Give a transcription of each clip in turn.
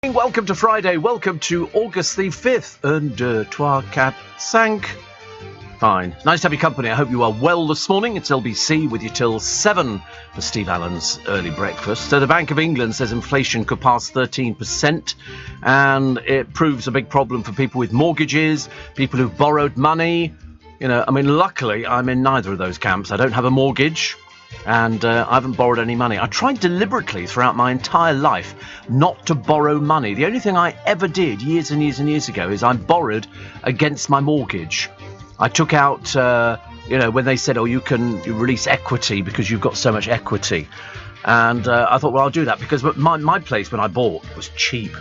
morning, welcome to Friday, welcome to August the 5th, and 3, 4, 5. Fine. Nice to have your company. I hope you are well this morning. It's LBC with you till 7 for Steve Allen's early breakfast. So the Bank of England says inflation could pass 13%, and it proves a big problem for people with mortgages, people who've borrowed money. Luckily, I'm in neither of those camps. I don't have a mortgage, and I haven't borrowed any money. I tried deliberately throughout my entire life not to borrow money. The only thing I ever did years and years and years ago is I borrowed against my mortgage. I took out, when they said, you can release equity because you've got so much equity. And I thought, well, I'll do that because my place when I bought was cheap.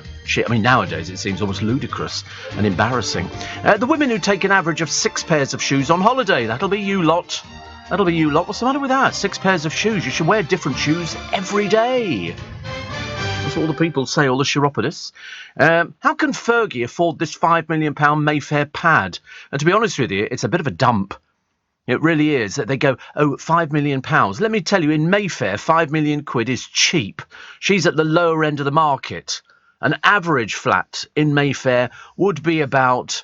Nowadays it seems almost ludicrous and embarrassing. The women who take an average of 6 pairs of shoes on holiday, that'll be you lot. What's the matter with that? 6 pairs of shoes. You should wear different shoes every day. That's what all the people say, all the chiropodists. How can Fergie afford this £5 million Mayfair pad? And to be honest with you, it's a bit of a dump. It really is. They go, £5 million. Let me tell you, in Mayfair, £5 million is cheap. She's at the lower end of the market. An average flat in Mayfair would be about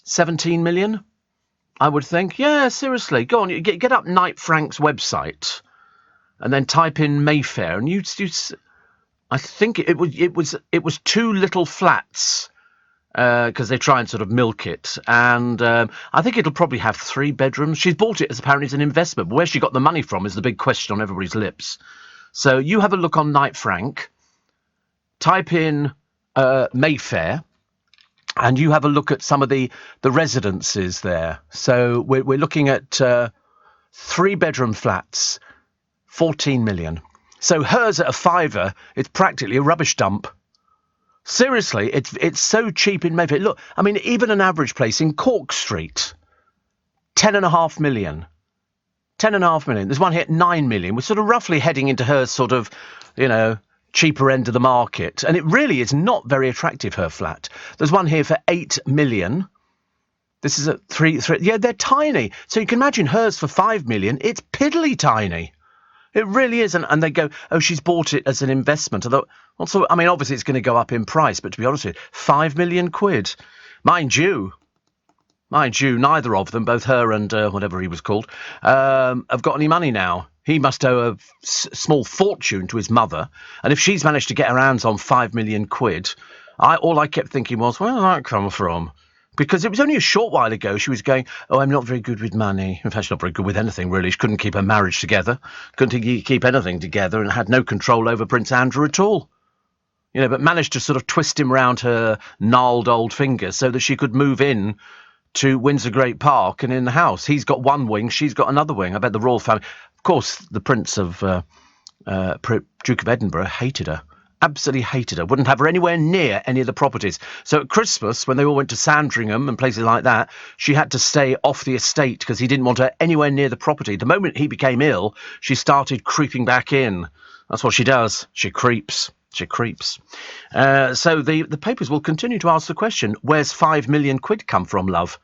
17 million, I would think. Yeah, seriously. Go on, get up Knight Frank's website and then type in Mayfair, and you I think it was 2 little flats because they try and sort of milk it, and I think it'll probably have 3 bedrooms. She's bought it as apparently as an investment, but where she got the money from is the big question on everybody's lips. So you have a look on Knight Frank, type in Mayfair, and you have a look at some of the residences there. So we're looking at 3-bedroom flats, 14 million. So hers at a £5, it's practically a rubbish dump. Seriously, it's so cheap in Mayfair. Look, even an average place in Cork Street, 10.5 million. 10.5 million. There's one here at 9 million. We're sort of roughly heading into her sort of, cheaper end of the market. And it really is not very attractive, her flat. There's one here for 8 million. This is at 3. Yeah, they're tiny. So you can imagine hers for 5 million. It's piddly tiny. It really is. And they go, she's bought it as an investment. Although, obviously it's going to go up in price. But to be honest with you, £5 million. Mind you, neither of them, both her and whatever he was called, have got any money now. He must owe a small fortune to his mother. And if she's managed to get her hands on £5 million, all I kept thinking was, where did that come from? Because it was only a short while ago she was going, I'm not very good with money. In fact, she's not very good with anything, really. She couldn't keep her marriage together, couldn't keep anything together, and had no control over Prince Andrew at all. But managed to sort of twist him round her gnarled old fingers so that she could move in to Windsor Great Park and in the house. He's got one wing, she's got another wing. I bet the royal family... Of course, the Prince of Duke of Edinburgh hated her. Absolutely hated her. Wouldn't have her anywhere near any of the properties. So at Christmas, when they all went to Sandringham and places like that, she had to stay off the estate because he didn't want her anywhere near the property. The moment he became ill, she started creeping back in. That's what she does. She creeps. So the papers will continue to ask the question, where's £5 million come from, love?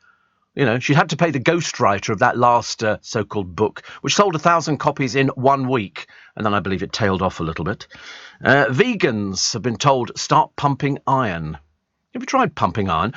She had to pay the ghostwriter of that last so-called book, which sold 1,000 copies in 1 week. And then I believe it tailed off a little bit. Vegans have been told, start pumping iron. Have you tried pumping iron?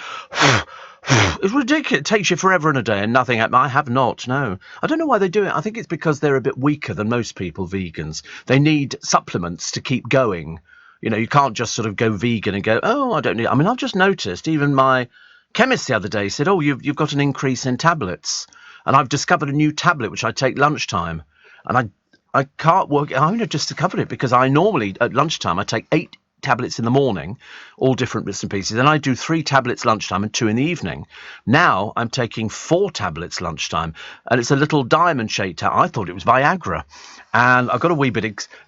It's ridiculous. It takes you forever and a day and nothing. I have not, no. I don't know why they do it. I think it's because they're a bit weaker than most people, vegans. They need supplements to keep going. You can't just sort of go vegan and go, I don't need... I've just noticed even my... chemist the other day said, you've got an increase in tablets, and I've discovered a new tablet which I take lunchtime, and I can't work. I only just discovered it because I normally at lunchtime I take 8 tablets in the morning, all different bits and pieces, and I do 3 tablets lunchtime and 2 in the evening. Now I'm taking 4 tablets lunchtime, and it's a little diamond-shaped tablet. I thought it was Viagra, and I got a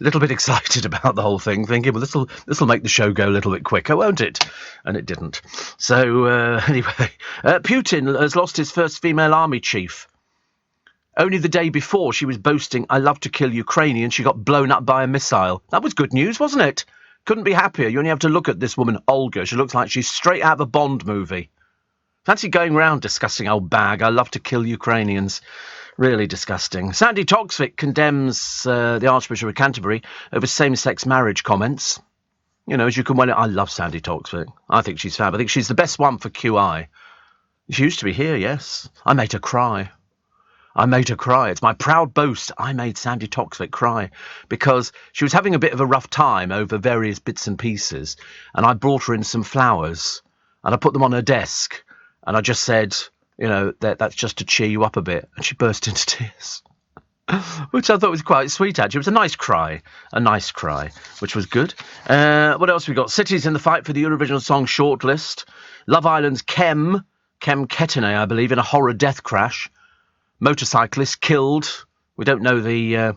little bit excited about the whole thing, thinking, well, this will make the show go a little bit quicker, won't it? And it didn't. So anyway, Putin has lost his first female army chief. Only the day before she was boasting, I love to kill Ukrainians, she got blown up by a missile. That was good news, wasn't it? Couldn't be happier. You only have to look at this woman, Olga. She looks like she's straight out of a Bond movie. Fancy going round discussing old bag, I love to kill Ukrainians. Really disgusting. Sandy Toksvig condemns the Archbishop of Canterbury over same-sex marriage comments. As you can well, I love Sandy Toksvig. I think she's fab. I think she's the best one for QI. She used to be here, yes. I made her cry. It's my proud boast. I made Sandy Toksvig cry because she was having a bit of a rough time over various bits and pieces. And I brought her in some flowers and I put them on her desk. And I just said, that's just to cheer you up a bit. And she burst into tears. Which I thought was quite sweet, actually. It was a nice cry, which was good. What else we got? Cities in the fight for the Eurovision Song Shortlist. Love Island's Kem Ketene, I believe, in a horror death crash. Motorcyclist killed. We don't know the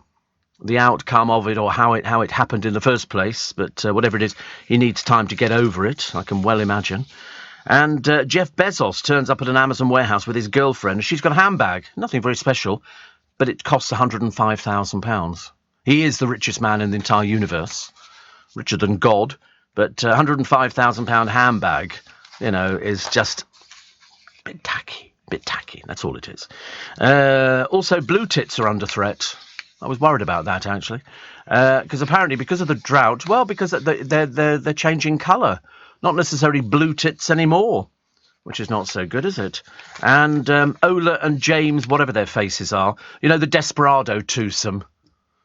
outcome of it or how it happened in the first place, but whatever it is, he needs time to get over it. I can well imagine. And Jeff Bezos turns up at an Amazon warehouse with his girlfriend. She's got a handbag, nothing very special. But it costs £105,000. He is the richest man in the entire universe, richer than God. But £105,000 handbag, is just a bit tacky. That's all it is. Also, blue tits are under threat. I was worried about that, actually, because apparently because of the drought, because they're changing colour, not necessarily blue tits anymore. Which is not so good, is it? And Ola and James, whatever their faces are, the desperado twosome,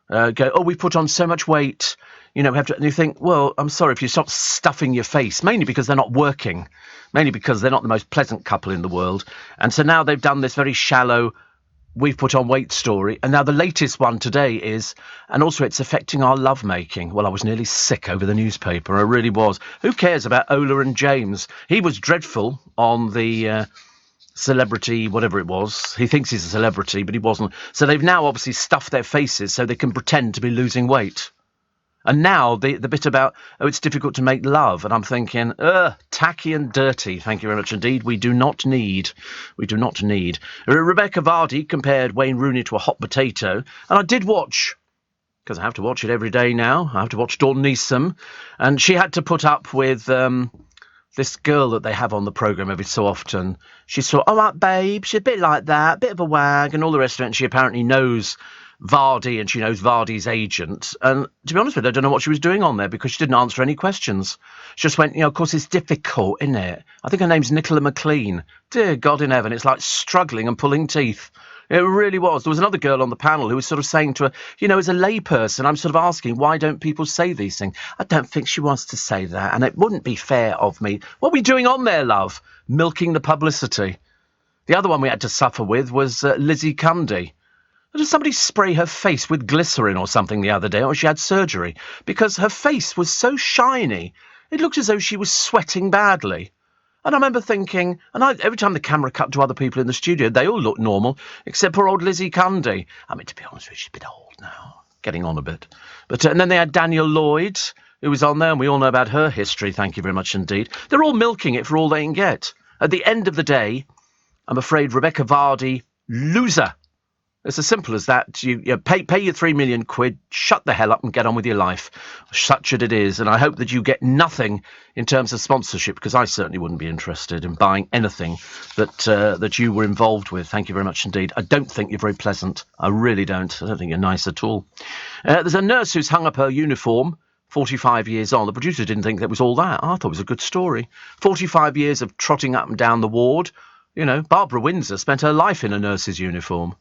go, we put on so much weight, we have to, and you think, well, I'm sorry if you stop stuffing your face, mainly because they're not working, mainly because they're not the most pleasant couple in the world. And so now they've done this very shallow, we've put on weight story. And now the latest one today is, and also it's affecting our lovemaking. Well, I was nearly sick over the newspaper. I really was. Who cares about Ola and James? He was dreadful on the celebrity, whatever it was. He thinks he's a celebrity, but he wasn't. So they've now obviously stuffed their faces so they can pretend to be losing weight. And now the bit about, it's difficult to make love. And I'm thinking, tacky and dirty. Thank you very much indeed. We do not need. Rebecca Vardy compared Wayne Rooney to a hot potato. And I did watch, because I have to watch it every day now. I have to watch Dawn Neeson. And she had to put up with this girl that they have on the programme every so often. She's sort of, all right, babe, she's a bit like that, a bit of a wag and all the rest of it. And she apparently knows Vardy and she knows Vardy's agent. And to be honest with you, I don't know what she was doing on there because she didn't answer any questions. She just went, of course it's difficult, isn't it? I think her name's Nicola McLean. Dear God in heaven, it's like struggling and pulling teeth. It really was. There was another girl on the panel who was sort of saying to her, as a layperson, I'm sort of asking, why don't people say these things? I don't think she wants to say that, and it wouldn't be fair of me. What are we doing on there, love? Milking the publicity. The other one we had to suffer with was Lizzie Cundy. Did somebody spray her face with glycerin or something the other day, or she had surgery? Because her face was so shiny, it looked as though she was sweating badly. And I remember thinking, every time the camera cut to other people in the studio, they all looked normal, except poor old Lizzie Cundy. I mean, to be honest with you, she's a bit old now, getting on a bit. But and then they had Daniel Lloyd, who was on there, and we all know about her history, thank you very much indeed. They're all milking it for all they can get. At the end of the day, I'm afraid Rebecca Vardy, loser. It's as simple as that. You pay your £3 million, shut the hell up and get on with your life. Such as it is. And I hope that you get nothing in terms of sponsorship, because I certainly wouldn't be interested in buying anything that you were involved with. Thank you very much indeed. I don't think you're very pleasant. I really don't. I don't think you're nice at all. There's a nurse who's hung up her uniform, 45 years on. The producer didn't think that was all that. I thought it was a good story. 45 years of trotting up and down the ward. Barbara Windsor spent her life in a nurse's uniform.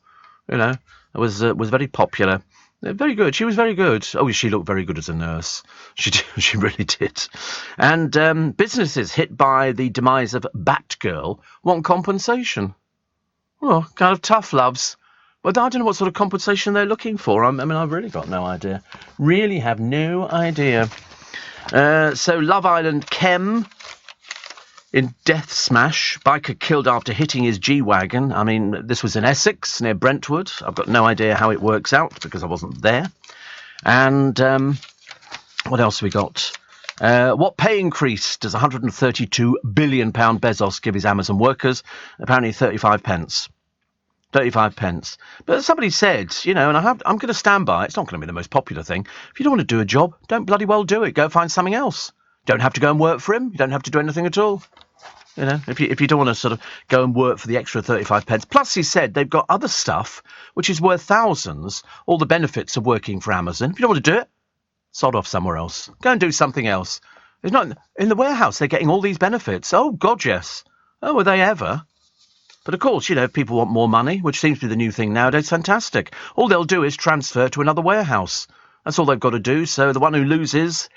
It was very popular. Very good. She was very good. Oh, she looked very good as a nurse. She really did. And businesses hit by the demise of Batgirl want compensation. Well, kind of tough, loves. Well, I don't know what sort of compensation they're looking for. I've really got no idea. Really have no idea. So Love Island Kem in Death Smash, biker killed after hitting his G-Wagon. This was in Essex, near Brentwood. I've got no idea how it works out, because I wasn't there. And what else we got? What pay increase does £132 billion Bezos give his Amazon workers? Apparently 35 pence. 35 pence. But somebody said, and I'm going to stand by, it's not going to be the most popular thing. If you don't want to do a job, don't bloody well do it. Go find something else. Don't have to go and work for him. You don't have to do anything at all. If you don't want to sort of go and work for the extra 35 pence. Plus, he said they've got other stuff which is worth thousands, all the benefits of working for Amazon. If you don't want to do it, sod off somewhere else. Go and do something else. It's not in the warehouse. They're getting all these benefits. Oh, God, yes. Oh, were they ever? But of course, if people want more money, which seems to be the new thing nowadays, fantastic. All they'll do is transfer to another warehouse. That's all they've got to do. So the one who loses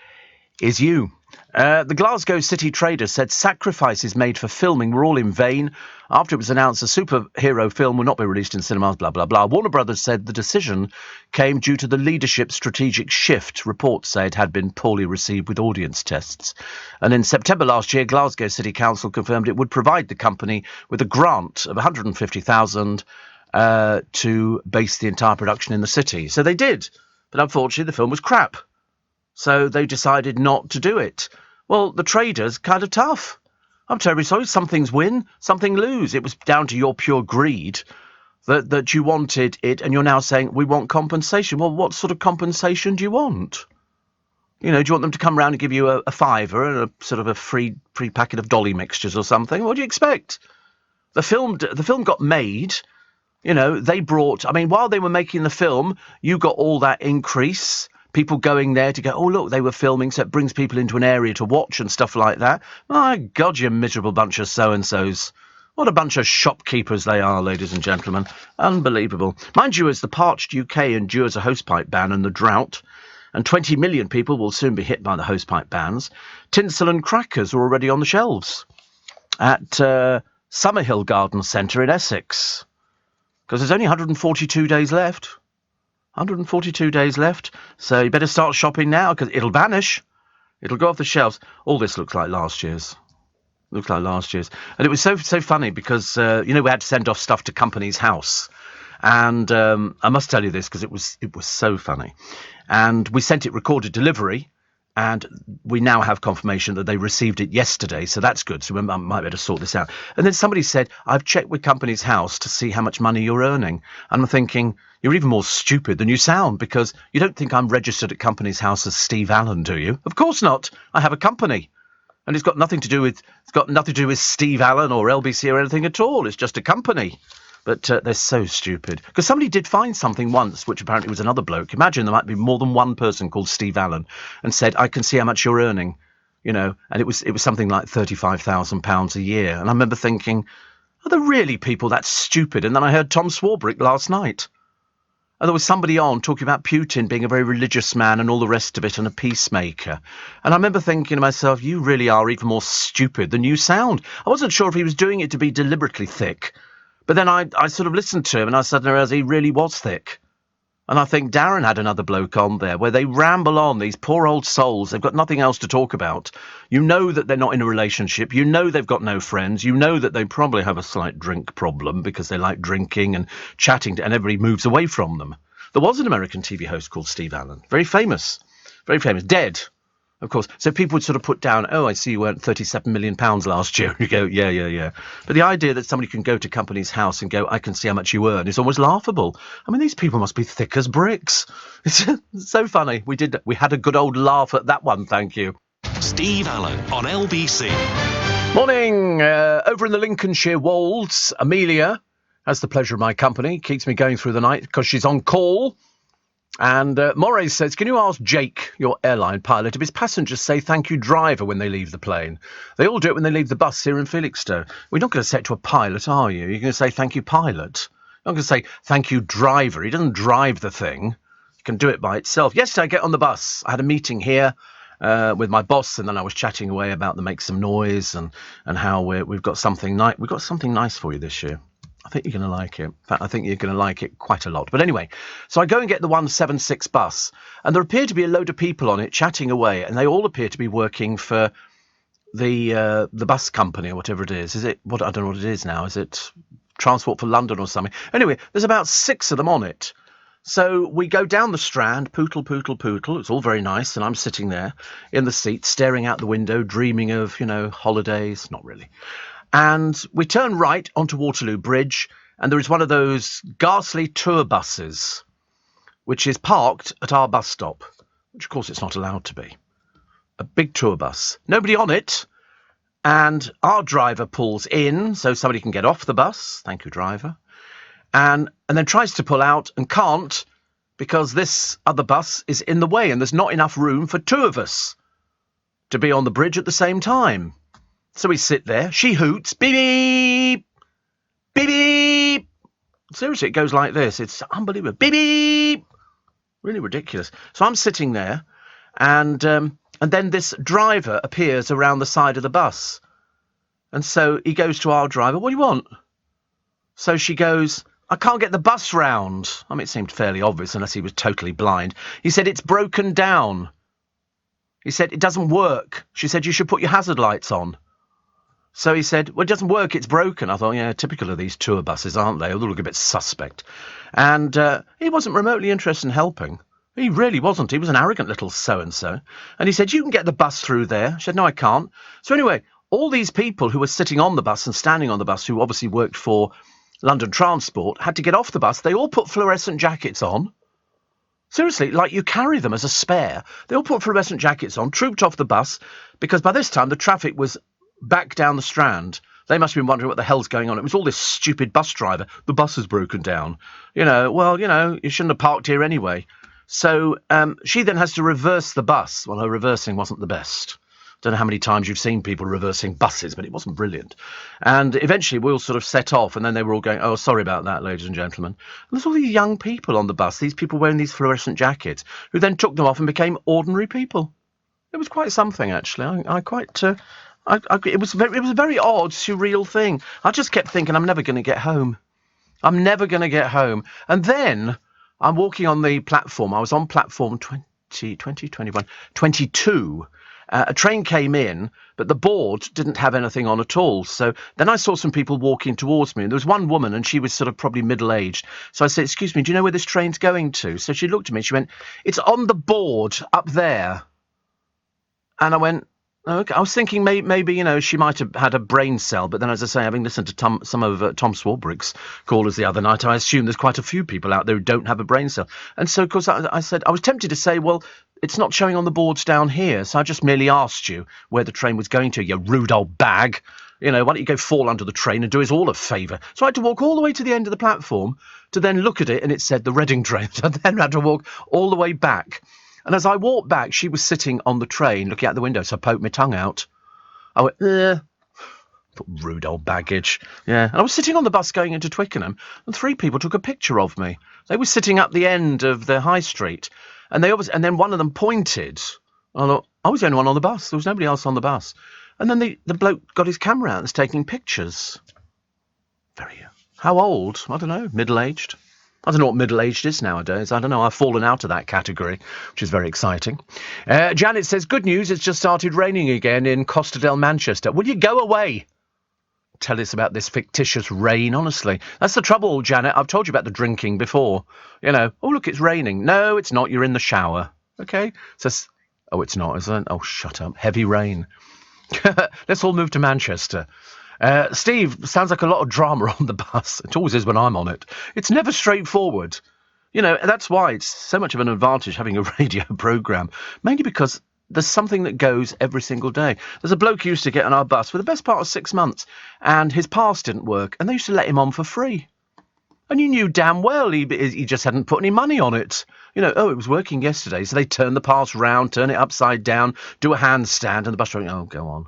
is you. The Glasgow City Trader said sacrifices made for filming were all in vain. After it was announced a superhero film will not be released in cinemas, blah, blah, blah. Warner Brothers said the decision came due to the leadership's strategic shift. Reports say it had been poorly received with audience tests. And in September last year, Glasgow City Council confirmed it would provide the company with a grant of $150,000 to base the entire production in the city. So they did. But unfortunately, the film was crap. So they decided not to do it. Well, the Trader's kind of tough. I'm terribly sorry. Some things win, some things lose. It was down to your pure greed that you wanted it, and you're now saying, we want compensation. Well, what sort of compensation do you want? Do you want them to come round and give you a fiver and a sort of a free packet of dolly mixtures or something? What do you expect? The film got made. They brought... while they were making the film, you got all that increase... People going there to go, oh, look, they were filming, so it brings people into an area to watch and stuff like that. My God, you miserable bunch of so-and-sos. What a bunch of shopkeepers they are, ladies and gentlemen. Unbelievable. Mind you, as the parched UK endures a hosepipe ban and the drought, and 20 million people will soon be hit by the hosepipe bans, tinsel and crackers are already on the shelves at Summerhill Garden Centre in Essex. Because there's only 142 days left. 142 days left, so you better start shopping now, because it'll vanish. It'll go off the shelves. All this looks like last year's. And it was so funny, because, we had to send off stuff to Company's House. And I must tell you this, because it was so funny. And we sent it recorded delivery, and we now have confirmation that they received it yesterday, so that's good. So we might be able to sort this out. And then somebody said, I've checked with Company's House to see how much money you're earning. And I'm thinking, you're even more stupid than you sound, because you don't think I'm registered at Company's House as Steve Allen, do you? Of course not. I have a company. And it's got nothing to do with Steve Allen or LBC or anything at all. It's just a company. But they're so stupid. Because somebody did find something once, which apparently was another bloke. Imagine there might be more than one person called Steve Allen, and said, I can see how much you're earning, and it was something like £35,000 a year. And I remember thinking, are there really people that stupid? And then I heard Tom Swarbrick last night. And there was somebody on talking about Putin being a very religious man and all the rest of it, and a peacemaker. And I remember thinking to myself, you really are even more stupid than you sound. I wasn't sure if he was doing it to be deliberately thick. But then I sort of listened to him, and I suddenly realised he really was thick. And I think Darren had another bloke on there, where they ramble on, these poor old souls. They've got nothing else to talk about. You know that they're not in a relationship. You know they've got no friends. You know that they probably have a slight drink problem, because they like drinking and chatting, and everybody moves away from them. There was an American TV host called Steve Allen. Very famous. Dead. Of course. So people would sort of put down, oh, I see you earned £37 million last year. You go, yeah. But the idea that somebody can go to Company's House and go, I can see how much you earn, is almost laughable. These people must be thick as bricks. It's so funny. We had a good old laugh at that one, thank you. Steve Allen on LBC. Morning. Over in the Lincolnshire Wolds, Amelia has the pleasure of my company, keeps me going through the night because she's on call. And Moraes says, can you ask Jake, your airline pilot, if his passengers say thank you driver when they leave the plane? They all do it when they leave the bus here in Felixstowe. We're not going to say it to a pilot, are you? You're going to say thank you pilot. You're not going to say thank you driver. He doesn't drive the thing. He can do it by itself. Yesterday I get on the bus. I had a meeting here with my boss, and then I was chatting away about the Make Some Noise and how we've got something nice. We've got something nice for you this year. I think you're going to like it. In fact, I think you're going to like it quite a lot. But anyway, so I go and get the 176 bus, and there appear to be a load of people on it chatting away, and they all appear to be working for the bus company or whatever it is. Is it what? I don't know what it is now. Is it Transport for London or something? Anyway, there's about 6 of them on it. So we go down the Strand, pootle. It's all very nice, and I'm sitting there in the seat, staring out the window, dreaming of, holidays. Not really. And we turn right onto Waterloo Bridge, and there is one of those ghastly tour buses, which is parked at our bus stop, which of course it's not allowed to be. A big tour bus. Nobody on it, and our driver pulls in so somebody can get off the bus. Thank you, driver. And then tries to pull out and can't, because this other bus is in the way, and there's not enough room for 2 of us. to be on the bridge at the same time. So we sit there. She hoots. Beep, beep, beep. Seriously, it goes like this. It's unbelievable. Beep, beep. Really ridiculous. So I'm sitting there, and then this driver appears around the side of the bus. And so he goes to our driver, what do you want? So she goes, I can't get the bus round. I mean, it seemed fairly obvious unless he was totally blind. He said, it's broken down. He said, it doesn't work. She said, you should put your hazard lights on. So he said, well, it doesn't work, it's broken. I thought, yeah, typical of these tour buses, aren't they? They look a bit suspect. And he wasn't remotely interested in helping. He really wasn't. He was an arrogant little so-and-so. And he said, you can get the bus through there. She said, no, I can't. So anyway, all these people who were sitting on the bus and standing on the bus, who obviously worked for London Transport, had to get off the bus. They all put fluorescent jackets on. Seriously, like you carry them as a spare. They all put fluorescent jackets on, trooped off the bus, because by this time the traffic was back down the Strand. They must have been wondering what the hell's going on. It was all this stupid bus driver. The bus has broken down. You shouldn't have parked here anyway. So she then has to reverse the bus. Well, her reversing wasn't the best. Don't know how many times you've seen people reversing buses, but it wasn't brilliant. And eventually we all sort of set off, and then they were all going, oh, sorry about that, ladies and gentlemen. And there's all these young people on the bus, these people wearing these fluorescent jackets, who then took them off and became ordinary people. It was quite something, actually. It was a very odd, surreal thing. I just kept thinking, I'm never going to get home. I'm never going to get home. And then I'm walking on the platform. I was on platform 22. A train came in, but the board didn't have anything on at all. So then I saw some people walking towards me, and there was one woman, and she was sort of probably middle-aged. So I said, excuse me, do you know where this train's going to? So she looked at me, and she went, it's on the board up there. And I went, okay. I was thinking maybe she might have had a brain cell, but then, as I say, having listened to some of Tom Swarbrick's callers the other night, I assume there's quite a few people out there who don't have a brain cell. And so, of course, I said, I was tempted to say, well, it's not showing on the boards down here, so I just merely asked you where the train was going to, you rude old bag. Why don't you go fall under the train and do us all a favour? So I had to walk all the way to the end of the platform to then look at it, and it said the Reading train. So I then had to walk all the way back. And as I walked back, she was sitting on the train looking out the window, so I poked my tongue out. I went, rude old baggage. Yeah. And I was sitting on the bus going into Twickenham, and 3 people took a picture of me. They were sitting up the end of the high street, and then one of them pointed. I thought, I was the only one on the bus. There was nobody else on the bus. And then the bloke got his camera out and was taking pictures. How old? I don't know. Middle-aged. I don't know what middle-aged is nowadays. I don't know. I've fallen out of that category, which is very exciting. Janet says, good news, it's just started raining again in Costa del Manchester. Will you go away? Tell us about this fictitious rain, honestly. That's the trouble, Janet. I've told you about the drinking before. Oh, look, it's raining. No, it's not. You're in the shower. Okay? Oh, it's not, is it? Oh, shut up. Heavy rain. Let's all move to Manchester. Steve, sounds like a lot of drama on the bus. It always is when I'm on it. It's never straightforward. That's why it's so much of an advantage having a radio programme. Mainly because there's something that goes every single day. There's a bloke who used to get on our bus for the best part of 6 months, and his pass didn't work, and they used to let him on for free. And you knew damn well he just hadn't put any money on it. It was working yesterday, so they turn the pass round, turn it upside down, do a handstand, and the bus driver, oh, go on.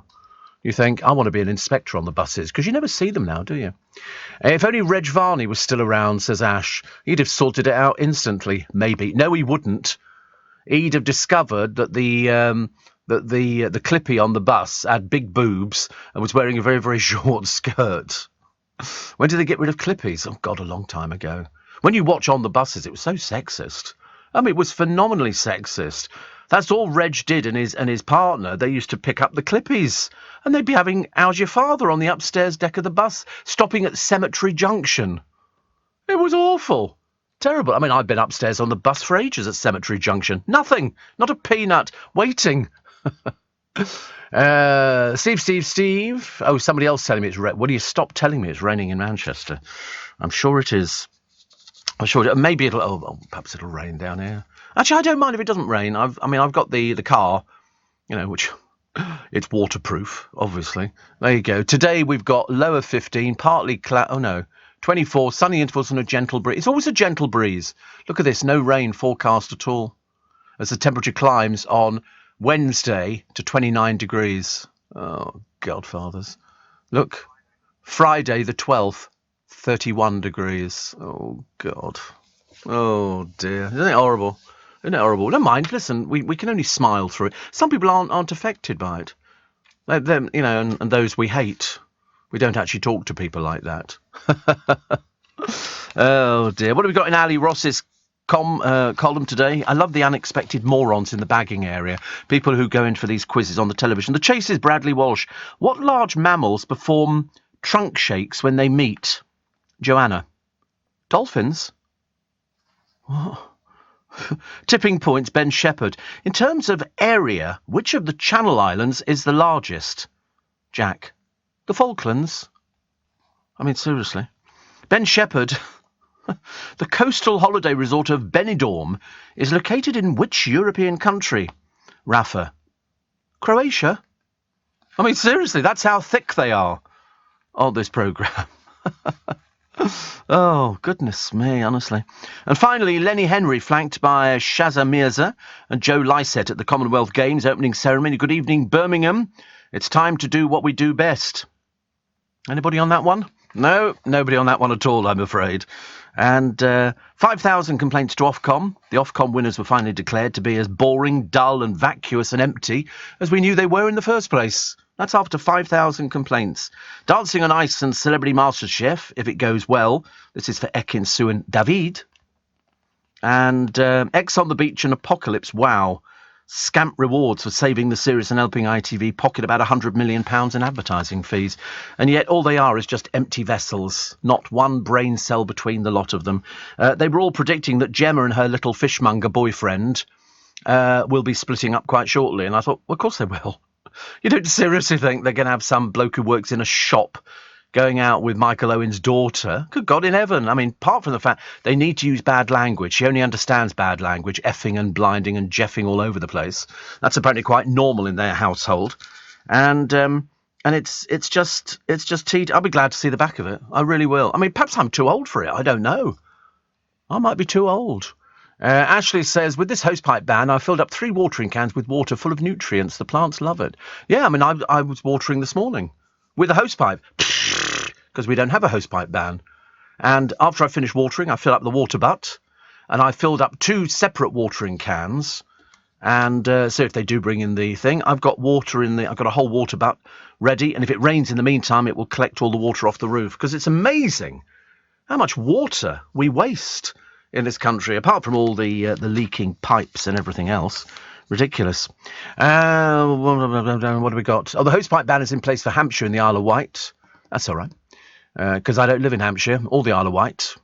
You think, I want to be an inspector on the buses, because you never see them now, do you? If only Reg Varney was still around, says Ash, he'd have sorted it out instantly. Maybe. No, he wouldn't. He'd have discovered that the Clippy on the bus had big boobs and was wearing a very, very short skirt. When did they get rid of Clippies? Oh, God, a long time ago. When you watch On the Buses, it was so sexist. It was phenomenally sexist. That's all Reg did and his partner. They used to pick up the Clippies, and they'd be having How's Your Father on the upstairs deck of the bus, stopping at Cemetery Junction. It was awful. Terrible. I've been upstairs on the bus for ages at Cemetery Junction. Nothing. Not a peanut. Waiting. Steve. Oh, somebody else telling me it's raining. Will you stop telling me it's raining in Manchester? I'm sure it is. I'm sure maybe perhaps it'll rain down here. Actually, I don't mind if it doesn't rain. I've got the car, which it's waterproof, obviously. There you go. Today we've got low of 15, partly 24, sunny intervals and a gentle breeze. It's always a gentle breeze. Look at this, no rain forecast at all. As the temperature climbs on Wednesday to 29 degrees. Oh, Godfathers. Look, Friday the 12th, 31 degrees. Oh, God. Oh, dear. Isn't it horrible? Isn't it horrible? Never mind. Listen, we can only smile through it. Some people aren't affected by it. Them, you know, and those we hate. We don't actually talk to people like that. Oh, dear. What have we got in Ali Ross's column today? I love the unexpected morons in the bagging area. People who go in for these quizzes on the television. The Chase's Bradley Walsh. What large mammals perform trunk shakes when they meet? Joanna. Dolphins? What? Tipping points, Ben Shepherd. In terms of area, which of the Channel Islands is the largest? Jack. The Falklands? I mean, seriously. Ben Shepherd. The coastal holiday resort of Benidorm is located in which European country? Rafa. Croatia? I mean, seriously, that's how thick they are on this programme. Oh, goodness me, honestly. And finally, Lenny Henry, flanked by Shaza Mirza and Joe Lycett at the Commonwealth Games opening ceremony. Good evening, Birmingham. It's time to do what we do best. Anybody on that one? No, nobody on that one at all, I'm afraid. And 5,000 complaints to Ofcom. The Ofcom winners were finally declared to be as boring, dull and vacuous and empty as we knew they were in the first place. That's after 5,000 complaints. Dancing on Ice and Celebrity MasterChef, if it goes well. This is for Ekin Su and David. And X on the Beach and Apocalypse, wow. Scamp rewards for saving the series and helping ITV pocket about £100 million in advertising fees. And yet all they are is just empty vessels, not one brain cell between the lot of them. They were all predicting that Gemma and her little fishmonger boyfriend will be splitting up quite shortly. And I thought, well, of course they will. You don't seriously think they're going to have some bloke who works in a shop going out with Michael Owen's daughter? Good God in heaven. I mean, apart from the fact they need to use bad language. She only understands bad language, effing and blinding and jeffing all over the place. That's apparently quite normal in their household. And it's just I'll be glad to see the back of it. I really will. I mean, perhaps I'm too old for it. I don't know. I might be too old. Ashley says, with this hosepipe ban, I filled up 3 watering cans with water full of nutrients. The plants love it. Yeah, I mean, I was watering this morning with a hosepipe because we don't have a hosepipe ban. And after I finished watering, I fill up the water butt and I filled up 2 separate watering cans. And so if they do bring in the thing, I've got I've got a whole water butt ready. And if it rains in the meantime, it will collect all the water off the roof because it's amazing how much water we waste in this country, apart from all the leaking pipes and everything else. Ridiculous. What have we got? Oh, the hosepipe ban is in place for Hampshire and the Isle of Wight. That's all right, because I don't live in Hampshire or the Isle of Wight.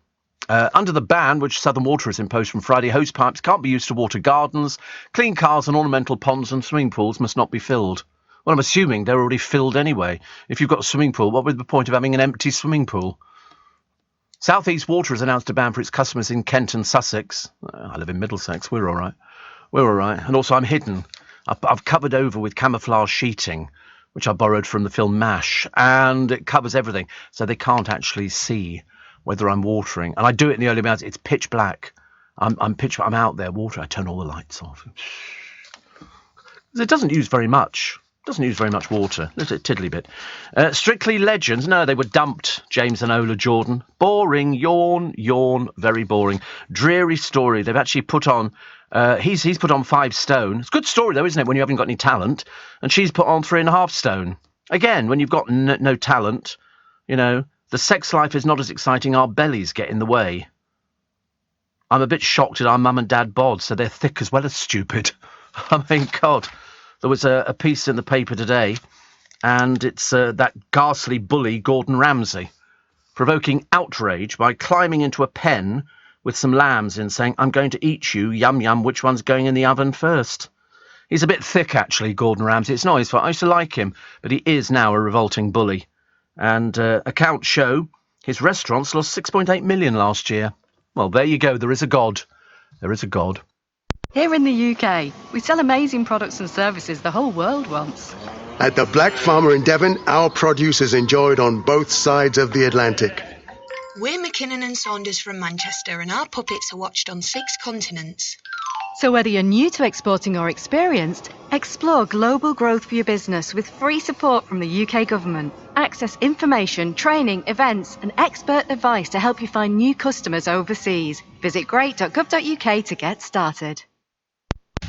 Under the ban, which Southern Water has imposed from Friday, hosepipes can't be used to water gardens, clean cars and ornamental ponds, and swimming pools must not be filled. Well, I'm assuming they're already filled anyway. If you've got a swimming pool, what would the point of having an empty swimming pool? South East Water has announced a ban for its customers in Kent and Sussex. I live in Middlesex. We're all right. We're all right. And also I'm hidden. I've covered over with camouflage sheeting, which I borrowed from the film MASH, and it covers everything, so they can't actually see whether I'm watering. And I do it in the early mornings. It's pitch black. I'm out there watering. I turn all the lights off. It doesn't use very much. Doesn't use very much water. There's a tiddly bit. Strictly Legends. No, they were dumped, James and Ola Jordan. Boring. Yawn. Very boring. Dreary story. They've actually put on... he's put on 5 stone. It's a good story, though, isn't it, when you haven't got any talent? And she's put on 3.5 stone. Again, when you've got no talent, you know, the sex life is not as exciting. Our bellies get in the way. I'm a bit shocked at our mum and dad bods, so they're thick as well as stupid. I mean, God... There was a piece in the paper today, and it's that ghastly bully Gordon Ramsay provoking outrage by climbing into a pen with some lambs in, saying, "I'm going to eat you, yum yum, which one's going in the oven first?" He's a bit thick, actually, Gordon Ramsay. It's not his fault. I used to like him, but he is now a revolting bully. And accounts show his restaurants lost 6.8 million last year. Well, there you go. There is a God. There is a God. Here in the UK, we sell amazing products and services the whole world wants. At the Black Farmer in Devon, our produce is enjoyed on both sides of the Atlantic. We're McKinnon and Saunders from Manchester, and our puppets are watched on 6 continents. So whether you're new to exporting or experienced, explore global growth for your business with free support from the UK government. Access information, training, events and expert advice to help you find new customers overseas. Visit great.gov.uk to get started.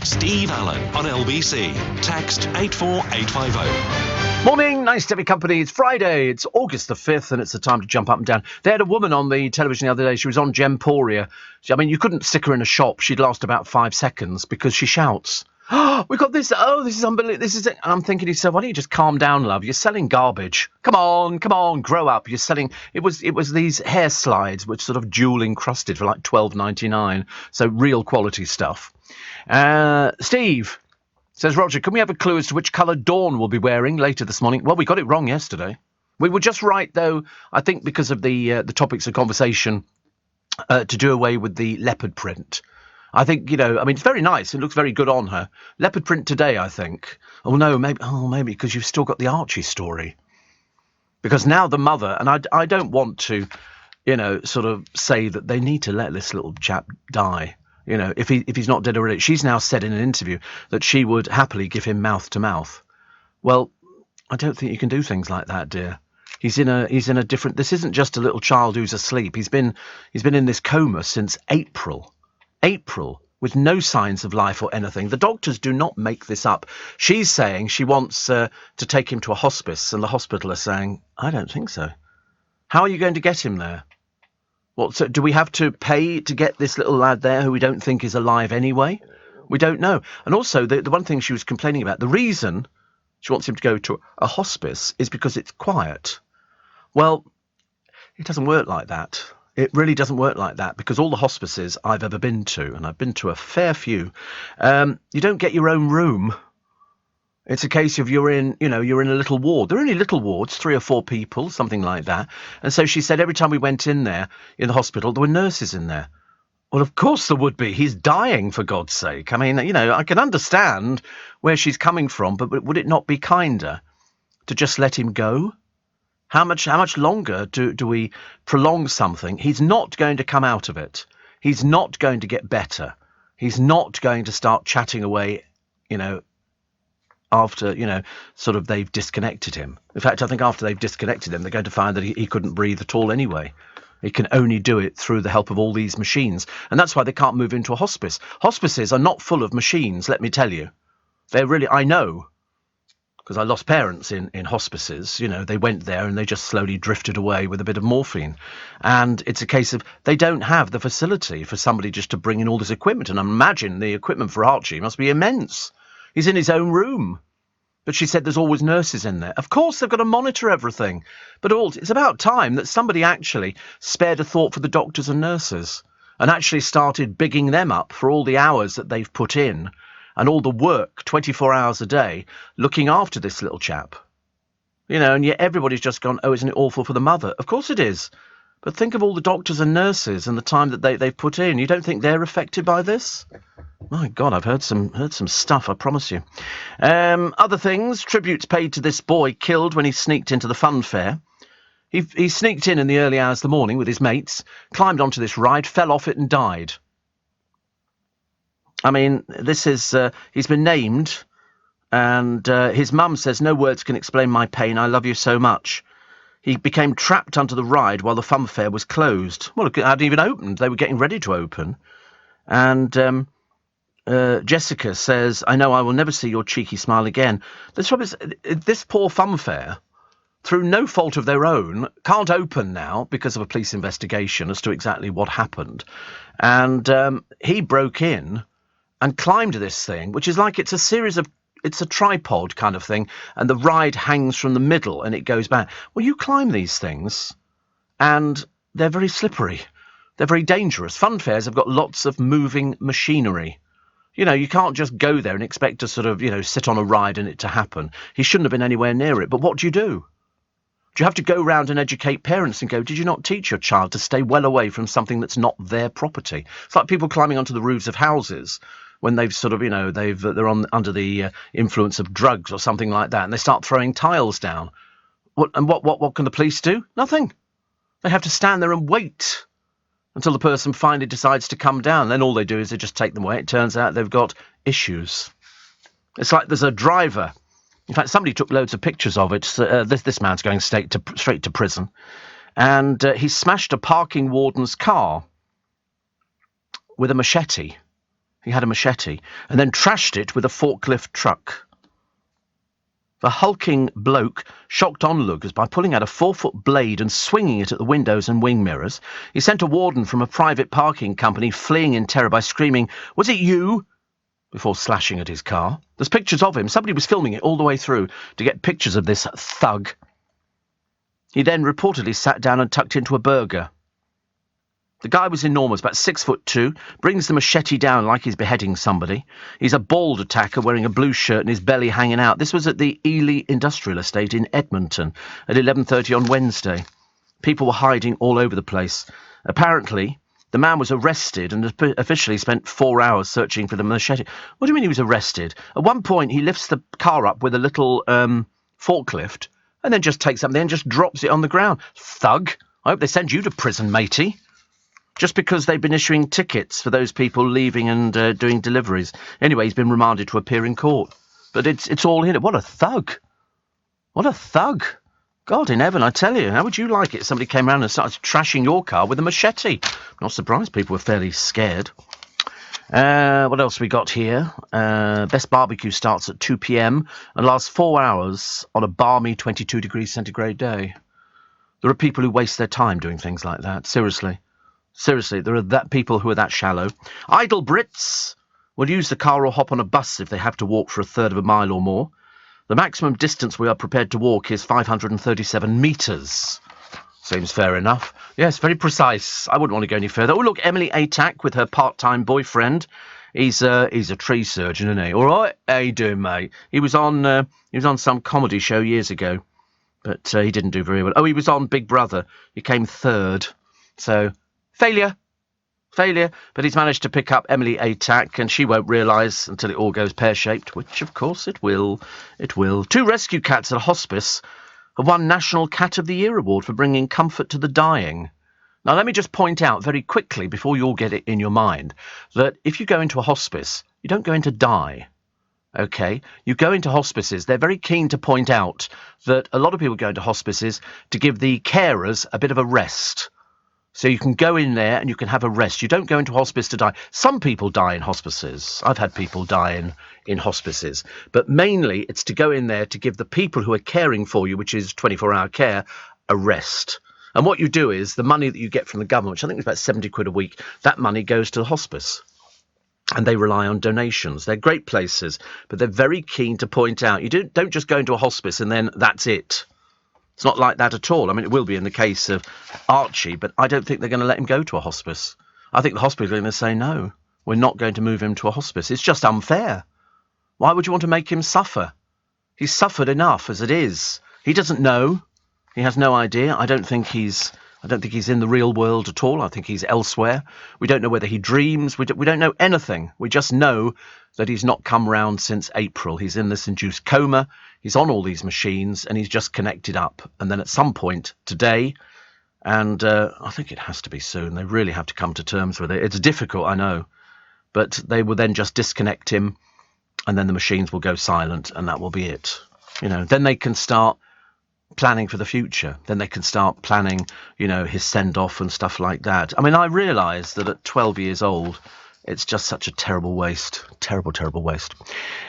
Steve Allen on LBC. Text 84850. Morning, nice to have your company. It's Friday, it's August the 5th, and it's the time to jump up and down. They had a woman on the television the other day. She was on Gemporia. I mean, you couldn't stick her in a shop. She'd last about 5 seconds because she shouts, "Oh, we've got this. Oh, this is unbelievable. This is it." And I'm thinking to yourself, why don't you just calm down, love? You're selling garbage. Come on, grow up. You're selling. It was these hair slides which sort of jewel encrusted for like $12.99. So real quality stuff. Steve says, Roger, can we have a clue as to which colour Dawn will be wearing later this morning? Well, we got it wrong yesterday. We were just right, though, I think because of the topics of conversation, to do away with the leopard print. I think, it's very nice. It looks very good on her. Leopard print today, I think. Maybe because you've still got the Archie story. Because now the mother, and I don't want to, sort of say that they need to let this little chap die. If he's not dead already. She's now said in an interview that she would happily give him mouth to mouth. Well, I don't think you can do things like that, dear. He's in a different. This isn't just a little child who's asleep. He's been in this coma since April, with no signs of life or anything. The doctors do not make this up. She's saying she wants to take him to a hospice, and the hospital are saying, I don't think so. How are you going to get him there? Well, so do we have to pay to get this little lad there who we don't think is alive anyway? We don't know. And also, the one thing she was complaining about, the reason she wants him to go to a hospice is because it's quiet. Well, it doesn't work like that. It really doesn't work like that, because all the hospices I've ever been to, and I've been to a fair few, you don't get your own room. It's a case of you're in a little ward. They're only little wards, 3 or 4 people, something like that. And so she said every time we went in there, in the hospital, there were nurses in there. Well, of course there would be. He's dying, for God's sake. I mean, I can understand where she's coming from, but would it not be kinder to just let him go? How much longer do we prolong something? He's not going to come out of it. He's not going to get better. He's not going to start chatting away, after, sort of they've disconnected him. In fact, I think after they've disconnected him, they're going to find that he couldn't breathe at all anyway. He can only do it through the help of all these machines. And that's why they can't move into a hospice. Hospices are not full of machines, let me tell you. They're really, I know, because I lost parents in hospices. They went there and they just slowly drifted away with a bit of morphine. And it's a case of they don't have the facility for somebody just to bring in all this equipment. And imagine the equipment for Archie must be immense. He's in his own room. But she said there's always nurses in there. Of course, they've got to monitor everything. But it's about time that somebody actually spared a thought for the doctors and nurses and actually started bigging them up for all the hours that they've put in and all the work, 24 hours a day, looking after this little chap. And yet everybody's just gone, oh, isn't it awful for the mother? Of course it is. But think of all the doctors and nurses and the time that they've put in. You don't think they're affected by this? My God, I've heard some stuff, I promise you. Other things, tributes paid to this boy killed when he sneaked into the fun fair. He sneaked in the early hours of the morning with his mates, climbed onto this ride, fell off it and died. I mean, this is, he's been named, and his mum says, no words can explain my pain, I love you so much. He became trapped under the ride while the fun fair was closed. Well, it hadn't even opened. They were getting ready to open. And Jessica says, I know I will never see your cheeky smile again. The trouble is, this poor fun fair, through no fault of their own, can't open now because of a police investigation as to exactly what happened. And he broke in and climbed this thing, which is like it's a tripod kind of thing, and the ride hangs from the middle and it goes back. Well, you climb these things, and they're very slippery. They're very dangerous. Fun fairs have got lots of moving machinery. You can't just go there and expect to sort of, sit on a ride and it to happen. He shouldn't have been anywhere near it. But what do? Do you have to go round and educate parents and go, did you not teach your child to stay well away from something that's not their property? It's like people climbing onto the roofs of houses when they've sort of, they're under the influence of drugs or something like that, and they start throwing tiles down. What can the police do? Nothing. They have to stand there and wait until the person finally decides to come down. Then all they do is they just take them away. It turns out they've got issues. It's like there's a driver. In fact, somebody took loads of pictures of it. This man's going straight to prison. And he smashed a parking warden's car with a machete. He had a machete. And then trashed it with a forklift truck. The hulking bloke shocked onlookers by pulling out a 4-foot blade and swinging it at the windows and wing mirrors. He sent a warden from a private parking company fleeing in terror by screaming, "Was it you?" before slashing at his car. There's pictures of him. Somebody was filming it all the way through to get pictures of this thug. He then reportedly sat down and tucked into a burger. The guy was enormous, about 6'2", brings the machete down like he's beheading somebody. He's a bald attacker wearing a blue shirt and his belly hanging out. This was at the Ely Industrial Estate in Edmonton at 11:30 on Wednesday. People were hiding all over the place. Apparently, the man was arrested and officially spent 4 hours searching for the machete. What do you mean he was arrested? At one point, he lifts the car up with a little forklift and then just takes something and just drops it on the ground. Thug! I hope they send you to prison, matey. Just because they've been issuing tickets for those people leaving and doing deliveries. Anyway, he's been remanded to appear in court. But it's all in it. What a thug. What a thug. God in heaven, I tell you. How would you like it if somebody came around and started trashing your car with a machete? I'm not surprised people were fairly scared. What else we got here? Best Barbecue starts at 2 p.m. and lasts 4 hours on a balmy 22 degrees centigrade day. There are people who waste their time doing things like that. Seriously. Seriously, there are people who are that shallow. Idle Brits will use the car or hop on a bus if they have to walk for a third of a mile or more. The maximum distance we are prepared to walk is 537 metres. Seems fair enough. Yes, very precise. I wouldn't want to go any further. Oh, look, Emily Atack with her part-time boyfriend. He's a tree surgeon, isn't he? All right, how you doing, mate? He was on some comedy show years ago, but he didn't do very well. Oh, he was on Big Brother. He came third. So... Failure, but he's managed to pick up Emily Atack, and she won't realise until it all goes pear-shaped, which, of course, it will. It will. 2 rescue cats at a hospice have won National Cat of the Year award for bringing comfort to the dying. Now, let me just point out very quickly, before you all get it in your mind, that if you go into a hospice, you don't go in to die. OK, you go into hospices. They're very keen to point out that a lot of people go into hospices to give the carers a bit of a rest. So you can go in there and you can have a rest. You don't go into hospice to die. Some people die in hospices. I've had people die in hospices. But mainly it's to go in there to give the people who are caring for you, which is 24-hour care, a rest. And what you do is the money that you get from the government, which I think is about 70 quid a week, that money goes to the hospice. And they rely on donations. They're great places, but they're very keen to point out you don't just go into a hospice and then that's it. It's not like that at all. I mean, it will be in the case of Archie, but I don't think they're going to let him go to a hospice. I think the hospital are going to say, no, we're not going to move him to a hospice. It's just unfair. Why would you want to make him suffer? He's suffered enough as it is. He doesn't know. He has no idea. I don't think he's in the real world at all. I think he's elsewhere. We don't know whether he dreams. We don't know anything. We just know that he's not come round since April. He's in this induced coma. He's on all these machines and he's just connected up. And then at some point today, and I think it has to be soon, they really have to come to terms with it. It's difficult, I know. But they will then just disconnect him and then the machines will go silent and that will be it. You know, then they can start planning for the future. Then they can start planning, his send-off and stuff like that. I mean, I realise that at 12 years old, it's just such a terrible waste. Terrible, terrible waste.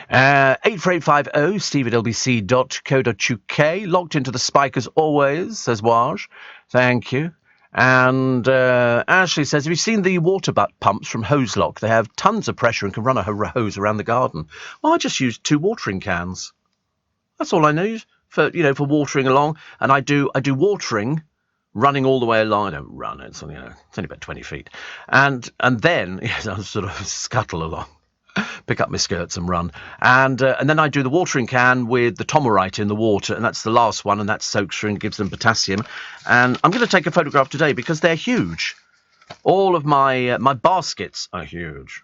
84850 steve@lbc.co.uk. Locked into the spike as always, says Waj. Thank you. And Ashley says, have you seen the water butt pumps from Hoselock? They have tons of pressure and can run a hose around the garden. Well, I just use 2 watering cans. That's all I need for watering along. And I do watering running all the way along. I don't run, it's only about 20 feet. And then I sort of scuttle along, pick up my skirts and run. And then I do the watering can with the Tomerite in the water, and that's the last one, and that soaks through and gives them potassium. And I'm going to take a photograph today because they're huge. All of my baskets are huge,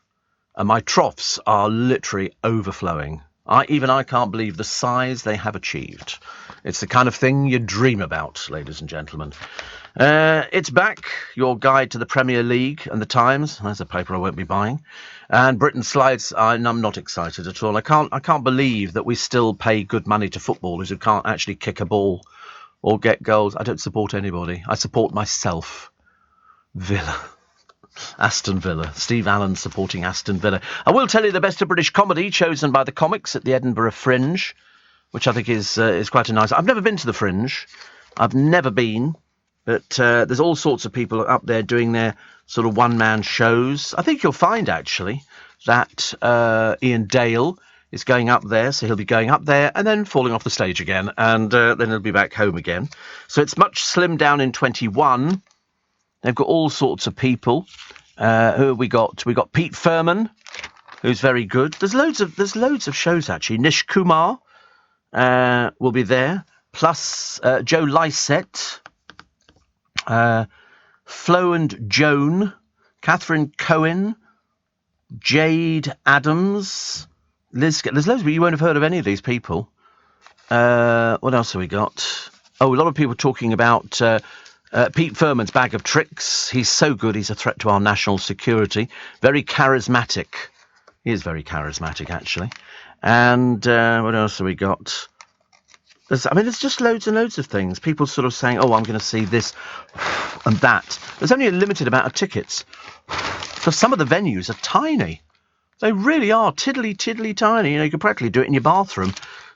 and my troughs are literally overflowing. Even I can't believe the size they have achieved. It's the kind of thing you dream about, ladies and gentlemen. It's back, your guide to the Premier League and the Times. There's a paper I won't be buying. And Britain slides. I'm not excited at all. I can't believe that we still pay good money to footballers who can't actually kick a ball or get goals. I don't support anybody. I support myself. Villa. Aston Villa. Steve Allen supporting Aston Villa. I will tell you the best of British comedy chosen by the comics at the Edinburgh Fringe, which I think is quite a nice. I've never been to the Fringe. I've never been, but there's all sorts of people up there doing their sort of one-man shows. I think you'll find actually that Ian Dale is going up there, so he'll be going up there and then falling off the stage again, and then he'll be back home again. So it's much slimmed down in 21. They've got all sorts of people. Who have we got? We got Pete Furman, who's very good. There's loads of shows actually. Nish Kumar will be there. Plus Joe Lycett, Flo and Joan, Catherine Cohen, Jade Adams, Liz. There's loads, but you won't have heard of any of these people. What else have we got? Oh, a lot of people talking about Pete Furman's Bag of Tricks. He's so good. He's a threat to our national security. Very charismatic. He is very charismatic, actually. And what else have we got? There's just loads and loads of things. People sort of saying, oh, I'm going to see this and that. There's only a limited amount of tickets. So some of the venues are tiny. They really are tiddly tiny. You know, you could practically do it in your bathroom.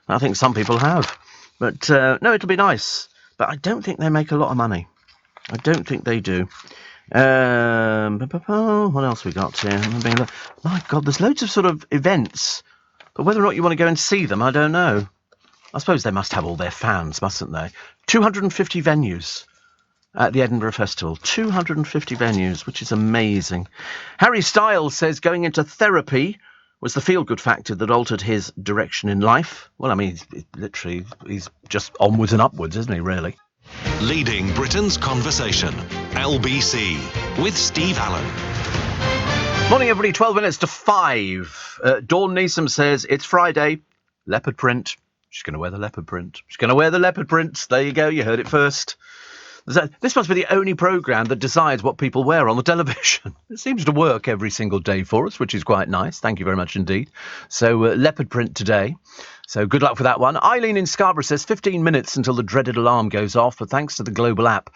I think some people have. But no, it'll be nice. But I don't think they make a lot of money. I don't think they do. What else we got here? My God, there's loads of sort of events. But whether or not you want to go and see them, I don't know. I suppose they must have all their fans, mustn't they? 250 venues at the Edinburgh Festival. 250 venues, which is amazing. Harry Styles says going into therapy was the feel-good factor that altered his direction in life. Well, I mean, he's just onwards and upwards, isn't he, really? Leading Britain's conversation. LBC with Steve Allen. Morning, everybody. 12 minutes to 5. Dawn Neeson says, it's Friday. Leopard print. She's going to wear the leopard print. She's going to wear the leopard print. There you go. You heard it first. This must be the only programme that decides what people wear on the television. It seems to work every single day for us, which is quite nice. Thank you very much indeed. So, leopard print today. So, good luck for that one. Eileen in Scarborough says 15 minutes until the dreaded alarm goes off, but thanks to the global app,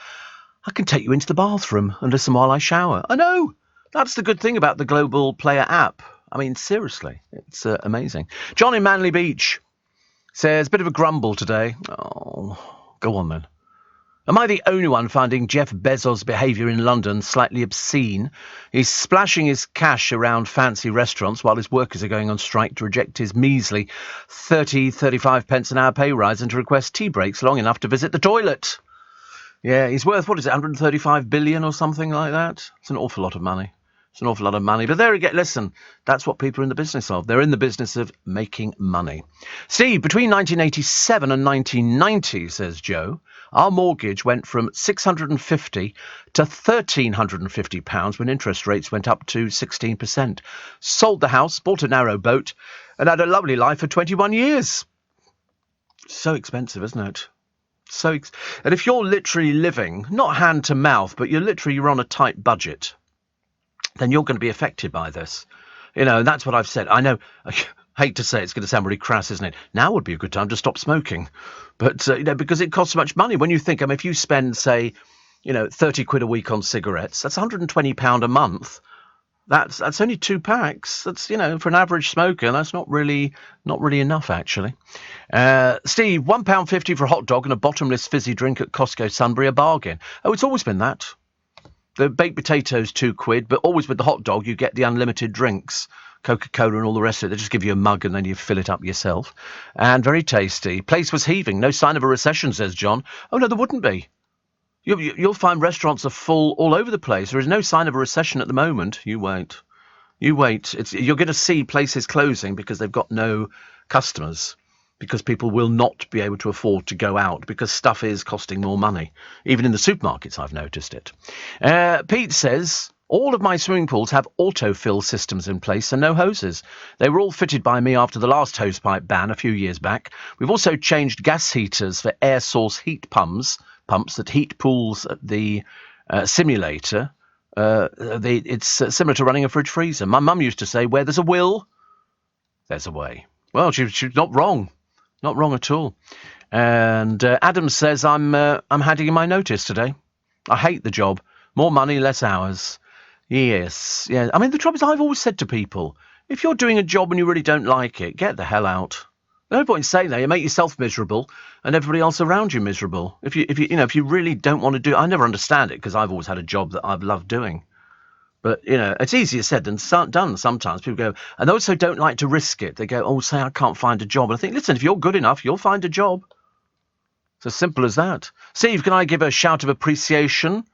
I can take you into the bathroom and listen while I shower. I know. That's the good thing about the Global Player app. I mean, seriously, it's amazing. John in Manly Beach says, bit of a grumble today. Oh, go on then. Am I the only one finding Jeff Bezos' behaviour in London slightly obscene? He's splashing his cash around fancy restaurants while his workers are going on strike to reject his measly 35 pence an hour pay rise and to request tea breaks long enough to visit the toilet. Yeah, he's worth, 135 billion or something like that? It's an awful lot of money. It's an awful lot of money. But there you go. Listen, that's what people are in the business of. They're in the business of making money. Steve, between 1987 and 1990, says Joe, our mortgage went from £650 to £1,350 when interest rates went up to 16%. Sold the house, bought a narrow boat, and had a lovely life for 21 years. So expensive, isn't it? And if you're literally living, not hand to mouth, but you're on a tight budget, then you're going to be affected by this. You know, and that's what I've said. I know, I hate to say it's going to sound really crass, isn't it? Now would be a good time to stop smoking. But, because it costs so much money. When you think, if you spend, say, 30 quid a week on cigarettes, that's £120 a month. That's only 2 packs. That's, for an average smoker, that's not really enough, actually. Steve, £1.50 for a hot dog and a bottomless fizzy drink at Costco Sunbury, a bargain. Oh, it's always been that. The baked potatoes, £2, but always with the hot dog, you get the unlimited drinks, Coca-Cola and all the rest of it. They just give you a mug and then you fill it up yourself. And very tasty. Place was heaving. No sign of a recession, says John. Oh, no, there wouldn't be. You'll find restaurants are full all over the place. There is no sign of a recession at the moment. You wait. You're going to see places closing because they've got no customers. Because people will not be able to afford to go out because stuff is costing more money. Even in the supermarkets, I've noticed it. Pete says, All of my swimming pools have autofill systems in place and no hoses. They were all fitted by me after the last hosepipe ban a few years back. We've also changed gas heaters for air source heat pumps that heat pools at the simulator. It's similar to running a fridge freezer. My mum used to say, where there's a will, there's a way. Well, she's not wrong. Not wrong at all. And Adam says, I'm handing in my notice today. I hate the job. More money, less hours. Yes. Yeah. I mean, the trouble is, I've always said to people, if you're doing a job and you really don't like it, get the hell out. No point in saying that. You make yourself miserable and everybody else around you miserable. If you really don't want to do it, I never understand it because I've always had a job that I've loved doing. But, it's easier said than done sometimes. People go, and they also don't like to risk it. They go, say I can't find a job. And I think, listen, if you're good enough, you'll find a job. It's as simple as that. Steve, can I give a shout of appreciation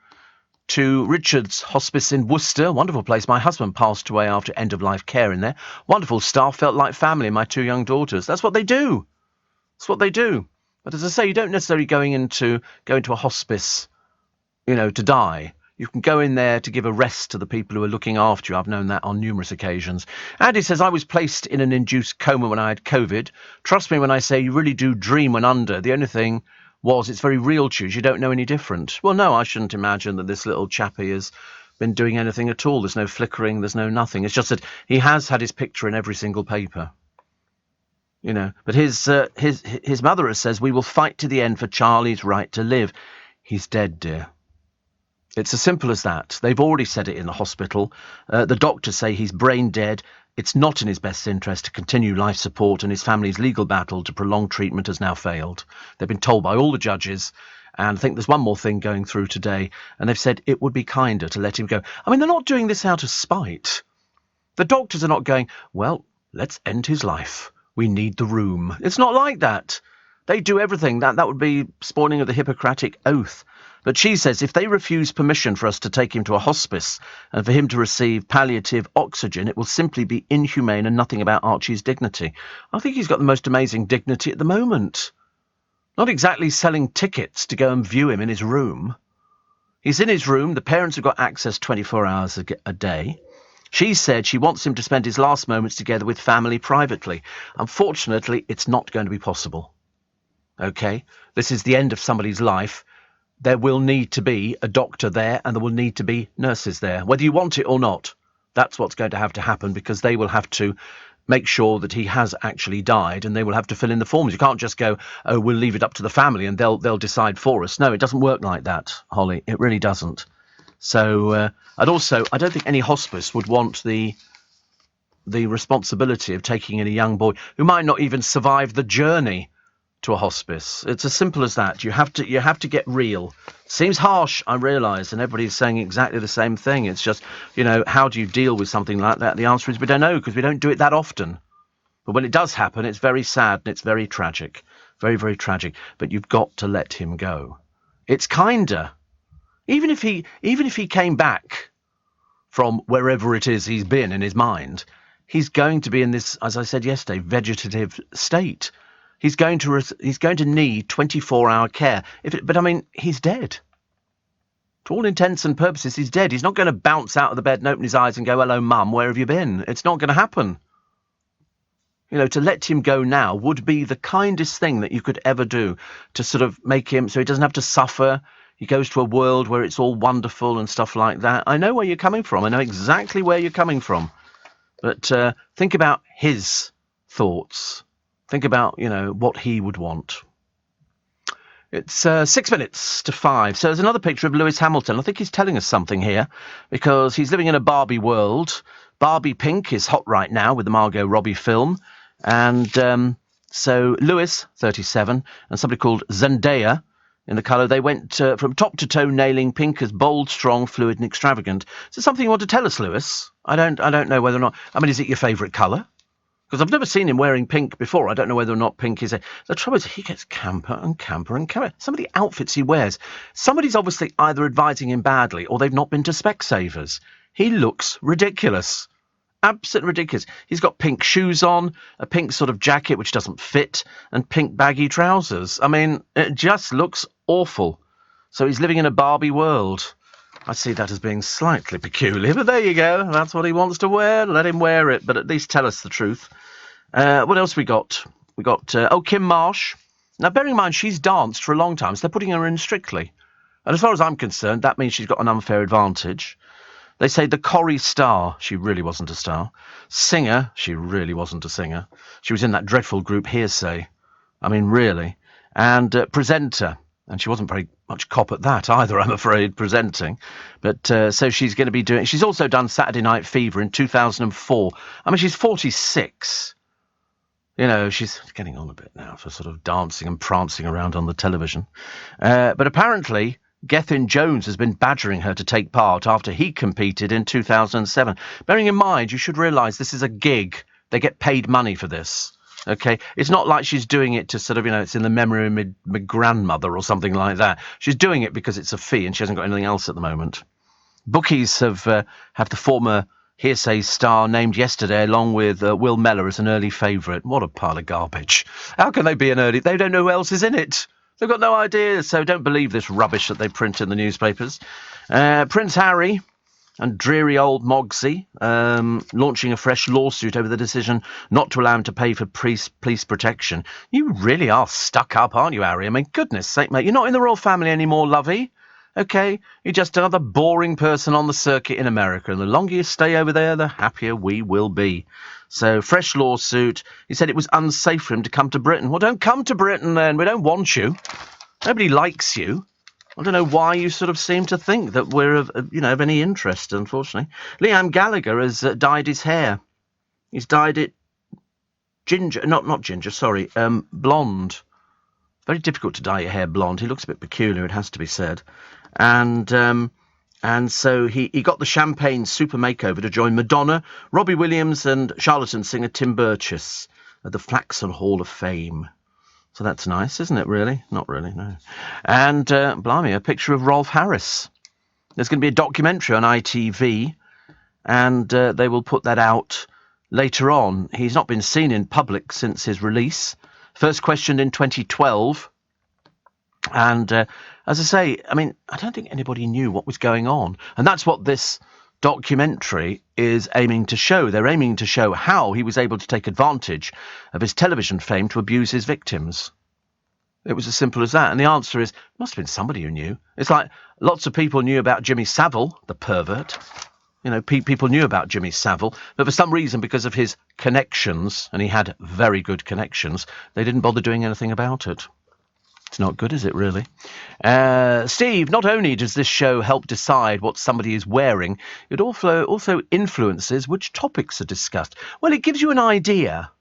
to Richard's Hospice in Worcester? Wonderful place. My husband passed away after end-of-life care in there. Wonderful staff, felt like family, my 2 young daughters. That's what they do. That's what they do. But as I say, you don't necessarily go into a hospice, to die. You can go in there to give a rest to the people who are looking after you. I've known that on numerous occasions. Andy says, I was placed in an induced coma when I had COVID. Trust me when I say you really do dream when under. The only thing was it's very real to you. You don't know any different. Well, no, I shouldn't imagine that this little chappie has been doing anything at all. There's no flickering. There's no nothing. It's just that he has had his picture in every single paper. But his mother says, we will fight to the end for Charlie's right to live. He's dead, dear. It's as simple as that. They've already said it in the hospital. The doctors say he's brain dead. It's not in his best interest to continue life support, and his family's legal battle to prolong treatment has now failed. They've been told by all the judges, and I think there's one more thing going through today, and they've said it would be kinder to let him go. I mean, they're not doing this out of spite. The doctors are not going, well, let's end his life. We need the room. It's not like that. They do everything. That would be spoiling of the Hippocratic Oath. But she says if they refuse permission for us to take him to a hospice and for him to receive palliative oxygen, it will simply be inhumane and nothing about Archie's dignity. I think he's got the most amazing dignity at the moment. Not exactly selling tickets to go and view him in his room. He's in his room. The parents have got access 24 hours a day. She said she wants him to spend his last moments together with family privately. Unfortunately, it's not going to be possible. Okay? This is the end of somebody's life. There will need to be a doctor there and there will need to be nurses there, whether you want it or not. That's what's going to happen because they will have to make sure that he has actually died and they will have to fill in the forms. You can't just go, oh, we'll leave it up to the family and they'll decide for us. No, it doesn't work like that, Holly. It really doesn't. So, I don't think any hospice would want the responsibility of taking in a young boy who might not even survive the journey to a hospice. It's as simple as that. You have to get real. Seems harsh, I realise, and everybody's saying exactly the same thing. It's just, how do you deal with something like that? The answer is we don't know because we don't do it that often. But when it does happen, it's very sad and it's very tragic. Very, very tragic. But you've got to let him go. It's kinder. Even if he came back from wherever it is he's been in his mind, he's going to be in this, as I said yesterday, vegetative state. He's going to need 24-hour care. He's dead. To all intents and purposes, he's dead. He's not going to bounce out of the bed and open his eyes and go, hello, Mum, where have you been? It's not going to happen. To let him go now would be the kindest thing that you could ever do to sort of make him so he doesn't have to suffer. He goes to a world where it's all wonderful and stuff like that. I know where you're coming from. I know exactly where you're coming from. But think about his thoughts. Think about, what he would want. It's 6 minutes to 5. So there's another picture of Lewis Hamilton. I think he's telling us something here because he's living in a Barbie world. Barbie Pink is hot right now with the Margot Robbie film. And so Lewis, 37, and somebody called Zendaya in the colour, they went from top to toe nailing pink as bold, strong, fluid and extravagant. Is there something you want to tell us, Lewis? I don't know whether or not... is it your favourite colour? Because I've never seen him wearing pink before. I don't know whether or not pink is... The trouble is he gets camper and camper and camper. Some of the outfits he wears, somebody's obviously either advising him badly or they've not been to Specsavers. He looks ridiculous. Absolutely ridiculous. He's got pink shoes on, a pink sort of jacket which doesn't fit, and pink baggy trousers. It just looks awful. So he's living in a Barbie world. I see that as being slightly peculiar, but there you go. That's what he wants to wear. Let him wear it, but at least tell us the truth. What else we got? We got, Kim Marsh. Now, bearing in mind, she's danced for a long time, so they're putting her in strictly. And as far as I'm concerned, that means she's got an unfair advantage. They say the Corrie star. She really wasn't a star. Singer. She really wasn't a singer. She was in that dreadful group Hearsay. I mean, really. And presenter. And she wasn't very much cop at that either, I'm afraid, presenting. But so she's going to be doing... She's also done Saturday Night Fever in 2004. I mean, she's 46. You know, she's getting on a bit now for sort of dancing and prancing around on the television. But apparently, Gethin Jones has been badgering her to take part after he competed in 2007. Bearing in mind, you should realise this is a gig. They get paid money for this. Okay, it's not like she's doing it to sort of, it's in the memory of my grandmother or something like that. She's doing it because it's a fee and she hasn't got anything else at the moment. Bookies have the former Hearsay star named yesterday along with Will Mellor as an early favourite. What a pile of garbage. How can they be an early? They don't know who else is in it. They've got no idea, so don't believe this rubbish that they print in the newspapers. Prince Harry and dreary old Mogsy launching a fresh lawsuit over the decision not to allow him to pay for police protection. You really are stuck up, aren't you, Harry? I mean, goodness sake, mate, you're not in the royal family anymore, lovey. OK, you're just another boring person on the circuit in America, and the longer you stay over there, the happier we will be. So, fresh lawsuit. He said it was unsafe for him to come to Britain. Well, don't come to Britain, then. We don't want you. Nobody likes you. I don't know why you sort of seem to think that we're of any interest, unfortunately. Liam Gallagher has dyed his hair. He's dyed it ginger, not ginger, sorry, blonde. Very difficult to dye your hair blonde. He looks a bit peculiar, it has to be said. And so he got the champagne super makeover to join Madonna, Robbie Williams and charlatan singer Tim Burgess at the Flaxen Hall of Fame. So that's nice, isn't it, really? Not really, no. And, blimey, a picture of Rolf Harris. There's going to be a documentary on ITV, and they will put that out later on. He's not been seen in public since his release. First questioned in 2012. And, as I say, I mean, I don't think anybody knew what was going on. And that's what this documentary is aiming to show. They're aiming to show how he was able to take advantage of his television fame to abuse his victims. It was as simple as that. And the answer is, must have been somebody who knew. It's like lots of people knew about Jimmy Savile, the pervert. People knew about Jimmy Savile, but for some reason, because of his connections, and he had very good connections, they didn't bother doing anything about it. It's not good, is it, really? Steve, not only does this show help decide what somebody is wearing, it also influences which topics are discussed. Well, it gives you an idea.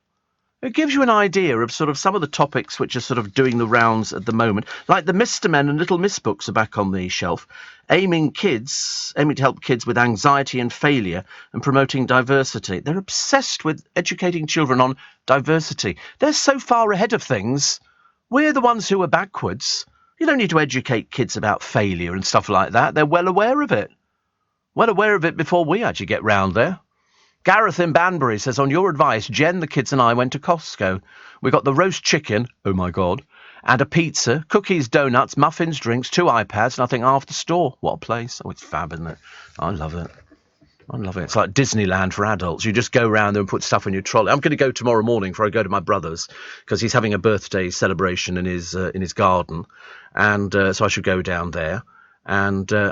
It gives you an idea of sort of some of the topics which are sort of doing the rounds at the moment. Like the Mr. Men and Little Miss books are back on the shelf, aiming to help kids with anxiety and failure and promoting diversity. They're obsessed with educating children on diversity. They're so far ahead of things. We're the ones who are backwards. You don't need to educate kids about failure and stuff like that. They're well aware of it. Well aware of it before we actually get round there. Gareth in Banbury says, on your advice, Jen, the kids and I went to Costco. We got the roast chicken, oh my God, and a pizza, cookies, donuts, muffins, drinks, 2 iPads, and I think half the store. What a place. Oh, it's fab, isn't it? I love it. I love it. It's like Disneyland for adults. You just go around there and put stuff in your trolley. I'm going to go tomorrow morning before I go to my brother's because he's having a birthday celebration in his garden. And so I should go down there. And I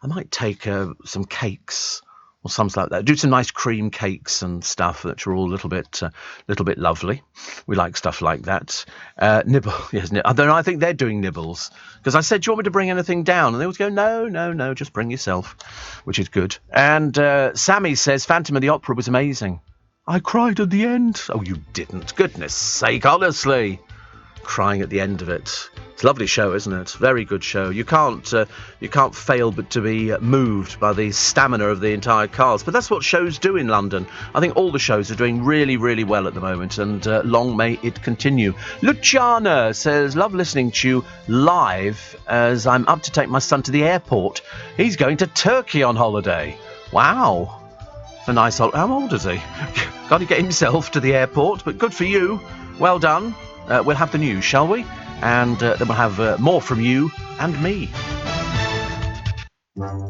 might take some cakes or something like that. Do some nice cream cakes and stuff that are all a little bit lovely. We like stuff like that. Nibble, yes. I think they're doing nibbles because I said, "Do you want me to bring anything down?" And they always go, "No, just bring yourself," which is good. And Sammy says, "Phantom of the Opera was amazing. I cried at the end." Oh, you didn't? Goodness sake, honestly. Crying at the end of it. It's a lovely show, isn't it? Very good show. You can't fail but to be moved by the stamina of the entire cast. But that's what shows do in London. I think all the shows are doing really, really well at the moment, and long may it continue. Luciana says, love listening to you live as I'm up to take my son to the airport. He's going to Turkey on holiday. Wow. It's a nice holiday. How old is he? Got to get himself to the airport, but good for you. Well done. We'll have the news, shall we? And then we'll have more from you and me.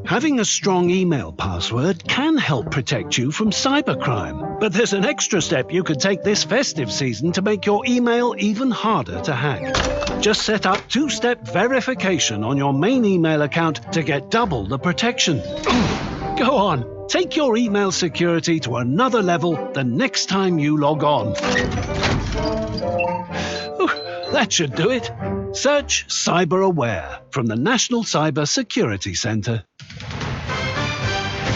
Having a strong email password can help protect you from cybercrime. But there's an extra step you could take this festive season to make your email even harder to hack. Just set up two-step verification on your main email account to get double the protection. Go on, take your email security to another level the next time you log on. That should do it. Search Cyber Aware from the National Cyber Security Centre.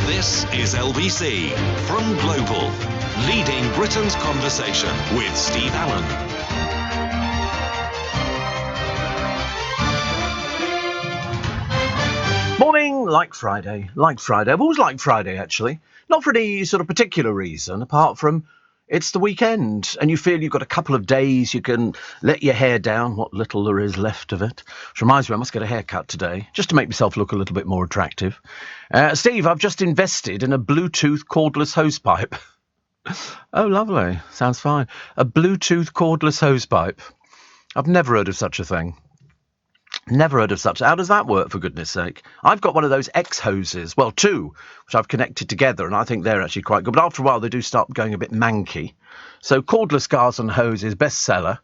This is LBC from Global, leading Britain's conversation with Steve Allen. Morning, like Friday. I've always liked Friday, actually. Not for any sort of particular reason, apart from it's the weekend, and you feel you've got a couple of days you can let your hair down, what little there is left of it. Which reminds me, I must get a haircut today, just to make myself look a little bit more attractive. Steve, I've just invested in a Bluetooth cordless hosepipe. Oh, lovely. Sounds fine. A Bluetooth cordless hosepipe. I've never heard of such a thing. Never heard of such. How does that work, for goodness sake? I've got one of those X hoses, well, two, which I've connected together, and I think they're actually quite good. But after a while, they do start going a bit manky. So cordless garden hose is bestseller,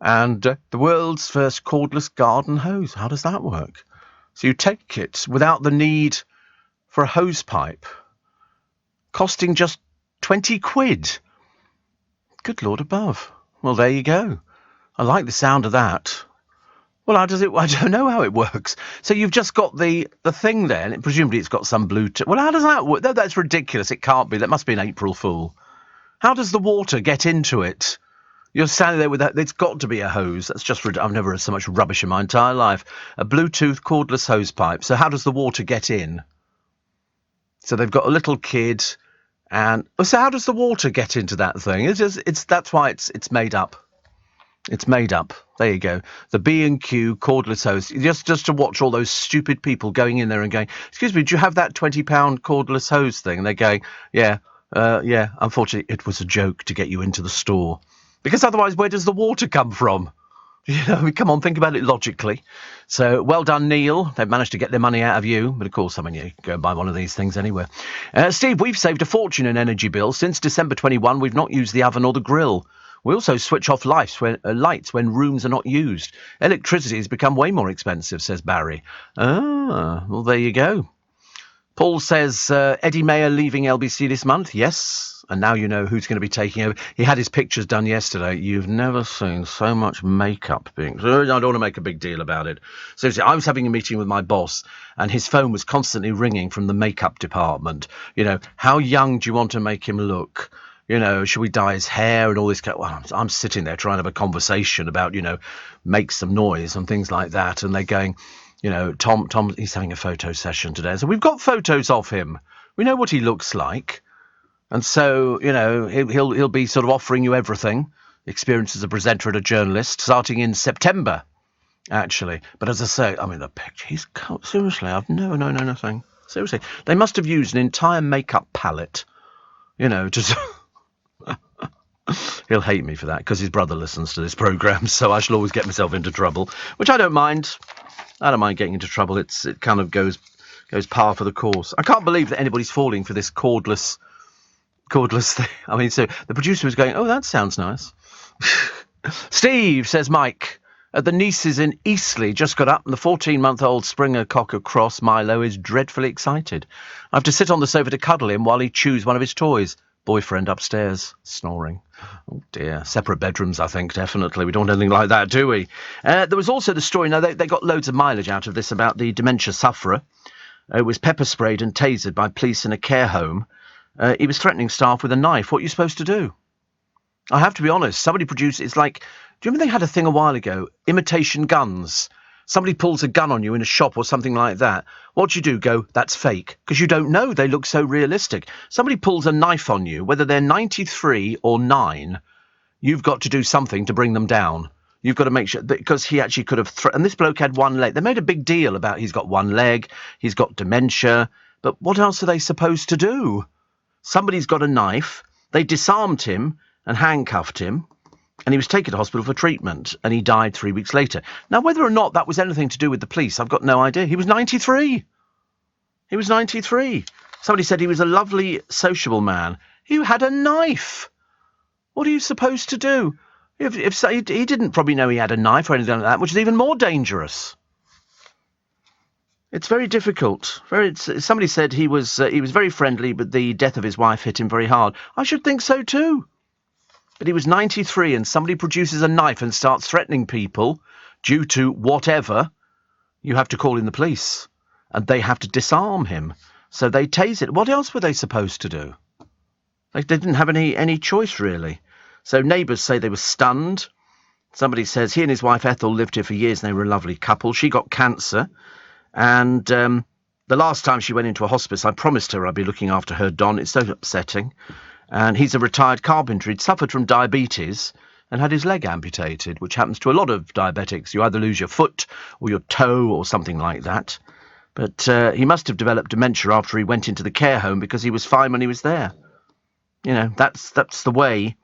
and the world's first cordless garden hose. How does that work? So you take it without the need for a hose pipe, costing just 20 quid. Good Lord above. Well, there you go. I like the sound of that. Well, how does it? I don't know how it works. So you've just got the thing there, and presumably it's got some Bluetooth. Well, how does that work? That's ridiculous. It can't be. That must be an April Fool. How does the water get into it? You're standing there with that. It's got to be a hose. That's just. I've never heard so much rubbish in my entire life. A Bluetooth cordless hose pipe. So how does the water get in? So they've got a little kid, and so how does the water get into that thing? That's why it's made up. It's made up. There you go. The B&Q cordless hose. Just to watch all those stupid people going in there and going, excuse me, do you have that £20 cordless hose thing? And they're going, yeah. Unfortunately, it was a joke to get you into the store. Because otherwise, where does the water come from? You know, come on, think about it logically. So, well done, Neil. They've managed to get their money out of you. But, of course, I mean, you go and buy one of these things anywhere. Steve, we've saved a fortune in energy bills. Since December 21, we've not used the oven or the grill. We also switch off lights when rooms are not used. Electricity has become way more expensive, says Barry. Ah, well, there you go. Paul says, Eddie Mayer leaving LBC this month. Yes, and now you know who's going to be taking over. He had his pictures done yesterday. You've never seen so much makeup being... I don't want to make a big deal about it. Seriously, I was having a meeting with my boss, and his phone was constantly ringing from the makeup department. You know, how young do you want to make him look? You know, should we dye his hair and all this? Well, I'm sitting there trying to have a conversation about, you know, make some noise and things like that. And they're going, you know, Tom, he's having a photo session today. So we've got photos of him. We know what he looks like. And so, you know, he'll be sort of offering you everything. Experience as a presenter and a journalist starting in September, actually. But as I say, I mean, the picture, seriously, I've never known anything. Seriously, they must have used an entire makeup palette, you know, to... He'll hate me for that because his brother listens to this programme, so I shall always get myself into trouble, which I don't mind. I don't mind getting into trouble. It kind of goes par for the course. I can't believe that anybody's falling for this cordless thing. I mean, so the producer was going, oh, that sounds nice. Steve, says Mike, the nieces in Eastleigh just got up and the 14-month-old Springer Cocker Cross Milo is dreadfully excited. I have to sit on the sofa to cuddle him while he chews one of his toys. Boyfriend upstairs, snoring. Oh dear. Separate bedrooms, I think, definitely. We don't want anything like that, do we? There was also the story, now they got loads of mileage out of this, about the dementia sufferer who was pepper sprayed and tasered by police in a care home. He was threatening staff with a knife. What are you supposed to do? I have to be honest, somebody produced, it's like, do you remember they had a thing a while ago? Imitation guns. Somebody pulls a gun on you in a shop or something like that. What do you do? Go, that's fake. Because you don't know. They look so realistic. Somebody pulls a knife on you, whether they're 93 or 9, you've got to do something to bring them down. You've got to make sure, because he actually could have... and this bloke had one leg. They made a big deal about he's got one leg, he's got dementia. But what else are they supposed to do? Somebody's got a knife. They disarmed him and handcuffed him. And he was taken to hospital for treatment, and he died 3 weeks later. Now, whether or not that was anything to do with the police, I've got no idea. He was 93. He was 93. Somebody said he was a lovely, sociable man. He had a knife. What are you supposed to do? If he didn't probably know he had a knife or anything like that, which is even more dangerous. It's very difficult. Somebody said he was very friendly, but the death of his wife hit him very hard. I should think so too. But he was 93, and somebody produces a knife and starts threatening people due to whatever. You have to call in the police, and they have to disarm him. So they tase it. What else were they supposed to do? They didn't have any choice, really. So neighbours say they were stunned. Somebody says he and his wife Ethel lived here for years and they were a lovely couple. She got cancer, and the last time she went into a hospice, I promised her I'd be looking after her Don. It's so upsetting. And he's a retired carpenter. He'd suffered from diabetes and had his leg amputated, which happens to a lot of diabetics. You either lose your foot or your toe or something like that. But he must have developed dementia after he went into the care home, because he was fine when he was there. You know, that's the way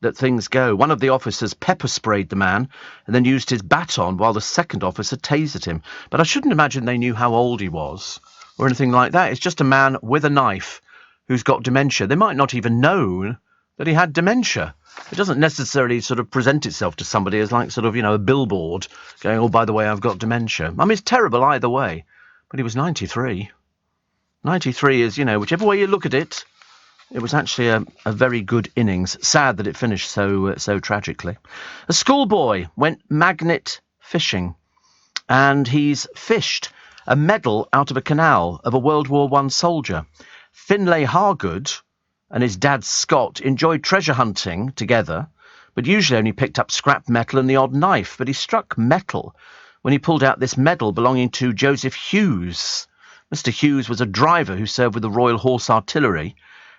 that things go. One of the officers pepper sprayed the man and then used his baton while the second officer tasered him. But I shouldn't imagine they knew how old he was or anything like that. It's just a man with a knife who's got dementia. They might not even know that he had dementia. It doesn't necessarily sort of present itself to somebody as like sort of, you know, a billboard going, oh, by the way, I've got dementia. I mean, it's terrible either way. But he was 93. 93 is, you know, whichever way you look at it, it was actually a very good innings. Sad that it finished so tragically. A schoolboy went magnet fishing, and he's fished a medal out of a canal of a World War I soldier. Finlay Hargood and his dad Scott enjoyed treasure hunting together, but usually only picked up scrap metal and the odd knife. But he struck metal when he pulled out this medal belonging to Joseph Hughes. Mr. Hughes was a driver who served with the Royal Horse Artillery,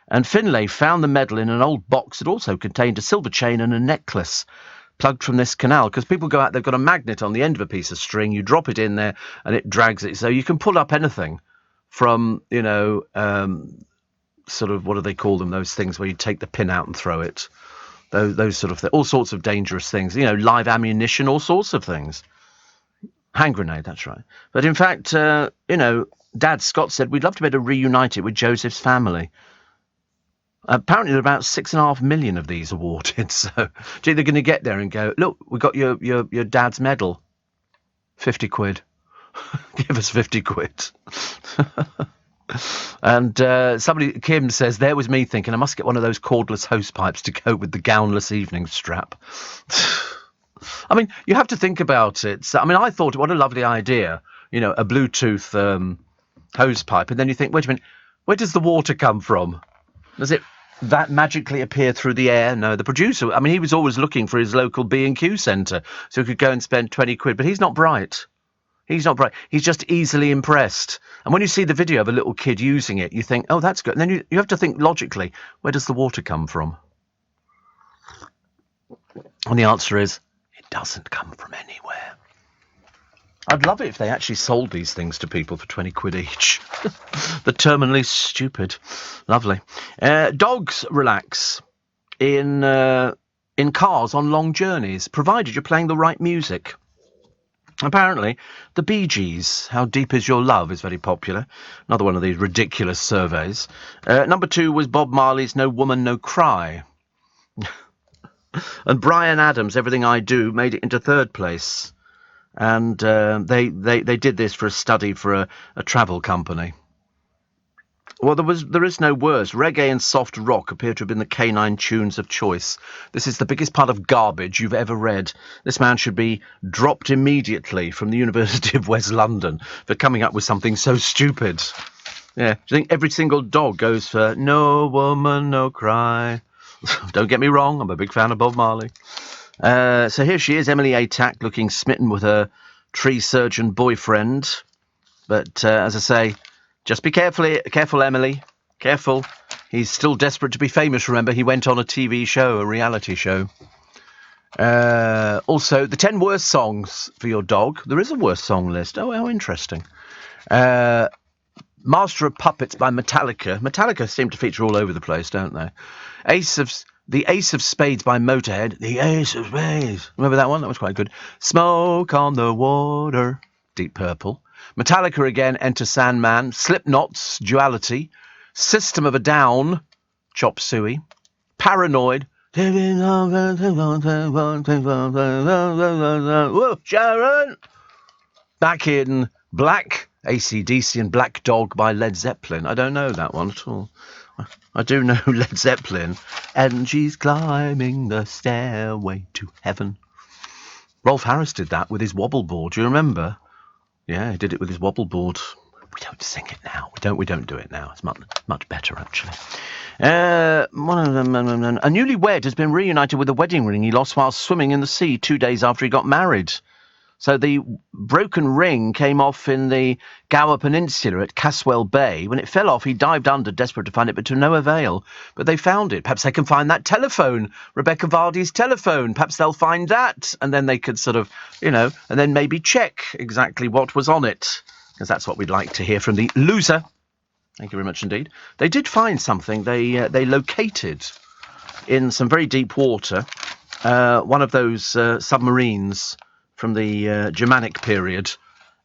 and Finlay found the medal in an old box that also contained a silver chain and a necklace plugged from this canal, because people go out, they've got a magnet on the end of a piece of string, you drop it in there and it drags it, so you can pull up anything from, you know, sort of, what do they call them, those things where you take the pin out and throw it, those sort of things, all sorts of dangerous things, you know, live ammunition, all sorts of things. Hand grenade, that's right. But in fact, you know, Dad Scott said, we'd love to be able to reunite it with Joseph's family. Apparently there are about 6.5 million of these awarded, so gee, they're going to get there and go, look, we got your dad's medal. 50 quid. Give us 50 quid. And Kim says, there was me thinking I must get one of those cordless hose pipes to go with the gownless evening strap. I mean, you have to think about it. So, I mean, I thought, what a lovely idea, you know, a Bluetooth hose pipe. And then you think, wait a minute, where does the water come from? Does it that magically appear through the air? No, the producer, I mean, he was always looking for his local B&Q centre so he could go and spend 20 quid. But he's not bright. He's not bright. He's just easily impressed. And when you see the video of a little kid using it, you think, oh, that's good. And then you have to think logically, where does the water come from? And the answer is, it doesn't come from anywhere. I'd love it if they actually sold these things to people for 20 quid each. The terminally stupid. Lovely. Dogs relax in cars on long journeys, provided you're playing the right music. Apparently, the Bee Gees, How Deep Is Your Love, is very popular. Another one of these ridiculous surveys. Number 2 was Bob Marley's No Woman, No Cry. And Bryan Adams' Everything I Do made it into 3rd place. And they did this for a study for a travel company. Well, there is no worse. Reggae and soft rock appear to have been the canine tunes of choice. This is the biggest pile of garbage you've ever read. This man should be dropped immediately from the University of West London for coming up with something so stupid. Yeah, do you think every single dog goes for No Woman, No Cry? Don't get me wrong, I'm a big fan of Bob Marley. So here she is, Emily Atack, looking smitten with her tree surgeon boyfriend. But as I say, just be careful, Emily. Careful. He's still desperate to be famous, remember. He went on a TV show, a reality show. Also, the 10 worst songs for your dog. There is a worst song list. Oh, how interesting. Master of Puppets by Metallica. Metallica seem to feature all over the place, don't they? The Ace of Spades by Motorhead. The Ace of Spades. Remember that one? That was quite good. Smoke on the Water. Deep Purple. Metallica again, Enter Sandman. Slipknot's Duality. System of a Down, Chop Suey. Paranoid. Whoa, Sharon! Back in Black, AC/DC and Black Dog by Led Zeppelin. I don't know that one at all. I do know Led Zeppelin. And she's climbing the stairway to heaven. Rolf Harris did that with his wobble board. Do you remember? Yeah, he did it with his wobble board. We don't sing it now. We don't do it now. It's much better, actually. One of them, a newlywed has been reunited with a wedding ring he lost while swimming in the sea 2 days after he got married. So the broken ring came off in the Gower Peninsula at Caswell Bay. When it fell off, he dived under, desperate to find it, but to no avail. But they found it. Perhaps they can find that telephone, Rebecca Vardy's telephone. Perhaps they'll find that, and then they could sort of, and then maybe check exactly what was on it, because that's what we'd like to hear from the loser. Thank you very much indeed. They did find something. They located in some very deep water one of those submarines from the Germanic period,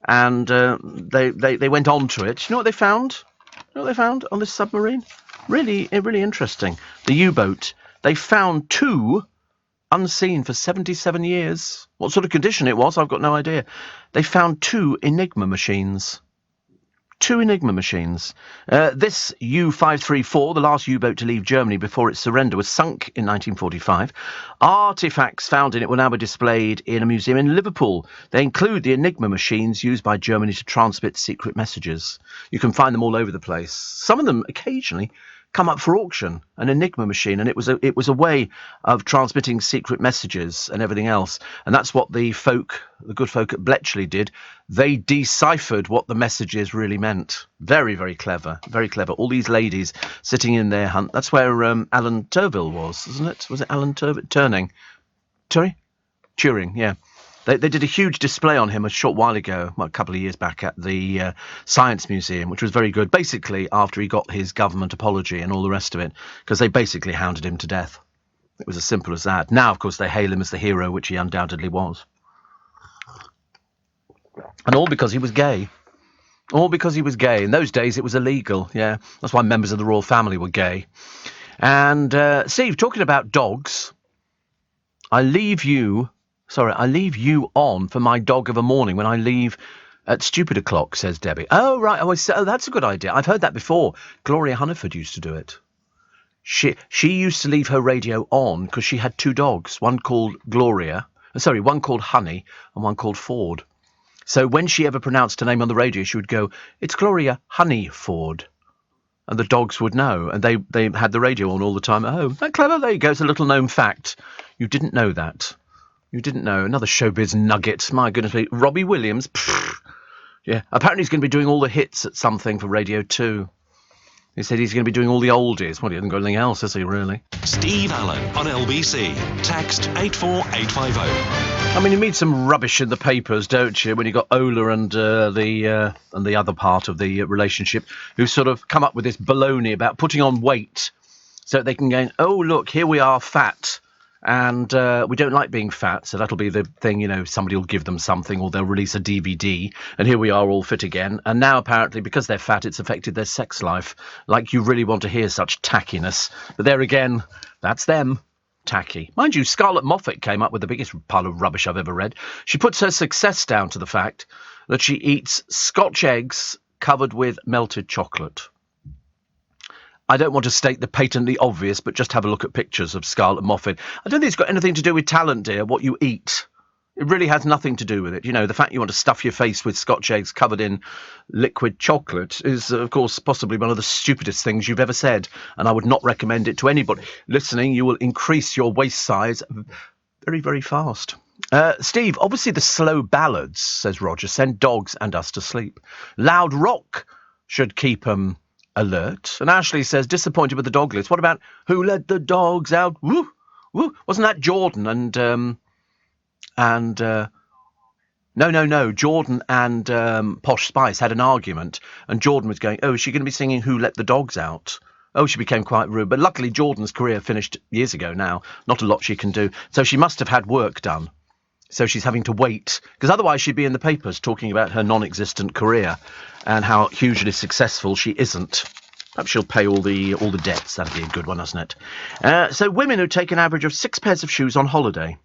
and they went on to it. You know what they found? On this submarine? Really interesting. The U-boat. They found 2 unseen for 77 years. What sort of condition it was, I've got no idea. They found 2 Enigma machines. 2 Enigma machines. This U-534, the last U-boat to leave Germany before its surrender, was sunk in 1945. Artefacts found in it will now be displayed in a museum in Liverpool. They include the Enigma machines used by Germany to transmit secret messages. You can find them all over the place. Some of them occasionally come up for auction, an Enigma machine, and it was a way of transmitting secret messages and everything else. And that's what the good folk at Bletchley did. They deciphered what the messages really meant. Very, very clever, very clever. All these ladies sitting in their hunt. That's where Alan Turville was, isn't it? Was it Alan Turing, yeah. They did a huge display on him a short while ago, a couple of years back, at the Science Museum, which was very good, basically after he got his government apology and all the rest of it, because they basically hounded him to death. It was as simple as that. Now, of course, they hail him as the hero, which he undoubtedly was. And all because he was gay. All because he was gay. In those days, it was illegal, yeah. That's why members of the royal family were gay. And, Steve, talking about dogs, I leave you on for my dog of a morning when I leave at stupid o'clock, says Debbie. Oh, right. Oh, that's a good idea. I've heard that before. Gloria Hunniford used to do it. She used to leave her radio on because she had 2 dogs, one called Honey and one called Ford. So when she ever pronounced her name on the radio, she would go, "It's Gloria Honey Ford." And the dogs would know, and they had the radio on all the time at home. Isn't that clever? There you go. It's a little known fact. You didn't know that. You didn't know. Another showbiz nugget. My goodness me. Robbie Williams. Yeah. Apparently he's going to be doing all the hits at something for Radio 2. He said he's going to be doing all the oldies. Well, he hasn't got anything else, has he, really? Steve Allen on LBC. Text 84850. I mean, you meet some rubbish in the papers, don't you, when you've got Ola and the other part of the relationship who sort of come up with this baloney about putting on weight so they can go, oh, look, here we are fat. And we don't like being fat, so that'll be the thing, somebody will give them something or they'll release a DVD, and here we are all fit again. And now, apparently, because they're fat, it's affected their sex life. Like you really want to hear such tackiness. But there again, that's them. Tacky. Mind you, Scarlett Moffat came up with the biggest pile of rubbish I've ever read. She puts her success down to the fact that she eats Scotch eggs covered with melted chocolate. I don't want to state the patently obvious, but just have a look at pictures of Scarlett Moffat. I don't think it's got anything to do with talent, dear, what you eat. It really has nothing to do with it. The fact you want to stuff your face with Scotch eggs covered in liquid chocolate is, of course, possibly one of the stupidest things you've ever said, and I would not recommend it to anybody listening. You will increase your waist size very, very fast. Steve, obviously the slow ballads, says Roger, send dogs and us to sleep. Loud rock should keep them alert. And Ashley says, disappointed with the dog list. What about Who Let the Dogs Out? Woo! Woo! Wasn't that Jordan No. Jordan and Posh Spice had an argument, and Jordan was going, oh, is she going to be singing Who Let the Dogs Out? Oh, she became quite rude. But luckily, Jordan's career finished years ago now. Not a lot she can do. So she must have had work done. So she's having to wait, because otherwise she'd be in the papers talking about her non-existent career and how hugely successful she isn't. Perhaps she'll pay all the debts. That'd be a good one, doesn't it? So women who take an average of 6 pairs of shoes on holiday.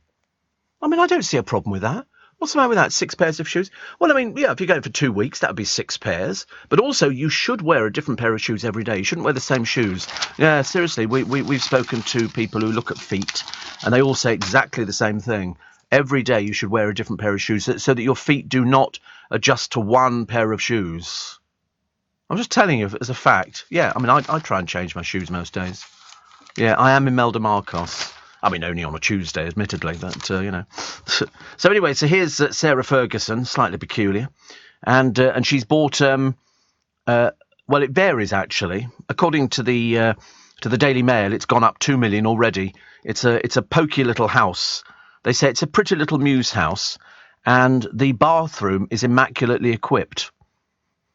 I mean, I don't see a problem with that. What's the matter with that? 6 pairs of shoes? Well, I mean, yeah, if you're going for 2 weeks, that would be 6 pairs. But also, you should wear a different pair of shoes every day. You shouldn't wear the same shoes. Yeah, seriously, we've spoken to people who look at feet, and they all say exactly the same thing. Every day you should wear a different pair of shoes so that your feet do not adjust to one pair of shoes. I'm just telling you as a fact. Yeah, I mean, I try and change my shoes most days. Yeah, I am Imelda Marcos. I mean, only on a Tuesday, admittedly, but, you know. So anyway, so here's Sarah Ferguson, slightly peculiar. And she's bought, well, it varies, actually. According to the Daily Mail, it's gone up 2 million already. It's a pokey little house. They say it's a pretty little mews house, and the bathroom is immaculately equipped.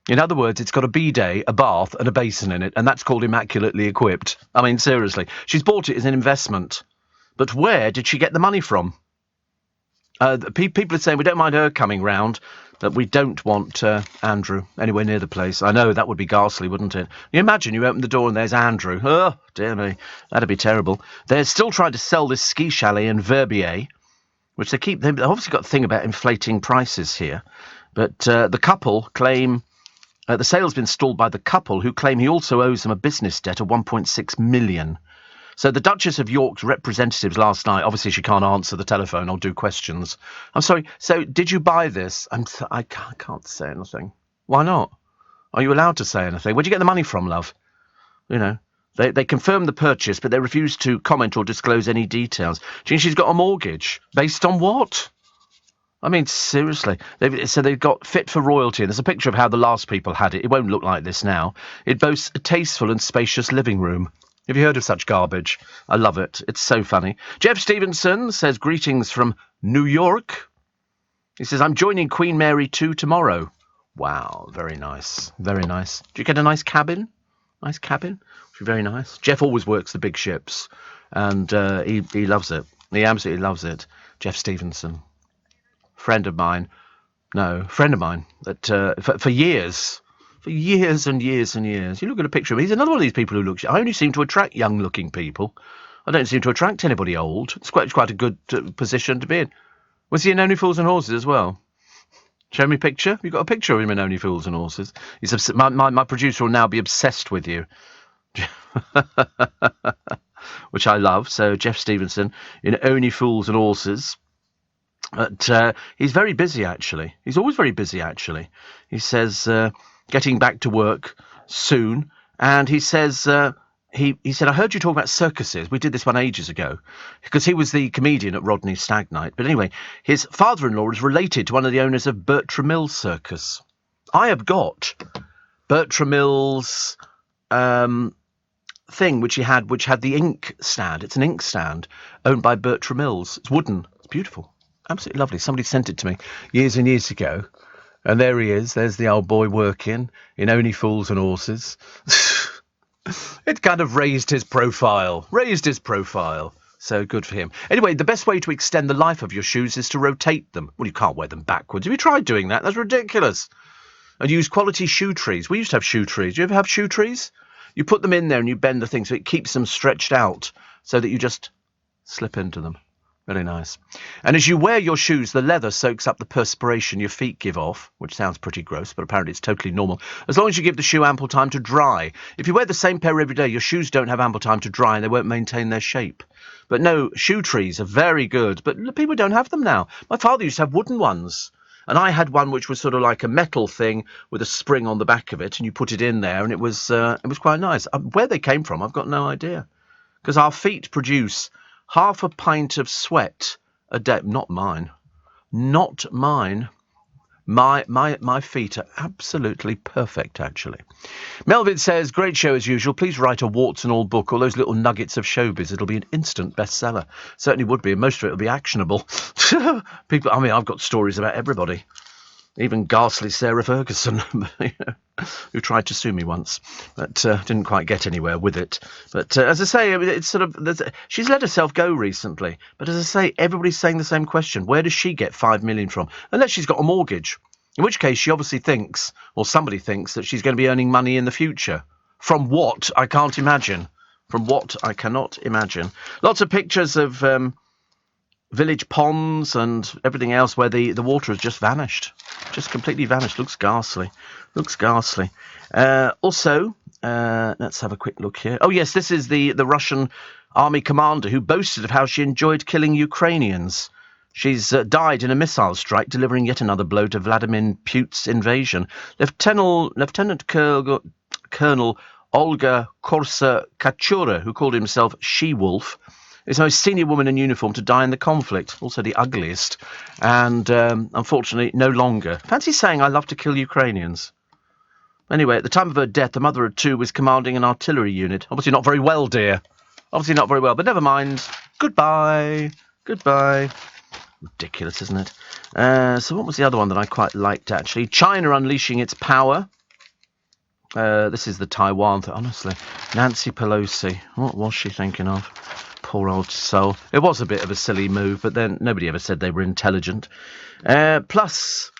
In other words, it's got a bidet, a bath, and a basin in it, and that's called immaculately equipped. I mean, seriously. She's bought it as an investment. But where did she get the money from? People are saying we don't mind her coming round, but we don't want Andrew anywhere near the place. I know, that would be ghastly, wouldn't it? You imagine you open the door and there's Andrew. Oh, dear me. That'd be terrible. They're still trying to sell this ski chalet in Verbier, which they've obviously got a thing about inflating prices here. But the couple claim... the sale's been stalled by the couple, who claim he also owes them a business debt of 1.6 million. So the Duchess of York's representatives last night, obviously she can't answer the telephone or do questions. I'm sorry, so did you buy this? I can't say anything. Why not? Are you allowed to say anything? Where'd you get the money from, love? You know, they confirmed the purchase, but they refused to comment or disclose any details. Do you think she's got a mortgage? Based on what? I mean, seriously. They've got fit for royalty, and there's a picture of how the last people had it. It won't look like this now. It boasts a tasteful and spacious living room. Have you heard of such garbage? I love it. It's so funny. Jeff Stevenson says, greetings from New York. He says, I'm joining Queen Mary 2 tomorrow. Wow, very nice. Very nice. Do you get a nice cabin? Nice cabin? Which is very nice. Jeff always works the big ships, and he loves it. He absolutely loves it. Jeff Stevenson. Friend of mine that for years and years and years. You look at a picture of him, he's another one of these people who looks... I only seem to attract young-looking people. I don't seem to attract anybody old. It's quite a good position to be in. Was he in Only Fools and Horses as well? Show me a picture. You've got a picture of him in Only Fools and Horses. He's my producer will now be obsessed with you. Which I love. So Jeff Stevenson in Only Fools and Horses. But he's very busy, actually. He's always very busy, actually. He says... getting back to work soon, and he says he said, I heard you talk about circuses. We did this one ages ago, because he was the comedian at Rodney's Stag Night. But anyway, his father-in-law is related to one of the owners of Bertram Mills Circus. I have got Bertram Mills thing which had the ink stand. It's an ink stand owned by Bertram Mills. It's wooden. It's beautiful, absolutely lovely. Somebody sent it to me years and years ago. And there he is. There's the old boy working in Only Fools and Horses. It kind of raised his profile. So good for him. Anyway, the best way to extend the life of your shoes is to rotate them. Well, you can't wear them backwards. Have you tried doing that? That's ridiculous. And use quality shoe trees. We used to have shoe trees. Do you ever have shoe trees? You put them in there and you bend the thing so it keeps them stretched out so that you just slip into them. Really nice. And as you wear your shoes, the leather soaks up the perspiration your feet give off, which sounds pretty gross, but apparently it's totally normal, as long as you give the shoe ample time to dry. If you wear the same pair every day, your shoes don't have ample time to dry and they won't maintain their shape. But no, shoe trees are very good, but people don't have them now. My father used to have wooden ones, and I had one which was sort of like a metal thing with a spring on the back of it, and you put it in there, and it was quite nice. Where they came from, I've got no idea, because our feet produce... half a pint of sweat a day. Not mine. My feet are absolutely perfect, actually. Melvin says, great show as usual. Please write a warts and all book, all those little nuggets of showbiz. It'll be an instant bestseller. Certainly would be, and most of it will be actionable. People, I mean, I've got stories about everybody. Even ghastly Sarah Ferguson, who tried to sue me once, but didn't quite get anywhere with it. But as I say, it's sort of she's let herself go recently. But as I say, everybody's saying the same question: where does she get $5 million from? Unless she's got a mortgage, in which case she obviously thinks, or somebody thinks, that she's going to be earning money in the future. From what? I can't imagine. From what? I cannot imagine. Lots of pictures of village ponds and everything else where the water has just vanished. Just completely vanished. Looks ghastly. Also, let's have a quick look here. Oh, yes, this is the Russian army commander who boasted of how she enjoyed killing Ukrainians. She's died in a missile strike, delivering yet another blow to Vladimir Putin's invasion. Lieutenant Colonel Olga Korsa-Kachura, who called himself She-Wolf, is the most senior woman in uniform to die in the conflict, also the ugliest, and unfortunately no longer. Fancy saying, I love to kill Ukrainians. Anyway, at the time of her death, the mother of two was commanding an artillery unit. Obviously not very well, dear. Obviously not very well, but never mind. Goodbye. Ridiculous, isn't it? So what was the other one that I quite liked, actually? China unleashing its power. This is the Taiwan thing, honestly. Nancy Pelosi. What was she thinking of? Poor old soul. It was a bit of a silly move, but then nobody ever said they were intelligent. Plus,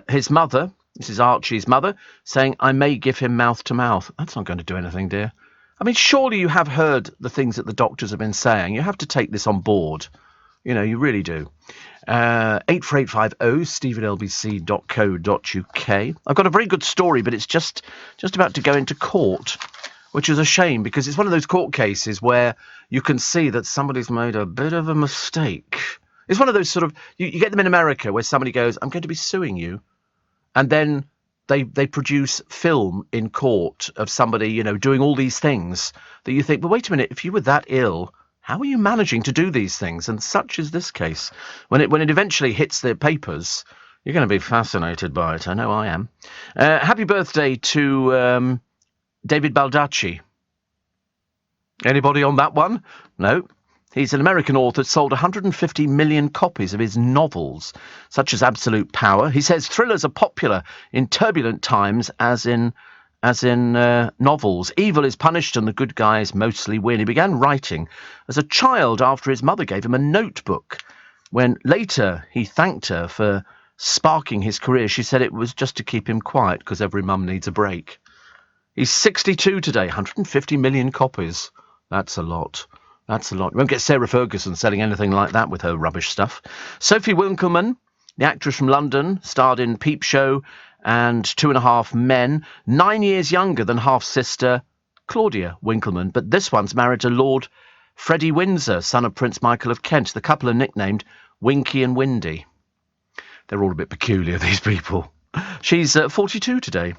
his mother, this is Archie's mother, saying, I may give him mouth to mouth. That's not going to do anything, dear. I mean, surely you have heard the things that the doctors have been saying. You have to take this on board. You know, you really do. 84850 steve@lbc.co.uk. I've got a very good story, but it's just about to go into court, which is a shame because it's one of those court cases where you can see that somebody's made a bit of a mistake. It's one of those sort of, you get them in America where somebody goes, I'm going to be suing you. And then they produce film in court of somebody, you know, doing all these things that you think, well, wait a minute, if you were that ill, how are you managing to do these things? And such is this case. When it eventually hits the papers, you're going to be fascinated by it. I know I am. Happy birthday to David Baldacci. Anybody on that one? No. He's an American author, sold 150 million copies of his novels, such as Absolute Power. He says thrillers are popular in turbulent times as in novels. Evil is punished and the good guys mostly win. He began writing as a child after his mother gave him a notebook. When later he thanked her for sparking his career, she said it was just to keep him quiet because every mum needs a break. He's 62 today, 150 million copies. That's a lot. That's a lot. You won't get Sarah Ferguson selling anything like that with her rubbish stuff. Sophie Winkleman, the actress from London, starred in Peep Show and 2.5 Men, 9 years younger than half-sister Claudia Winkleman. But this one's married to Lord Freddie Windsor, son of Prince Michael of Kent. The couple are nicknamed Winky and Windy. They're all a bit peculiar, these people. She's 42 today.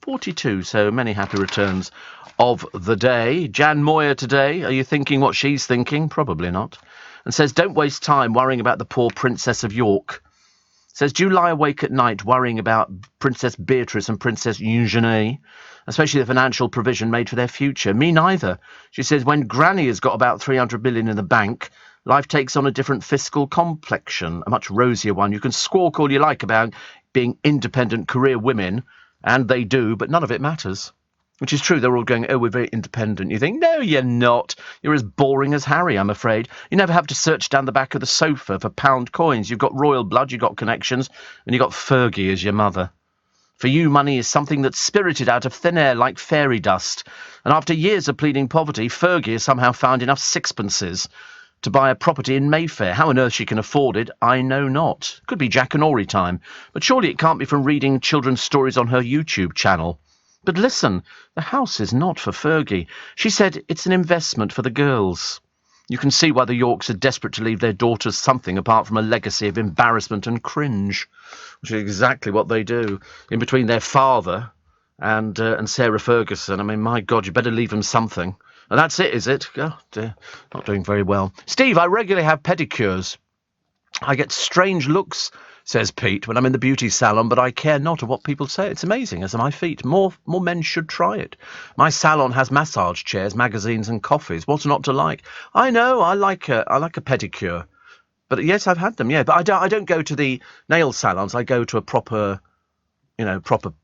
42, so many happy returns of the day. Jan Moyer today, are you thinking what she's thinking? Probably not. And says, don't waste time worrying about the poor Princess of York. Says, do you lie awake at night worrying about Princess Beatrice and Princess Eugenie, especially the financial provision made for their future? Me neither. She says, when Granny has got about 300 million in the bank, life takes on a different fiscal complexion, a much rosier one. You can squawk all you like about being independent career women, and they do, but none of it matters. Which is true, they're all going, oh, we're very independent. You think, no, you're not. You're as boring as Harry, I'm afraid. You never have to search down the back of the sofa for pound coins. You've got royal blood, you've got connections, and you've got Fergie as your mother. For you, money is something that's spirited out of thin air like fairy dust. And after years of pleading poverty, Fergie has somehow found enough sixpences to buy a property in Mayfair. How on earth she can afford it, I know not. Could be Jackanory time. But surely it can't be from reading children's stories on her YouTube channel. But listen, the house is not for Fergie. She said it's an investment for the girls. You can see why the Yorks are desperate to leave their daughters something apart from a legacy of embarrassment and cringe, which is exactly what they do. In between their father and Sarah Ferguson, I mean, my God, you better leave them something. And that's it, is it? Oh, dear. Not doing very well. Steve, I regularly have pedicures. I get strange looks, says Pete, when I'm in the beauty salon, but I care not of what people say. It's amazing, as are my feet. More men should try it. My salon has massage chairs, magazines and coffees. What's not to like? I know, I like a pedicure. But yes, I've had them. Yeah, but I don't go to the nail salons. I go to a proper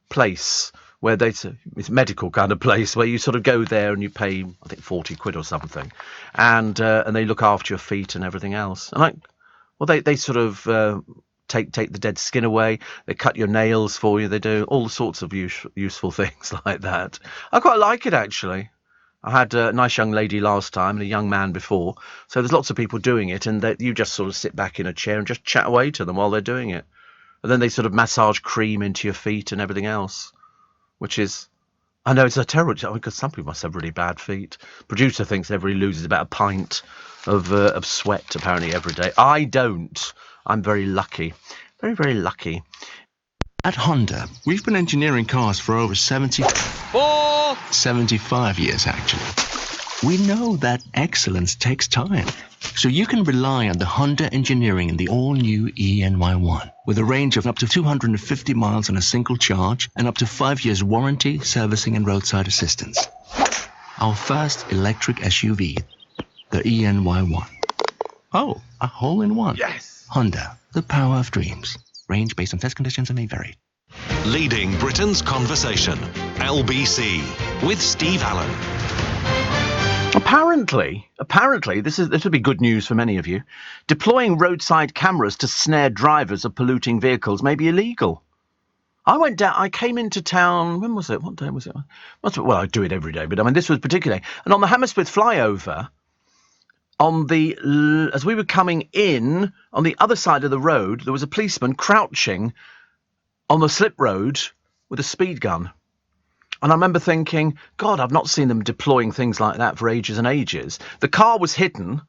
place where it's a medical kind of place where you sort of go there and you pay, I think, 40 quid or something, and they look after your feet and everything else. And they sort of take the dead skin away. They cut your nails for you. They do all sorts of useful things like that. I quite like it, actually. I had a nice young lady last time and a young man before, so there's lots of people doing it, and you just sort of sit back in a chair and just chat away to them while they're doing it. And then they sort of massage cream into your feet and everything else, which is, I know it's a terrible, because some people must have really bad feet. Producer thinks everybody loses about a pint of sweat, apparently, every day. I don't. I'm very lucky. Very, very lucky. At Honda, we've been engineering cars for over 75 years, actually. We know that excellence takes time. So you can rely on the Honda engineering in the all-new ENY1 with a range of up to 250 miles on a single charge and up to 5 years warranty, servicing and roadside assistance. Our first electric SUV, the ENY1. Oh, a hole-in-one. Yes! Honda, the power of dreams. Range based on test conditions and may vary. Leading Britain's conversation. LBC with Steve Allen. Apparently, this would be good news for many of you. Deploying roadside cameras to snare drivers of polluting vehicles may be illegal. I came into town, when was it? What day was it? Well, I do it every day, but I mean, this was particularly. And on the Hammersmith flyover, as we were coming in, on the other side of the road, there was a policeman crouching on the slip road with a speed gun. And I remember thinking, God, I've not seen them deploying things like that for ages and ages. The car was hidden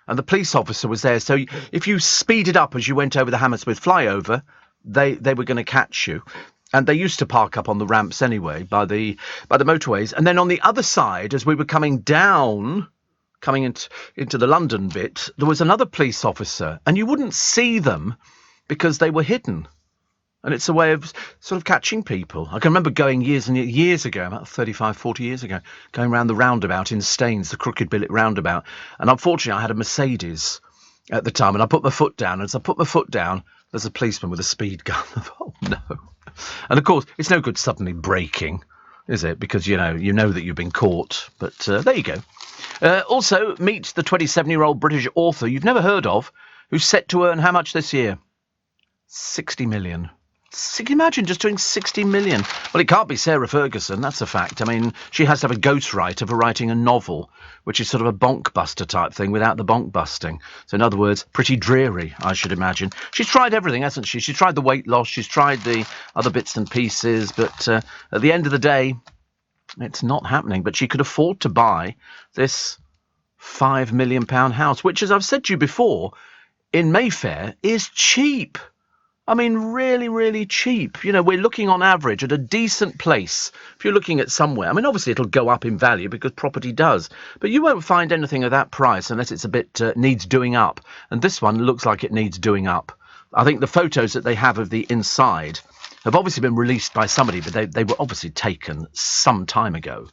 and the police officer was there. So if you speeded up as you went over the Hammersmith flyover, they were going to catch you. And they used to park up on the ramps anyway, by the motorways. And then on the other side, as we were coming into the London bit, there was another police officer. And you wouldn't see them because they were hidden. And it's a way of sort of catching people. I can remember going years and years ago, about 35, 40 years ago, going around the roundabout in Staines, the Crooked Billet roundabout. And unfortunately, I had a Mercedes at the time, and I put my foot down. And as I put my foot down, there's a policeman with a speed gun. Oh, no. And, of course, it's no good suddenly braking, is it? Because, you know that you've been caught. But there you go. Also, meet the 27-year-old British author you've never heard of, who's set to earn how much this year? 60 million. Can you imagine just doing 60 million? Well, it can't be Sarah Ferguson, that's a fact. I mean, she has to have a ghostwriter for writing a novel, which is sort of a bonk-buster type thing without the bonk-busting. So in other words, pretty dreary, I should imagine. She's tried everything, hasn't she? She's tried the weight loss, she's tried the other bits and pieces, but at the end of the day, it's not happening. But she could afford to buy this £5 million house, which, as I've said to you before, in Mayfair is cheap. I mean, really, really cheap. We're looking on average at a decent place. If you're looking at somewhere, I mean, obviously it'll go up in value because property does. But you won't find anything of that price unless it's a bit needs doing up. And this one looks like it needs doing up. I think the photos that they have of the inside have obviously been released by somebody, but they were obviously taken some time ago.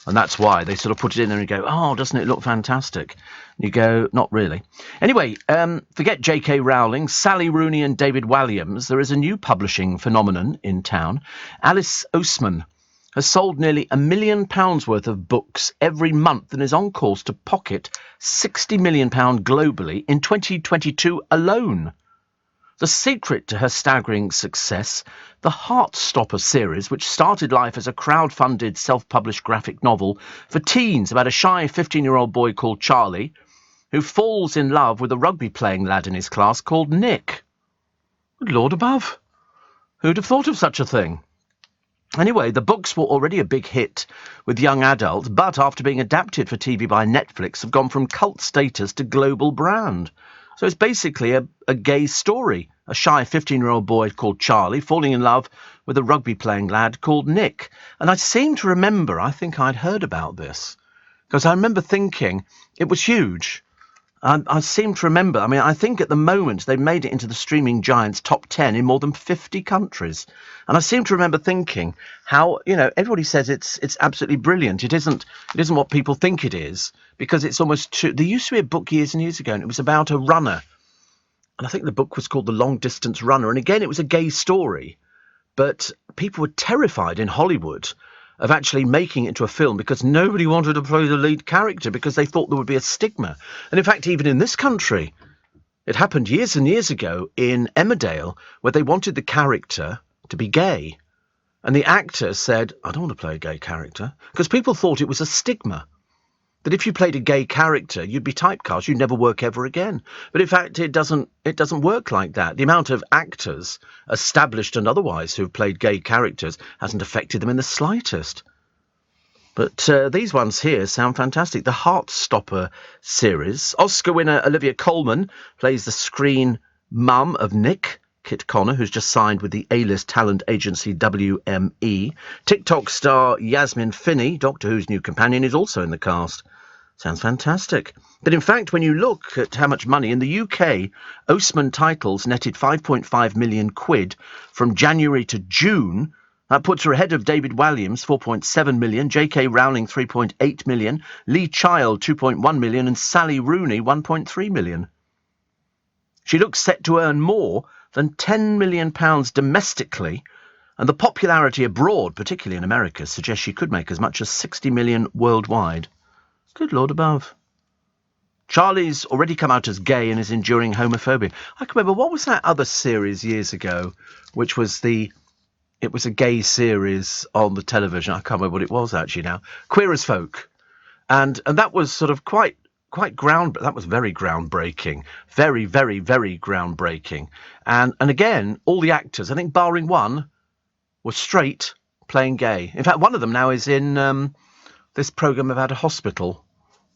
And that's why they sort of put it in there and go, oh, doesn't it look fantastic? And you go, not really. Anyway, forget J.K. Rowling, Sally Rooney and David Walliams. There is a new publishing phenomenon in town. Alice Oseman has sold nearly £1 million worth of books every month and is on course to pocket £60 million globally in 2022 alone. The secret to her staggering success, the Heartstopper series, which started life as a crowd-funded, self-published graphic novel for teens about a shy 15-year-old boy called Charlie, who falls in love with a rugby-playing lad in his class called Nick. Good Lord above. Who'd have thought of such a thing? Anyway, the books were already a big hit with young adults, but after being adapted for TV by Netflix, have gone from cult status to global brand. So it's basically a gay story. A shy 15-year-old boy called Charlie falling in love with a rugby-playing lad called Nick. And I seem to remember, I think I'd heard about this, because I remember thinking it was huge. I seem to remember, I mean, I think at the moment they've made it into the streaming giants' top 10 in more than 50 countries. And I seem to remember thinking how, everybody says it's absolutely brilliant. It isn't what people think it is, because it's almost too... There used to be a book years and years ago, and it was about a runner And I think the book was called The Long Distance Runner. And again, it was a gay story. But people were terrified in Hollywood of actually making it into a film because nobody wanted to play the lead character because they thought there would be a stigma. And in fact, even in this country, it happened years and years ago in Emmerdale where they wanted the character to be gay. And the actor said, I don't want to play a gay character, because people thought it was a stigma. That if you played a gay character, you'd be typecast, you'd never work ever again. But in fact, it doesn't work like that. The amount of actors, established and otherwise, who've played gay characters hasn't affected them in the slightest. But these ones here sound fantastic. The Heartstopper series. Oscar winner Olivia Colman plays the screen mum of Nick, Kit Connor, who's just signed with the A-list talent agency WME. TikTok star Yasmin Finney, Doctor Who's new companion, is also in the cast. Sounds fantastic. But in fact, when you look at how much money, in the UK, Osman Titles netted 5.5 million quid from January to June. That puts her ahead of David Walliams, 4.7 million, J.K. Rowling, 3.8 million, Lee Child, 2.1 million, and Sally Rooney, 1.3 million. She looks set to earn more than £10 million domestically, and the popularity abroad, particularly in America, suggests she could make as much as 60 million worldwide. Good Lord above. Charlie's already come out as gay and is enduring homophobia. I can remember, what was that other series years ago, which was it was a gay series on the television. I can't remember what it was actually now. Queer as Folk. And that was sort of quite that was very groundbreaking. Very, very, very groundbreaking. And again, all the actors, I think barring one, were straight playing gay. In fact, one of them now is in this programme about a hospital.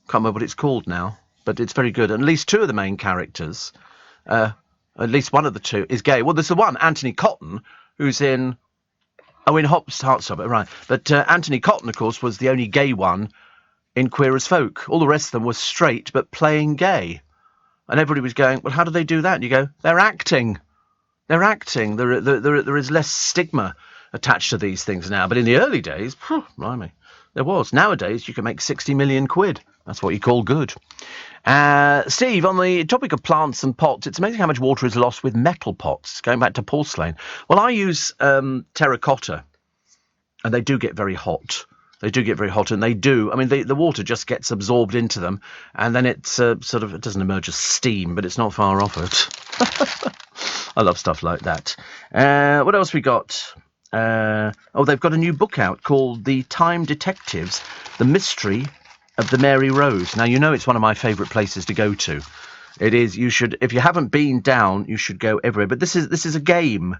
Can't remember what it's called now, but it's very good. And at least two of the main characters, at least one of the two, is gay. Well, there's the one, Anthony Cotton, who's in Heartstopper, right. But Anthony Cotton, of course, was the only gay one in Queer as Folk. All the rest of them were straight, but playing gay. And everybody was going, well, how do they do that? And you go, they're acting. They're acting. There is less stigma attached to these things now. But in the early days, blimey, there was. Nowadays, you can make 60 million quid. That's what you call good. Steve, on the topic of plants and pots, it's amazing how much water is lost with metal pots, going back to porcelain. Well, I use terracotta, and they do get very hot. They do get very hot, and they do. I mean, the water just gets absorbed into them, and then it it doesn't emerge as steam, but it's not far off it. I love stuff like that. What else we got? They've got a new book out called The Time Detectives, The Mystery of the Mary Rose. Now, you know it's one of my favourite places to go to. It is. You should, if you haven't been down, you should go everywhere. But this is a game.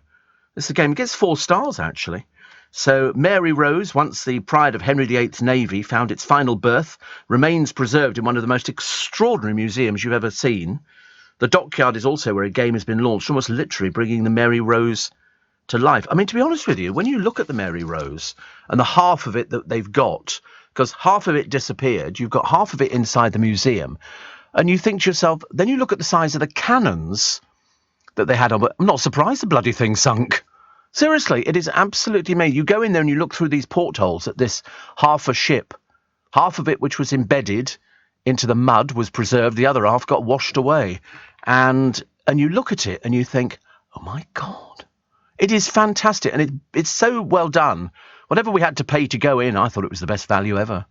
It's a game. It gets 4 stars, actually. So, Mary Rose, once the pride of Henry VIII's navy, found its final berth, remains preserved in one of the most extraordinary museums you've ever seen. The dockyard is also where a game has been launched, almost literally bringing the Mary Rose to life. I mean, to be honest with you, when you look at the Mary Rose and the half of it that they've got, because half of it disappeared, you've got half of it inside the museum, and you think to yourself, then you look at the size of the cannons that they had on. I'm not surprised the bloody thing sunk. Seriously, it is absolutely amazing. You go in there and you look through these portholes at this half a ship. Half of it, which was embedded into the mud, was preserved. The other half got washed away. And you look at it and you think, oh my God, it is fantastic. And it's so well done. Whatever we had to pay to go in, I thought it was the best value ever.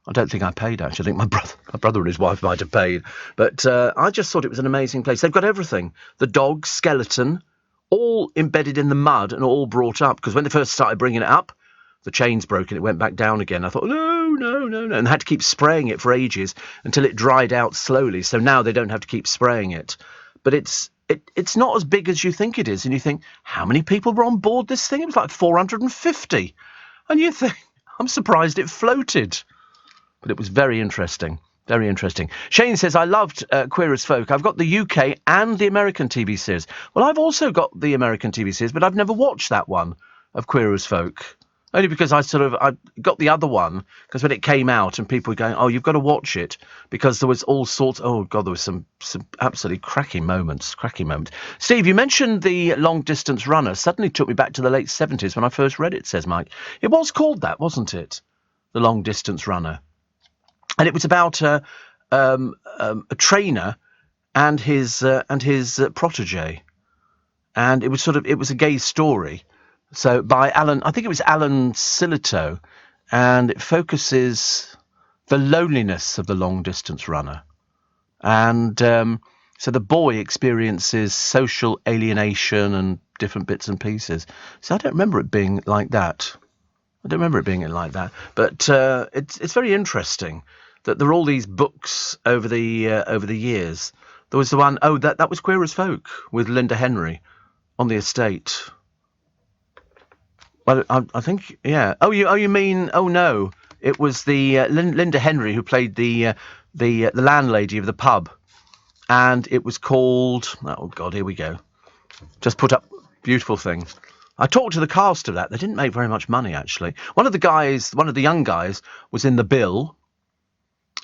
I don't think I paid, actually. I think my brother and his wife might have paid. But I just thought it was an amazing place. They've got everything. The dog, skeleton, all embedded in the mud and all brought up. Because when they first started bringing it up, the chains broke and it went back down again. I thought, no. And they had to keep spraying it for ages until it dried out slowly. So now they don't have to keep spraying it. But it's not as big as you think it is. And you think, how many people were on board this thing? It was like 450. And you think, I'm surprised it floated. But it was very interesting. Very interesting. Shane says, I loved Queer as Folk. I've got the UK and the American TV series. Well, I've also got the American TV series, but I've never watched that one of Queer as Folk. Only because I got the other one, because when it came out and people were going, oh, you've got to watch it, because there was all sorts, oh God, there was some absolutely cracking moments. Steve, you mentioned The Long Distance Runner. Suddenly took me back to the late 70s when I first read it, says Mike. It was called that, wasn't it? The Long Distance Runner. And it was about a trainer and his protege, and it was a gay story. So by Alan, I think it was Alan Silito, and it focuses the loneliness of the long distance runner, and so the boy experiences social alienation and different bits and pieces. So I don't remember it being like that. But it's very interesting that there are all these books over the years. There was the one, that was Queer as Folk with Linda Henry on the estate. Well, I think, yeah. You mean? Oh no, it was the Linda Henry who played the landlady of the pub, and it was called. Oh God, here we go. Just put up beautiful thing. I talked to the cast of that. They didn't make very much money, actually. One of the young guys, was in the bill,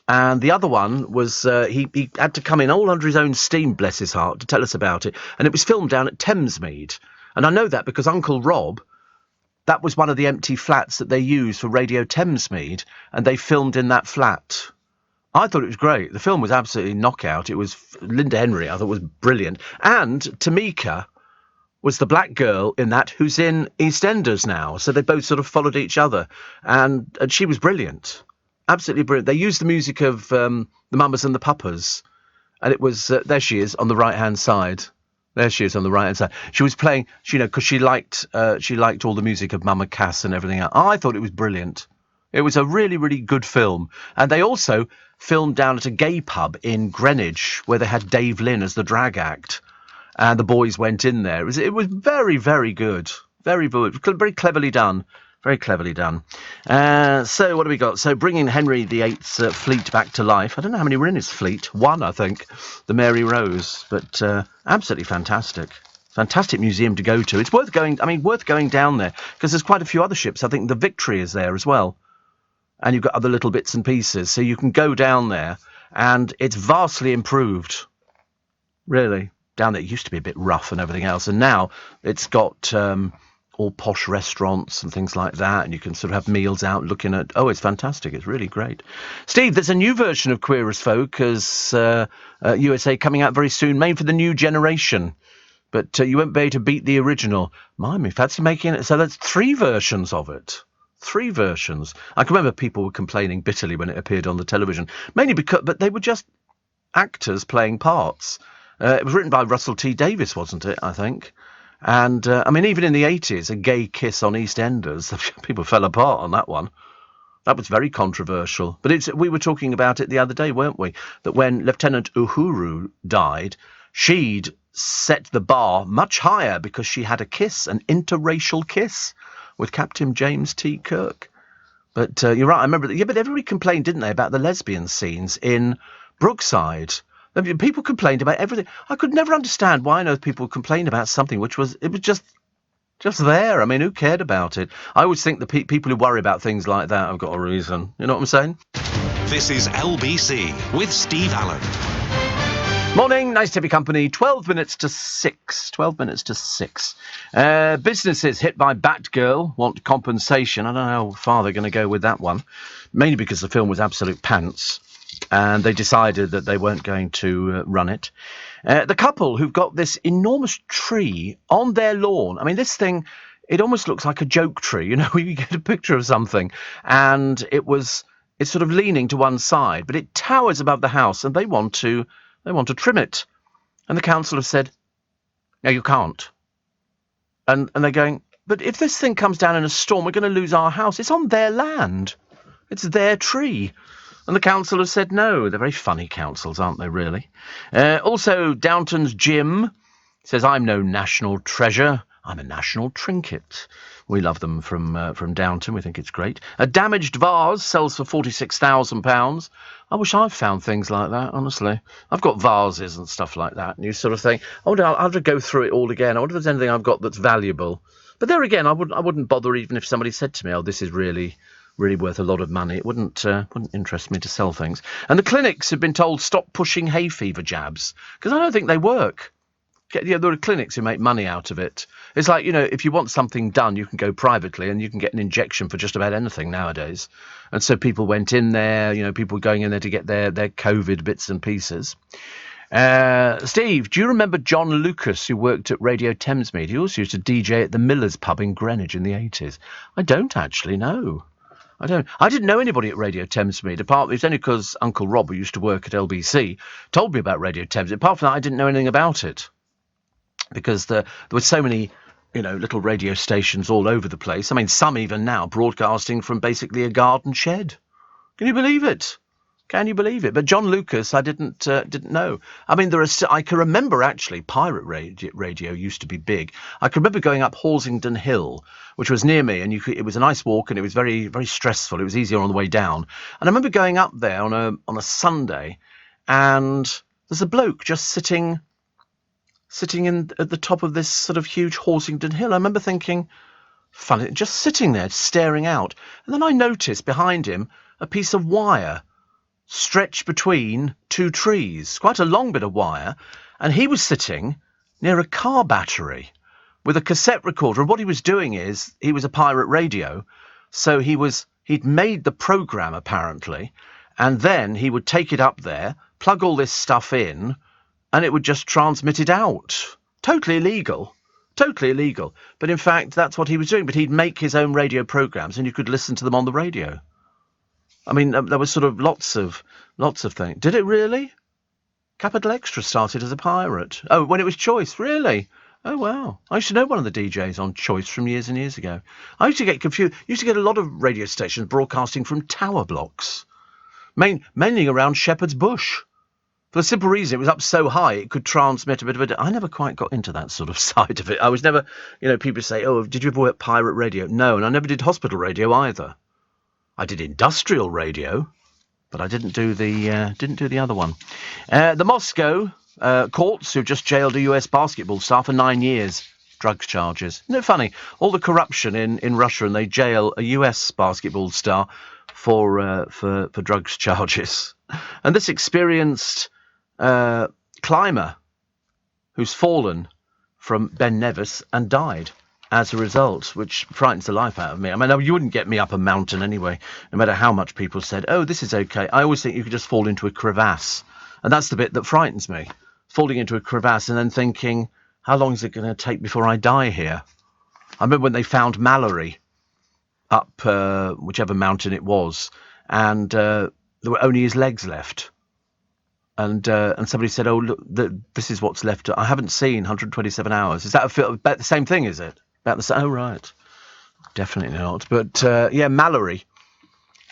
and the other one was he had to come in all under his own steam, bless his heart, to tell us about it. And it was filmed down at Thamesmead, and I know that because Uncle Rob. That was one of the empty flats that they used for Radio Thamesmead, and they filmed in that flat. I thought it was great. The film was absolutely knockout. It was Linda Henry, I thought was brilliant. And Tamika was the black girl in that who's in EastEnders now. So they both sort of followed each other. And she was brilliant. Absolutely brilliant. They used the music of the Mamas and the Papas. And it was, there she is on the right-hand side. There she is on the right-hand side. She was playing, because she liked all the music of Mama Cass and everything else. I thought it was brilliant. It was a really, really good film. And they also filmed down at a gay pub in Greenwich where they had Dave Lynn as the drag act. And the boys went in there. It was very, very good. Very, very cleverly done. Very cleverly done. So what do we got? So bringing Henry VIII's fleet back to life. I don't know how many were in his fleet. One, I think. The Mary Rose. But absolutely fantastic. Fantastic museum to go to. It's worth going down there because there's quite a few other ships. I think the Victory is there as well. And you've got other little bits and pieces. So you can go down there and it's vastly improved. Really. Down there it used to be a bit rough and everything else. And now it's got all posh restaurants and things like that. And you can sort of have meals out looking at... Oh, it's fantastic. It's really great. Steve, there's a new version of Queer as Folk as USA coming out very soon, made for the new generation. But you won't be able to beat the original. Mind me, fancy making it... So that's 3 versions of it. 3 versions. I can remember people were complaining bitterly when it appeared on the television. Mainly but they were just actors playing parts. It was written by Russell T Davies, wasn't it, I think? And, even in the 80s, a gay kiss on EastEnders, people fell apart on that one. That was very controversial. But we were talking about it the other day, weren't we? That when Lieutenant Uhuru died, she'd set the bar much higher because she had a kiss, an interracial kiss, with Captain James T. Kirk. But you're right, I remember that. Yeah, but everybody complained, didn't they, about the lesbian scenes in Brookside. People complained about everything. I could never understand why on earth people complained about something which was just there. I mean, who cared about it? I always think the people who worry about things like that have got a reason. You know what I'm saying? This is LBC with Steve Allen. Morning, nice to have your company. 12 minutes to 6. 12 minutes to 6. Businesses hit by Batgirl want compensation. I don't know how far they're going to go with that one. Mainly because the film was absolute pants. And they decided that they weren't going to run it. The couple who've got this enormous tree on their lawn. I mean, this thing, it almost looks like a joke tree. You know, you get a picture of something. And it's sort of leaning to one side. But it towers above the house and they want to trim it. And the council have said, no, you can't. And they're going, but if this thing comes down in a storm, we're going to lose our house. It's on their land. It's their tree. And the council has said no. They're very funny councils, aren't they, really? Also, Downton's Jim says, I'm no national treasure. I'm a national trinket. We love them from Downton. We think it's great. A damaged vase sells for £46,000. I wish I'd found things like that, honestly. I've got vases and stuff like that. And you sort of think, I'll have to go through it all again. I wonder if there's anything I've got that's valuable. But there again, I wouldn't bother even if somebody said to me, oh, this is really worth a lot of money. It wouldn't interest me to sell things. And the clinics have been told stop pushing hay fever jabs because I don't think they work. There are clinics who make money out of it. It's like, if you want something done, you can go privately and you can get an injection for just about anything nowadays. And so people went in there, people going in there to get their COVID bits and pieces. Steve, do you remember John Lucas, who worked at Radio Thamesmead? He also used to DJ at the Millers pub in Greenwich in the 80s. I don't actually know. I didn't know anybody at Radio Thamesmead. Apart, it's only because Uncle Rob, who used to work at LBC, told me about Radio Thamesmead. Apart from that, I didn't know anything about it. Because there were so many, little radio stations all over the place. I mean, some even now broadcasting from basically a garden shed. Can you believe it? Can you believe it? But John Lucas, I didn't know. I mean, I can remember actually pirate radio used to be big. I can remember going up Horsington Hill, which was near me, and it was a nice walk, and it was very, very stressful. It was easier on the way down. And I remember going up there on a Sunday, and there's a bloke just sitting at the top of this sort of huge Horsington Hill. I remember thinking, funny, just sitting there staring out. And then I noticed behind him a piece of wire stretched between two trees, quite a long bit of wire, and he was sitting near a car battery with a cassette recorder. And what he was doing is, he was a pirate radio, so he'd made the program apparently, and then he would take it up there, plug all this stuff in, and it would just transmit it out. Totally illegal. But in fact, that's what he was doing. But he'd make his own radio programs, and you could listen to them on the radio. I mean, there was sort of lots of things. Did it really? Capital Extra started as a pirate. Oh, when it was Choice, really? Oh, wow. I used to know one of the DJs on Choice from years and years ago. I used to get confused. Used to get a lot of radio stations broadcasting from tower blocks, mainly around Shepherd's Bush. For the simple reason, it was up so high, it could transmit a bit of it. I never quite got into that sort of side of it. I was never, people say, oh, did you ever work pirate radio? No, and I never did hospital radio either. I did industrial radio, but I didn't do the other one. The Moscow courts who've just jailed a US basketball star for 9 years, drugs charges. Isn't it funny? All the corruption in Russia, and they jail a US basketball star for drugs charges. And this experienced climber who's fallen from Ben Nevis and died as a result, which frightens the life out of me. I mean, you wouldn't get me up a mountain anyway, no matter how much people said, oh, this is okay. I always think you could just fall into a crevasse. And that's the bit that frightens me. Falling into a crevasse and then thinking, how long is it going to take before I die here? I remember when they found Mallory up whichever mountain it was, and there were only his legs left. And somebody said, oh, look, this is what's left. I haven't seen 127 hours. Is that about the same thing, is it? About the same? Oh, right. Definitely not. But, Mallory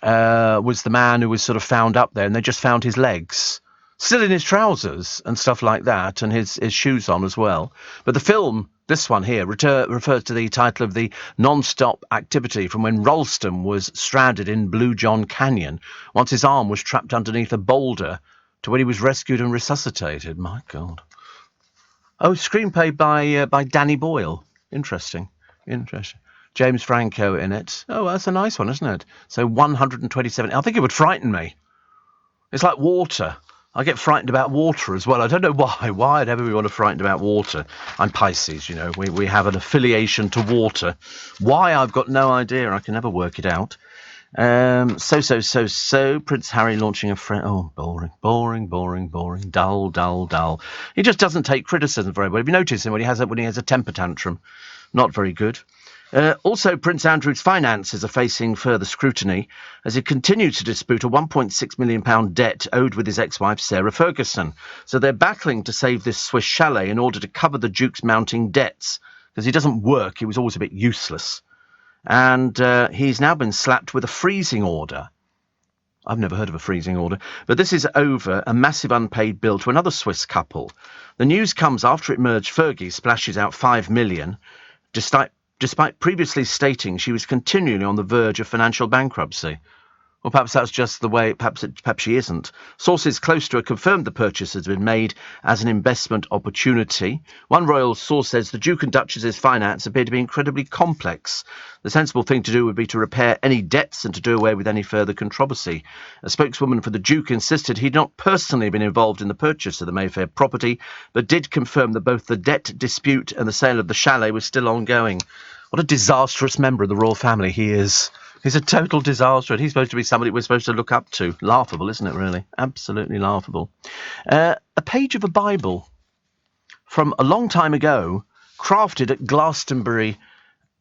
was the man who was sort of found up there, and they just found his legs, still in his trousers and stuff like that, and his shoes on as well. But the film, this one here, refers to the title of the non-stop activity from when Ralston was stranded in Blue John Canyon, once his arm was trapped underneath a boulder, to when he was rescued and resuscitated. My God. Oh, screenplay by Danny Boyle. Interesting. James Franco in it. Oh, that's a nice one, isn't it? So 127. I think it would frighten me. It's like water. I get frightened about water as well. I don't know why. Why I'd ever be frightened about water. I'm Pisces, We have an affiliation to water. Why, I've got no idea. I can never work it out. So. Prince Harry launching a friend. Oh, boring. Dull. He just doesn't take criticism very well. Have you noticed him when he has a temper tantrum? Not very good. Also, Prince Andrew's finances are facing further scrutiny as he continues to dispute a £1.6 million debt owed with his ex-wife Sarah Ferguson. So they're battling to save this Swiss chalet in order to cover the Duke's mounting debts, because he doesn't work. He was always a bit useless. And he's now been slapped with a freezing order. I've never heard of a freezing order, but this is over a massive unpaid bill to another Swiss couple. The news comes after it emerged Fergie splashes out $5 million, despite previously stating she was continually on the verge of financial bankruptcy. Or perhaps that's just the way, perhaps she isn't. Sources close to her confirmed the purchase has been made as an investment opportunity. One royal source says the Duke and Duchess's finance appear to be incredibly complex. The sensible thing to do would be to repair any debts and to do away with any further controversy. A spokeswoman for the Duke insisted he'd not personally been involved in the purchase of the Mayfair property, but did confirm that both the debt dispute and the sale of the chalet was still ongoing. What a disastrous member of the royal family he is. He's a total disaster, and he's supposed to be somebody we're supposed to look up to. Laughable, isn't it, really? Absolutely laughable. A page of a Bible from a long time ago, crafted at Glastonbury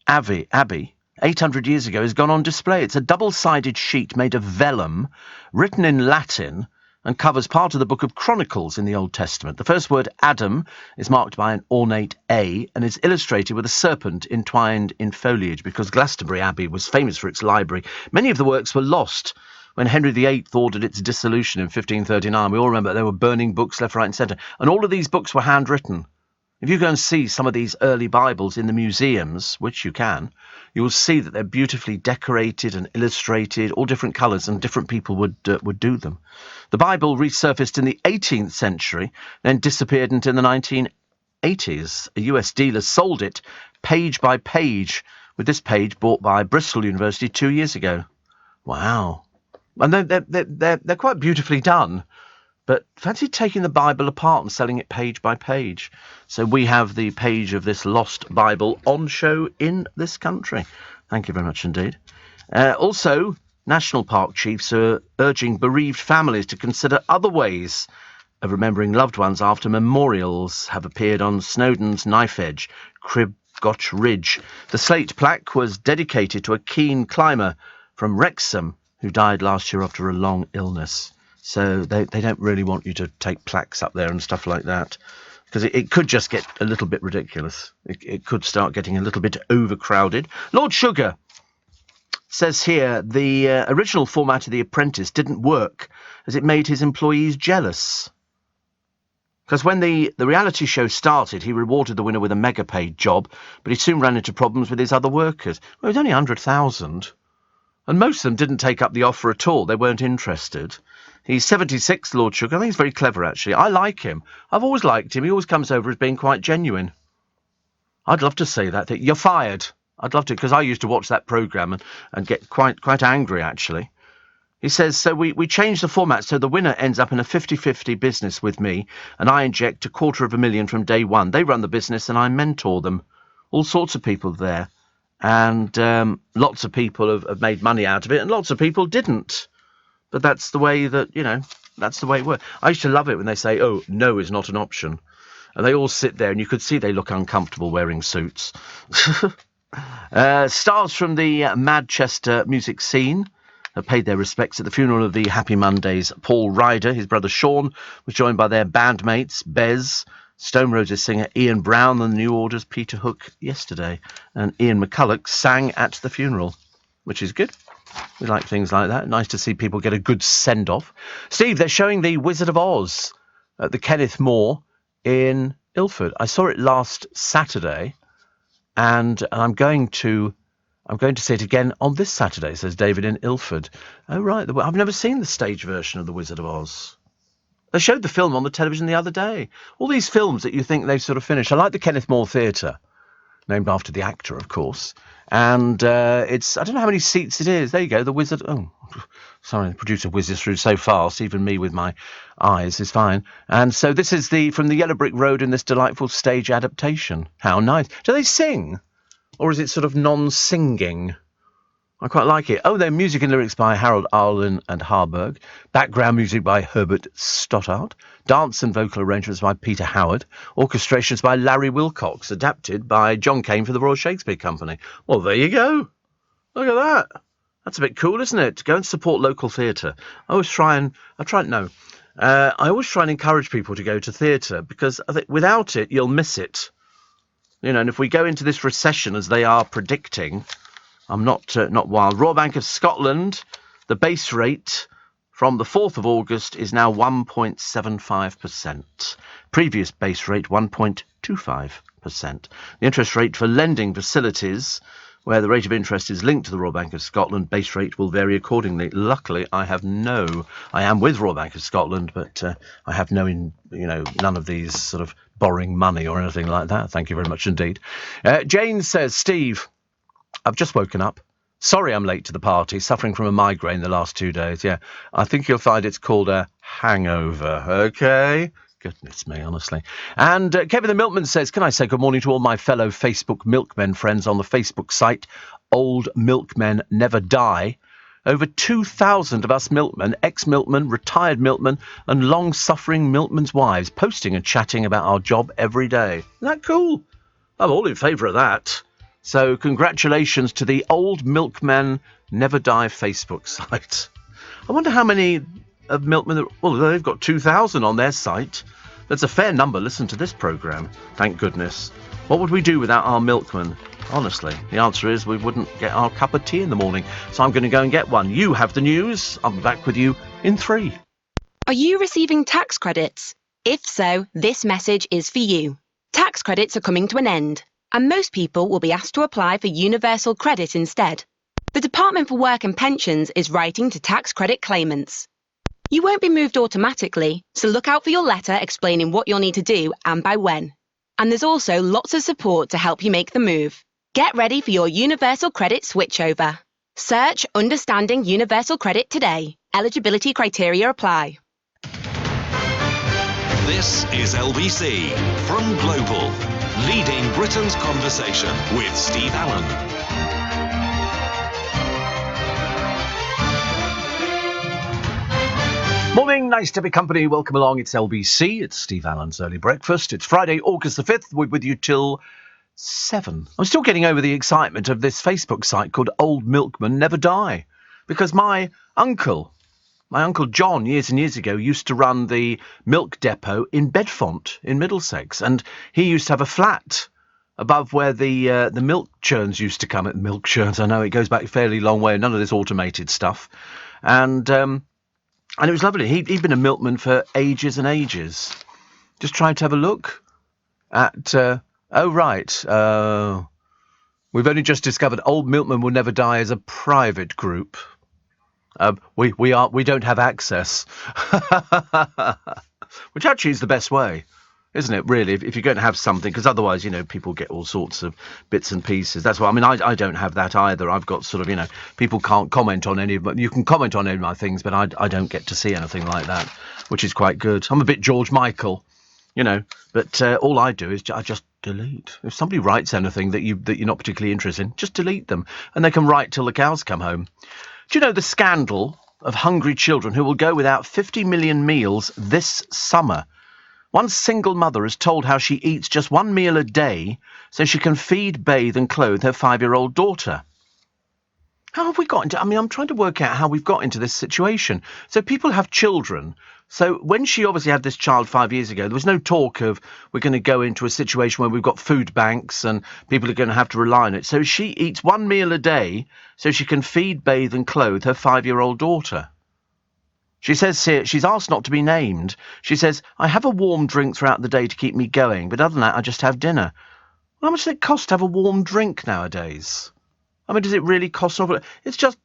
Abbey 800 years ago, has gone on display. It's a double-sided sheet made of vellum, written in Latin, and covers part of the book of Chronicles in the Old Testament. The first word, Adam, is marked by an ornate A and is illustrated with a serpent entwined in foliage because Glastonbury Abbey was famous for its library. Many of the works were lost when Henry VIII ordered its dissolution in 1539. We all remember they were burning books left, right and centre. And all of these books were handwritten. If you go and see some of these early Bibles in the museums, which you can, you will see that they're beautifully decorated and illustrated, all different colours, and different people would do them. The Bible resurfaced in the 18th century, then disappeared until the 1980s. A US dealer sold it page by page, with this page bought by Bristol University 2 years ago. Wow. And they're quite beautifully done. But fancy taking the Bible apart and selling it page by page. So we have the page of this lost Bible on show in this country. Thank you very much indeed. Also, national park chiefs are urging bereaved families to consider other ways of remembering loved ones after memorials have appeared on Snowdon's Knife Edge, Cribgoch Ridge. The slate plaque was dedicated to a keen climber from Wrexham who died last year after a long illness. So they don't really want you to take plaques up there and stuff like that, because it could just get a little bit ridiculous. It could start getting a little bit overcrowded. Lord Sugar says here the original format of The Apprentice didn't work as it made his employees jealous. Because when the reality show started, he rewarded the winner with a mega paid job, but he soon ran into problems with his other workers. Well, it was only 100,000. And most of them didn't take up the offer at all. They weren't interested. He's 76, Lord Sugar. I think he's very clever, actually. I like him. I've always liked him. He always comes over as being quite genuine. I'd love to say that. You're fired. I'd love to, because I used to watch that programme and get quite angry, actually. He says, so we changed the format so the winner ends up in a 50-50 business with me, and I inject $250,000 from day one. They run the business and I mentor them. All sorts of people there. And lots of people have made money out of it, and lots of people didn't. But that's the way that, that's the way it works. I used to love it when they say, oh, no is not an option. And they all sit there, and you could see they look uncomfortable wearing suits. Stars from the Manchester music scene have paid their respects at the funeral of the Happy Mondays' Paul Ryder. His brother Sean was joined by their bandmates, Bez, Stone Roses singer Ian Brown, and the New Order's Peter Hook yesterday. And Ian McCulloch sang at the funeral, which is good. We like things like that. Nice to see people get a good send-off. Steve, they're showing the Wizard of Oz at the Kenneth More in Ilford. I saw it last Saturday, and I'm going to see it again on this Saturday, says David in Ilford. Oh, right. I've never seen the stage version of the Wizard of Oz. They showed the film on the television the other day. All these films that you think they've sort of finished. I like the Kenneth More Theatre, named after the actor, of course. And it's, I don't know how many seats it is. There you go, the Wizard. Oh, sorry, the producer whizzes through so fast. Even me with my eyes is fine. And so this is from the Yellow Brick Road in this delightful stage adaptation. How nice. Do they sing? Or is it sort of non-singing? I quite like it. Oh, they're music and lyrics by Harold Arlen and Harburg. Background music by Herbert Stoddart. Dance and vocal arrangements by Peter Howard. Orchestrations by Larry Wilcox. Adapted by John Cain for the Royal Shakespeare Company. Well, there you go. Look at that. That's a bit cool, isn't it? Go and support local theatre. I always try and encourage people to go to theatre, because I think without it, you'll miss it. And if we go into this recession, as they are predicting, I'm not wild. Royal Bank of Scotland, the base rate from the 4th of August is now 1.75%. Previous base rate, 1.25%. The interest rate for lending facilities, where the rate of interest is linked to the Royal Bank of Scotland, base rate will vary accordingly. Luckily, I am with Royal Bank of Scotland, but I have none of these sort of borrowing money or anything like that. Thank you very much indeed. Jane says, Steve, I've just woken up. Sorry I'm late to the party, suffering from a migraine the last 2 days. Yeah, I think you'll find it's called a hangover, okay? Goodness me, honestly. And Kevin the Milkman says, can I say good morning to all my fellow Facebook milkmen friends on the Facebook site Old Milkmen Never Die. Over 2,000 of us milkmen, ex-milkmen, retired milkmen and long-suffering milkmen's wives posting and chatting about our job every day. Isn't that cool? I'm all in favour of that. So congratulations to the Old Milkmen Never Die Facebook site. I wonder how many of milkmen... Well, they've got 2,000 on their site. That's a fair number. Listen to this programme. Thank goodness. What would we do without our milkmen? Honestly, the answer is we wouldn't get our cup of tea in the morning. So I'm going to go and get one. You have the news. I'll be back with you in 3. Are you receiving tax credits? If so, this message is for you. Tax credits are coming to an end, and most people will be asked to apply for universal credit instead. The Department for Work and Pensions is writing to tax credit claimants. You won't be moved automatically, so look out for your letter explaining what you'll need to do and by when. And there's also lots of support to help you make the move. Get ready for your universal credit switchover. Search Understanding Universal Credit today. Eligibility criteria apply. This is LBC from Global, leading Britain's conversation with Steve Allen. Morning, nice to be company. Welcome along. It's LBC. It's Steve Allen's Early Breakfast. It's Friday, August the 5th. We're with you till 7. I'm still getting over the excitement of this Facebook site called Old Milkmen Never Die. Because my uncle John, years and years ago, used to run the milk depot in Bedfont in Middlesex. And he used to have a flat above where the milk churns used to come. Milk churns, I know, it goes back a fairly long way. None of this automated stuff. And it was lovely. He'd been a milkman for ages and ages. Just trying to have a look at... we've only just discovered Old Milkmen Will Never Die as a private group. We don't have access. Which actually is the best way, isn't it, really? If you're going to have something, because otherwise, people get all sorts of bits and pieces. That's why, I don't have that either. I've got sort of, people can't comment on any of them. You can comment on any of my things, but I don't get to see anything like that, which is quite good. I'm a bit George Michael, but all I do is I just delete. If somebody writes anything that you're not particularly interested in, just delete them, and they can write till the cows come home. Do you know the scandal of hungry children who will go without 50 million meals this summer? One single mother is told how she eats just one meal a day so she can feed, bathe and clothe her 5-year-old daughter. How have we got into... I'm trying to work out how we've got into this situation. So people have children. So when she obviously had this child 5 years ago, there was no talk of we're going to go into a situation where we've got food banks and people are going to have to rely on it. So she eats one meal a day so she can feed, bathe and clothe her 5-year-old daughter. She says here, she's asked not to be named. She says, I have a warm drink throughout the day to keep me going, but other than that, I just have dinner. Well, how much does it cost to have a warm drink nowadays? Does it really cost? It's just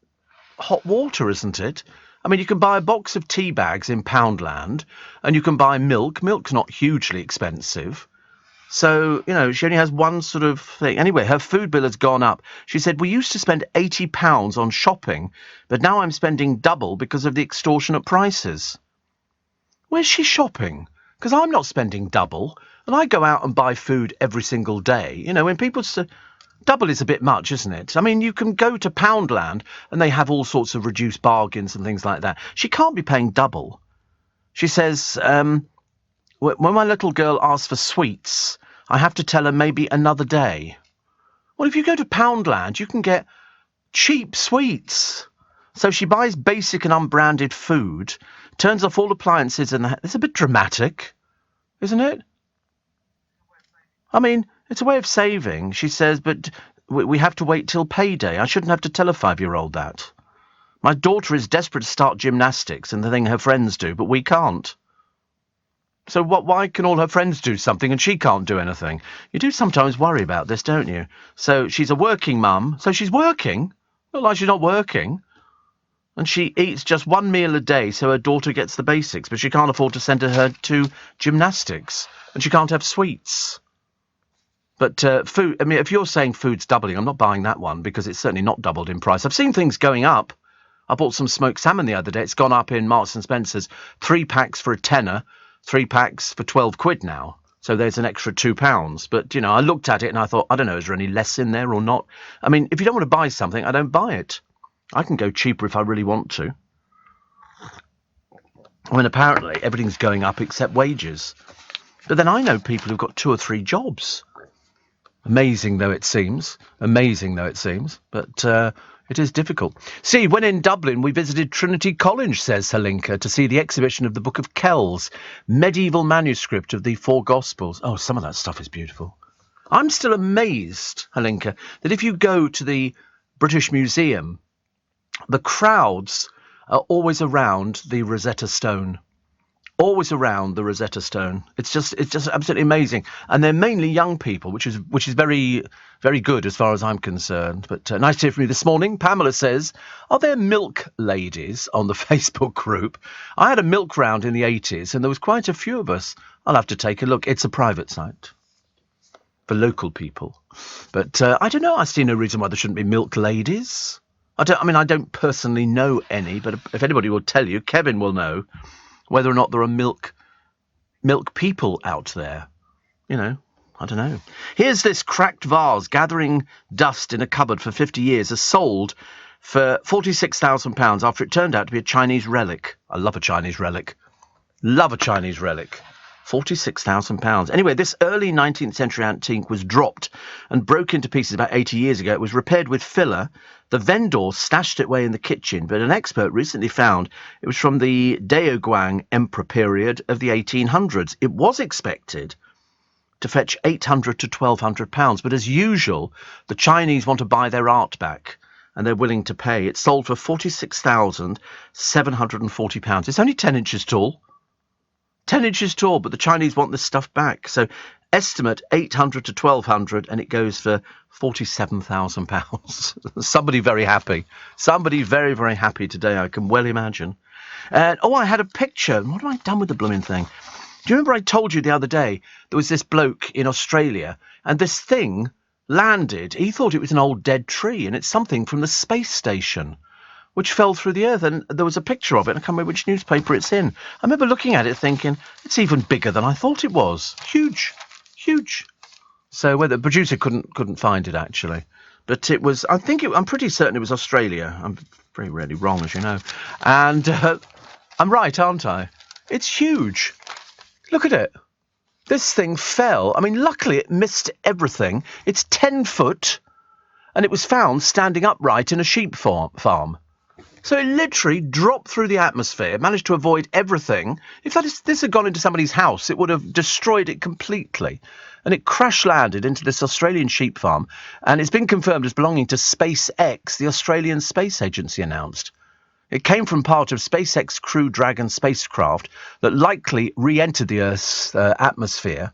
hot water, isn't it? You can buy a box of tea bags in Poundland, and you can buy milk. Milk's not hugely expensive. So, she only has one sort of thing. Anyway, her food bill has gone up. She said, we used to spend £80 on shopping, but now I'm spending double because of the extortionate prices. Where's she shopping? Because I'm not spending double, and I go out and buy food every single day. When people say... Double is a bit much, isn't it? You can go to Poundland and they have all sorts of reduced bargains and things like that. She can't be paying double. She says, when my little girl asks for sweets, I have to tell her maybe another day. Well, if you go to Poundland, you can get cheap sweets. So she buys basic and unbranded food, turns off all appliances, and it's a bit dramatic, isn't it? It's a way of saving, she says, but we have to wait till payday. I shouldn't have to tell a 5-year-old that. My daughter is desperate to start gymnastics and the thing her friends do, but we can't. So why can all her friends do something and she can't do anything? You do sometimes worry about this, don't you? So she's a working mum, so she's working. Not like she's not working. And she eats just one meal a day so her daughter gets the basics, but she can't afford to send her to gymnastics. And she can't have sweets. But food, if you're saying food's doubling, I'm not buying that one because it's certainly not doubled in price. I've seen things going up. I bought some smoked salmon the other day. It's gone up in Marks and Spencer's. 3 packs for a tenner, 3 packs for £12 now. So there's an extra £2. But, I looked at it and I thought, I don't know, is there any less in there or not? I mean, if you don't want to buy something, I don't buy it. I can go cheaper if I really want to. I mean, apparently everything's going up except wages. But then I know people who've got 2 or 3 jobs. Amazing though it seems. But it is difficult. See, when in Dublin, we visited Trinity College, says Helinka, to see the exhibition of the Book of Kells, medieval manuscript of the 4 Gospels. Oh, some of that stuff is beautiful. I'm still amazed, Helinka, that if you go to the British Museum, the crowds are always around the Rosetta Stone. Always around the Rosetta Stone. It's just absolutely amazing. And they're mainly young people, which is very, very good as far as I'm concerned. But nice to hear from you this morning. Pamela says, are there milk ladies on the Facebook group? I had a milk round in the 80s and there was quite a few of us. I'll have to take a look. It's a private site for local people. But I don't know. I see no reason why there shouldn't be milk ladies. I don't personally know any, but if anybody will tell you, Kevin will know whether or not there are milk people out there. I don't know. Here's this cracked vase gathering dust in a cupboard for 50 years is sold for £46,000 after it turned out to be a Chinese relic. I love a Chinese relic. £46,000. Anyway, this early 19th century antique was dropped and broke into pieces about 80 years ago. It was repaired with filler. The vendor stashed it away in the kitchen, but an expert recently found it was from the Daoguang Emperor period of the 1800s. It was expected to fetch £800 to £1,200, but as usual, the Chinese want to buy their art back, and they're willing to pay. It sold for £46,740. It's only 10 inches tall. 10 inches tall, but the Chinese want this stuff back. So estimate £800 to £1,200, and it goes for £47,000. Somebody very happy. Somebody very, very happy today, I can well imagine. I had a picture. What have I done with the blooming thing? Do you remember I told you the other day there was this bloke in Australia, and this thing landed. He thought it was an old dead tree, and it's something from the space station, which fell through the earth, and there was a picture of it. I can't remember which newspaper it's in. I remember looking at it thinking, it's even bigger than I thought it was. Huge. So the producer couldn't find it, actually. But it was, I'm pretty certain it was Australia. I'm very rarely wrong, as you know. And I'm right, aren't I? It's huge. Look at it. This thing fell. I mean, luckily it missed everything. It's 10 foot, and it was found standing upright in a sheep farm. So it literally dropped through the atmosphere, managed to avoid everything. If this had gone into somebody's house, it would have destroyed it completely. And it crash-landed into this Australian sheep farm, and it's been confirmed as belonging to SpaceX, the Australian Space Agency announced. It came from part of SpaceX Crew Dragon spacecraft that likely re-entered the Earth's atmosphere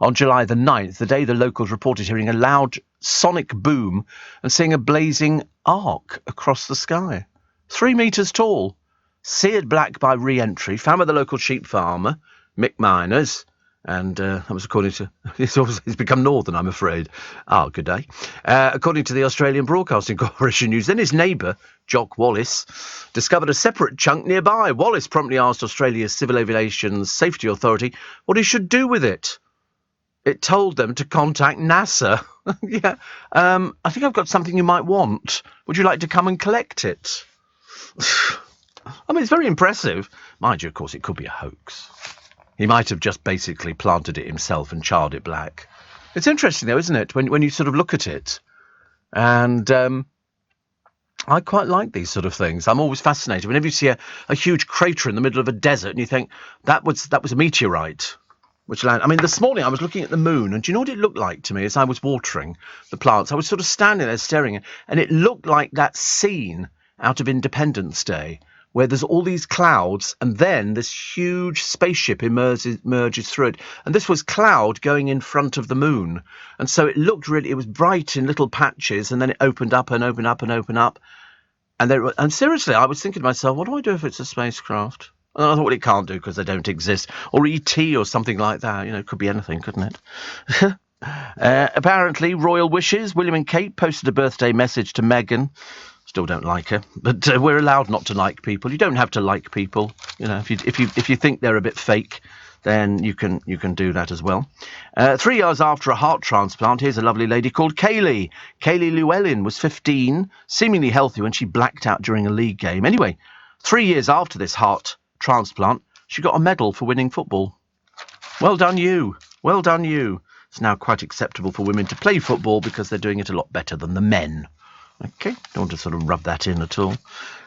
on July the 9th, the day the locals reported hearing a loud sonic boom and seeing a blazing arc across the sky. 3 metres tall, seared black by re-entry, found by the local sheep farmer, Mick Miners, and that was according to... It's become northern, I'm afraid. Good day. According to the Australian Broadcasting Corporation News. Then his neighbour, Jock Wallace, discovered a separate chunk nearby. Wallace promptly asked Australia's Civil Aviation Safety Authority what he should do with it. It told them to contact NASA. Yeah, I think I've got something you might want. Would you like to come and collect it? I mean, it's very impressive. Mind you, of course, it could be a hoax. He might have just basically planted it himself and charred it black. It's interesting, though, isn't it, when you sort of look at it? And I quite like these sort of things. I'm always fascinated. Whenever you see a huge crater in the middle of a desert and you think, that was a meteorite. Which land? I mean, this morning I was looking at the moon, and do you know what it looked like to me as I was watering the plants? I was sort of standing there staring, and it looked like that scene out of Independence Day, where there's all these clouds, and then this huge spaceship emerges through it. And this was cloud going in front of the moon. And so it looked it was bright in little patches, and then it opened up and opened up and opened up. And seriously, I was thinking to myself, what do I do if it's a spacecraft? And I thought, well, it can't do because they don't exist. Or E.T. or something like that. It could be anything, couldn't it? Apparently, royal wishes. William and Kate posted a birthday message to Meghan. Still don't like her, but we're allowed not to like people. You don't have to like people. If you think they're a bit fake, then you can do that as well. 3 years after a heart transplant, here's a lovely lady called Kaylee. Kaylee Llewellyn was 15, seemingly healthy when she blacked out during a league game. Anyway, 3 years after this heart transplant, she got a medal for winning football. Well done you. Well done you. It's now quite acceptable for women to play football because they're doing it a lot better than the men. Okay, don't want to sort of rub that in at all.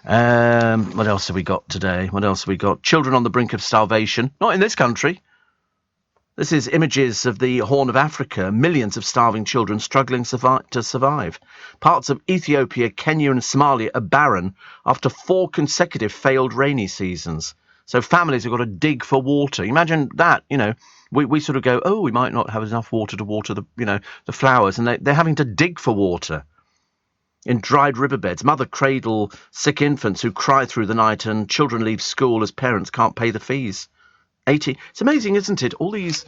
What else have we got today? What else have we got? Children on the brink of starvation. Not in this country. This is images of the Horn of Africa. Millions of starving children struggling to survive. Parts of Ethiopia, Kenya and Somalia are barren after 4 consecutive failed rainy seasons. So families have got to dig for water. Imagine that, we sort of go, oh, we might not have enough water to water the flowers. And they're having to dig for water in dried riverbeds. Mother cradle sick infants who cry through the night, and children leave school as parents can't pay the fees. It's amazing, isn't it? All these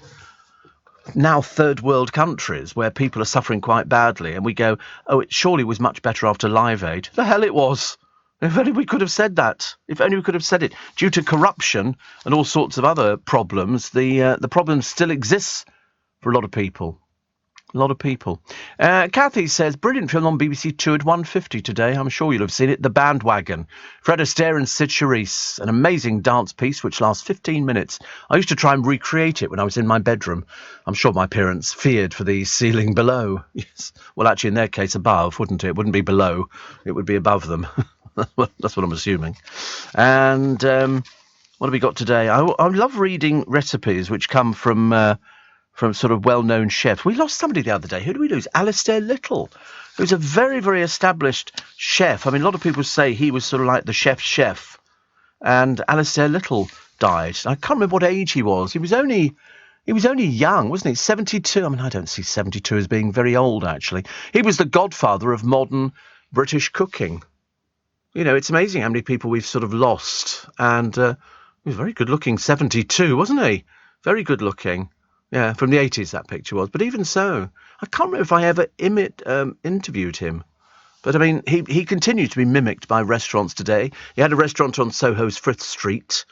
now third world countries where people are suffering quite badly, and we go, oh, it surely was much better after Live Aid. The hell it was. If only we could have said that. If only we could have said it. Due to corruption and all sorts of other problems, the problem still exists for a lot of people. A lot of people. Kathy says, brilliant film on BBC Two at 1:50 today. I'm sure you'll have seen it. The Bandwagon. Fred Astaire and Sid Charisse. An amazing dance piece which lasts 15 minutes. I used to try and recreate it when I was in my bedroom. I'm sure my parents feared for the ceiling below. Yes. Well, actually, in their case, above, wouldn't it? It wouldn't be below. It would be above them. That's what I'm assuming. And what have we got today? I love reading recipes which come from sort of well-known chefs. We lost somebody the other day. Who did we lose? Alistair Little, who's a very, very established chef. I mean, a lot of people say he was sort of like the chef's chef. And Alistair Little died. I can't remember what age he was. He was only young, wasn't he? 72. I mean, I don't see 72 as being very old, actually. He was the godfather of modern British cooking. It's amazing how many people we've sort of lost. And he was very good-looking, 72, wasn't he? Very good-looking. Yeah, from the 80s that picture was. But even so, I can't remember if I ever interviewed him. But, I mean, he continued to be mimicked by restaurants today. He had a restaurant on Soho's Frith Street.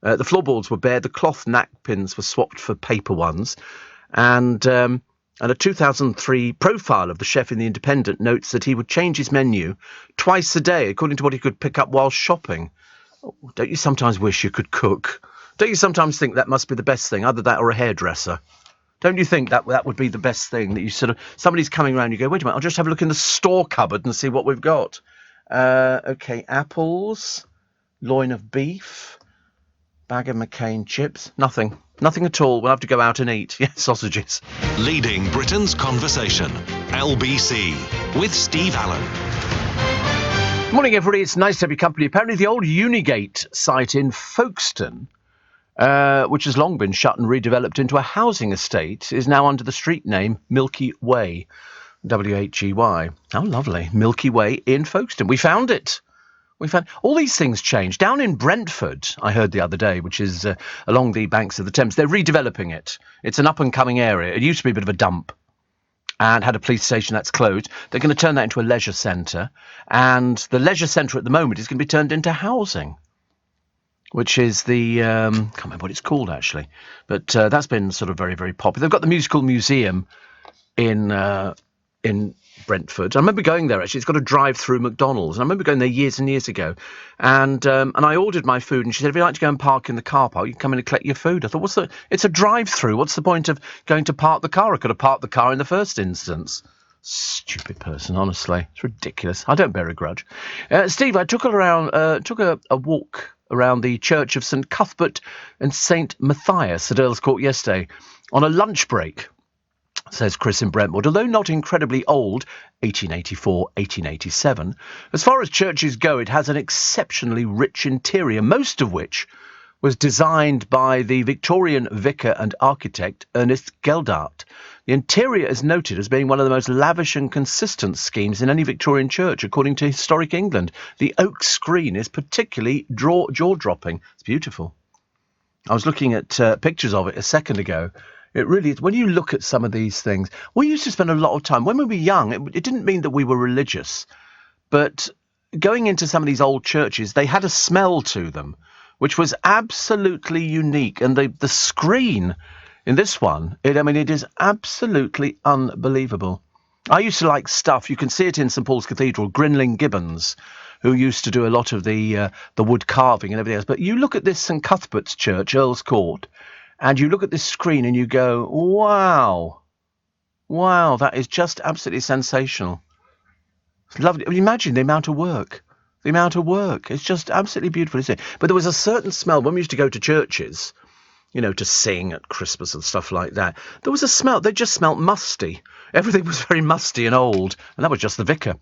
The floorboards were bare. The cloth napkins were swapped for paper ones. And a 2003 profile of the chef in The Independent notes that he would change his menu twice a day according to what he could pick up while shopping. Oh, don't you sometimes wish you could cook? Don't you sometimes think that must be the best thing, either that or a hairdresser? Don't you think that would be the best thing, that you sort of, somebody's coming around, you go, wait a minute, I'll just have a look in the store cupboard and see what we've got. Okay, apples, loin of beef, bag of McCain chips, nothing at all. We'll have to go out and eat. Yeah, sausages. Leading Britain's conversation, LBC, with Steve Allen. Morning, everybody. It's nice to have your company. Apparently the old Unigate site in Folkestone, which has long been shut and redeveloped into a housing estate, is now under the street name Milky Way. W-H-E-Y. How lovely. Milky Way in Folkestone. We found it. All these things change. Down in Brentford, I heard the other day, which is along the banks of the Thames, they're redeveloping it. It's an up-and-coming area. It used to be a bit of a dump and had a police station that's closed. They're going to turn that into a leisure centre. And the leisure centre at the moment is going to be turned into housing, which is the, I can't remember what it's called, actually. But that's been sort of very, very popular. They've got the Musical Museum in Brentford. I remember going there, actually. It's got a drive-through McDonald's. And I remember going there years and years ago. And I ordered my food, and she said, if you'd like to go and park in the car park, you can come in and collect your food. I thought, it's a drive-through. What's the point of going to park the car? I could have parked the car in the first instance. Stupid person, honestly. It's ridiculous. I don't bear a grudge. Steve, I took a walk around the Church of St Cuthbert and St Matthias at Earl's Court yesterday on a lunch break, says Chris in Brentwood. Although not incredibly old, 1884, 1887, as far as churches go, it has an exceptionally rich interior, most of which was designed by the Victorian vicar and architect Ernest Geldart. The interior is noted as being one of the most lavish and consistent schemes in any Victorian church, according to Historic England. The oak screen is particularly jaw-dropping. It's beautiful. I was looking at pictures of it a second ago. It really is. When you look at some of these things, we used to spend a lot of time, when we were young, it didn't mean that we were religious, but going into some of these old churches, they had a smell to them. which was absolutely unique. And the screen in this one, it is absolutely unbelievable. I used to like stuff. You can see it in St Paul's Cathedral. Grinling Gibbons, who used to do a lot of the wood carving and everything else. But you look at this St Cuthbert's Church, Earl's Court, and you look at this screen and you go, wow, that is just absolutely sensational. It's lovely. I mean, imagine the amount of work. It's just absolutely beautiful, isn't it? But there was a certain smell when we used to go to churches, to sing at Christmas and stuff like that. There was a smell. They just smelt musty. Everything was very musty and old, and that was just the vicar.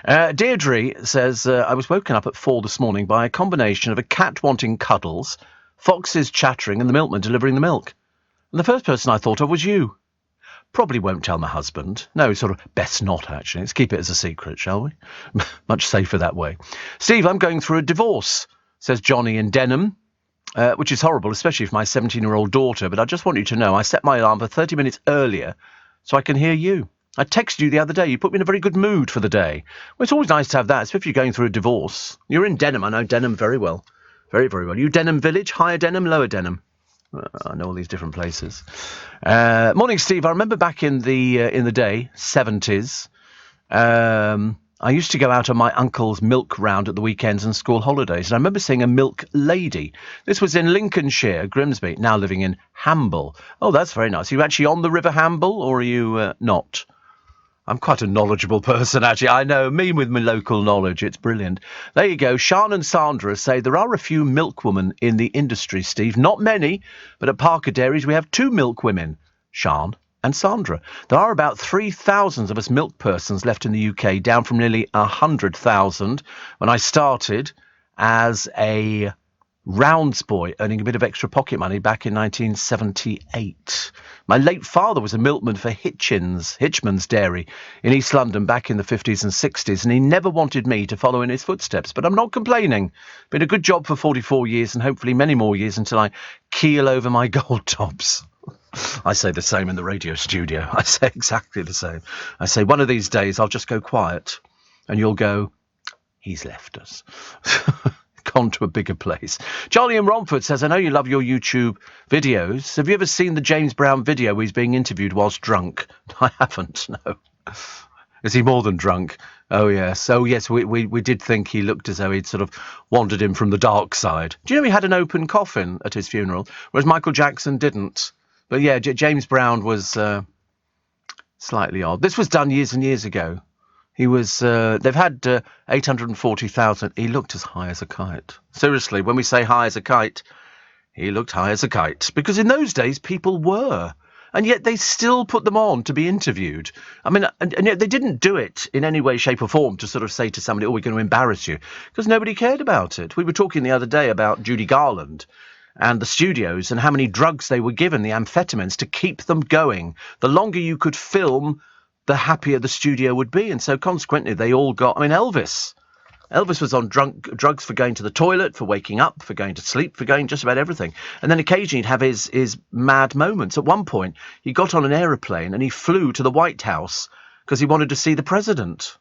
Deirdre says, I was woken up at 4 this morning by a combination of a cat wanting cuddles, foxes chattering, and the milkman delivering the milk. And the first person I thought of was you. Probably won't tell my husband. No, sort of best not, actually. Let's keep it as a secret, shall we? Much safer that way. Steve, I'm going through a divorce, says Johnny in Denham, which is horrible, especially for my 17-year-old daughter. But I just want you to know I set my alarm for 30 minutes earlier so I can hear you. I texted you the other day. You put me in a very good mood for the day. Well, it's always nice to have that, especially if you're going through a divorce. You're in Denham. I know Denham very well. Very, very well. You Denham Village, Higher Denham, Lower Denham? I know all these different places. Morning, Steve. I remember back in the day, 70s, I used to go out on my uncle's milk round at the weekends and school holidays. And I remember seeing a milk lady. This was in Lincolnshire, Grimsby, now living in Hamble. Oh, that's very nice. Are you actually on the River Hamble, or are you not? I'm quite a knowledgeable person, actually. I know, me with my local knowledge. It's brilliant. There you go. Sian and Sandra say there are a few milkwomen in the industry, Steve. Not many, but at Parker Dairies we have 2 milkwomen, Sian and Sandra. There are about 3,000 of us milk persons left in the UK, down from nearly 100,000 when I started as a rounds boy, earning a bit of extra pocket money back in 1978. My late father was a milkman for Hitchman's Dairy in East London back in the 50s and 60s, and he never wanted me to follow in his footsteps. But I'm not complaining. Been a good job for 44 years and hopefully many more years until I keel over my gold tops. I say the same in the radio studio. I say exactly the same. I say one of these days I'll just go quiet and you'll go, he's left us. Gone to a bigger place. Charlie in Romford says, I know you love your YouTube videos. Have you ever seen the James Brown video where he's being interviewed whilst drunk? I haven't, no. Is he more than drunk? Oh, yes. Oh, yes, we did think he looked as though he'd sort of wandered in from the dark side. Do you know he had an open coffin at his funeral, whereas Michael Jackson didn't? But yeah, James Brown was slightly odd. This was done years and years ago. He was, they've had 840,000. He looked as high as a kite. Seriously, when we say high as a kite, he looked high as a kite. Because in those days, people were. And yet they still put them on to be interviewed. I mean, and yet they didn't do it in any way, shape or form to sort of say to somebody, oh, we're going to embarrass you. Because nobody cared about it. We were talking the other day about Judy Garland and the studios and how many drugs they were given, the amphetamines, to keep them going. The longer you could film, the happier the studio would be. And so consequently, they all got... I mean, Elvis was on drugs for going to the toilet, for waking up, for going to sleep, for going just about everything. And then occasionally he'd have his mad moments. At one point, he got on an aeroplane and he flew to the White House because he wanted to see the president.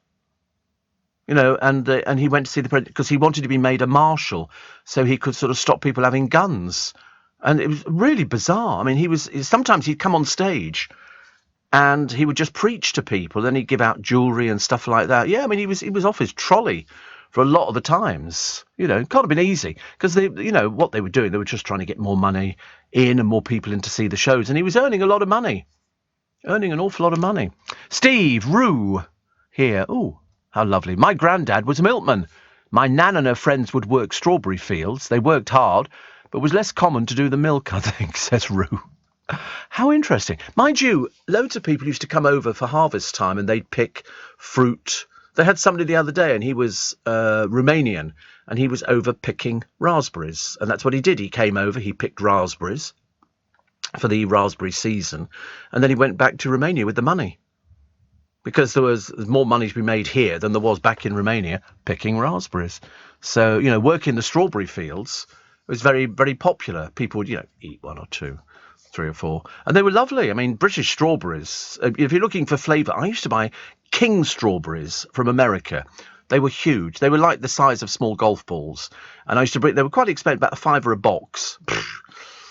You know, and he went to see the president because he wanted to be made a marshal so he could sort of stop people having guns. And it was really bizarre. I mean, sometimes he'd come on stage and he would just preach to people. Then he'd give out jewellery and stuff like that. Yeah, I mean, he was off his trolley for a lot of the times. You know, it can't have been easy because what they were doing, they were just trying to get more money in and more people in to see the shows. And he was earning a lot of money, earning an awful lot of money. Steve Rue here. Ooh, how lovely. My granddad was a milkman. My nan and her friends would work strawberry fields. They worked hard, but it was less common to do the milk, I think, says Rue. How interesting. Mind you, loads of people used to come over for harvest time and they'd pick fruit. They had somebody the other day and he was Romanian and he was over picking raspberries. And that's what he did. He came over, he picked raspberries for the raspberry season. And then he went back to Romania with the money. Because there was more money to be made here than there was back in Romania picking raspberries. So, working the strawberry fields was very, very popular. People would, eat 1 or 2. 3 or 4, and they were lovely. I mean, British strawberries, if you're looking for flavour, I used to buy King strawberries from America, They were huge. They were like the size of small golf balls. And I used to bring, they were quite expensive, about £5 a box.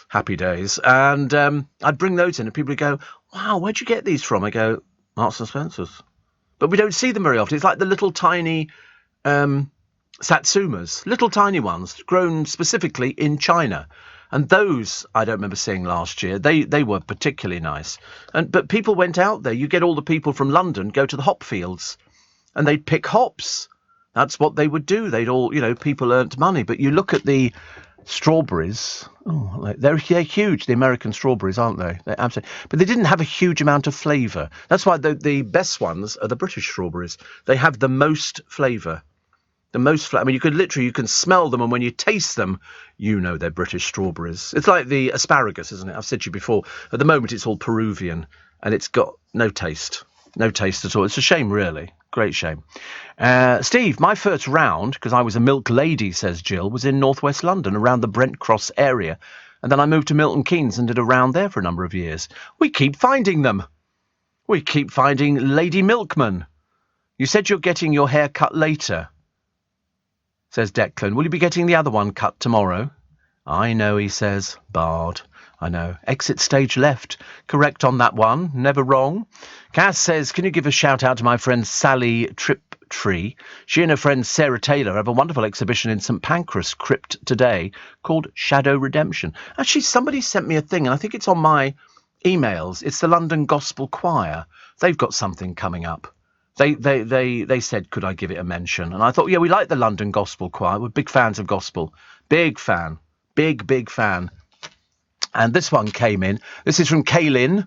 Happy days. And I'd bring those in and people would go, wow, where'd you get these from? I go, Marks and Spencer's. But we don't see them very often. It's like the little tiny Satsumas, little tiny ones, grown specifically in China. And those I don't remember seeing last year. They were particularly nice. But people went out there. You get all the people from London go to the hop fields and they'd pick hops. That's what they would do. They'd all, people earned money. But you look at the strawberries. Oh, they're huge, the American strawberries, aren't they? They're absolutely. But they didn't have a huge amount of flavour. That's why the best ones are the British strawberries. They have the most flavour. The most flavour. I mean, you can smell them, and when you taste them, they're British strawberries. It's like the asparagus, isn't it? I've said to you before. At the moment, it's all Peruvian, and it's got no taste. No taste at all. It's a shame, really. Great shame. Steve, my first round, because I was a milk lady, says Jill, was in northwest London, around the Brent Cross area. And then I moved to Milton Keynes and did a round there for a number of years. We keep finding them. We keep finding Lady Milkman. You said you're getting your hair cut later, says Declan. Will you be getting the other one cut tomorrow? I know, he says. Bard. I know. Exit stage left. Correct on that one. Never wrong. Cass says, can you give a shout out to my friend Sally Triptree? She and her friend Sarah Taylor have a wonderful exhibition in St Pancras Crypt today called Shadow Redemption. Actually, somebody sent me a thing, and I think it's on my emails. It's the London Gospel Choir. They've got something coming up. They said, could I give it a mention? And I thought, yeah, we like the London Gospel Choir. We're big fans of gospel. Big fan. Big fan. And this one came in. This is from Kaylin,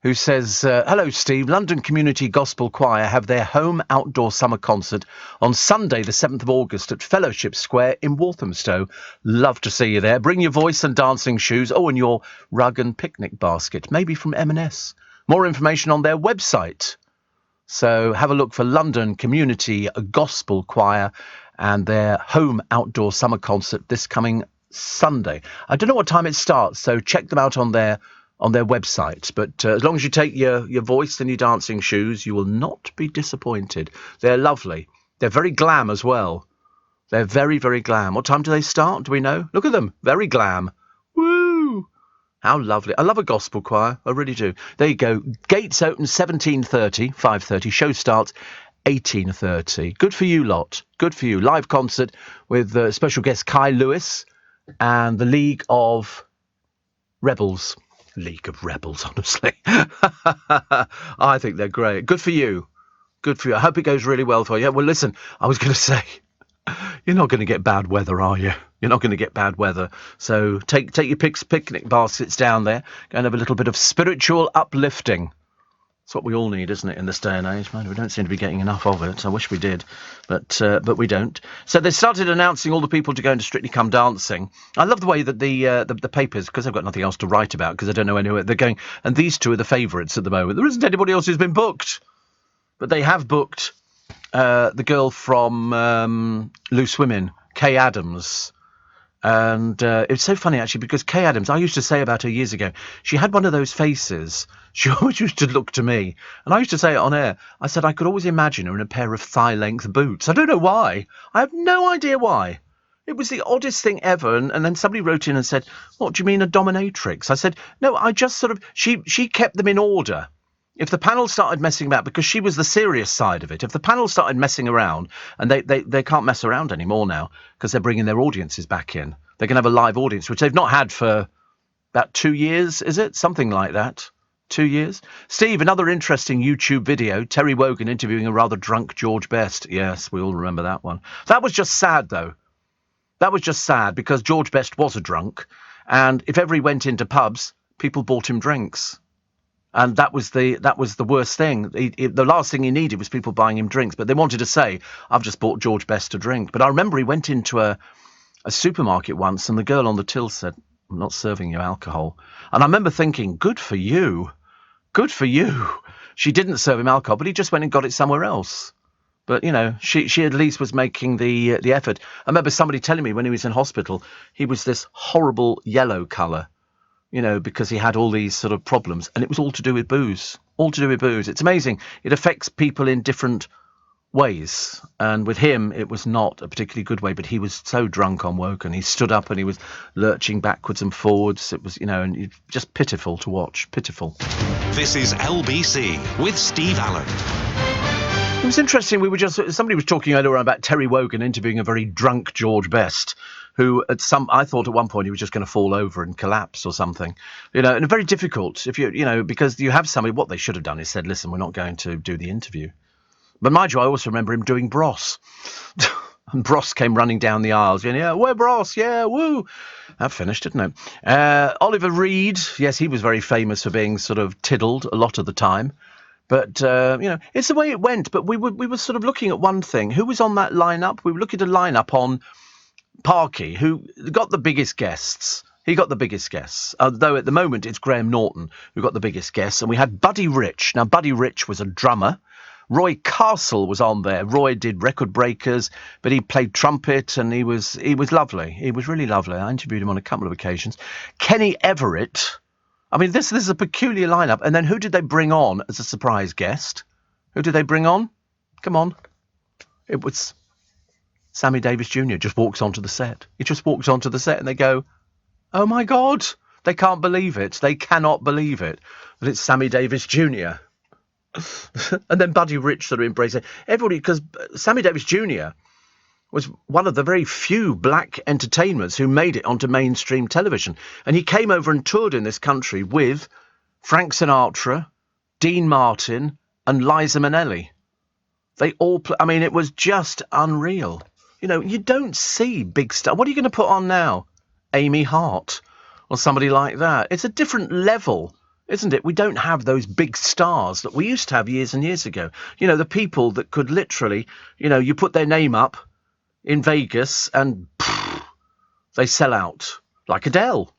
who says, hello, Steve. London Community Gospel Choir have their home outdoor summer concert on Sunday, the 7th of August at Fellowship Square in Walthamstow. Love to see you there. Bring your voice and dancing shoes. Oh, and your rug and picnic basket, maybe from M&S. More information on their website. So have a look for London Community Gospel Choir and their home outdoor summer concert this coming Sunday. I don't know what time it starts, so check them out on their website. But as long as you take your voice and your dancing shoes, you will not be disappointed. They're lovely. They're very glam as well. They're very, very glam. What time do they start? Do we know? Look at them. Very glam. Woo! How lovely. I love a gospel choir. I really do. There you go. Gates open 17:30, 5:30. Show starts 18:30. Good for you lot. Good for you. Live concert with special guest Kai Lewis and the League of Rebels. League of Rebels, honestly. I think they're great. Good for you. Good for you. I hope it goes really well for you. Well, listen, I was going to say, you're not going to get bad weather, are you? You're not going to get bad weather. So take your picnic baskets down there. Go and have a little bit of spiritual uplifting. It's what we all need, isn't it, in this day and age? We don't seem to be getting enough of it. I wish we did, but we don't. So they started announcing all the people to go into Strictly Come Dancing. I love the way that the papers, because they've got nothing else to write about, because they don't know anywhere they're going. And these two are the favourites at the moment. There isn't anybody else who's been booked, but they have booked the girl from Loose Women, Kay Adams. And it's so funny, actually, because Kay Adams, I used to say about her years ago, she had one of those faces. She always used to look to me. And I used to say it on air. I said I could always imagine her in a pair of thigh-length boots. I don't know why. I have no idea why. It was the oddest thing ever. And then somebody wrote in and said, what, do you mean a dominatrix? I said, no, I just sort of... She kept them in order. If the panel started messing about, because she was the serious side of it, if the panel started messing around, and they can't mess around anymore now, because they're bringing their audiences back in. They're going to have a live audience, which they've not had for about 2 years, is it? Something like that. 2 years. Steve, another interesting YouTube video, Terry Wogan interviewing a rather drunk George Best. Yes, we all remember that one. That was just sad, though. That was just sad, because George Best was a drunk, and if ever he went into pubs, people bought him drinks. And that was the worst thing. The last thing he needed was people buying him drinks. But they wanted to say, I've just bought George Best a drink. But I remember he went into a supermarket once, and the girl on the till said, I'm not serving you alcohol. And I remember thinking, good for you. Good for you. She didn't serve him alcohol, but he just went and got it somewhere else. But, she at least was making the effort. I remember somebody telling me when he was in hospital, he was this horrible yellow colour. Because he had all these sort of problems, and it was all to do with booze. All to do with booze. It's amazing. It affects people in different ways, and with him it was not a particularly good way, but he was so drunk on Wogan, he stood up and he was lurching backwards and forwards. It was, and just pitiful to watch, pitiful. This is LBC with Steve Allen. It was interesting, somebody was talking earlier on about Terry Wogan interviewing a very drunk George Best, who I thought at one point he was just going to fall over and collapse or something, and very difficult if because you have somebody, what they should have done is said, listen, we're not going to do the interview. But mind you, I also remember him doing Bros. And Bros came running down the aisles. Yeah, we're Bros, yeah, woo. That finished, didn't it? Oliver Reed, yes, he was very famous for being sort of tiddled a lot of the time. But, it's the way it went. But we were sort of looking at one thing. Who was on that lineup? We were looking at a lineup on Parky, who got the biggest guests. He got the biggest guests, though at the moment it's Graham Norton who got the biggest guests. And we had Buddy Rich. Now, Buddy Rich was a drummer. Roy Castle was on there. Roy did Record Breakers, but he played trumpet, and he was lovely. He was really lovely. I interviewed him on a couple of occasions. Kenny Everett. I mean, this is a peculiar lineup. And then who did they bring on as a surprise guest? Who did they bring on? Come on. It was Sammy Davis Jr. just walks onto the set. He just walks onto the set and they go, oh my God, they can't believe it. They cannot believe it. But it's Sammy Davis Jr. And then Buddy Rich sort of embraced it. Everybody, because Sammy Davis Jr. was one of the very few black entertainers who made it onto mainstream television. And he came over and toured in this country with Frank Sinatra, Dean Martin, and Liza Minnelli. They all it was just unreal. You don't see big stuff. What are you going to put on now? Amy Hart or somebody like that. It's a different level, isn't it? We don't have those big stars that we used to have years and years ago. The people that could literally, you put their name up in Vegas and they sell out. Like Adele.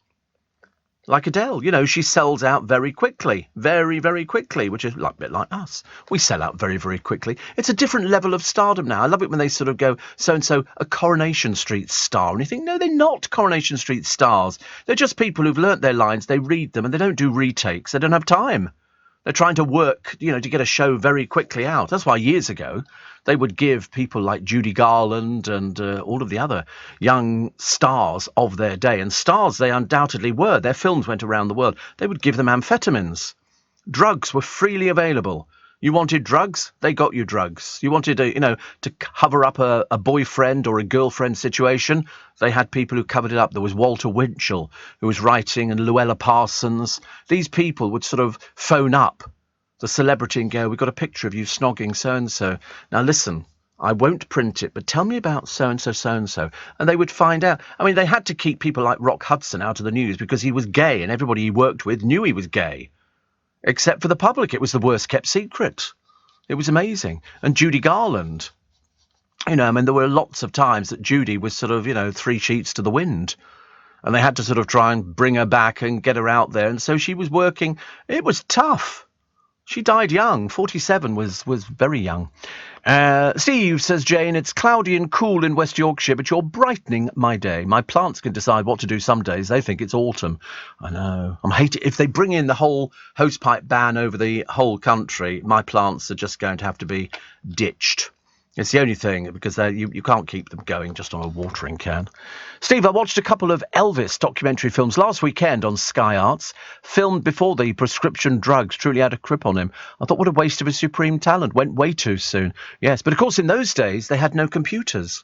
She sells out very quickly, very, very quickly, which is a bit like us. We sell out very, very quickly. It's a different level of stardom now. I love it when they sort of go, so-and-so, a Coronation Street star. And you think, no, they're not Coronation Street stars. They're just people who've learnt their lines, they read them, and they don't do retakes. They don't have time. They're trying to work, to get a show very quickly out. That's why years ago they would give people like Judy Garland and all of the other young stars of their day, and stars they undoubtedly were. Their films went around the world. They would give them amphetamines. Drugs were freely available. You wanted drugs, they got you drugs. You wanted to cover up a boyfriend or a girlfriend situation, they had people who covered it up. There was Walter Winchell who was writing, and Luella Parsons. These people would sort of phone up the celebrity and go, we've got a picture of you snogging so-and-so. Now listen, I won't print it, but tell me about so-and-so, so-and-so. And they would find out. They had to keep people like Rock Hudson out of the news because he was gay, and everybody he worked with knew he was gay. Except for the public. It was the worst kept secret. It was amazing. And Judy Garland, there were lots of times that Judy was sort of, 3 sheets to the wind. And they had to sort of try and bring her back and get her out there. And so she was working. It was tough. She died young. 47 was very young. Steve, says Jane, it's cloudy and cool in West Yorkshire, but you're brightening my day. My plants can decide what to do some days. They think it's autumn. I know. I'm hating if they bring in the whole hosepipe ban over the whole country, my plants are just going to have to be ditched. It's the only thing, because you can't keep them going just on a watering can. Steve, I watched a couple of Elvis documentary films last weekend on Sky Arts, filmed before the prescription drugs truly had a grip on him. I thought, what a waste of his supreme talent. Went way too soon. Yes, but of course in those days they had no computers.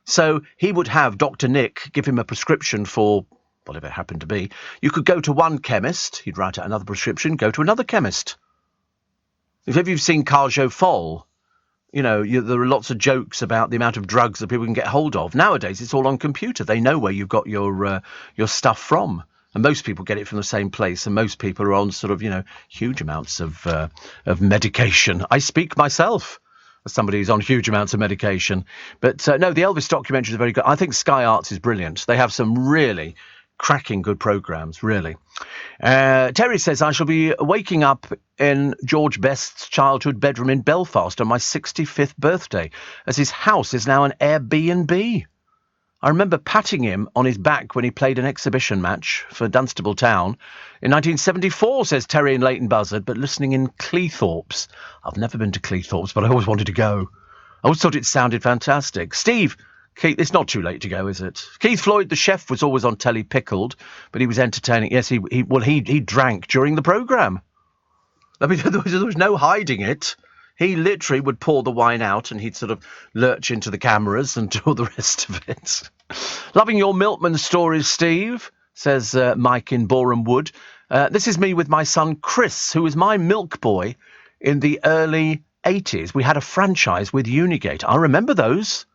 So he would have Dr. Nick give him a prescription for whatever it happened to be. You could go to one chemist, he'd write out another prescription, go to another chemist. If you've seen Carjo Foll, there are lots of jokes about the amount of drugs that people can get hold of. Nowadays, it's all on computer. They know where you've got your stuff from. And most people get it from the same place. And most people are on sort of, huge amounts of medication. I speak myself as somebody who's on huge amounts of medication. But no, the Elvis documentaries are very good. I think Sky Arts is brilliant. They have some really cracking good programmes, really. Terry says, I shall be waking up in George Best's childhood bedroom in Belfast on my 65th birthday, as his house is now an Airbnb. I remember patting him on his back when he played an exhibition match for Dunstable Town in 1974, says Terry in Leighton Buzzard, but listening in Cleethorpes. I've never been to Cleethorpes, but I always wanted to go. I always thought it sounded fantastic. Steve, Keith, it's not too late to go, is it? Keith Floyd, the chef, was always on telly pickled, but he was entertaining. Yes, he drank during the programme. I mean, there was no hiding it. He literally would pour the wine out and he'd sort of lurch into the cameras and do all the rest of it. Loving your milkman stories, Steve, says Mike in Boreham Wood. This is me with my son Chris, who was my milk boy in the early 80s. We had a franchise with Unigate. I remember those.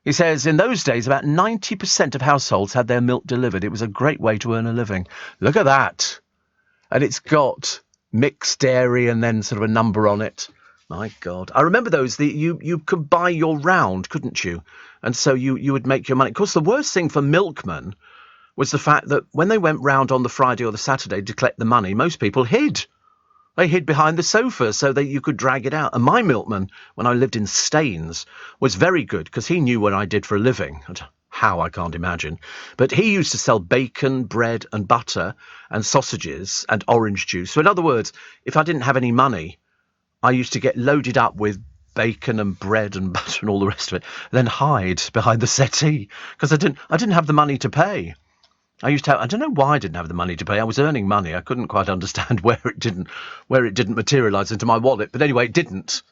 He says, in those days, about 90% of households had their milk delivered. It was a great way to earn a living. Look at that. And it's got mixed dairy and then sort of a number on it. My God. I remember those. You could buy your round, couldn't you? And so you would make your money. Of course, the worst thing for milkmen was the fact that when they went round on the Friday or the Saturday to collect the money, most people hid. They hid behind the sofa so that you could drag it out. And my milkman, when I lived in Staines, was very good because he knew what I did for a living. How, I can't imagine. But he used to sell bacon, bread and butter and sausages and orange juice. So in other words, if I didn't have any money, I used to get loaded up with bacon and bread and butter and all the rest of it, then hide behind the settee because I didn't have the money to pay. I don't know why I didn't have the money to pay. I was earning money. I couldn't quite understand where it didn't materialise into my wallet. But anyway, it didn't.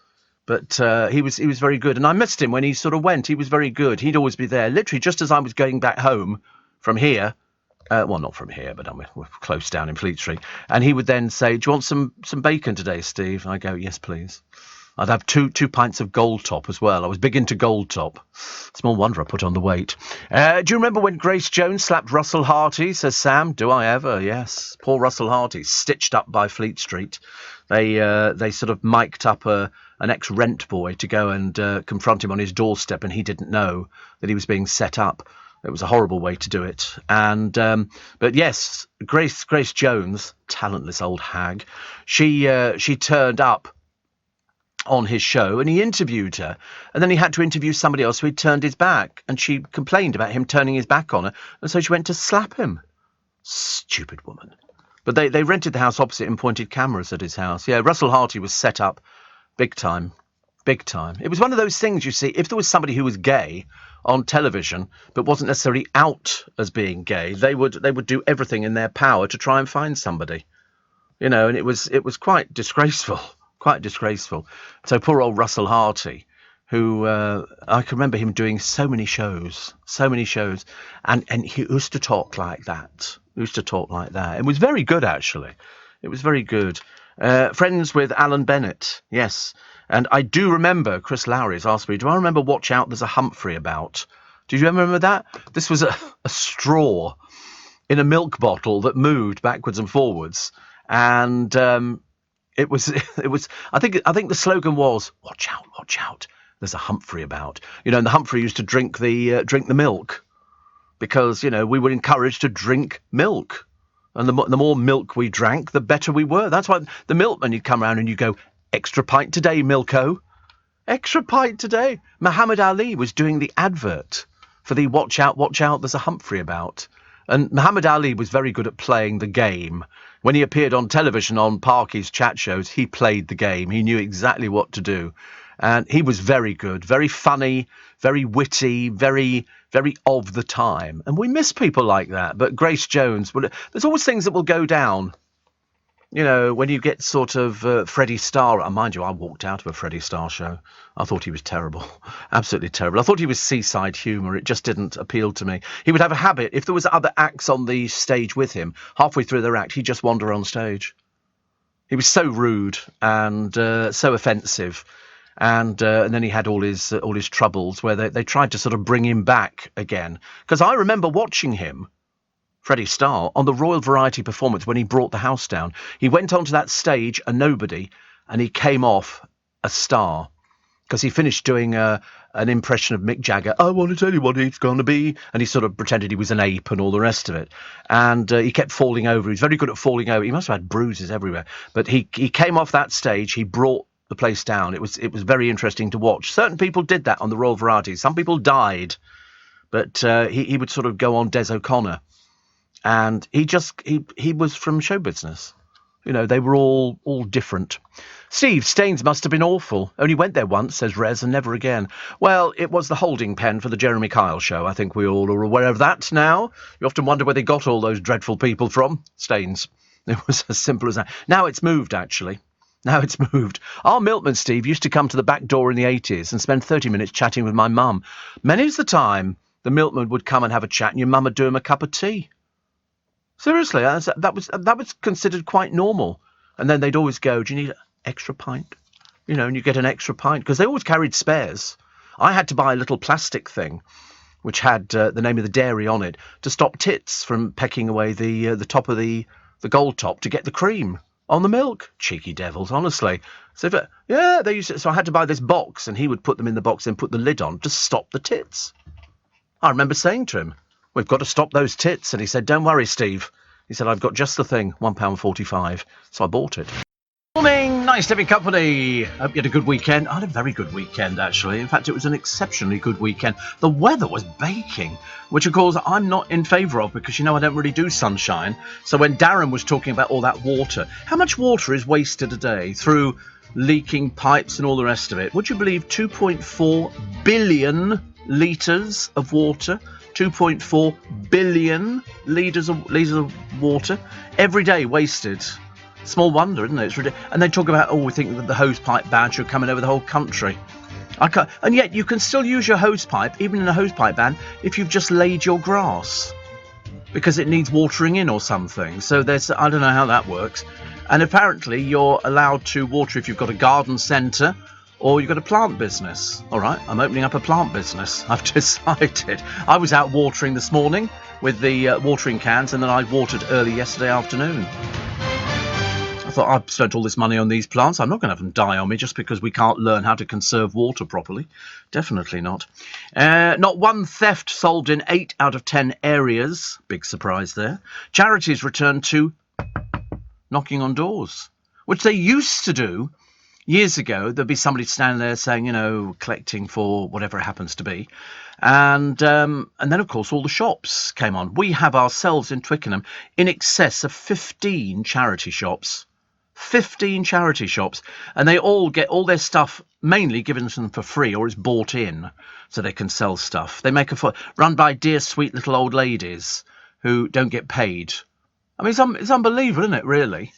But he was very good. And I missed him when he sort of went. He was very good. He'd always be there. Literally, just as I was going back home from here, well, not from here, but we're close down in Fleet Street. And he would then say, do you want some bacon today, Steve? And I go, yes, please. I'd have two pints of Gold Top as well. I was big into Gold Top. Small wonder I put on the weight. Do you remember when Grace Jones slapped Russell Harty, says Sam? Do I ever? Yes. Poor Russell Harty, stitched up by Fleet Street. They sort of mic'd up an ex-rent boy to go and confront him on his doorstep, and he didn't know that he was being set up. It was a horrible way to do it. And but yes, Grace Jones, talentless old hag, she turned up on his show and he interviewed her, and then he had to interview somebody else who had turned his back, and she complained about him turning his back on her, and so she went to slap him. Stupid woman. But they rented the house opposite and pointed cameras at his house. Yeah, Russell Harty was set up big time. It was one of those things, you see, if there was somebody who was gay on television but wasn't necessarily out as being gay, they would do everything in their power to try and find somebody, you know, and it was quite disgraceful. Quite disgraceful. So poor old Russell Harty, who I can remember him doing so many shows, and he used to talk like that. It was very good, actually. It was very good. Friends with Alan Bennett, yes. And I do remember, Chris Lowry's asked me, do I remember Watch Out, There's a Humphrey About? Did you remember that? This was a straw in a milk bottle that moved backwards and forwards, and It was. I think the slogan was watch out. There's a Humphrey about. You know, and the Humphrey used to drink the milk, because you know we were encouraged to drink milk, and the more milk we drank, the better we were. That's why the milkman, you'd come around and you go, extra pint today, Milko, extra pint today. Muhammad Ali was doing the advert for the watch out. There's a Humphrey about. And Muhammad Ali was very good at playing the game. When he appeared on television on Parky's chat shows, he played the game. He knew exactly what to do. And he was very good, very funny, very witty, very, very of the time. And we miss people like that. But Grace Jones, there's always things that will go down. You know, when you get sort of Freddie Starr, and mind you, I walked out of a Freddie Starr show. I thought he was terrible, absolutely terrible. I thought he was seaside humour. It just didn't appeal to me. He would have a habit, if there was other acts on the stage with him, halfway through their act, he'd just wander on stage. He was so rude and so offensive. And then he had all his troubles where they tried to sort of bring him back again. Because I remember watching him, Freddie Starr, on the Royal Variety Performance when he brought the house down. He went onto that stage a nobody, and he came off a star, because he finished doing an impression of Mick Jagger. I want to tell you what it's going to be. And he sort of pretended he was an ape and all the rest of it. And he kept falling over. He was very good at falling over. He must have had bruises everywhere. But he came off that stage. He brought the place down. It was very interesting to watch. Certain people did that on the Royal Variety. Some people died. But he would sort of go on Des O'Connor. And he was from show business. You know, they were all different. Steve, Staines must have been awful. Only went there once, says Rez, and never again. Well, it was the holding pen for the Jeremy Kyle show. I think we all are aware of that now. You often wonder where they got all those dreadful people from. Staines. It was as simple as that. Now it's moved, actually. Now it's moved. Our milkman, Steve, used to come to the back door in the 80s and spend 30 minutes chatting with my mum. Many's the time the milkman would come and have a chat and your mum would do him a cup of tea. Seriously, that was considered quite normal. And then they'd always go, do you need an extra pint? You know, and you get an extra pint. Because they always carried spares. I had to buy a little plastic thing, which had the name of the dairy on it, to stop tits from pecking away the top of the gold top to get the cream on the milk. Cheeky devils, honestly. So, so I had to buy this box, and he would put them in the box and put the lid on to stop the tits. I remember saying to him, we've got to stop those tits. And he said, don't worry, Steve. He said, I've got just the thing, £1.45. So I bought it. Morning, nice to be company. Hope you had a good weekend. I had a very good weekend, actually. In fact, it was an exceptionally good weekend. The weather was baking, which, of course, I'm not in favour of because, you know, I don't really do sunshine. So when Darren was talking about all that water, how much water is wasted a day through leaking pipes and all the rest of it? Would you believe 2.4 billion litres of water? 2.4 billion litres of water every day wasted. Small wonder, isn't it? It's ridiculous. And they talk about, we think that the hosepipe ban should come in over the whole country. And yet you can still use your hosepipe, even in a hosepipe ban, if you've just laid your grass. Because it needs watering in or something. So I don't know how that works. And apparently you're allowed to water if you've got a garden centre or you've got a plant business. All right, I'm opening up a plant business. I've decided. I was out watering this morning with the watering cans, and then I watered early yesterday afternoon. I thought, I've spent all this money on these plants. I'm not going to have them die on me just because we can't learn how to conserve water properly. Definitely not. Not one theft solved in 8 out of 10 areas. Big surprise there. Charities returned to knocking on doors, which they used to do. Years ago, there'd be somebody standing there saying, you know, collecting for whatever it happens to be. And then, of course, all the shops came on. We have ourselves in Twickenham in excess of 15 charity shops. 15 charity shops. And they all get all their stuff mainly given to them for free or is bought in so they can sell stuff. They make run by dear, sweet little old ladies who don't get paid. I mean, it's unbelievable, isn't it, really?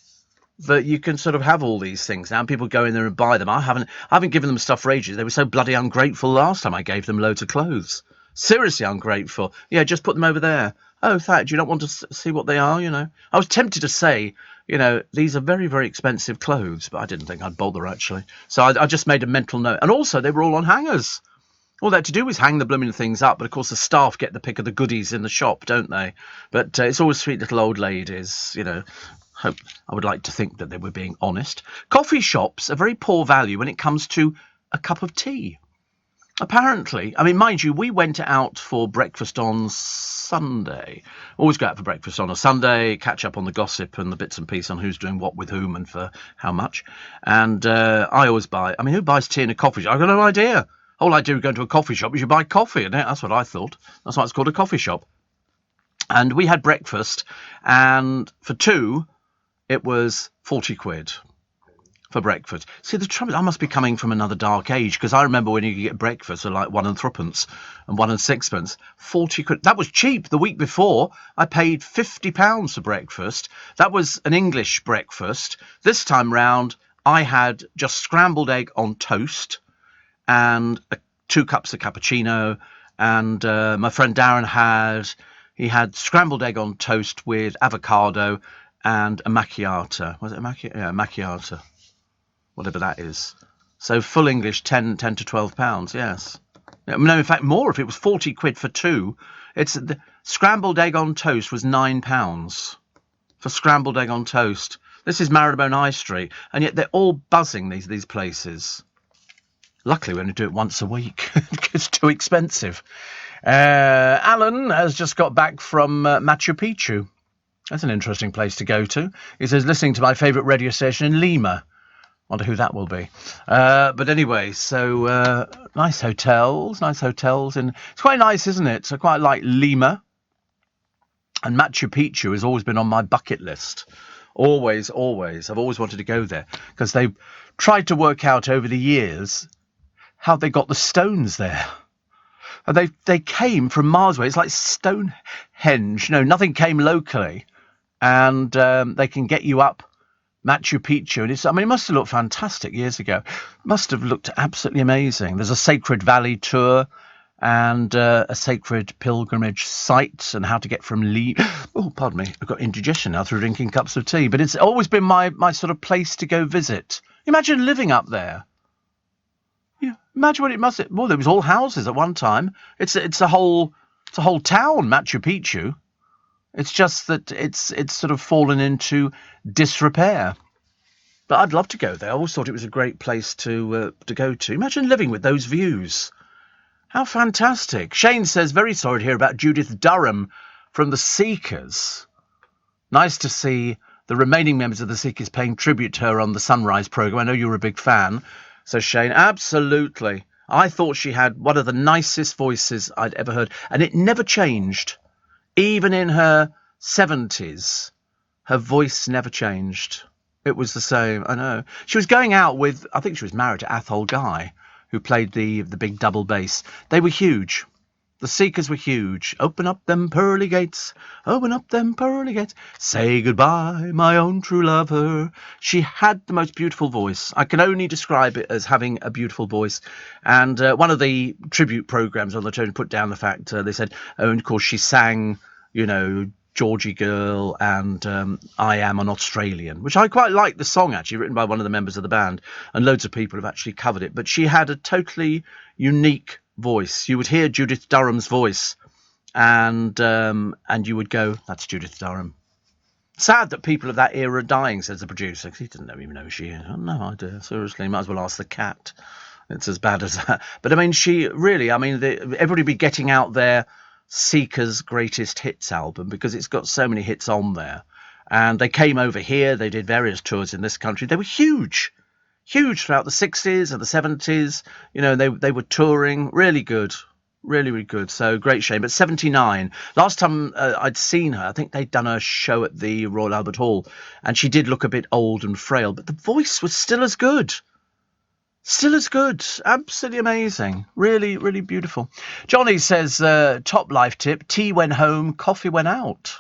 That you can sort of have all these things now and people go in there and buy them. I haven't given them stuff for ages. They were so bloody ungrateful last time I gave them loads of clothes. Seriously ungrateful. Yeah, just put them over there. Oh, Thad, do you not want to see what they are, you know? I was tempted to say, you know, these are very, very expensive clothes, but I didn't think I'd bother, actually. So I just made a mental note. And also, they were all on hangers. All they had to do was hang the blooming things up, but of course the staff get the pick of the goodies in the shop, don't they? But it's always sweet little old ladies, you know. I would like to think that they were being honest. Coffee shops are very poor value when it comes to a cup of tea. Apparently, I mean, mind you, we went out for breakfast on Sunday. Always go out for breakfast on a Sunday, catch up on the gossip and the bits and pieces on who's doing what with whom and for how much. And I always buy, I mean, who buys tea in a coffee shop? I've got no idea. Whole idea of going to a coffee shop is you buy coffee, isn't it? That's what I thought. That's why it's called a coffee shop. And we had breakfast, and for two, it was 40 quid for breakfast. See, the trouble, I must be coming from another dark age, because I remember when you could get breakfast for like 1 and 3pence and 1 and 6pence. 40 quid. That was cheap. The week before, I paid £50 for breakfast. That was an English breakfast. This time round, I had just scrambled egg on toast and 2 cups of cappuccino. And my friend Darren had scrambled egg on toast with avocado and a macchiato. Was it a macchiato? Yeah, macchiato. Whatever that is. So full English, 10 to £12, yes. No, in fact, more. If it was 40 quid for 2, the scrambled egg on toast was £9 for scrambled egg on toast. This is Marylebone High Street, and yet they're all buzzing, these places. Luckily, we only do it once a week. It's too expensive. Alan has just got back from Machu Picchu. That's an interesting place to go to. He says, listening to my favourite radio station in Lima. Wonder who that will be. But anyway, so nice hotels. And it's quite nice, isn't it? So quite like Lima. And Machu Picchu has always been on my bucket list. Always. I've always wanted to go there because they've tried to work out over the years how they got the stones there. And they came from miles away. It's like Stonehenge. Nothing came locally. And they can get you up Machu Picchu. And it must have looked fantastic years ago. Must have looked absolutely amazing. There's a Sacred Valley tour and a sacred pilgrimage site and how to get from oh, pardon me, I've got indigestion now through drinking cups of tea. But it's always been my sort of place to go visit. Imagine living up there. Imagine what it must. Well, there was all houses at one time. It's a whole town, Machu Picchu. It's just that it's sort of fallen into disrepair. But I'd love to go there. I always thought it was a great place to go to. Imagine living with those views. How fantastic. Shane says, very sorry to hear about Judith Durham from the Seekers. Nice to see the remaining members of the Seekers paying tribute to her on the Sunrise programme. I know you were a big fan. So Shane, absolutely. I thought she had one of the nicest voices I'd ever heard. And it never changed. Even in her 70s, her voice never changed. It was the same, I know. She was going out with, I think she was married to Athol Guy, who played the big double bass. They were huge. The Seekers were huge. Open up them pearly gates. Open up them pearly gates. Say goodbye, my own true lover. She had the most beautiful voice. I can only describe it as having a beautiful voice. And one of the tribute programmes on the television put down the fact, they said, and of course she sang, Georgie Girl and I Am an Australian, which I quite like the song, actually, written by one of the members of the band. And loads of people have actually covered it. But she had a totally unique voice. You would hear Judith Durham's voice and you would go, that's Judith Durham. Sad that people of that era are dying, says the producer, because he doesn't even know who she is. No idea, seriously. Might as well ask the cat. It's as bad as that. But she really, everybody be getting out their Seekers Greatest Hits album because it's got so many hits on there. And they came over here, they did various tours in this country. They were huge throughout the 60s and the 70s. They were touring, really good. Really, really good. So great shame. But 79, last time I'd seen her, I think they'd done a show at the Royal Albert Hall, and she did look a bit old and frail, but the voice was still as good. Still as good. Absolutely amazing. Really, really beautiful. Johnny says, top life tip, tea went home, coffee went out.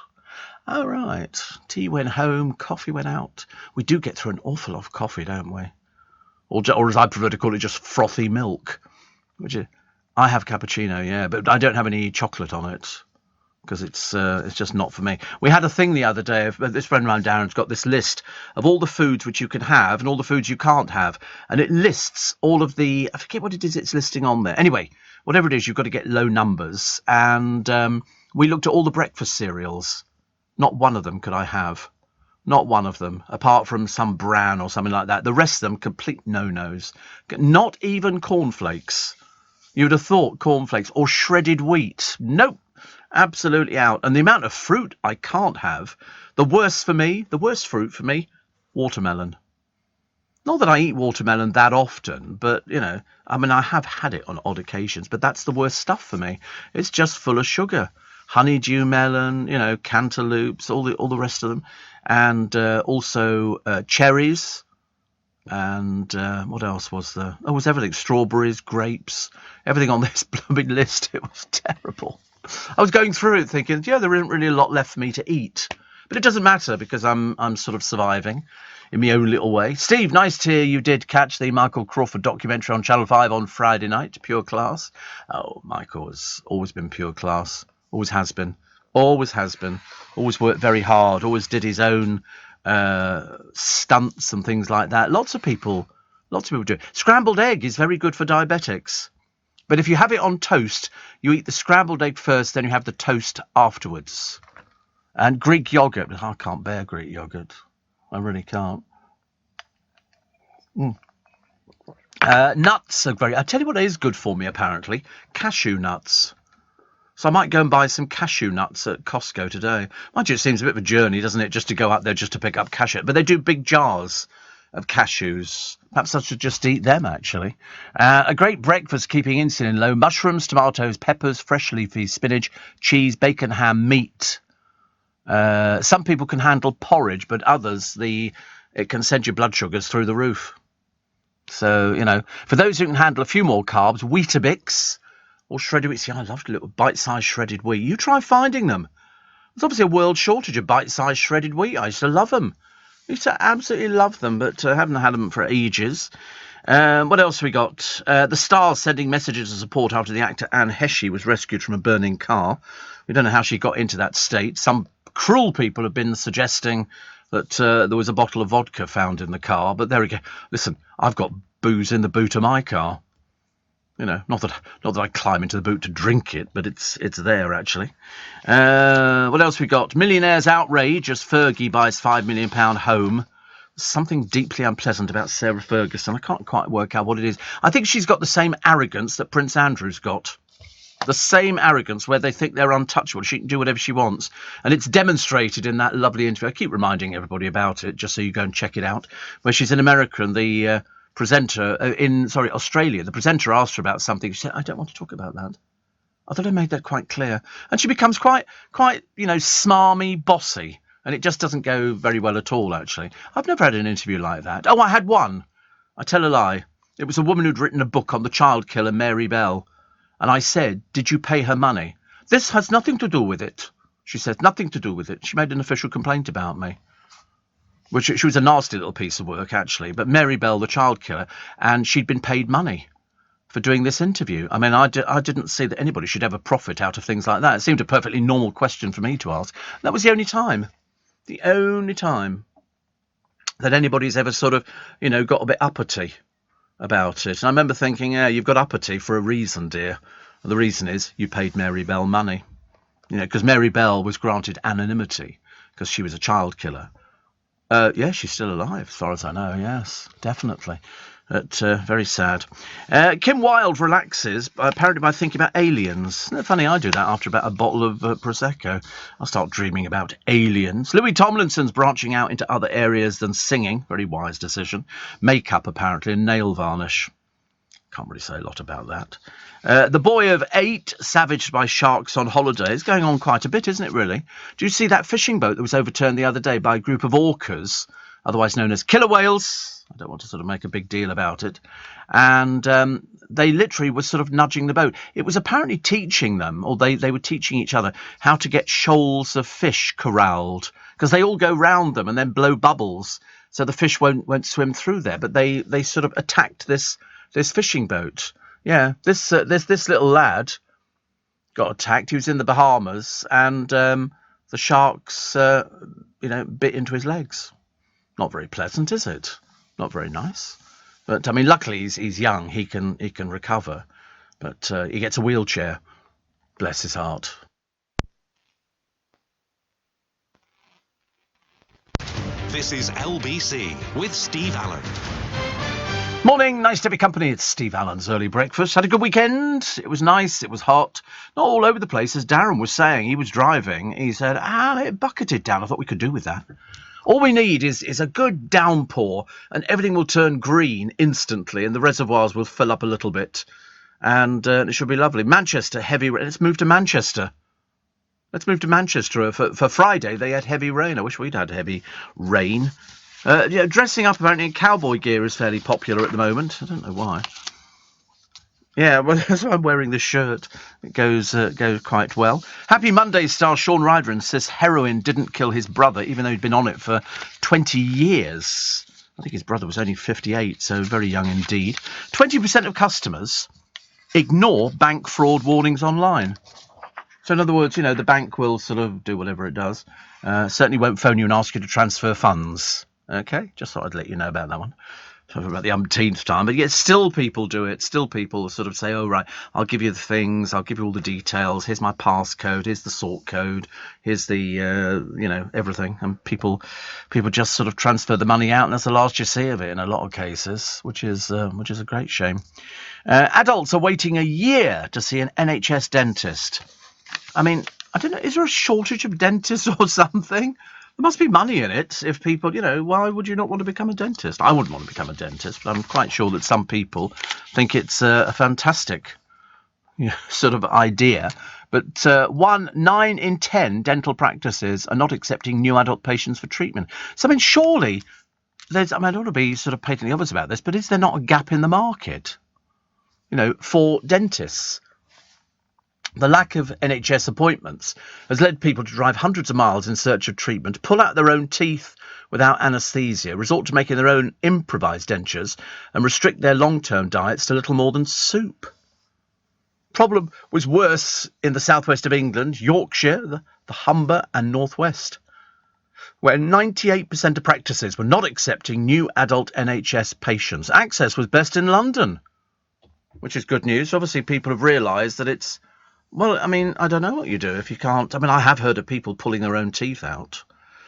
All right. Tea went home, coffee went out. We do get through an awful lot of coffee, don't we? Or as I prefer to call it, just frothy milk. I have cappuccino, yeah, but I don't have any chocolate on it because it's just not for me. We had a thing the other day. This friend of mine, Darren's got this list of all the foods which you can have and all the foods you can't have. And it lists all of I forget what it is it's listing on there. Anyway, whatever it is, you've got to get low numbers. And we looked at all the breakfast cereals. Not one of them could I have. Not one of them, apart from some bran or something like that. The rest of them, complete no-nos. Not even cornflakes. You would have thought cornflakes or shredded wheat. Nope. Absolutely out. And the amount of fruit I can't have. The worst fruit for me, watermelon. Not that I eat watermelon that often, but, I have had it on odd occasions, but that's the worst stuff for me. It's just full of sugar. Honeydew melon, cantaloupes, all the rest of them. And also cherries. And what else was there? Oh, it was everything. Strawberries, grapes, everything on this blooming list. It was terrible. I was going through it thinking, there isn't really a lot left for me to eat. But it doesn't matter because I'm sort of surviving in my own little way. Steve, nice to hear you did catch the Michael Crawford documentary on Channel 5 on Friday night, Pure Class. Oh, Michael has always been pure class. Always has been. Always has been. Always worked very hard. Always did his own stunts and things like that. Lots of people do it. Scrambled egg is very good for diabetics. But if you have it on toast, you eat the scrambled egg first, then you have the toast afterwards. And Greek yogurt. I can't bear Greek yogurt. I really can't. Nuts are very... I tell you what is good for me, apparently. Cashew nuts. So I might go and buy some cashew nuts at Costco today. Mind you, it seems a bit of a journey, doesn't it, just to go out there just to pick up cashew. But they do big jars of cashews. Perhaps I should just eat them, actually. A great breakfast keeping insulin low. Mushrooms, tomatoes, peppers, fresh leafy spinach, cheese, bacon, ham, meat. Some people can handle porridge, but others, it can send your blood sugars through the roof. So, for those who can handle a few more carbs, Weetabix or shredded wheat. See, I loved little bite-sized shredded wheat. You try finding them. There's obviously a world shortage of bite-sized shredded wheat. I used to love them. I used to absolutely love them, but haven't had them for ages. What else we got? The Stars sending messages of support after the actor Anne Heche was rescued from a burning car. We don't know how she got into that state. Some cruel people have been suggesting that there was a bottle of vodka found in the car, but there we go. Listen, I've got booze in the boot of my car. Not that I climb into the boot to drink it, but it's there actually. What else we got? Millionaires outrage as Fergie buys £5 million home. Something deeply unpleasant about Sarah Ferguson. I can't quite work out what it is. I think she's got the same arrogance that Prince Andrew's got. The same arrogance where they think they're untouchable. She can do whatever she wants. And it's demonstrated in that lovely interview. I keep reminding everybody about it, just so you go and check it out, where she's in America and the presenter Australia. The presenter asked her about something. She said, I don't want to talk about that. I thought I made that quite clear. And she becomes quite, smarmy, bossy. And it just doesn't go very well at all, actually. I've never had an interview like that. Oh, I had one. I tell a lie. It was a woman who'd written a book on the child killer, Mary Bell. And I said, did you pay her money? This has nothing to do with it. She said, nothing to do with it. She made an official complaint about me. Which she was a nasty little piece of work, actually. But Mary Bell, the child killer, and she'd been paid money for doing this interview. I mean, I didn't see that anybody should ever profit out of things like that. It seemed a perfectly normal question for me to ask. That was the only time that anybody's ever sort of, got a bit uppity about it. And I remember thinking, yeah, you've got uppity for a reason, dear. And the reason is you paid Mary Bell money. Because Mary Bell was granted anonymity because she was a child killer. Yeah, she's still alive, as far as I know, yes, definitely. But very sad. Kim Wilde relaxes, apparently by thinking about aliens. Isn't it funny? I do that after about a bottle of Prosecco. I'll start dreaming about aliens. Louis Tomlinson's branching out into other areas than singing. Very wise decision. Makeup, apparently, and nail varnish. Can't really say a lot about that. The boy of 8, savaged by sharks on holiday. It's going on quite a bit, isn't it, really? Do you see that fishing boat that was overturned the other day by a group of orcas, otherwise known as killer whales? I don't want to sort of make a big deal about it. And they literally were sort of nudging the boat. It was apparently teaching them, or they were teaching each other, how to get shoals of fish corralled, because they all go round them and then blow bubbles, so the fish won't swim through there. But they sort of attacked this fishing boat. Yeah, this little lad got attacked. He was in the Bahamas, and the sharks, bit into his legs. Not very pleasant, is it? Not very nice. But I mean, luckily he's young. He can recover. But he gets a wheelchair. Bless his heart. This is LBC with Steve Allen. Morning, nice to have your company. It's Steve Allen's Early Breakfast. Had a good weekend. It was nice, it was hot. Not all over the place, as Darren was saying. He was driving. He said, it bucketed down. I thought we could do with that. All we need is a good downpour, and everything will turn green instantly, and the reservoirs will fill up a little bit, and it should be lovely. Manchester, heavy rain. Let's move to Manchester. For Friday, they had heavy rain. I wish we'd had heavy rain. Dressing up apparently in cowboy gear is fairly popular at the moment. I don't know why. Yeah, well, that's why I'm wearing this shirt. It goes quite well. Happy Monday star Sean Ryder insists heroin didn't kill his brother, even though he'd been on it for 20 years. I think his brother was only 58, so very young indeed. 20% of customers ignore bank fraud warnings online. So in other words, the bank will sort of do whatever it does. Certainly won't phone you and ask you to transfer funds. Okay, just thought I'd let you know about that one. Talking about the umpteenth time, but yet still people do it. Still people sort of say, oh, right, I'll give you the things, I'll give you all the details, here's my passcode, here's the sort code, here's the, everything. And people just sort of transfer the money out, and that's the last you see of it in a lot of cases, which is a great shame. Adults are waiting a year to see an NHS dentist. I mean, I don't know, is there a shortage of dentists or something? There must be money in it if people, why would you not want to become a dentist? I wouldn't want to become a dentist, but I'm quite sure that some people think it's a fantastic, sort of idea. But 9 in 10 dental practices are not accepting new adult patients for treatment. So, I mean, surely I don't want to be sort of patently obvious about this, but is there not a gap in the market, for dentists? The lack of NHS appointments has led people to drive hundreds of miles in search of treatment, pull out their own teeth without anaesthesia, resort to making their own improvised dentures, and restrict their long-term diets to little more than soup. Problem was worse in the southwest of England, Yorkshire, the Humber and northwest, where 98% of practices were not accepting new adult NHS patients. Access was best in London, which is good news. Obviously, people have realised that it's, well, I mean, I don't know what you do if you can't. I mean, I have heard of people pulling their own teeth out.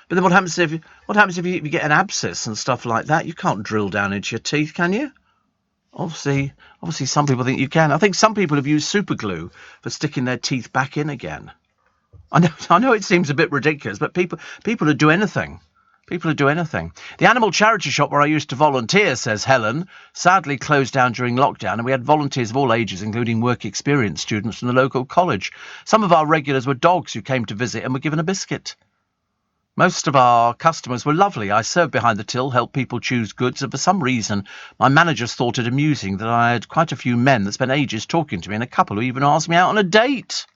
But then what happens if you get an abscess and stuff like that? You can't drill down into your teeth, can you? Obviously, some people think you can. I think some people have used super glue for sticking their teeth back in again. I know it seems a bit ridiculous, but people would do anything. People would do anything. The animal charity shop where I used to volunteer, says Helen, sadly closed down during lockdown, and we had volunteers of all ages, including work experience students from the local college. Some of our regulars were dogs who came to visit and were given a biscuit. Most of our customers were lovely. I served behind the till, helped people choose goods, and for some reason my managers thought it amusing that I had quite a few men that spent ages talking to me, and a couple who even asked me out on a date.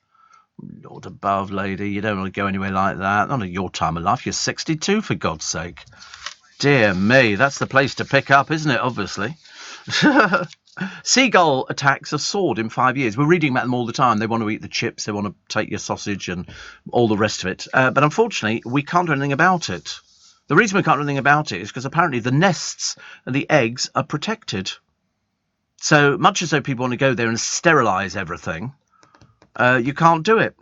Lord above, lady, you don't want to go anywhere like that. Not at your time of life. You're 62, for God's sake. Dear me, that's the place to pick up, isn't it, obviously? Seagull attacks have soared in 5 years. We're reading about them all the time. They want to eat the chips, they want to take your sausage and all the rest of it. But unfortunately, we can't do anything about it. The reason we can't do anything about it is because apparently the nests and the eggs are protected. So much as though people want to go there and sterilise everything, you can't do it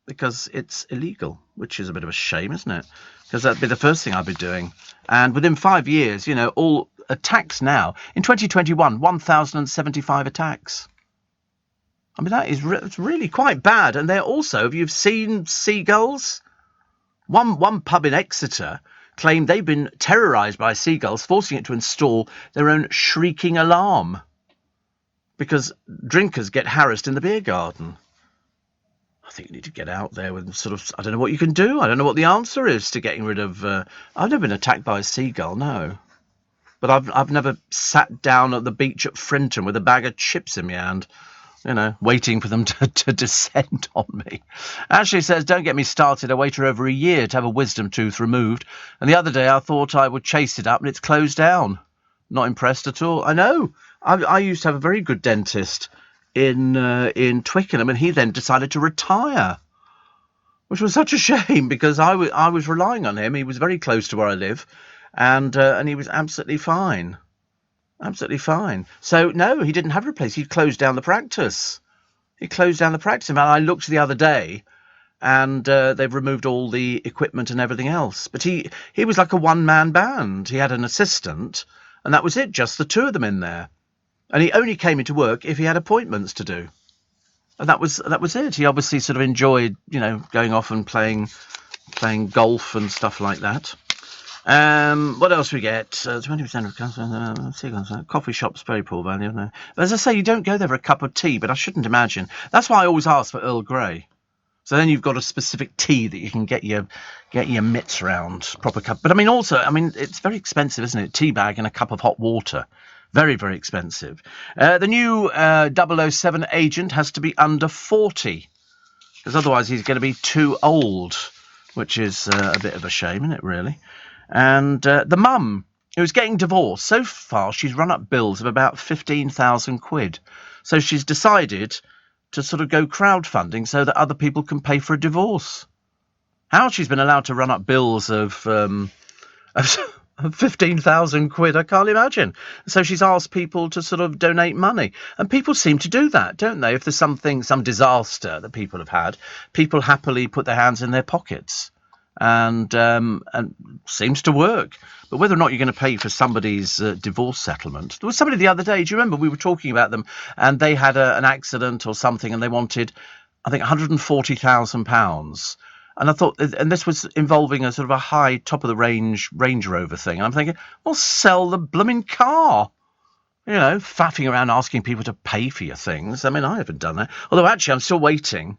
because it's illegal, which is a bit of a shame, isn't it? Because that'd be the first thing I'd be doing. And within 5 years, all attacks now. In 2021, 1,075 attacks. I mean, that is it's really quite bad. And they're also, have you seen seagulls? One pub in Exeter claimed they've been terrorised by seagulls, forcing it to install their own shrieking alarm because drinkers get harassed in the beer garden. I think you need to get out there with sort of, I don't know what you can do. I don't know what the answer is to getting rid of, I've never been attacked by a seagull, no. But I've never sat down at the beach at Frinton with a bag of chips in my hand, waiting for them to descend on me. Ashley says, don't get me started. I waited over a year to have a wisdom tooth removed. And the other day I thought I would chase it up and it's closed down. Not impressed at all. I know. I used to have a very good dentist in Twickenham, and he then decided to retire, which was such a shame because I was relying on him. He was very close to where I live, and he was absolutely fine. So no, he didn't have a replace. He closed down the practice. And I looked the other day, and they've removed all the equipment and everything else. But he was like a one-man band. He had an assistant, and that was it. Just the two of them in there. And he only came into work if he had appointments to do. And that was it. He obviously sort of enjoyed, going off and playing golf and stuff like that. What else we get? 20% of customers. Coffee shops, very poor value. No. But as I say, you don't go there for a cup of tea, but I shouldn't imagine. That's why I always ask for Earl Grey. So then you've got a specific tea that you can get your mitts around, proper cup. But it's very expensive, isn't it? Tea bag and a cup of hot water. Very, very expensive. The new 007 agent has to be under 40, because otherwise he's going to be too old, which is a bit of a shame, isn't it, really? And the mum, who's getting divorced, so far she's run up bills of about 15,000 quid. So she's decided to sort of go crowdfunding so that other people can pay for a divorce. How she's been allowed to run up bills of 15,000 quid, I can't imagine. So she's asked people to sort of donate money. And people seem to do that, don't they? If there's some disaster that people have had, people happily put their hands in their pockets. And seems to work. But whether or not you're going to pay for somebody's divorce settlement. There was somebody the other day, do you remember we were talking about them, and they had an accident or something, and they wanted, I think, £140,000. And I thought, and this was involving a sort of a high top-of-the-range Range Rover thing. And I'm thinking, well, sell the blooming car. You know, faffing around asking people to pay for your things. I mean, I haven't done that. Although, actually, I'm still waiting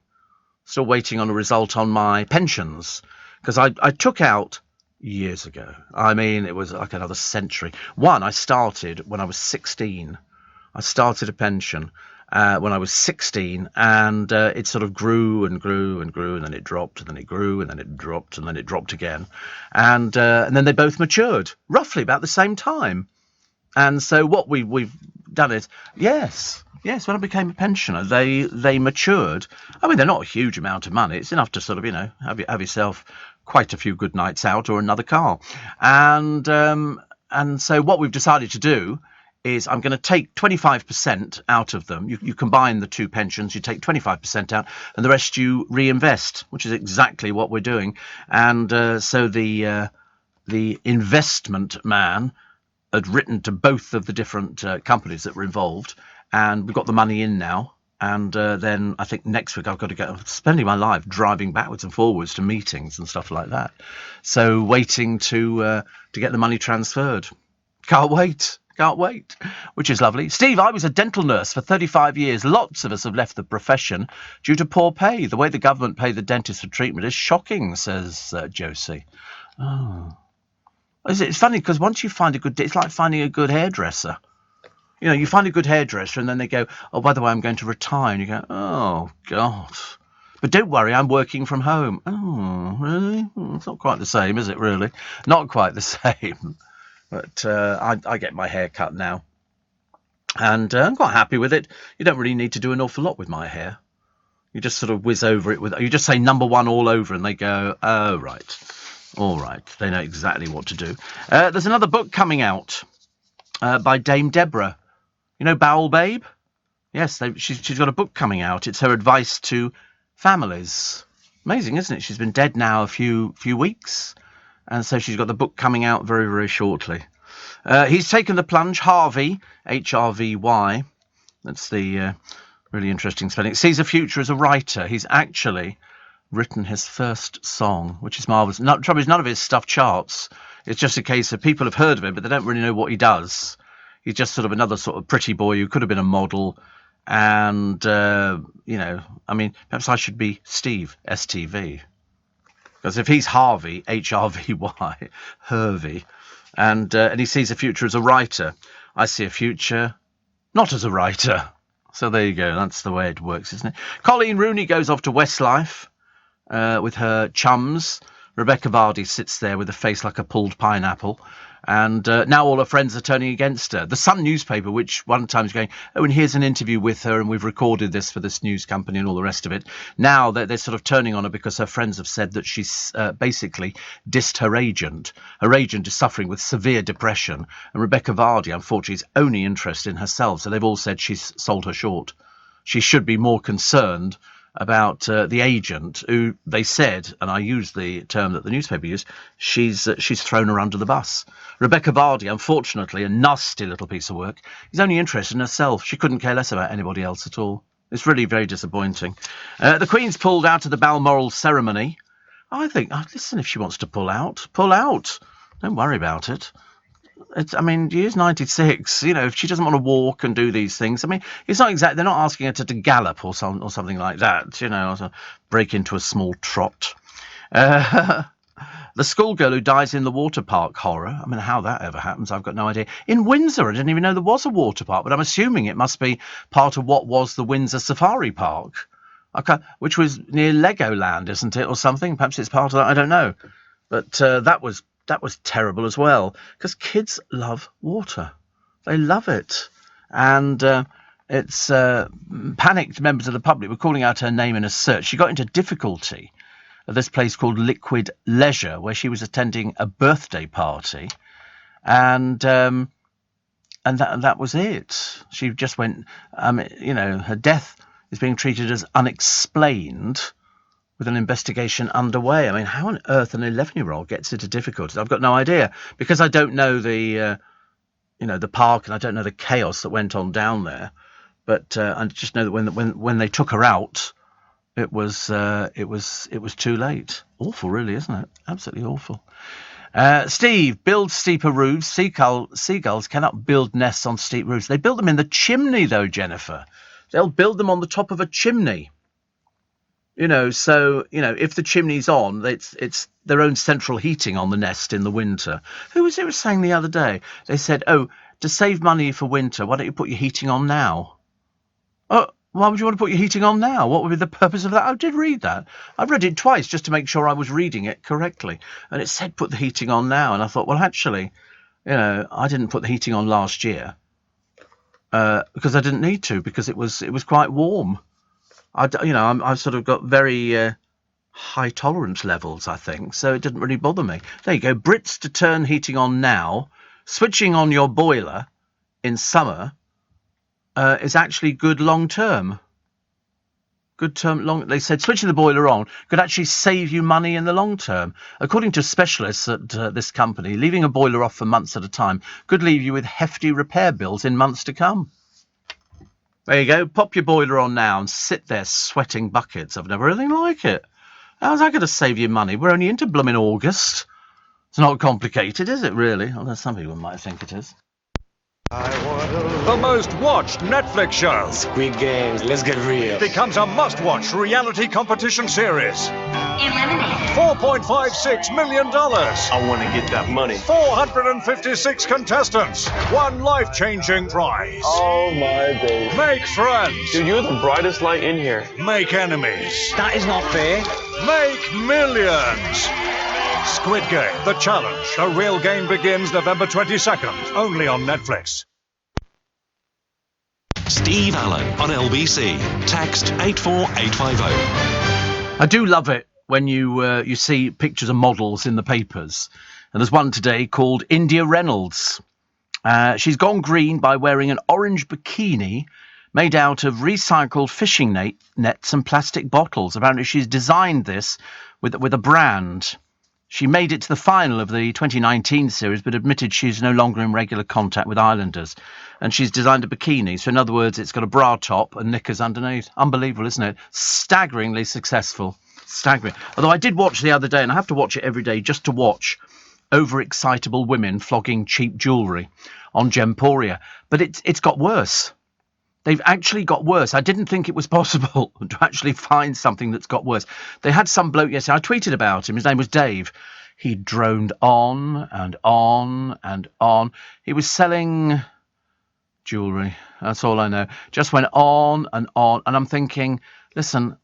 on a result on my pensions. Because I took out years ago. I mean, it was like another century. One, I started when I was 16. I started a pension when I was 16, and it sort of grew and grew and grew, and then it dropped, and then it grew, and then it dropped, and then it dropped again. And then they both matured, roughly about the same time. And so what we've done is, yes, when I became a pensioner, they matured. I mean, they're not a huge amount of money. It's enough to sort of, you know, have yourself quite a few good nights out or another car. And so what we've decided to do is I'm going to take 25% out of them. You combine the two pensions, you take 25% out, and the rest you reinvest, which is exactly what we're doing. And so the investment man had written to both of the different companies that were involved, and we've got the money in now. And then I think next week I've got to go, spending my life driving backwards and forwards to meetings and stuff like that. So waiting to get the money transferred. Can't wait, which is lovely. Steve, I was a dental nurse for 35 years. Lots of us have left the profession due to poor pay. The way the government pay the dentists for treatment is shocking, says Josie. Oh. It's funny because once you find it's like finding a good hairdresser. You know, you find a good hairdresser and then they go, oh, by the way, I'm going to retire. And you go, oh, God. But don't worry, I'm working from home. Oh, really? It's not quite the same, is it, really? Not quite the same. But I get my hair cut now. And I'm quite happy with it. You don't really need to do an awful lot with my hair. You just sort of whiz over it. You just say number 1 all over and they go, oh, right. All right, they know exactly what to do. There's another book coming out by Dame Deborah. You know Bowel Babe? Yes, she's got a book coming out. It's her advice to families. Amazing, isn't it? She's been dead now a few weeks, and so she's got the book coming out very, very shortly. He's taken the plunge. Harvey, H-R-V-Y. That's the really interesting spelling. Sees a future as a writer. He's actually written his first song, which is marvellous. The trouble is, none of his stuff charts. It's just a case of people have heard of him, but they don't really know what he does. He's just sort of another sort of pretty boy who could have been a model. And, you know, I mean, perhaps I should be Steve, S-T-V. Because if he's Harvey, H-R-V-Y, Hervey, and he sees a future as a writer, I see a future not as a writer. So there you go. That's the way it works, isn't it? Colleen Rooney goes off to Westlife. With her chums. Rebecca Vardy sits there with a face like a pulled pineapple, and now all her friends are turning against her. The Sun newspaper, which one time is going, oh, and here's an interview with her, and we've recorded this for this news company and all the rest of it. Now they're sort of turning on her because her friends have said that she's basically dissed her agent. Her agent is suffering with severe depression, and Rebecca Vardy, unfortunately, is only interested in herself, so they've all said she's sold her short. She should be more concerned about the agent, who they said, and I use the term that the newspaper used, she's thrown her under the bus. Rebecca Vardy, unfortunately, a nasty little piece of work, is only interested in herself. She couldn't care less about anybody else at all. It's really very disappointing. The Queen's pulled out of the Balmoral ceremony. I think, listen, if she wants to pull out. Don't worry about it. I mean, she is 96. You know, if she doesn't want to walk and do these things, I mean, it's not exactly. They're not asking her to gallop or something like that. You know, or to break into a small trot. The schoolgirl who dies in the water park horror. I mean, how that ever happens, I've got no idea. In Windsor, I didn't even know there was a water park, but I'm assuming it must be part of what was the Windsor Safari Park, which was near Legoland, isn't it, or something? Perhaps it's part of that. I don't know. But that was terrible as well, because kids love water. They love it. And it's panicked members of the public were calling out her name in a search. She got into difficulty at this place called Liquid Leisure, where she was attending a birthday party. And that was it. She just went, you know, her death is being treated as unexplained, with an investigation underway. I mean, how on earth an 11-year-old gets into difficulties? I've got no idea, because I don't know the park, and I don't know the chaos that went on down there. But I just know that when they took her out, it was too late. Awful, really, isn't it? Absolutely awful. Steve, build steeper roofs. Seagulls cannot build nests on steep roofs. They build them in the chimney, though, Jennifer. They'll build them on the top of a chimney. So, if the chimney's on, it's their own central heating on the nest in the winter. Who was saying the other day? They said, to save money for winter, why don't you put your heating on now? Oh, why would you want to put your heating on now? What would be the purpose of that? I did read that. I read it twice just to make sure I was reading it correctly. And it said put the heating on now. And I thought, well, actually, I didn't put the heating on last year because I didn't need to, because it was quite warm. I've sort of got very high tolerance levels, I think, so it didn't really bother me. There you go. Brits to turn heating on now. Switching on your boiler in summer is actually good long term. They said switching the boiler on could actually save you money in the long term. According to specialists at this company, leaving a boiler off for months at a time could leave you with hefty repair bills in months to come. There you go. Pop your boiler on now and sit there sweating buckets. I've never really like it. How's that going to save you money? We're only into blooming August. It's not complicated, is it, really? Although some people might think it is. The most watched Netflix show. Squid Games, let's get real. Becomes a must-watch reality competition series. Eliminated. $4.56 million. I want to get that money. 456 contestants. One life-changing prize. Oh my days. Make friends. Dude, you're the brightest light in here. Make enemies. That is not fair. Make millions. Squid Game, The Challenge. The real game begins November 22nd. Only on Netflix. Steve Allen on LBC. Text 84850. I do love it when you see pictures of models in the papers. And there's one today called India Reynolds. She's gone green by wearing an orange bikini made out of recycled fishing nets and plastic bottles. Apparently she's designed this with a brand. She made it to the final of the 2019 series, but admitted she's no longer in regular contact with Islanders. And she's designed a bikini. So in other words, it's got a bra top and knickers underneath. Unbelievable, isn't it? Staggeringly successful. Staggering. Although I did watch the other day, and I have to watch it every day just to watch overexcitable women flogging cheap jewellery on Gemporia. But it's got worse. They've actually got worse. I didn't think it was possible to actually find something that's got worse. They had some bloke yesterday. I tweeted about him. His name was Dave. He droned on and on and on. He was selling jewellery. That's all I know. Just went on and on. And I'm thinking, listen,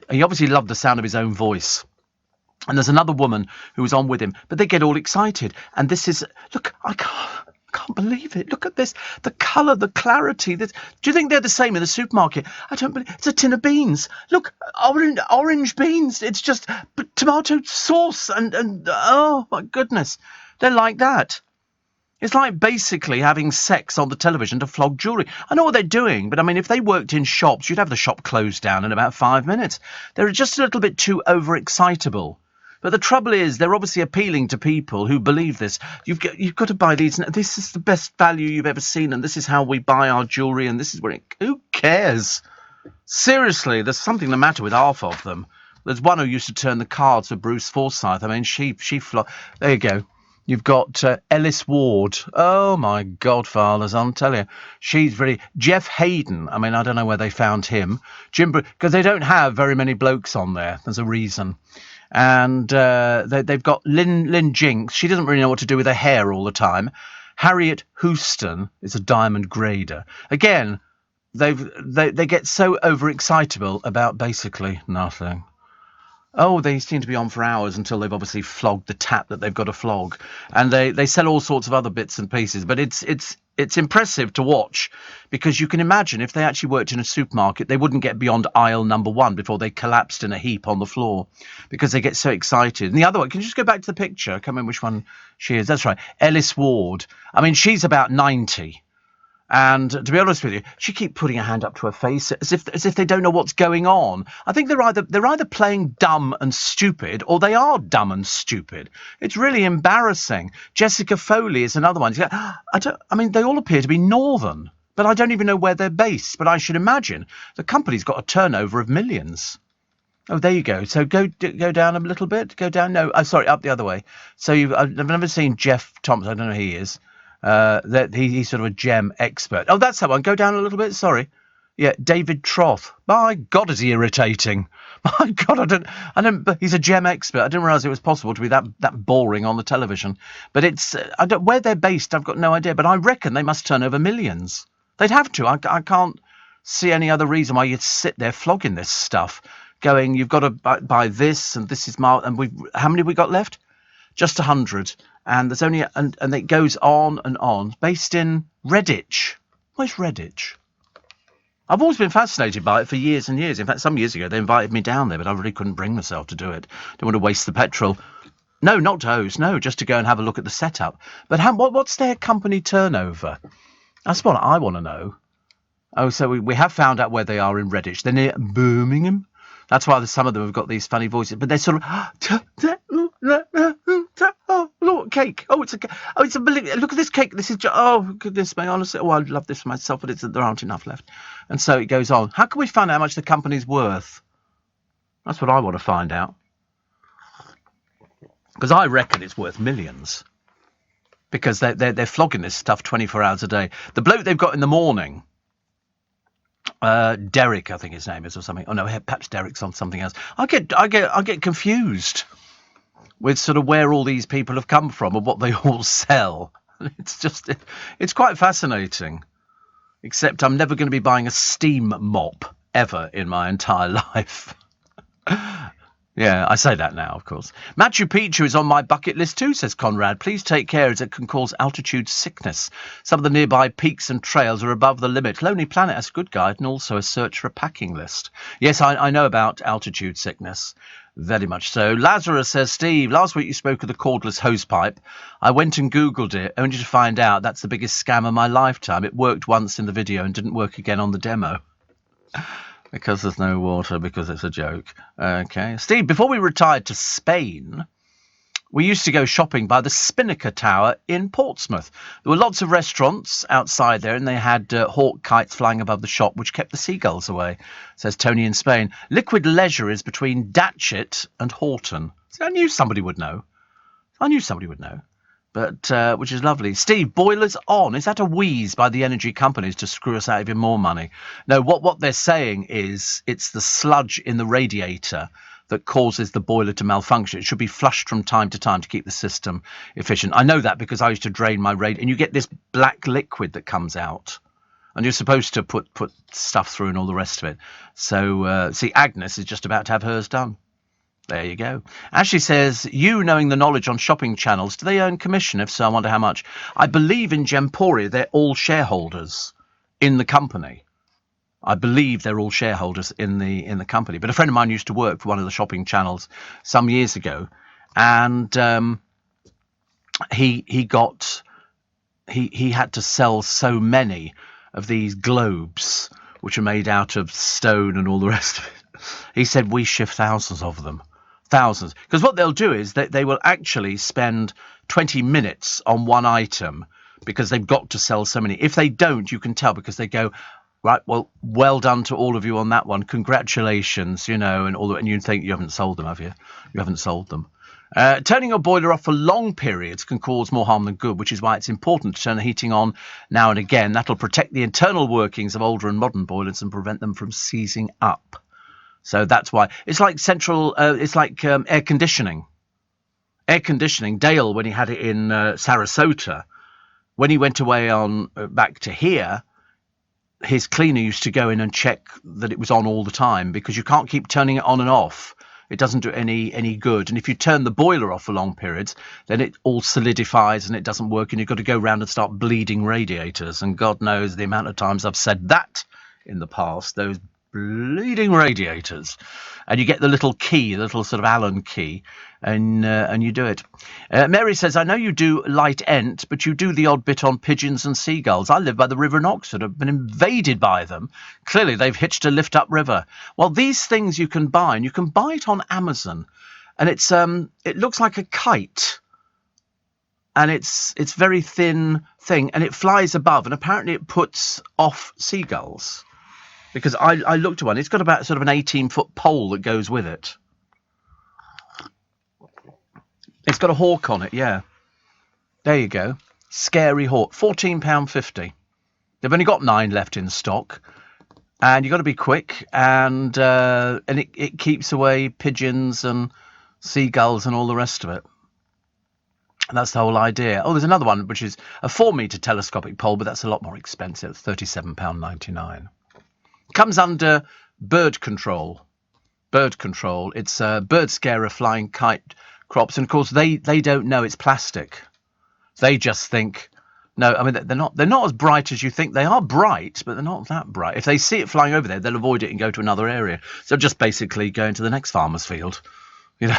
he obviously loved the sound of his own voice. And there's another woman who was on with him. But they get all excited. And this is, look, I can't believe it. Look at this. The colour, the clarity. Do you think they're the same in the supermarket? I don't believe it's a tin of beans. Look, orange beans. It's just tomato sauce and oh my goodness. They're like that. It's like basically having sex on the television to flog jewellery. I know what they're doing, but I mean, if they worked in shops, you'd have the shop closed down in about 5 minutes. They're just a little bit too overexcitable. But the trouble is, they're obviously appealing to people who believe this. You've got to buy these. This is the best value you've ever seen, and this is how we buy our jewellery, and this is where who cares? Seriously, there's something the matter with half of them. There's one who used to turn the cards for Bruce Forsyth. I mean, she there you go. You've got Ellis Ward. Oh, my godfathers, I'll tell you. She's really... Jeff Hayden. I mean, I don't know where they found him. Because they don't have very many blokes on there. There's a reason. And they've got Lynn Jinks. She doesn't really know what to do with her hair all the time. Harriet Houston is a diamond grader. Again, they get so overexcitable about basically nothing. Oh, they seem to be on for hours until they've obviously flogged the tap that they've got to flog. And they sell all sorts of other bits and pieces. But it's impressive to watch, because you can imagine if they actually worked in a supermarket, they wouldn't get beyond aisle number 1 before they collapsed in a heap on the floor, because they get so excited. And the other one, can you just go back to the picture? I can't remember which one she is. That's right. Ellis Ward. I mean, she's about 90. And to be honest with you, she keeps putting her hand up to her face as if they don't know what's going on. I think they're either playing dumb and stupid, or they are dumb and stupid. It's really embarrassing. Jessica Foley is another one. I mean, they all appear to be northern, but I don't even know where they're based. But I should imagine the company's got a turnover of millions. Oh, there you go. So go down a little bit. Go down. No, sorry, up the other way. So I've never seen Jeff Thompson. I don't know who he is. He's sort of a gem expert. Oh, that's that one. Go down a little bit. Sorry. Yeah, David Troth. My God, is he irritating? My God, I don't. But he's a gem expert. I didn't realise it was possible to be that boring on the television. But it's where they're based. I've got no idea. But I reckon they must turn over millions. They'd have to. I can't see any other reason why you'd sit there flogging this stuff. Going, you've got to buy this, and this is how many we got left? Just 100, and there's only and it goes on and on. Based in Redditch. Where's Redditch? I've always been fascinated by it for years and years. In fact, some years ago they invited me down there, but I really couldn't bring myself to do it. Don't want to waste the petrol. No, not to host. No, just to go and have a look at the setup. But what's their company turnover? That's what I want to know. Oh, so we have found out where they are in Redditch. They're near Birmingham. That's why some of them have got these funny voices, but they're sort of oh, look, cake. Oh, it's a look at this cake. This is oh goodness me, honestly. Oh, I'd love this for myself, but there aren't enough left. And so it goes on. How can we find out how much the company's worth? That's what I want to find out, because I reckon it's worth millions. Because they're flogging this stuff 24 hours a day. The bloke they've got in the morning. Derek, I think his name is, or something. Oh no, perhaps Derek's on something else. I get confused with sort of where all these people have come from and what they all sell. It's quite fascinating. Except I'm never going to be buying a steam mop ever in my entire life. Yeah, I say that now, of course. Machu Picchu is on my bucket list too, says Conrad. Please take care, as it can cause altitude sickness. Some of the nearby peaks and trails are above the limit. Lonely Planet has a good guide and also a search for a packing list. Yes, I know about altitude sickness. Very much so. Lazarus says, Steve, last week you spoke of the cordless hosepipe. I went and Googled it, only to find out that's the biggest scam of my lifetime. It worked once in the video and didn't work again on the demo. Because there's no water, because it's a joke. Okay. Steve, before we retired to Spain, we used to go shopping by the Spinnaker Tower in Portsmouth. There were lots of restaurants outside there, and they had hawk kites flying above the shop, which kept the seagulls away, says Tony in Spain. Liquid Leisure is between Datchet and Horton. So I knew somebody would know. But which is lovely. Steve, boilers on. Is that a wheeze by the energy companies to screw us out even more money? No, what they're saying is it's the sludge in the radiator that causes the boiler to malfunction. It should be flushed from time to time to keep the system efficient. I know that because I used to drain my radiator, and you get this black liquid that comes out, and you're supposed to put stuff through and all the rest of it. So, see, Agnes is just about to have hers done. There you go. Ashley says, you knowing the knowledge on shopping channels, do they earn commission? If so, I wonder how much. I believe in Gemporia, they're all shareholders in the company. I believe they're all shareholders in the company. But a friend of mine used to work for one of the shopping channels some years ago, and he had to sell so many of these globes, which are made out of stone and all the rest of it. He said, we shift thousands of them. Thousands. Because what they'll do is they will actually spend 20 minutes on one item because they've got to sell so many. If they don't, you can tell, because they go, right, well done to all of you on that one. Congratulations, and all that. And you think, you haven't sold them, have you? You haven't sold them. Turning your boiler off for long periods can cause more harm than good, which is why it's important to turn the heating on now and again. That'll protect the internal workings of older and modern boilers and prevent them from seizing up. So that's why it's like air conditioning. Air conditioning. Dale, when he had it in Sarasota, when he went away back to here, his cleaner used to go in and check that it was on all the time, because you can't keep turning it on and off. It doesn't do any good. And if you turn the boiler off for long periods, then it all solidifies and it doesn't work, and you've got to go around and start bleeding radiators. And God knows the amount of times I've said that in the past, those bleeding radiators. And you get the little key, the little sort of Allen key, and you do it. Mary says, I know you do light ent, but you do the odd bit on pigeons and seagulls. I live by the river in Oxford. I've been invaded by them. Clearly, they've hitched a lift upriver. Well, these things you can buy, and you can buy it on Amazon. And it looks like a kite. And it's very thin thing, and it flies above, and apparently it puts off seagulls. Because I looked at one. It's got about sort of an 18-foot pole that goes with it. It's got a hawk on it, yeah. There you go. Scary hawk. £14.50. They've only got 9 left in stock. And you've got to be quick. And it keeps away pigeons and seagulls and all the rest of it. And that's the whole idea. Oh, there's another one, which is a 4-metre telescopic pole, but that's a lot more expensive. It's £37.99. Comes under bird control. Bird control. It's bird scarer, flying kite crops. And, of course, they don't know it's plastic. They just think, no, I mean, they're not as bright as you think. They are bright, but they're not that bright. If they see it flying over there, they'll avoid it and go to another area. So just basically go into the next farmer's field, you know.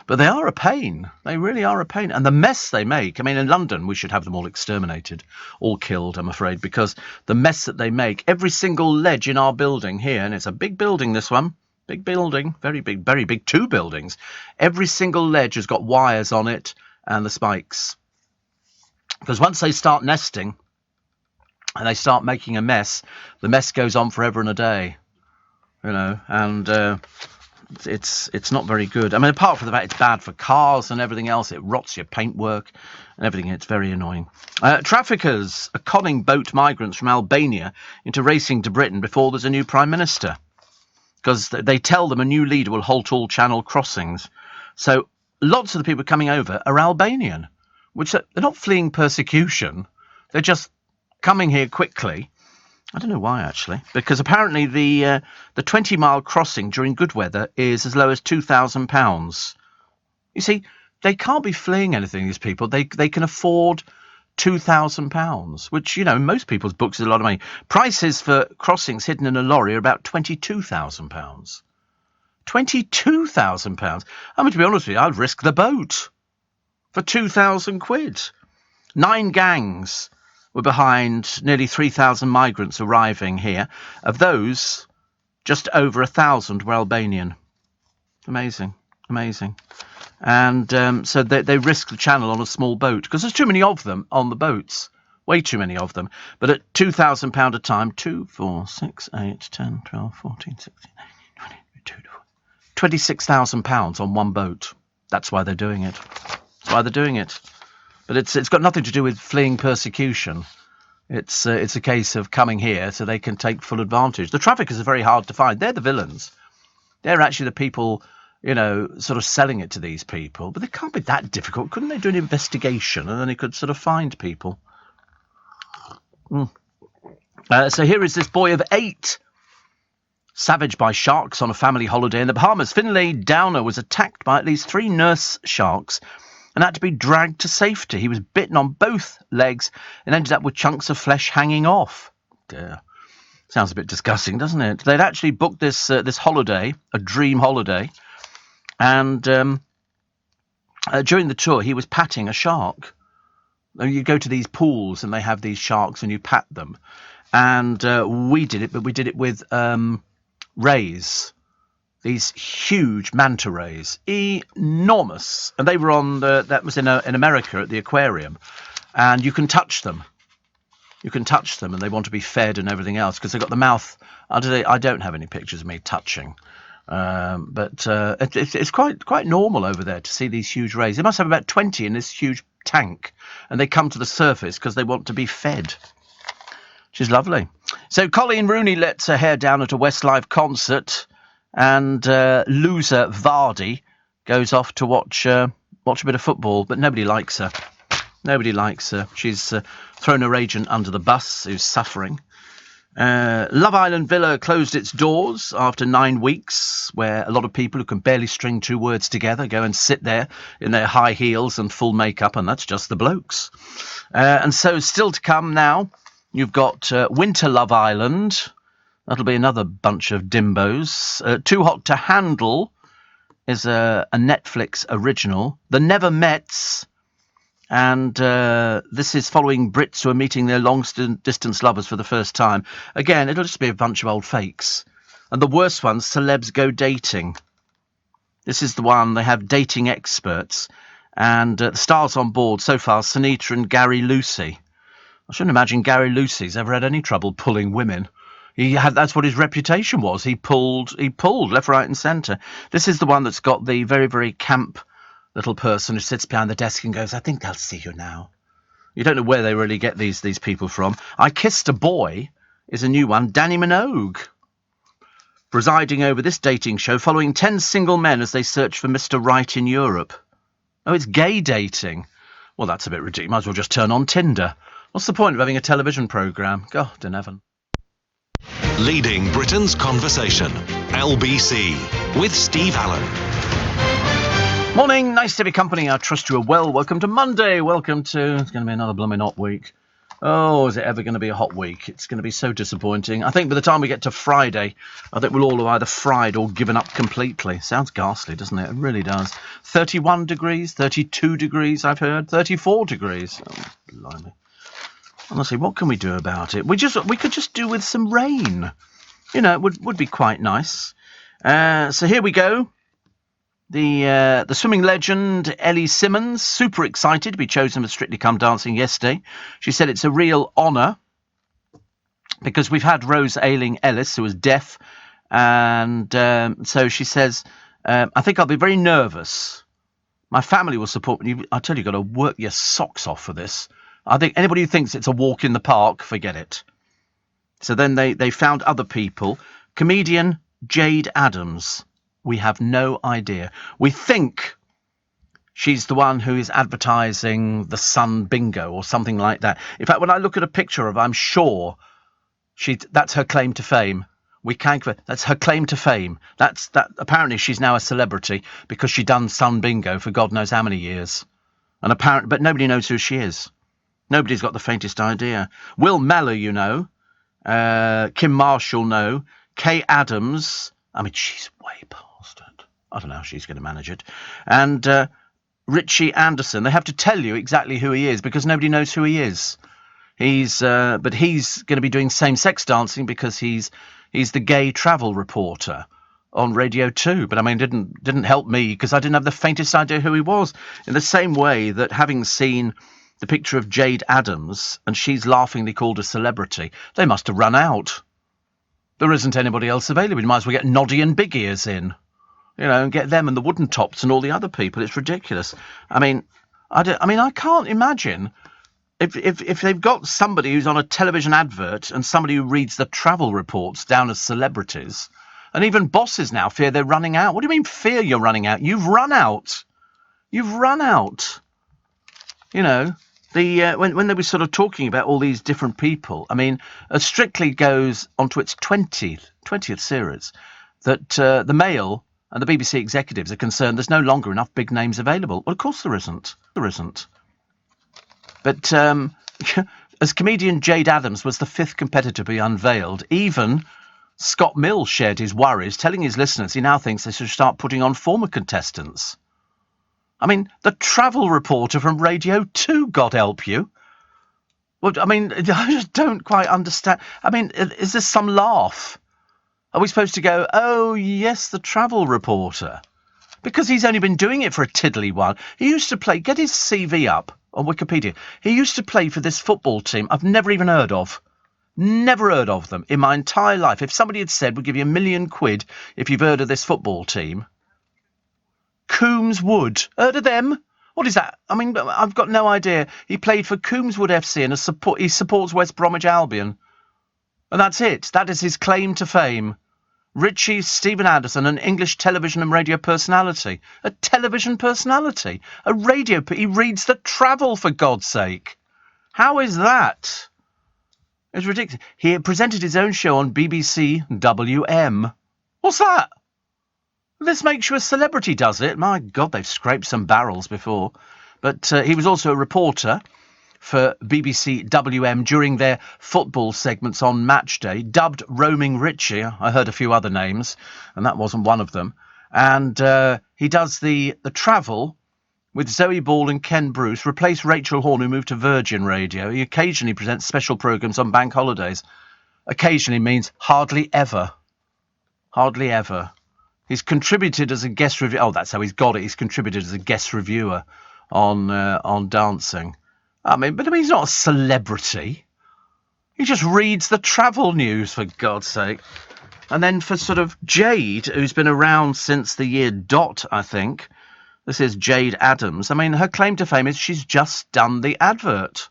But they are a pain. They really are a pain. And the mess they make, I mean, in London, we should have them all exterminated, all killed, I'm afraid, because the mess that they make, every single ledge in our building here, and it's a big building, this one, big building, very big, 2 buildings. Every single ledge has got wires on it and the spikes. Because once they start nesting and they start making a mess, the mess goes on forever and a day, you know, and it's not very good. I mean, apart from the fact it's bad for cars and everything else, it rots your paintwork and everything. It's very annoying. Traffickers are conning boat migrants from Albania into racing to Britain before there's a new Prime Minister, because they tell them a new leader will halt all channel crossings. So lots of the people coming over are Albanian, which they're not fleeing persecution. They're just coming here quickly. I don't know why, actually, because apparently the 20-mile crossing during good weather is as low as £2,000. You see, they can't be fleeing anything, these people. They can afford £2,000, which, you know, in most people's books is a lot of money. Prices for crossings hidden in a lorry are about £22,000. £22,000. I mean, to be honest with you, I'd risk the boat for £2,000. 9 gangs were behind nearly 3,000 migrants arriving here. Of those, just over 1,000 were Albanian. Amazing. And so they risked the channel on a small boat, because there's too many of them on the boats. Way too many of them. But at £2,000 a time, 2, 4, 6, 8, 10, 12, 14, 16, 18, 20, £26,000 on one boat. That's why they're doing it. But it's got nothing to do with fleeing persecution. It's a case of coming here so they can take full advantage. The traffickers are very hard to find. They're the villains. They're actually the people, you know, sort of selling it to these people. But they can't be that difficult. Couldn't they do an investigation and then they could sort of find people? So here is this boy of 8, savaged by sharks on a family holiday in the Bahamas. Finlay Downer was attacked by at least 3 nurse sharks and had to be dragged to safety. He was bitten on both legs and ended up with chunks of flesh hanging off. Dear. Sounds a bit disgusting, doesn't it? They'd actually booked this holiday, a dream holiday, and during the tour he was patting a shark. You go to these pools and they have these sharks and you pat them. And we did it, but we did it with rays. These huge manta rays, enormous, and they were on that was in America at the aquarium, and you can touch them. And they want to be fed and everything else because they've got the mouth. I don't have any pictures of me touching, but it's quite normal over there to see these huge rays. They must have about 20 in this huge tank, and they come to the surface because they want to be fed. Which is lovely. So Colleen Rooney lets her hair down at a Westlife concert. And loser Vardy goes off to watch a bit of football, but nobody likes her. She's thrown her agent under the bus, who's suffering. Love Island Villa closed its doors after 9 weeks, where a lot of people who can barely string 2 words together go and sit there in their high heels and full makeup, and that's just the blokes. And so still to come now, you've got Winter Love Island. That'll be another bunch of dimbos. Too Hot to Handle is a Netflix original. The Never Mets. And this is following Brits who are meeting their long-distance lovers for the first time. Again, it'll just be a bunch of old fakes. And the worst ones, Celebs Go Dating. This is the one, they have dating experts. And the stars on board so far, Sunita and Gary Lucy. I shouldn't imagine Gary Lucy's ever had any trouble pulling women. That's what his reputation was. He pulled left, right, and centre. This is the one that's got the very, very camp little person who sits behind the desk and goes, "I think they'll see you now." You don't know where they really get these people from. "I Kissed a Boy" is a new one. Danny Minogue presiding over this dating show, following 10 single men as they search for Mr. Right in Europe. Oh, it's gay dating. Well, that's a bit ridiculous. Might as well just turn on Tinder. What's the point of having a television programme? God in heaven. Leading Britain's conversation. LBC with Steve Allen. Morning, nice to be company. I trust you are well. Welcome to Monday. Welcome to... It's going to be another blooming hot week. Oh, is it ever going to be a hot week? It's going to be so disappointing. I think by the time we get to Friday, I think we'll all have either fried or given up completely. Sounds ghastly, doesn't it? It really does. 31 degrees, 32 degrees, I've heard. 34 degrees. Oh, blimey. Honestly, what can we do about it? We could just do with some rain. You know, it would be quite nice. So here we go. The swimming legend Ellie Simmonds, super excited to be chosen for Strictly Come Dancing yesterday. She said it's a real honour because we've had Rose Ayling-Ellis, who was deaf, and so she says, "I think I'll be very nervous. My family will support me." I tell you, you've got to work your socks off for this. I think anybody who thinks it's a walk in the park, forget it. So then they found other people. Comedian Jade Adams. We have no idea. We think she's the one who is advertising the Sun Bingo or something like that. In fact, when I look at a picture of her, I'm sure that's her claim to fame. That's her claim to fame. That apparently she's now a celebrity because she done Sun Bingo for God knows how many years. But nobody knows who she is. Nobody's got the faintest idea. Will Mellor, you know. Kim Marshall, no. Kay Adams. I mean, she's way past it. I don't know how she's going to manage it. And Richie Anderson. They have to tell you exactly who he is because nobody knows who he is. But he's going to be doing same-sex dancing because he's the gay travel reporter on Radio 2. But I mean, didn't help me because I didn't have the faintest idea who he was. In the same way that having seen the picture of Jade Adams and she's laughingly called a celebrity, they must have run out. There isn't anybody else available. You might as well get Noddy and Big Ears in, you know, and get them and the Wooden Tops and all the other people. It's ridiculous. I mean, I can't imagine if they've got somebody who's on a television advert and somebody who reads the travel reports down as celebrities, and even bosses now fear they're running out. What do you mean fear you're running out? You've run out. You've run out. You know, when they were sort of talking about all these different people, I mean, as Strictly goes onto its 20th series, that the Mail and the BBC executives are concerned there's no longer enough big names available. Well, of course there isn't. There isn't. But as comedian Jade Adams was the 5th competitor to be unveiled, even Scott Mills shared his worries, telling his listeners he now thinks they should start putting on former contestants. I mean, the travel reporter from Radio 2, God help you. Well, I mean, I just don't quite understand. I mean, is this some laugh? Are we supposed to go, oh, yes, the travel reporter? Because he's only been doing it for a tiddly while. He used to play, get his CV up on Wikipedia. He used to play for this football team I've never even heard of. Never heard of them in my entire life. If somebody had said, we'll give you £1 million if you've heard of this football team. Coombs Wood. Heard of them? What is that? I mean, I've got no idea. He played for Coombs Wood FC and he supports West Bromwich Albion. And that's it. That is his claim to fame. Richie Stephen Anderson, an English television and radio personality. A television personality. A radio... He reads the travel, for God's sake. How is that? It's ridiculous. He presented his own show on BBC WM. What's that? This makes you a celebrity, does it? My God, they've scraped some barrels before. But he was also a reporter for BBC WM during their football segments on Match Day, dubbed Roaming Richie. I heard a few other names, and that wasn't one of them. And he does the travel with Zoe Ball and Ken Bruce, replaced Rachel Horn, who moved to Virgin Radio. He occasionally presents special programmes on bank holidays. Occasionally means hardly ever. Hardly ever. He's contributed as a guest reviewer. Oh, that's how he's got it. He's contributed as a guest reviewer on Dancing. But he's not a celebrity. He just reads the travel news, for God's sake. And then for sort of Jade, who's been around since the year dot, I think. This is Jade Adams. I mean, her claim to fame is she's just done the advert.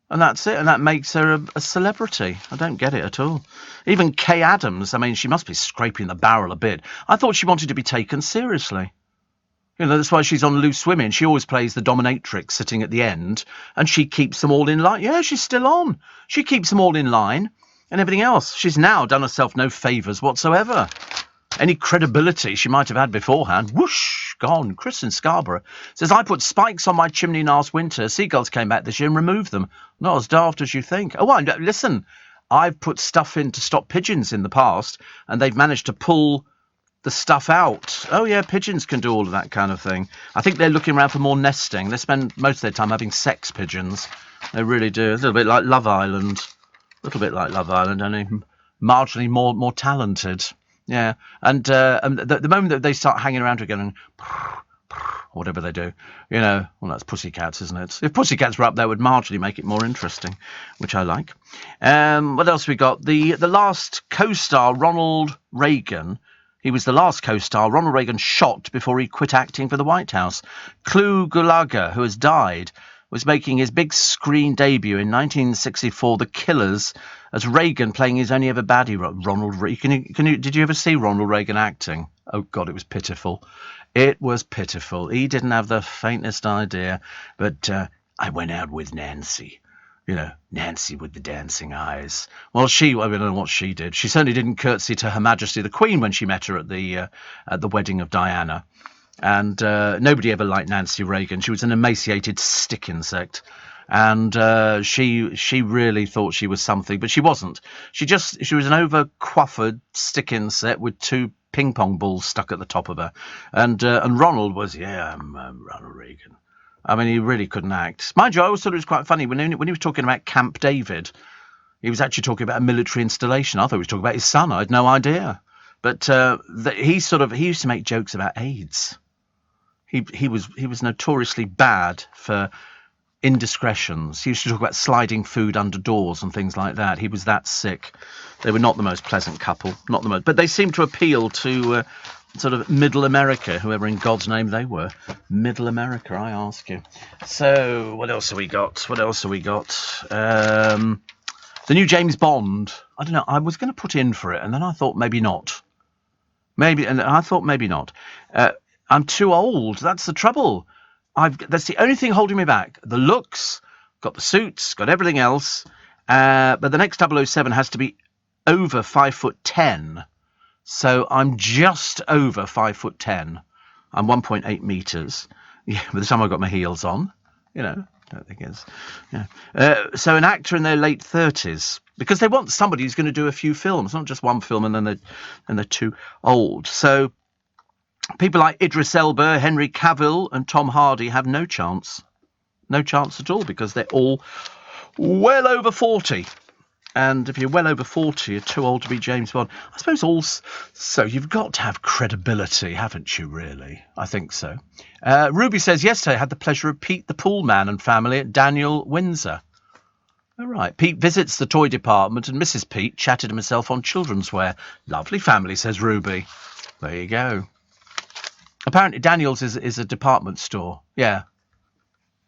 And that's it. And that makes her a celebrity. I don't get it at all. Even Kay Adams, I mean, she must be scraping the barrel a bit. I thought she wanted to be taken seriously. You know, that's why she's on Loose Women. She always plays the dominatrix sitting at the end, and she keeps them all in line. Yeah, she's still on. She keeps them all in line and everything else. She's now done herself no favours whatsoever. Any credibility she might have had beforehand, whoosh, gone. Kristen Scarborough says, I put spikes on my chimney last winter. Seagulls came back this year and removed them. Not as daft as you think. Oh, listen, I've put stuff in to stop pigeons in the past, and they've managed to pull the stuff out. Oh, yeah, pigeons can do all of that kind of thing. I think they're looking around for more nesting. They spend most of their time having sex pigeons. They really do. It's a little bit like Love Island. A little bit like Love Island, only marginally more talented. Yeah, and the moment that they start hanging around together and whatever they do, you know, well, that's Pussycats, isn't it? If Pussycats were up there, it would marginally make it more interesting, which I like. What else we got? The last co-star, Ronald Reagan. He was the last co-star Ronald Reagan shot before he quit acting for the White House. Clu Gulaga, who has died, was making his big screen debut in 1964, The Killers, as Reagan playing his only ever baddie. Ronald Reagan. Did you ever see Ronald Reagan acting? Oh, God, it was pitiful. It was pitiful. He didn't have the faintest idea. But I went out with Nancy. You know, Nancy with the dancing eyes. Well, I don't know what she did. She certainly didn't curtsy to Her Majesty the Queen when she met her at the wedding of Diana. And nobody ever liked Nancy Reagan. She was an emaciated stick insect. And she really thought she was something, but she wasn't. She was an over-coiffured stick insect with two ping pong balls stuck at the top of her. And Ronald was, I'm Ronald Reagan. I mean, he really couldn't act. Mind you, I always thought it was quite funny when he was talking about Camp David. He was actually talking about a military installation. I thought he was talking about his son. I had no idea. But he used to make jokes about AIDS. He was notoriously bad for indiscretions. He used to talk about sliding food under doors and things like that. He was that sick. They were not the most pleasant couple, but they seemed to appeal to sort of Middle America, whoever in God's name they were. Middle America, I ask you. So what else have we got? The new James Bond. I don't know. I was going to put in for it, and then I thought maybe not. Maybe not. I'm too old. That's the trouble. That's the only thing holding me back. The looks, got the suits, got everything else. But the next 007 has to be over 5'10". So I'm just over 5'10". I'm 1.8 meters. Yeah, by the time I got my heels on, you know, I don't think it's. Yeah. So an actor in their late 30s, because they want somebody who's going to do a few films, not just one film, and then they're too old. So people like Idris Elba, Henry Cavill, and Tom Hardy have no chance at all, because they're all well over 40. And if you're well over 40, you're too old to be James Bond. I suppose also you've got to have credibility, haven't you, really? I think so. Ruby says, yesterday I had the pleasure of Pete the Pool Man and family at Daniel Windsor. All right. Pete visits the toy department, and Mrs. Pete chatted himself on children's wear. Lovely family, says Ruby. There you go. Apparently Daniel's is a department store. Yeah.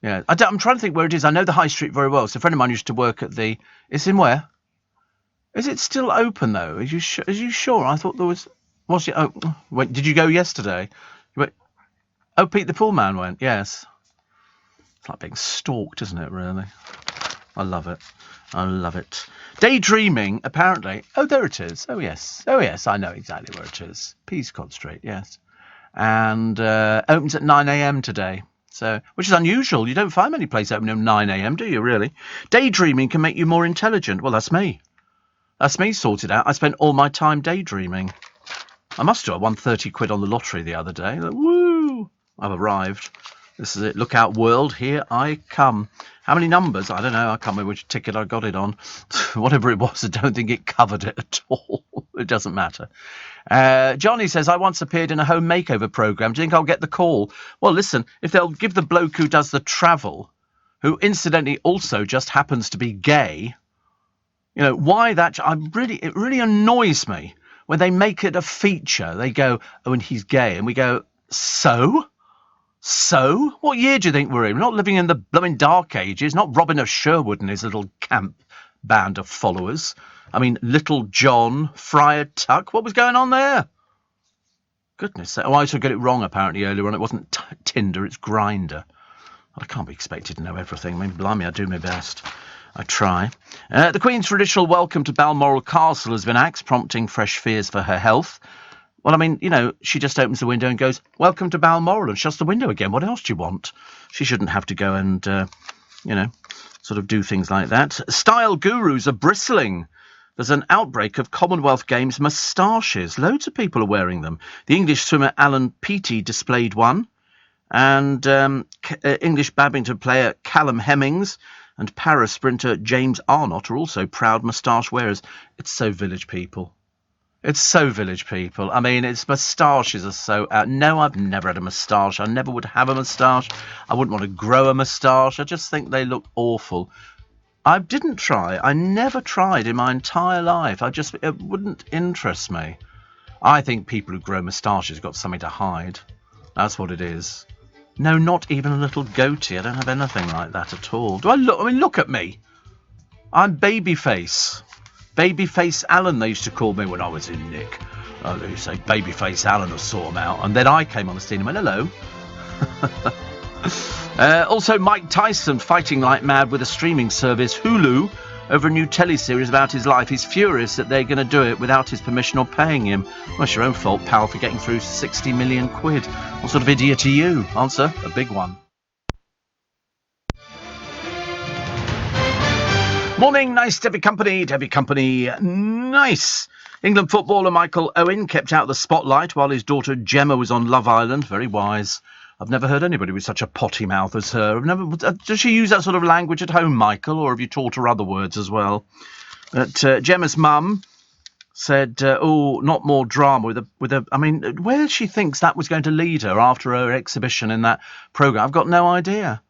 Yeah. I'm trying to think where it is. I know the high street very well. So a friend of mine used to work at the... It's in where? Is it still open, though? Are you sure? I thought there was... Was it? Oh, wait, did you go yesterday? Oh, Pete the Pool Man went. Yes. It's like being stalked, isn't it, really? I love it. Daydreaming, apparently. Oh, there it is. Oh, yes. I know exactly where it is. Peascod Street, yes. And opens at 9 a.m. today. So, which is unusual. You don't find many places open at 9 a.m, do you, really? Daydreaming can make you more intelligent. Well, that's me. That's me sorted out. I spent all my time daydreaming. I must have won 30 quid on the lottery the other day. Like, woo! I've arrived. This is it. Look out, world. Here I come. How many numbers? I don't know. I can't remember which ticket I got it on. Whatever it was, I don't think it covered it at all. It doesn't matter. Johnny says, I once appeared in a home makeover programme. Do you think I'll get the call? Well, listen, if they'll give the bloke who does the travel, who incidentally also just happens to be gay, You know, why that? It really annoys me when they make it a feature. They go, oh, and he's gay. And we go, so? So? What year do you think we're in? We're not living in the blooming dark ages, not Robin of Sherwood and his little camp band of followers. I mean, Little John, Friar Tuck, what was going on there? Goodness sake. Oh, I also got it wrong apparently earlier on. It wasn't Tinder, it's Grindr. I can't be expected to know everything. I mean, blimey, I do my best. I try. The Queen's traditional welcome to Balmoral Castle has been axed, prompting fresh fears for her health. Well, I mean, you know, she just opens the window and goes, welcome to Balmoral, and shuts the window again. What else do you want? She shouldn't have to go and, you know, sort of do things like that. Style gurus are bristling. There's an outbreak of Commonwealth Games moustaches. Loads of people are wearing them. The English swimmer Alan Peaty displayed one. And English badminton player Callum Hemmings and para-sprinter James Arnott are also proud moustache wearers. It's so village people. It's so village people. I mean, its moustaches are so out. No, I've never had a moustache. I never would have a moustache. I wouldn't want to grow a moustache. I just think they look awful. I didn't try. I never tried in my entire life. It wouldn't interest me. I think people who grow moustaches have got something to hide. That's what it is. No, not even a little goatee. I don't have anything like that at all. Do I look? I mean, look at me. I'm Babyface. Babyface Alan, they used to call me when I was in Nick. Oh, they used to say Babyface Alan or sort him out. And then I came on the scene and went, hello. Also, Mike Tyson fighting like mad with a streaming service, Hulu, over a new teleseries about his life. He's furious that they're going to do it without his permission or paying him. Well, it's your own fault, pal, for getting through 60 million quid. What sort of idiot are you? Answer, a big one. Morning, nice to be company, nice. England footballer Michael Owen kept out the spotlight while his daughter Gemma was on Love Island. Very wise. I've never heard anybody with such a potty mouth as her. Does she use that sort of language at home, Michael, or have you taught her other words as well? But Gemma's mum said, oh, not more drama with a. I mean, where she thinks that was going to lead her after her exhibition in that programme, I've got no idea.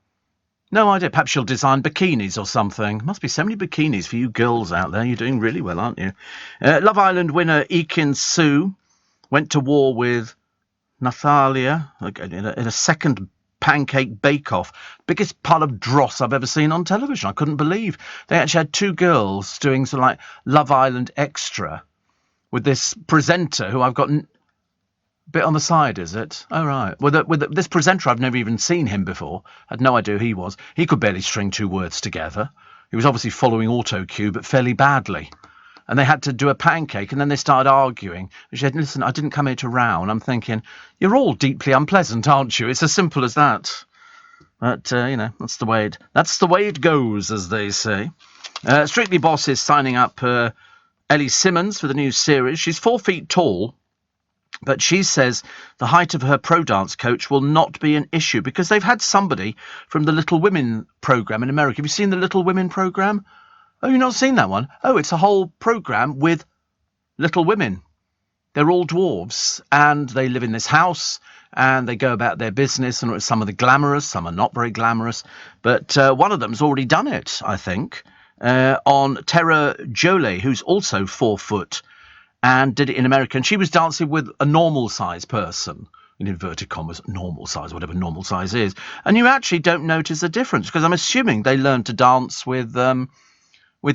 No idea. Perhaps she'll design bikinis or something. Must be so many bikinis for you girls out there. You're doing really well, aren't you? Love Island winner Ekin Su went to war with Nathalia in a second pancake bake-off. Biggest pile of dross I've ever seen on television. I couldn't believe. They actually had two girls doing sort of like Love Island Extra with this presenter who I've got bit on the side, is it? Oh, right. With this presenter, I've never even seen him before. I had no idea who he was. He could barely string two words together. He was obviously following autocue, but fairly badly. And they had to do a pancake, and then they started arguing. She said, listen, I didn't come here to row. And I'm thinking, you're all deeply unpleasant, aren't you? It's as simple as that. But, you know, that's the way it goes, as they say. Strictly Boss is signing up Ellie Simmons for the new series. She's 4 feet tall. But she says the height of her pro dance coach will not be an issue because they've had somebody from the Little Women programme in America. Have you seen the Little Women programme? Oh, you've not seen that one? Oh, it's a whole programme with little women. They're all dwarves and they live in this house and they go about their business, and some of the glamorous, some are not very glamorous. But one of them's already done it, I think, on Tara Jolie, who's also 4 foot. And did it in America. And she was dancing with a normal-size person, in inverted commas, normal size, whatever normal size is. And you actually don't notice a difference, because I'm assuming they learned to dance with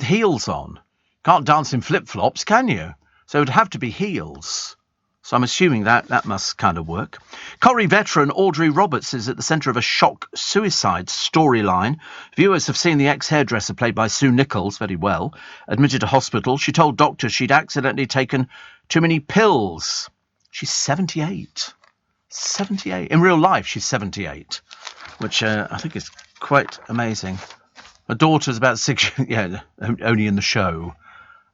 heels on. Can't dance in flip-flops, can you? So it would have to be heels. So I'm assuming that must kind of work. Corrie veteran Audrey Roberts is at the centre of a shock suicide storyline. Viewers have seen the ex-hairdresser, played by Sue Nichols, very well, admitted to hospital. She told doctors she'd accidentally taken too many pills. She's 78. 78. In real life, she's 78, which I think is quite amazing. Her daughter's about 6, yeah, only in the show.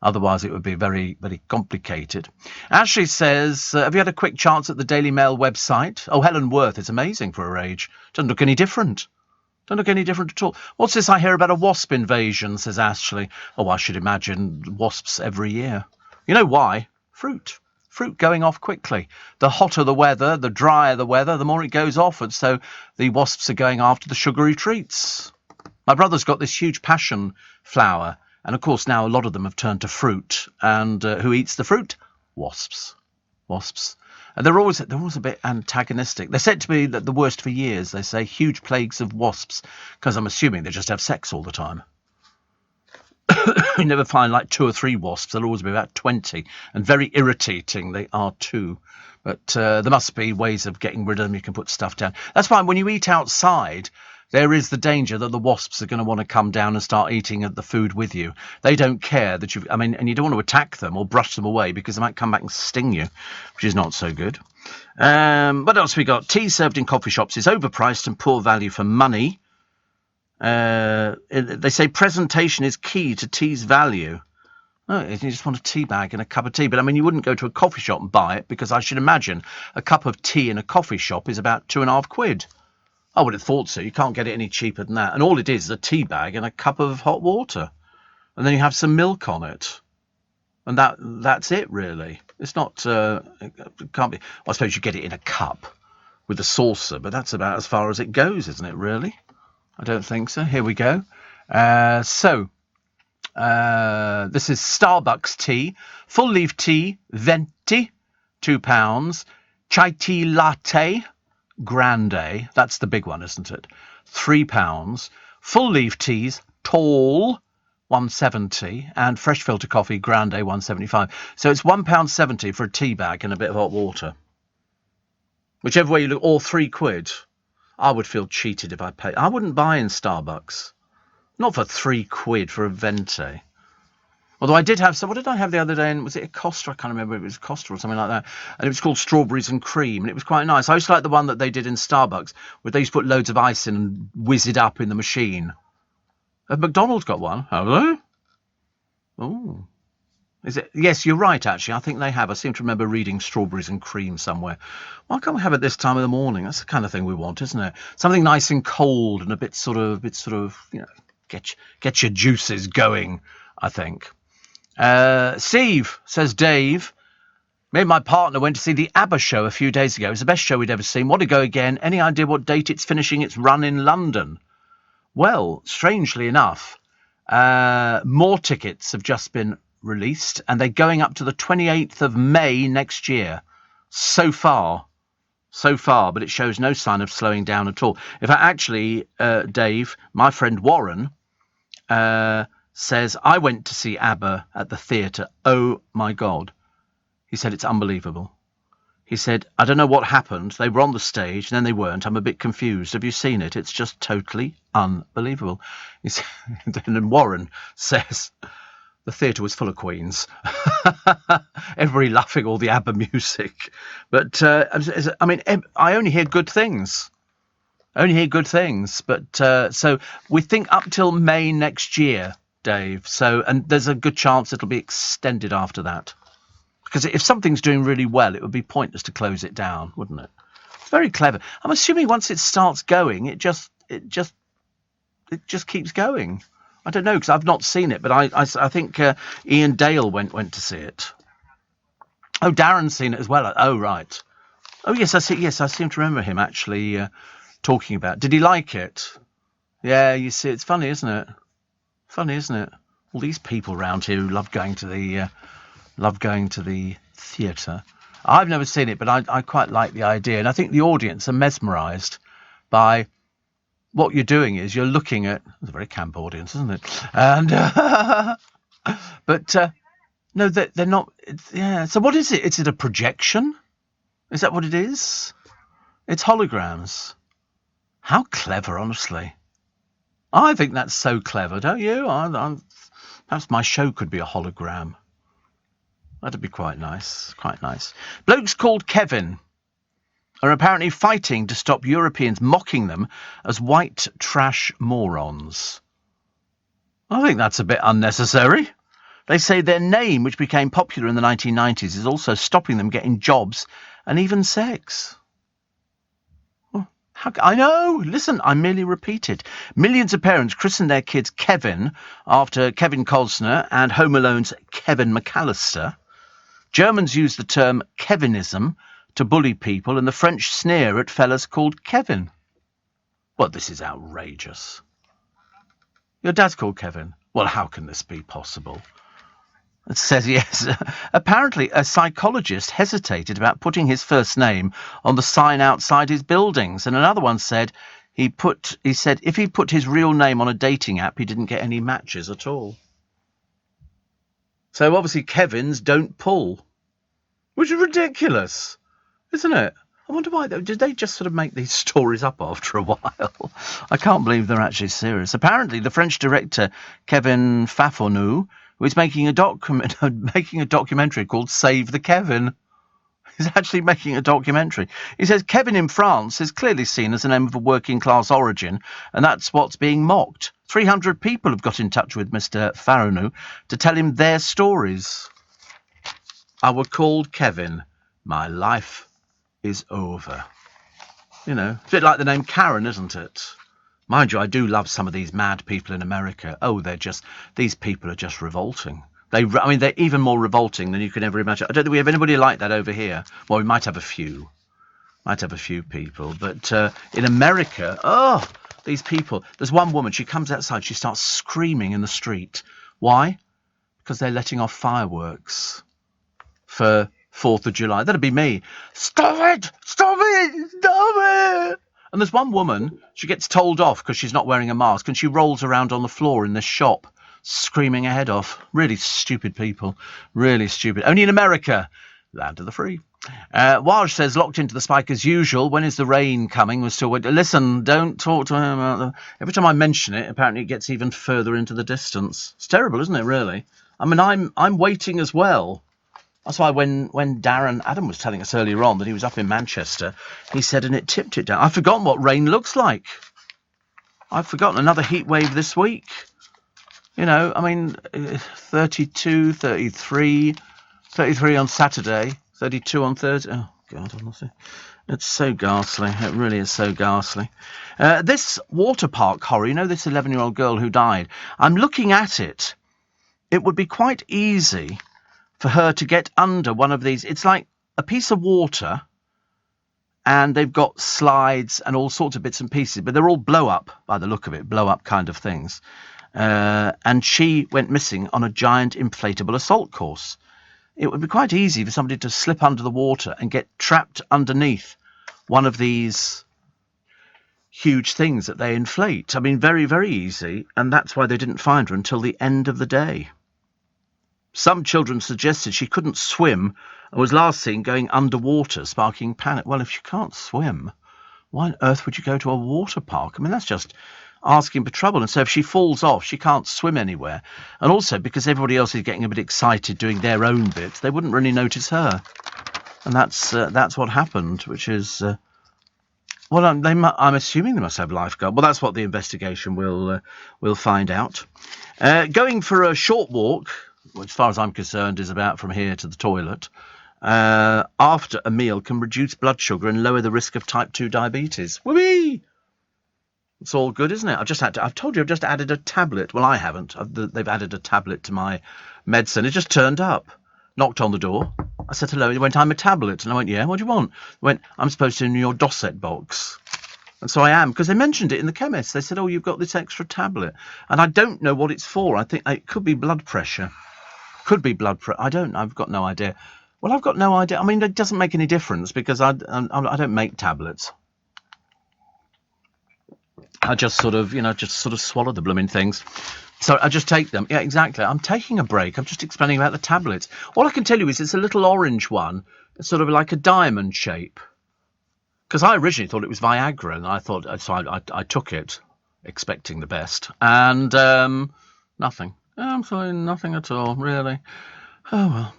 Otherwise, it would be very, very complicated. Ashley says, have you had a quick chance at the Daily Mail website? Oh, Helen Worth is amazing for her age. Doesn't look any different. Don't look any different at all. What's this I hear about a wasp invasion, says Ashley. Oh, I should imagine wasps every year. You know why? Fruit. Fruit going off quickly. The hotter the weather, the drier the weather, the more it goes off. And so the wasps are going after the sugary treats. My brother's got this huge passion flower And, of course, now a lot of them have turned to fruit. And who eats the fruit? Wasps. Wasps. And they're always a bit antagonistic. They're said to be the worst for years. They say huge plagues of wasps, because I'm assuming they just have sex all the time. You never find like 2 or 3 wasps. There'll always be about 20. And very irritating they are too. But there must be ways of getting rid of them. You can put stuff down. That's why when you eat outside, there is the danger that the wasps are going to want to come down and start eating the food with you. They don't care that and you don't want to attack them or brush them away because they might come back and sting you, which is not so good. What else we got? Tea served in coffee shops is overpriced and poor value for money. They say presentation is key to tea's value. Oh, you just want a tea bag and a cup of tea. But, I mean, you wouldn't go to a coffee shop and buy it because I should imagine a cup of tea in a coffee shop is about £2.50. I would have thought so. You can't get it any cheaper than that. And all it is a tea bag and a cup of hot water. And then you have some milk on it. And that's it, really. It's not... it can't be... Well, I suppose you get it in a cup with a saucer, but that's about as far as it goes, isn't it, really? I don't think so. Here we go. This is Starbucks tea. Full leaf tea, venti, £2. Chai tea latte, grande. That's the big one, isn't it? £3. Full leaf teas, tall, £1.70. And fresh filter coffee, grande, £1.75. So it's £1.70 for a tea bag and a bit of hot water. Whichever way you look, or £3. I would feel cheated if I paid. I wouldn't buy in Starbucks. Not for £3 for a venti. Although I did have some. What did I have the other day? And was it a Costa? I can't remember if it was Costa or something like that. And it was called strawberries and cream, and it was quite nice. I used to like the one that they did in Starbucks, where they used to put loads of ice in and whiz it up in the machine. Have McDonald's got one? Have they? Oh. Is it? Yes, you're right, actually. I think they have. I seem to remember reading strawberries and cream somewhere. Why can't we have it this time of the morning? That's the kind of thing we want, isn't it? Something nice and cold and a bit sort of, get your juices going, I think. Steve, says Dave, me and my partner went to see the ABBA show a few days ago. It was the best show we'd ever seen. Want to go again? Any idea what date it's finishing its run in London? Well, strangely enough, more tickets have just been released, and they're going up to the 28th of May next year. So far, but it shows no sign of slowing down at all. In fact, actually, Dave, my friend Warren, says, I went to see ABBA at the theatre. Oh, my God. He said, it's unbelievable. He said, I don't know what happened. They were on the stage, and then they weren't. I'm a bit confused. Have you seen it? It's just totally unbelievable. Then Warren says, the theatre was full of Queens. Everybody laughing all the ABBA music. But, I mean, I only hear good things. But, so we think up till May next year, Dave. So, and there's a good chance it'll be extended after that. Because if something's doing really well, it would be pointless to close it down, wouldn't it? It's very clever. I'm assuming once it starts going, it just keeps going. I don't know, because I've not seen it, but I think Ian Dale went to see it. Oh, Darren's seen it as well. Oh, right. Oh, yes, I see. Yes, I seem to remember him actually talking about. Did he like it? Yeah, you see, it's funny, isn't it? Funny, isn't it? All these people around here who love going to the theatre. I've never seen it, but I quite like the idea, and I think the audience are mesmerised by. What you're doing is you're looking at... It's a very camp audience, isn't it? And but no, they're not... Yeah. So what is it? Is it a projection? Is that what it is? It's holograms. How clever, honestly. I think that's so clever, don't you? Perhaps my show could be a hologram. That'd be quite nice. Quite nice. Blokes called Kevin are apparently fighting to stop Europeans mocking them as white trash morons. I think that's a bit unnecessary. They say their name, which became popular in the 1990s, is also stopping them getting jobs and even sex. Oh, I know. Listen, I merely repeated. Millions of parents christened their kids Kevin after Kevin Costner and Home Alone's Kevin McAllister. Germans use the term Kevinism to bully people, and the French sneer at fellas called Kevin. Well, this is outrageous. Your dad's called Kevin. Well, how can this be possible? It says, yes, apparently a psychologist hesitated about putting his first name on the sign outside his buildings, and another one said he said if he put his real name on a dating app, he didn't get any matches at all. So obviously Kevin's don't pull, which is ridiculous, isn't it? I wonder why. Did they just sort of make these stories up after a while? I can't believe they're actually serious. Apparently, the French director Kevin Fafournou, who is making a documentary called Save the Kevin. He's actually making a documentary. He says Kevin in France is clearly seen as a name of a working-class origin, and that's what's being mocked. 300 people have got in touch with Mr. Fafournou to tell him their stories. I were called Kevin. My life is over. You know, it's a bit like the name Karen, isn't it? Mind you, I do love some of these mad people in America. Oh, these people are just revolting. They're even more revolting than you can ever imagine. I don't think we have anybody like that over here. Well, we might have a few. People. But in America, these people. There's one woman, she comes outside, she starts screaming in the street. Why? Because they're letting off fireworks for 4th of July. That'd be me. Stop it! Stop it! Stop it! And there's one woman, she gets told off because she's not wearing a mask, and she rolls around on the floor in this shop, screaming her head off. Really stupid people. Really stupid. Only in America. Land of the free. Waj says, locked into the spike as usual. When is the rain coming? We're still waiting. Listen, don't talk to him about every time I mention it, apparently it gets even further into the distance. It's terrible, isn't it, really? I mean, I'm waiting as well. That's why when Darren Adam was telling us earlier on that he was up in Manchester, he said, and it tipped it down. I've forgotten what rain looks like. I've forgotten. Another heat wave this week. You know, I mean, 32, 33 on Saturday, 32 on Thursday. Oh, God, honestly. It's so ghastly. It really is so ghastly. This water park horror, you know, this 11-year-old girl who died, I'm looking at it. It would be quite easy for her to get under one of these. It's like a piece of water, and they've got slides and all sorts of bits and pieces, but they're all blow-up, by the look of it, blow-up kind of things. And she went missing on a giant inflatable assault course. It would be quite easy for somebody to slip under the water and get trapped underneath one of these huge things that they inflate. I mean, very, very easy, and that's why they didn't find her until the end of the day. Some children suggested she couldn't swim and was last seen going underwater, sparking panic. Well, if you can't swim, why on earth would you go to a water park? I mean, that's just asking for trouble. And so if she falls off, she can't swim anywhere. And also, because everybody else is getting a bit excited doing their own bit, they wouldn't really notice her. And that's what happened, which is... well, I'm assuming they must have lifeguard. Well, that's what the investigation will find out. Going for a short walk, which, as far as I'm concerned, is about from here to the toilet, after a meal can reduce blood sugar and lower the risk of type 2 diabetes. Whee! It's all good, isn't it? I've told you I've just added a tablet. Well, I haven't. They've added a tablet to my medicine. It just turned up. Knocked on the door. I said hello. He went, I'm a tablet. And I went, yeah, what do you want? He went, I'm supposed to in your Dosset box. And so I am, because they mentioned it in the chemist. They said, oh, you've got this extra tablet. And I don't know what it's for. I think it could be blood pressure. Could be blood pressure. I've got no idea. Well, I've got no idea. I mean, it doesn't make any difference because I don't make tablets. I just sort of swallow the blooming things. So I just take them. Yeah, exactly. I'm taking a break. I'm just explaining about the tablets. All I can tell you is it's a little orange one. It's sort of like a diamond shape. Because I originally thought it was Viagra, and I thought, so I took it, expecting the best. And nothing. I'm sorry, nothing at all, really. Oh, well.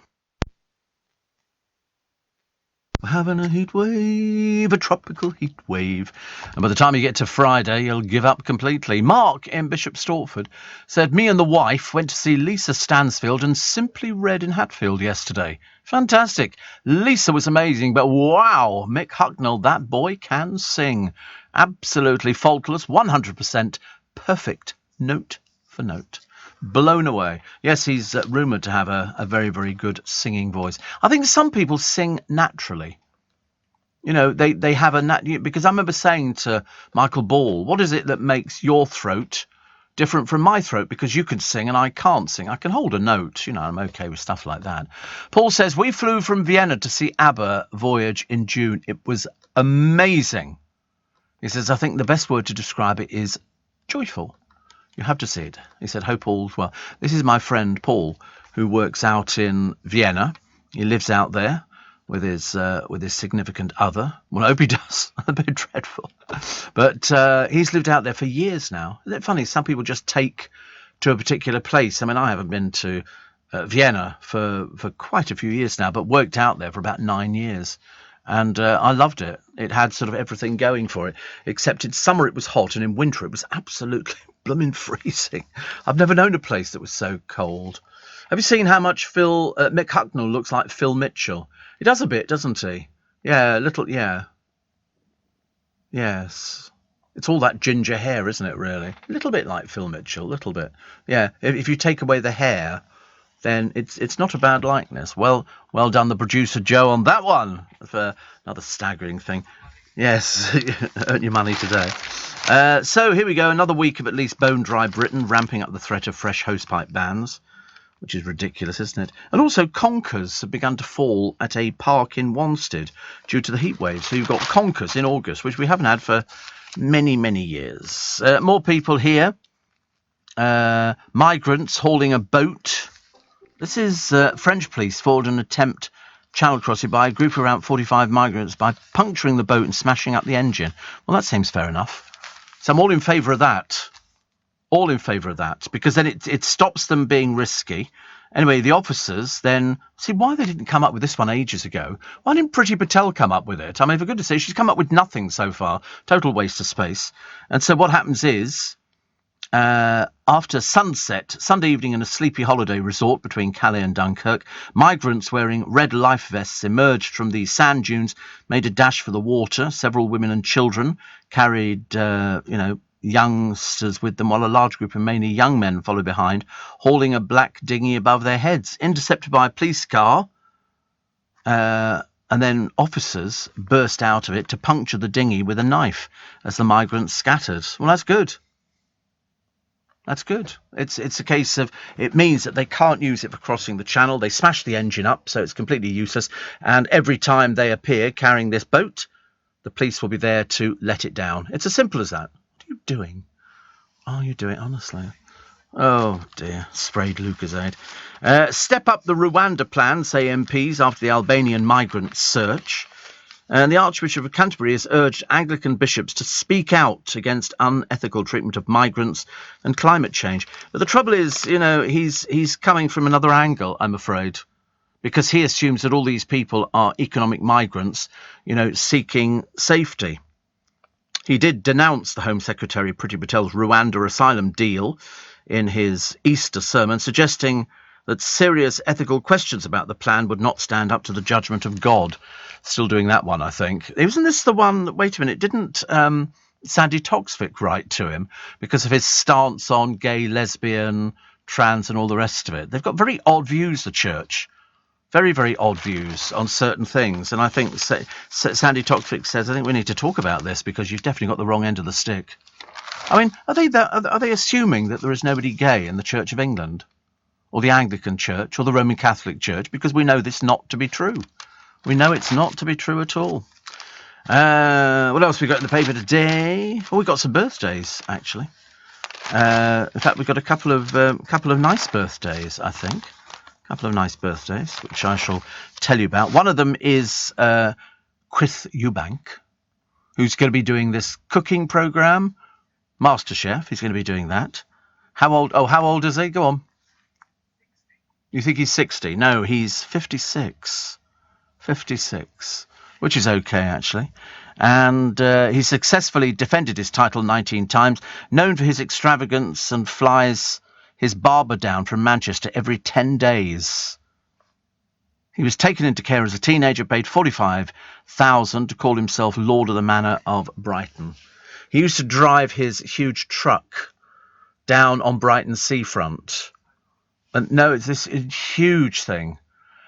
We're having a heat wave, a tropical heat wave. And by the time you get to Friday, you'll give up completely. Mark in Bishop Stortford said, me and the wife went to see Lisa Stansfield and Simply Red in Hatfield yesterday. Fantastic. Lisa was amazing, but wow, Mick Hucknall, that boy can sing. Absolutely faultless, 100% perfect, note for note. Blown away. Yes, he's rumoured to have a very, very good singing voice. I think some people sing naturally. You know, they have because I remember saying to Michael Ball, what is it that makes your throat different from my throat because you can sing and I can't sing. I can hold a note, I'm okay with stuff like that. Paul says, we flew from Vienna to see ABBA Voyage in June. It was amazing. He says, I think the best word to describe it is joyful. You have to see it. He said, hope all's well. This is my friend Paul, who works out in Vienna. He lives out there with his significant other. Well, I hope he does. A bit dreadful. But he's lived out there for years now. Isn't it funny? Some people just take to a particular place. I mean, I haven't been to Vienna for quite a few years now, but worked out there for about 9 years. And I loved it. It had sort of everything going for it, except in summer it was hot and in winter it was absolutely blooming freezing. I've never known a place that was so cold. Have you seen how much Mick Hucknall looks like Phil Mitchell? He does a bit, doesn't he? Yeah, yeah. Yes. It's all that ginger hair, isn't it, really? A little bit like Phil Mitchell, a little bit. Yeah, if you take away the hair, then it's not a bad likeness. Well done, the producer Joe, on that one. For another staggering thing. Yes, earn your money today. So here we go, another week of at least bone-dry Britain, ramping up the threat of fresh hosepipe bans, which is ridiculous, isn't it? And also conkers have begun to fall at a park in Wanstead due to the heat wave. So you've got conkers in August, which we haven't had for many, many years. More people here. Migrants hauling a boat. This is French police foiled an attempt channel crossing by a group of around 45 migrants by puncturing the boat and smashing up the engine. Well, that seems fair enough. So I'm all in favour of that. All in favour of that, because then it stops them being risky. Anyway, the officers then see why they didn't come up with this one ages ago. Why didn't Priti Patel come up with it? I mean, for goodness sake, she's come up with nothing so far. Total waste of space. And so what happens is, after sunset, Sunday evening in a sleepy holiday resort between Calais and Dunkirk, migrants wearing red life vests emerged from the sand dunes, made a dash for the water. Several women and children carried, youngsters with them, while a large group of mainly young men followed behind, hauling a black dinghy above their heads. Intercepted by a police car, and then officers burst out of it to puncture the dinghy with a knife as the migrants scattered. Well, that's good. That's good. It's a case of, it means that they can't use it for crossing the channel. They smash the engine up, so it's completely useless. And every time they appear carrying this boat, the police will be there to let it down. It's as simple as that. What are you doing? Are you doing, honestly? Oh, dear. Sprayed Lucozade. Step up the Rwanda plan, say MPs, after the Albanian migrant search. And the Archbishop of Canterbury has urged Anglican bishops to speak out against unethical treatment of migrants and climate change. But the trouble is, he's coming from another angle, I'm afraid, because he assumes that all these people are economic migrants, seeking safety. He did denounce the Home Secretary Priti Patel's Rwanda asylum deal in his Easter sermon, suggesting that serious ethical questions about the plan would not stand up to the judgment of God. Still doing that one, I think. Isn't this the one, wait a minute, didn't Sandy Toksvig write to him because of his stance on gay, lesbian, trans and all the rest of it? They've got very odd views, the church. Very, very odd views on certain things. And I think Sandy Toksvig says, I think we need to talk about this because you've definitely got the wrong end of the stick. I mean, are they assuming that there is nobody gay in the Church of England? Or the Anglican Church, or the Roman Catholic Church, because we know this not to be true. We know it's not to be true at all. What else we got in the paper today? Well, we got some birthdays, actually. In fact, we've got a couple of nice birthdays, I think. A couple of nice birthdays, which I shall tell you about. One of them is Chris Eubank, who's going to be doing this cooking program, MasterChef. He's going to be doing that. How old is he? Go on. You think he's 60? No, he's 56. 56, which is okay, actually. And he successfully defended his title 19 times, known for his extravagance, and flies his barber down from Manchester every 10 days. He was taken into care as a teenager, paid $45,000 to call himself Lord of the Manor of Brighton. He used to drive his huge truck down on Brighton seafront. And no, it's this huge thing.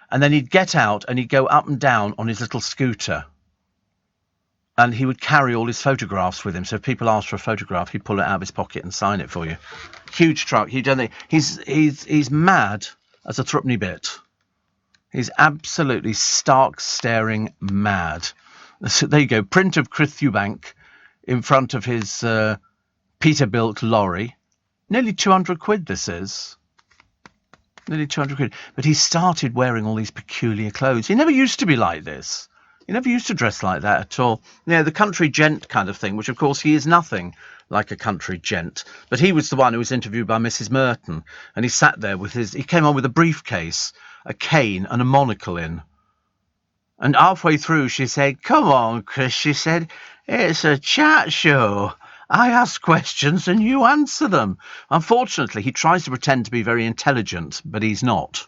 And then he'd get out and he'd go up and down on his little scooter. And he would carry all his photographs with him. So if people asked for a photograph, he'd pull it out of his pocket and sign it for you. Huge truck. He's mad as a threepenny bit. He's absolutely stark staring mad. So there you go. Print of Chris Eubank in front of his Peterbilt lorry. Nearly 200 quid this is. Nearly 200 quid. But he started wearing all these peculiar clothes. He never used to be like this. He never used to dress like that at all. The country gent kind of thing, which of course he is nothing like a country gent. But he was the one who was interviewed by Mrs. Merton. And he sat there with he came on with a briefcase, a cane and a monocle in. And halfway through she said, "Come on, Chris," she said, "it's a chat show. I ask questions and you answer them." Unfortunately, he tries to pretend to be very intelligent, but he's not.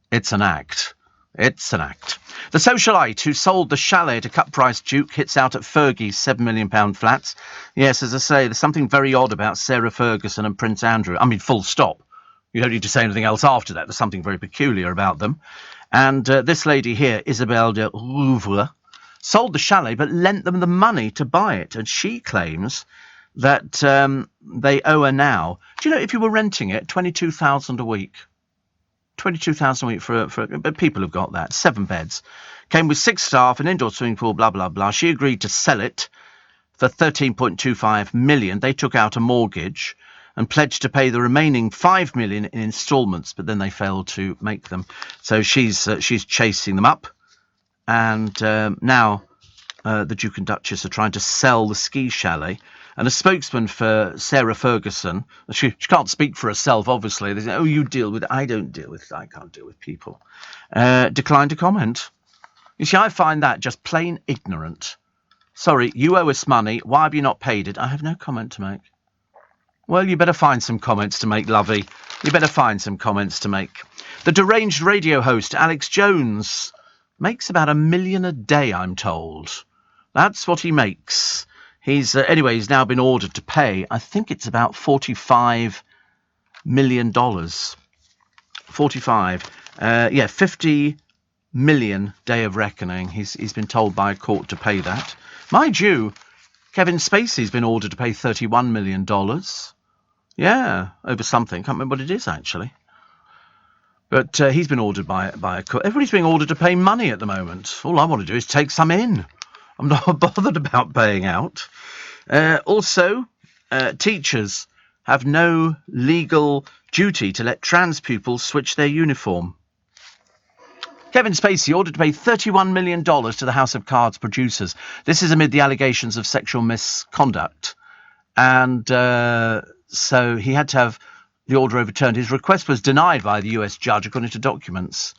It's an act. It's an act. The socialite who sold the chalet to cut-price Duke hits out at Fergie's £7 million flats. Yes, as I say, there's something very odd about Sarah Ferguson and Prince Andrew. I mean, full stop. You don't need to say anything else after that. There's something very peculiar about them. And this lady here, Isabelle de Rouvre, sold the chalet but lent them the money to buy it. And she claims that they owe her now. Do you know, if you were renting it, $22,000 a week. $22,000 a week for but people have got that. 7 beds. Came with 6 staff, an indoor swimming pool, blah, blah, blah. She agreed to sell it for $13.25 million. They took out a mortgage and pledged to pay the remaining $5 million in instalments, but then they failed to make them. So she's chasing them up. And now the Duke and Duchess are trying to sell the ski chalet. And a spokesman for Sarah Ferguson, she can't speak for herself, obviously. They say, "Oh, you deal with it." I can't deal with people. Declined to comment. You see, I find that just plain ignorant. Sorry, you owe us money. Why have you not paid it? I have no comment to make. Well, you better find some comments to make, lovey. You better find some comments to make. The deranged radio host, Alex Jones, makes about $1 million a day, I'm told. That's what he makes. He's now been ordered to pay, I think it's about $45 million. 50 million day of reckoning. He's been told by a court to pay that. Mind you, Kevin Spacey's been ordered to pay $31 million. Yeah, over something. Can't remember what it is, actually. But he's been ordered by a court. Everybody's being ordered to pay money at the moment. All I want to do is take some in. I'm not bothered about paying out. Also, teachers have no legal duty to let trans pupils switch their uniform. Kevin Spacey ordered to pay $31 million to the House of Cards producers. This is amid the allegations of sexual misconduct. And so he had to have the order overturned. His request was denied by the US judge, according to documents.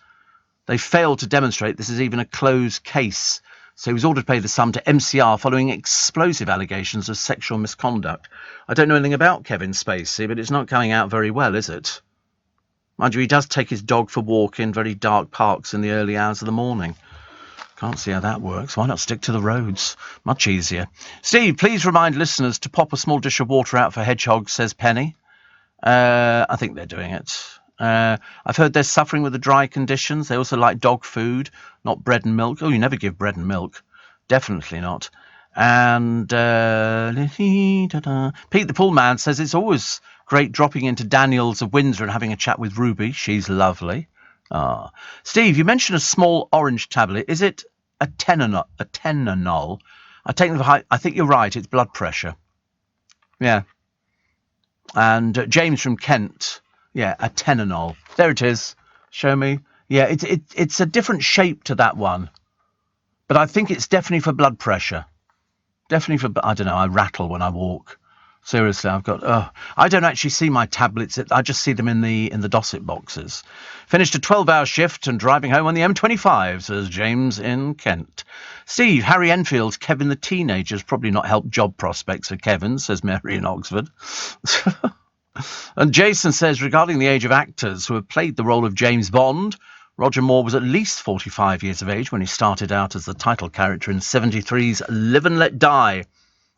They failed to demonstrate this is even a closed case. So he was ordered to pay the sum to MCR following explosive allegations of sexual misconduct. I don't know anything about Kevin Spacey, but it's not coming out very well, is it? Mind you, he does take his dog for a walk in very dark parks in the early hours of the morning. Can't see how that works. Why not stick to the roads? Much easier. Steve, please remind listeners to pop a small dish of water out for hedgehogs, says Penny. I think they're doing it. I've heard they're suffering with the dry conditions. They also like dog food, not bread and milk. Oh, you never give bread and milk. Definitely not. And Pete the Pool Man says it's always great dropping into Daniels of Windsor and having a chat with Ruby. She's lovely. Steve, you mentioned a small orange tablet. Is it a Telenol? I think you're right. It's blood pressure. Yeah. And James from Kent. Yeah, a Telenol. There it is. Show me. Yeah, it's a different shape to that one. But I think it's definitely for blood pressure. Definitely for, I don't know, I rattle when I walk. Seriously, I don't actually see my tablets. I just see them in the Dosset boxes. Finished a 12-hour shift and driving home on the M25, says James in Kent. Steve, Harry Enfield's Kevin the Teenager's probably not helped job prospects for Kevin, says Mary in Oxford. And Jason says, regarding the age of actors who have played the role of James Bond, Roger Moore was at least 45 years of age when he started out as the title character in 73's Live and Let Die.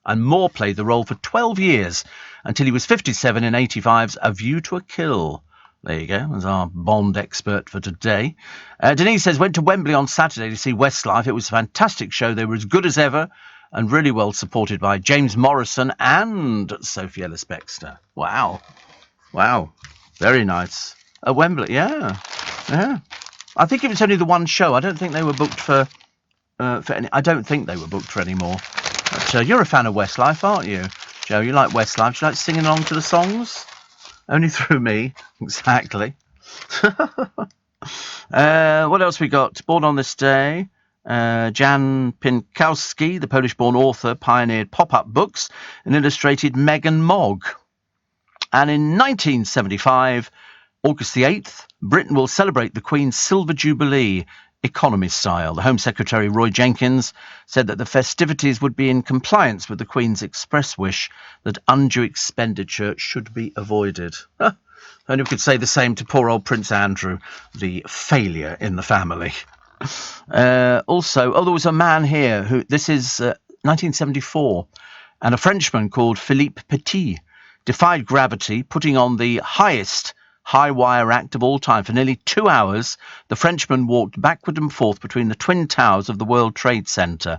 And Moore played the role for 12 years until he was 57 in 85's A View to a Kill. There you go. That's our Bond expert for today. Denise says, went to Wembley on Saturday to see Westlife. It was a fantastic show. They were as good as ever. and really well supported by James Morrison and Sophie Ellis-Bextor. Wow. Very nice. At Wembley, yeah. I think it was only the one show. I don't think they were booked for any. I don't think they were booked for any more. But you're a fan of Westlife, aren't you, Joe? You like Westlife. Do you like singing along to the songs? Only through me, exactly. What else we got? Born on this day, Jan Pinkowski, the Polish-born author, pioneered pop-up books and illustrated Meg and Mog. And in 1975, August the 8th, Britain will celebrate the Queen's Silver Jubilee, economy style. The Home Secretary, Roy Jenkins, said that the festivities would be in compliance with the Queen's express wish that undue expenditure should be avoided. Only we could say the same to poor old Prince Andrew, the failure in the family. Also, there was a man here who, this is 1974, and a Frenchman called Philippe Petit defied gravity, putting on the highest high-wire act of all time. For nearly 2 hours, the Frenchman walked backward and forth between the Twin Towers of the World Trade Center,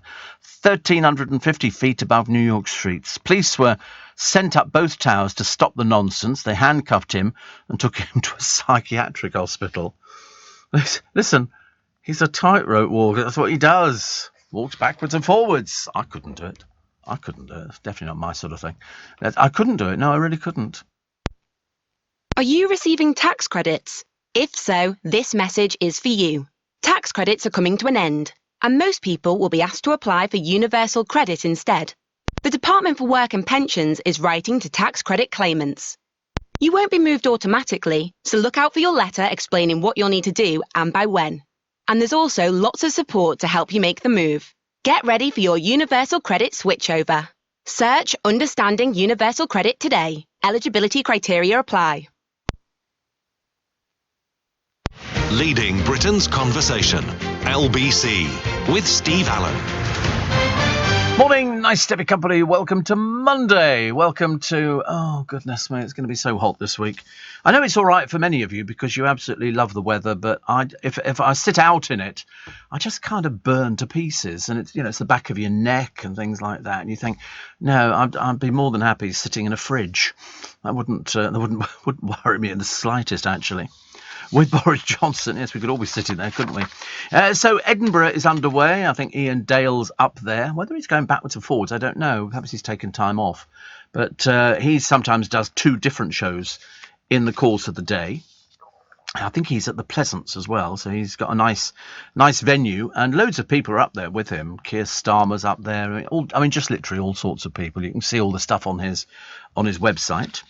1,350 feet above New York streets. Police were sent up both towers to stop the nonsense. They handcuffed him and took him to a psychiatric hospital. Listen, he's a tightrope walker. That's what he does. Walks backwards and forwards. I couldn't do it. It's definitely not my sort of thing. I couldn't do it. No, I really couldn't. Are you receiving tax credits? If so, this message is for you. Tax credits are coming to an end, and most people will be asked to apply for universal credit instead. The Department for Work and Pensions is writing to tax credit claimants. You won't be moved automatically, so look out for your letter explaining what you'll need to do and by when. And there's also lots of support to help you make the move. Get ready for your universal credit switchover. Search Understanding Universal Credit today. Eligibility criteria apply. Leading Britain's conversation. LBC with Steve Allen. Morning, nice to be company. Welcome to Monday. Welcome to, oh goodness me, it's going to be so hot this week. I know it's all right for many of you because you absolutely love the weather, but if I sit out in it, I just kind of burn to pieces, and it's it's the back of your neck and things like that, and you think, no, I'd be more than happy sitting in a fridge. That wouldn't worry me in the slightest, actually. With Boris Johnson, yes, we could all be sitting there, couldn't we? So Edinburgh is underway. I think Ian Dale's up there. Whether he's going backwards and forwards, I don't know. Perhaps he's taken time off. But he sometimes does 2 different shows in the course of the day. I think he's at the Pleasance as well, so he's got a nice venue, and loads of people are up there with him. Keir Starmer's up there. Just literally all sorts of people. You can see all the stuff on his website.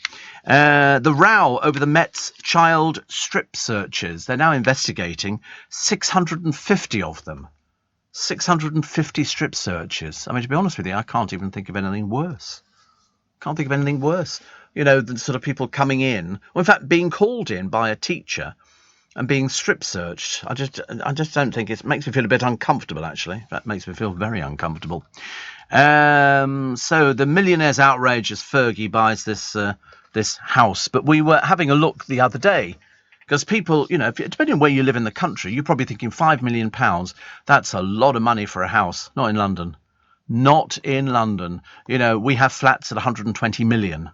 The row over the Met's child strip searches. They're now investigating 650 of them. 650 strip searches. I mean, to be honest with you, I can't even think of anything worse. The sort of people coming in, or in fact being called in by a teacher and being strip searched. I just don't think it makes me feel a bit uncomfortable, actually. That makes me feel very uncomfortable. So the millionaire's outrage as Fergie buys this house. But we were having a look the other day, because people, depending on where you live in the country, you're probably thinking £5 million. That's a lot of money for a house. Not in London. We have flats at 120 million.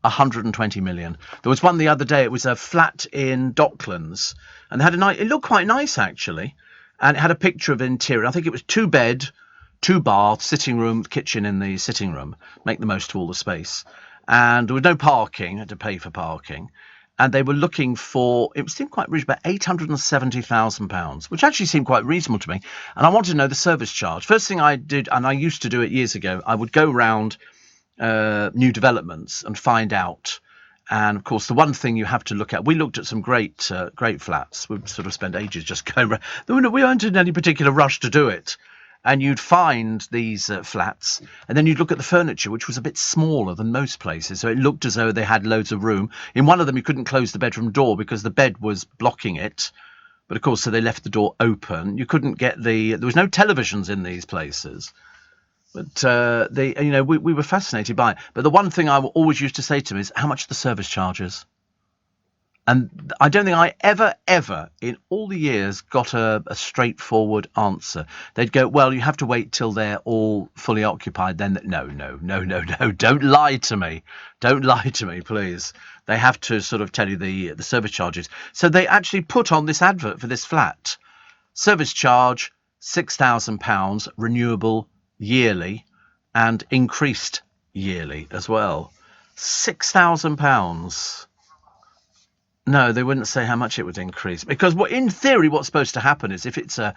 120 million. There was one the other day. It was a flat in Docklands, and it looked quite nice, actually, and it had a picture of interior. I think it was 2 bed, 2 bath, sitting room, kitchen in the sitting room. Make the most of all the space. And there was no parking. Had to pay for parking. And they were looking for, it seemed quite reasonable, £870,000, which actually seemed quite reasonable to me. And I wanted to know the service charge. First thing I did, and I used to do it years ago, I would go round new developments and find out. And of course, the one thing you have to look at, we looked at some great flats. We sort of spent ages just going around. We weren't in any particular rush to do it. And you'd find these flats, and then you'd look at the furniture, which was a bit smaller than most places. So it looked as though they had loads of room. In one of them, you couldn't close the bedroom door because the bed was blocking it. But of course, so they left the door open. You couldn't get there was no televisions in these places. But we were fascinated by it. But the one thing I always used to say to them is, how much are the service charges? And I don't think I ever in all the years got a straightforward answer. They'd go, well, you have to wait till they're all fully occupied. Then no. Don't lie to me. Don't lie to me, please. They have to sort of tell you the service charges. So they actually put on this advert for this flat. Service charge, £6,000, renewable yearly and increased yearly as well. £6,000. No, they wouldn't say how much it would increase, because in theory, what's supposed to happen is if it's an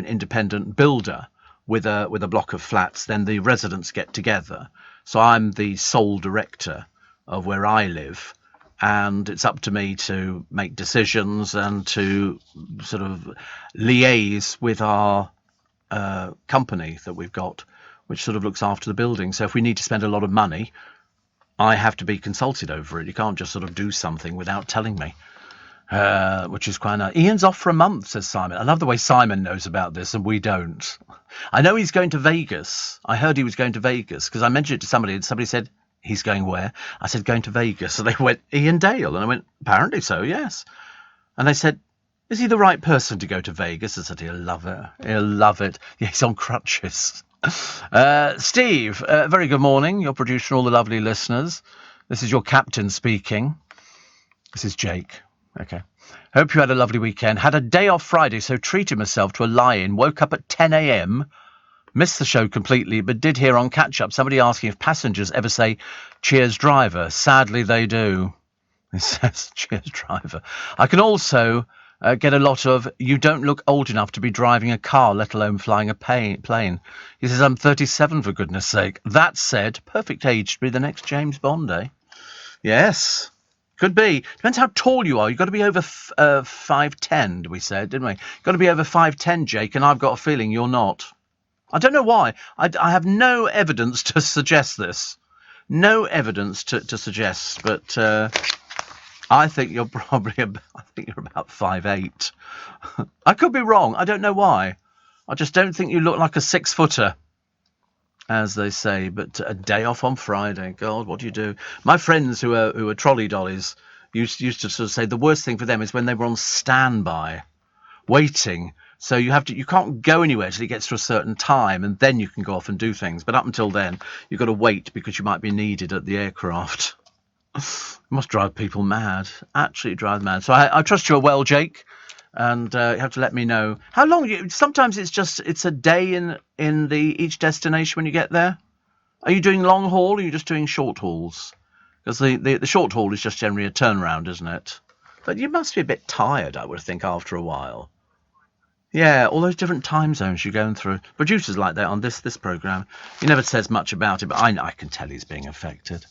independent builder with a block of flats, then the residents get together. So I'm the sole director of where I live, and it's up to me to make decisions and to sort of liaise with our company that we've got, which sort of looks after the building. So if we need to spend a lot of money, I have to be consulted over it. You can't just sort of do something without telling me, which is quite nice. Ian's off for a month, says Simon. I love the way Simon knows about this and we don't. I know he's going to Vegas. I heard he was going to Vegas because I mentioned it to somebody and somebody said, he's going where? I said, going to Vegas. And they went, Ian Dale. And I went, apparently so, yes. And they said, is he the right person to go to Vegas? I said, he'll love it. He'll love it. Yeah, he's on crutches. Steve, very good morning. Your producer and all the lovely listeners. This is your captain speaking. This is Jake. Okay. Hope you had a lovely weekend. Had a day off Friday, so treated myself to a lie-in. Woke up at 10 a.m. Missed the show completely, but did hear on catch-up somebody asking if passengers ever say, cheers, driver. Sadly, they do. It says, cheers, driver. I can also get a lot of, you don't look old enough to be driving a car, let alone flying a plane. He says, I'm 37, for goodness sake. That said, perfect age to be the next James Bond, eh? Yes, could be. Depends how tall you are. You've got to be over 5'10", we said, didn't we? You've got to be over 5'10", Jake, and I've got a feeling you're not. I don't know why. I have no evidence to suggest this. No evidence to suggest, but I think you're probably about 5'8". I could be wrong. I don't know why. I just don't think you look like a 6-footer, as they say. But a day off on Friday, God, what do you do? My friends who are trolley dollies used to sort of say the worst thing for them is when they were on standby, waiting. So you can't go anywhere till it gets to a certain time, and then you can go off and do things. But up until then, you've got to wait because you might be needed at the aircraft. It must drive people mad. Absolutely drive them mad. So I trust you're well, Jake, and you have to let me know how long. Sometimes it's a day in each destination when you get there. Are you doing long haul, or are you just doing short hauls? Because the short haul is just generally a turnaround, isn't it? But you must be a bit tired, I would think, after a while. Yeah, all those different time zones you're going through. Producers like that on this programme. He never says much about it, but I can tell he's being affected.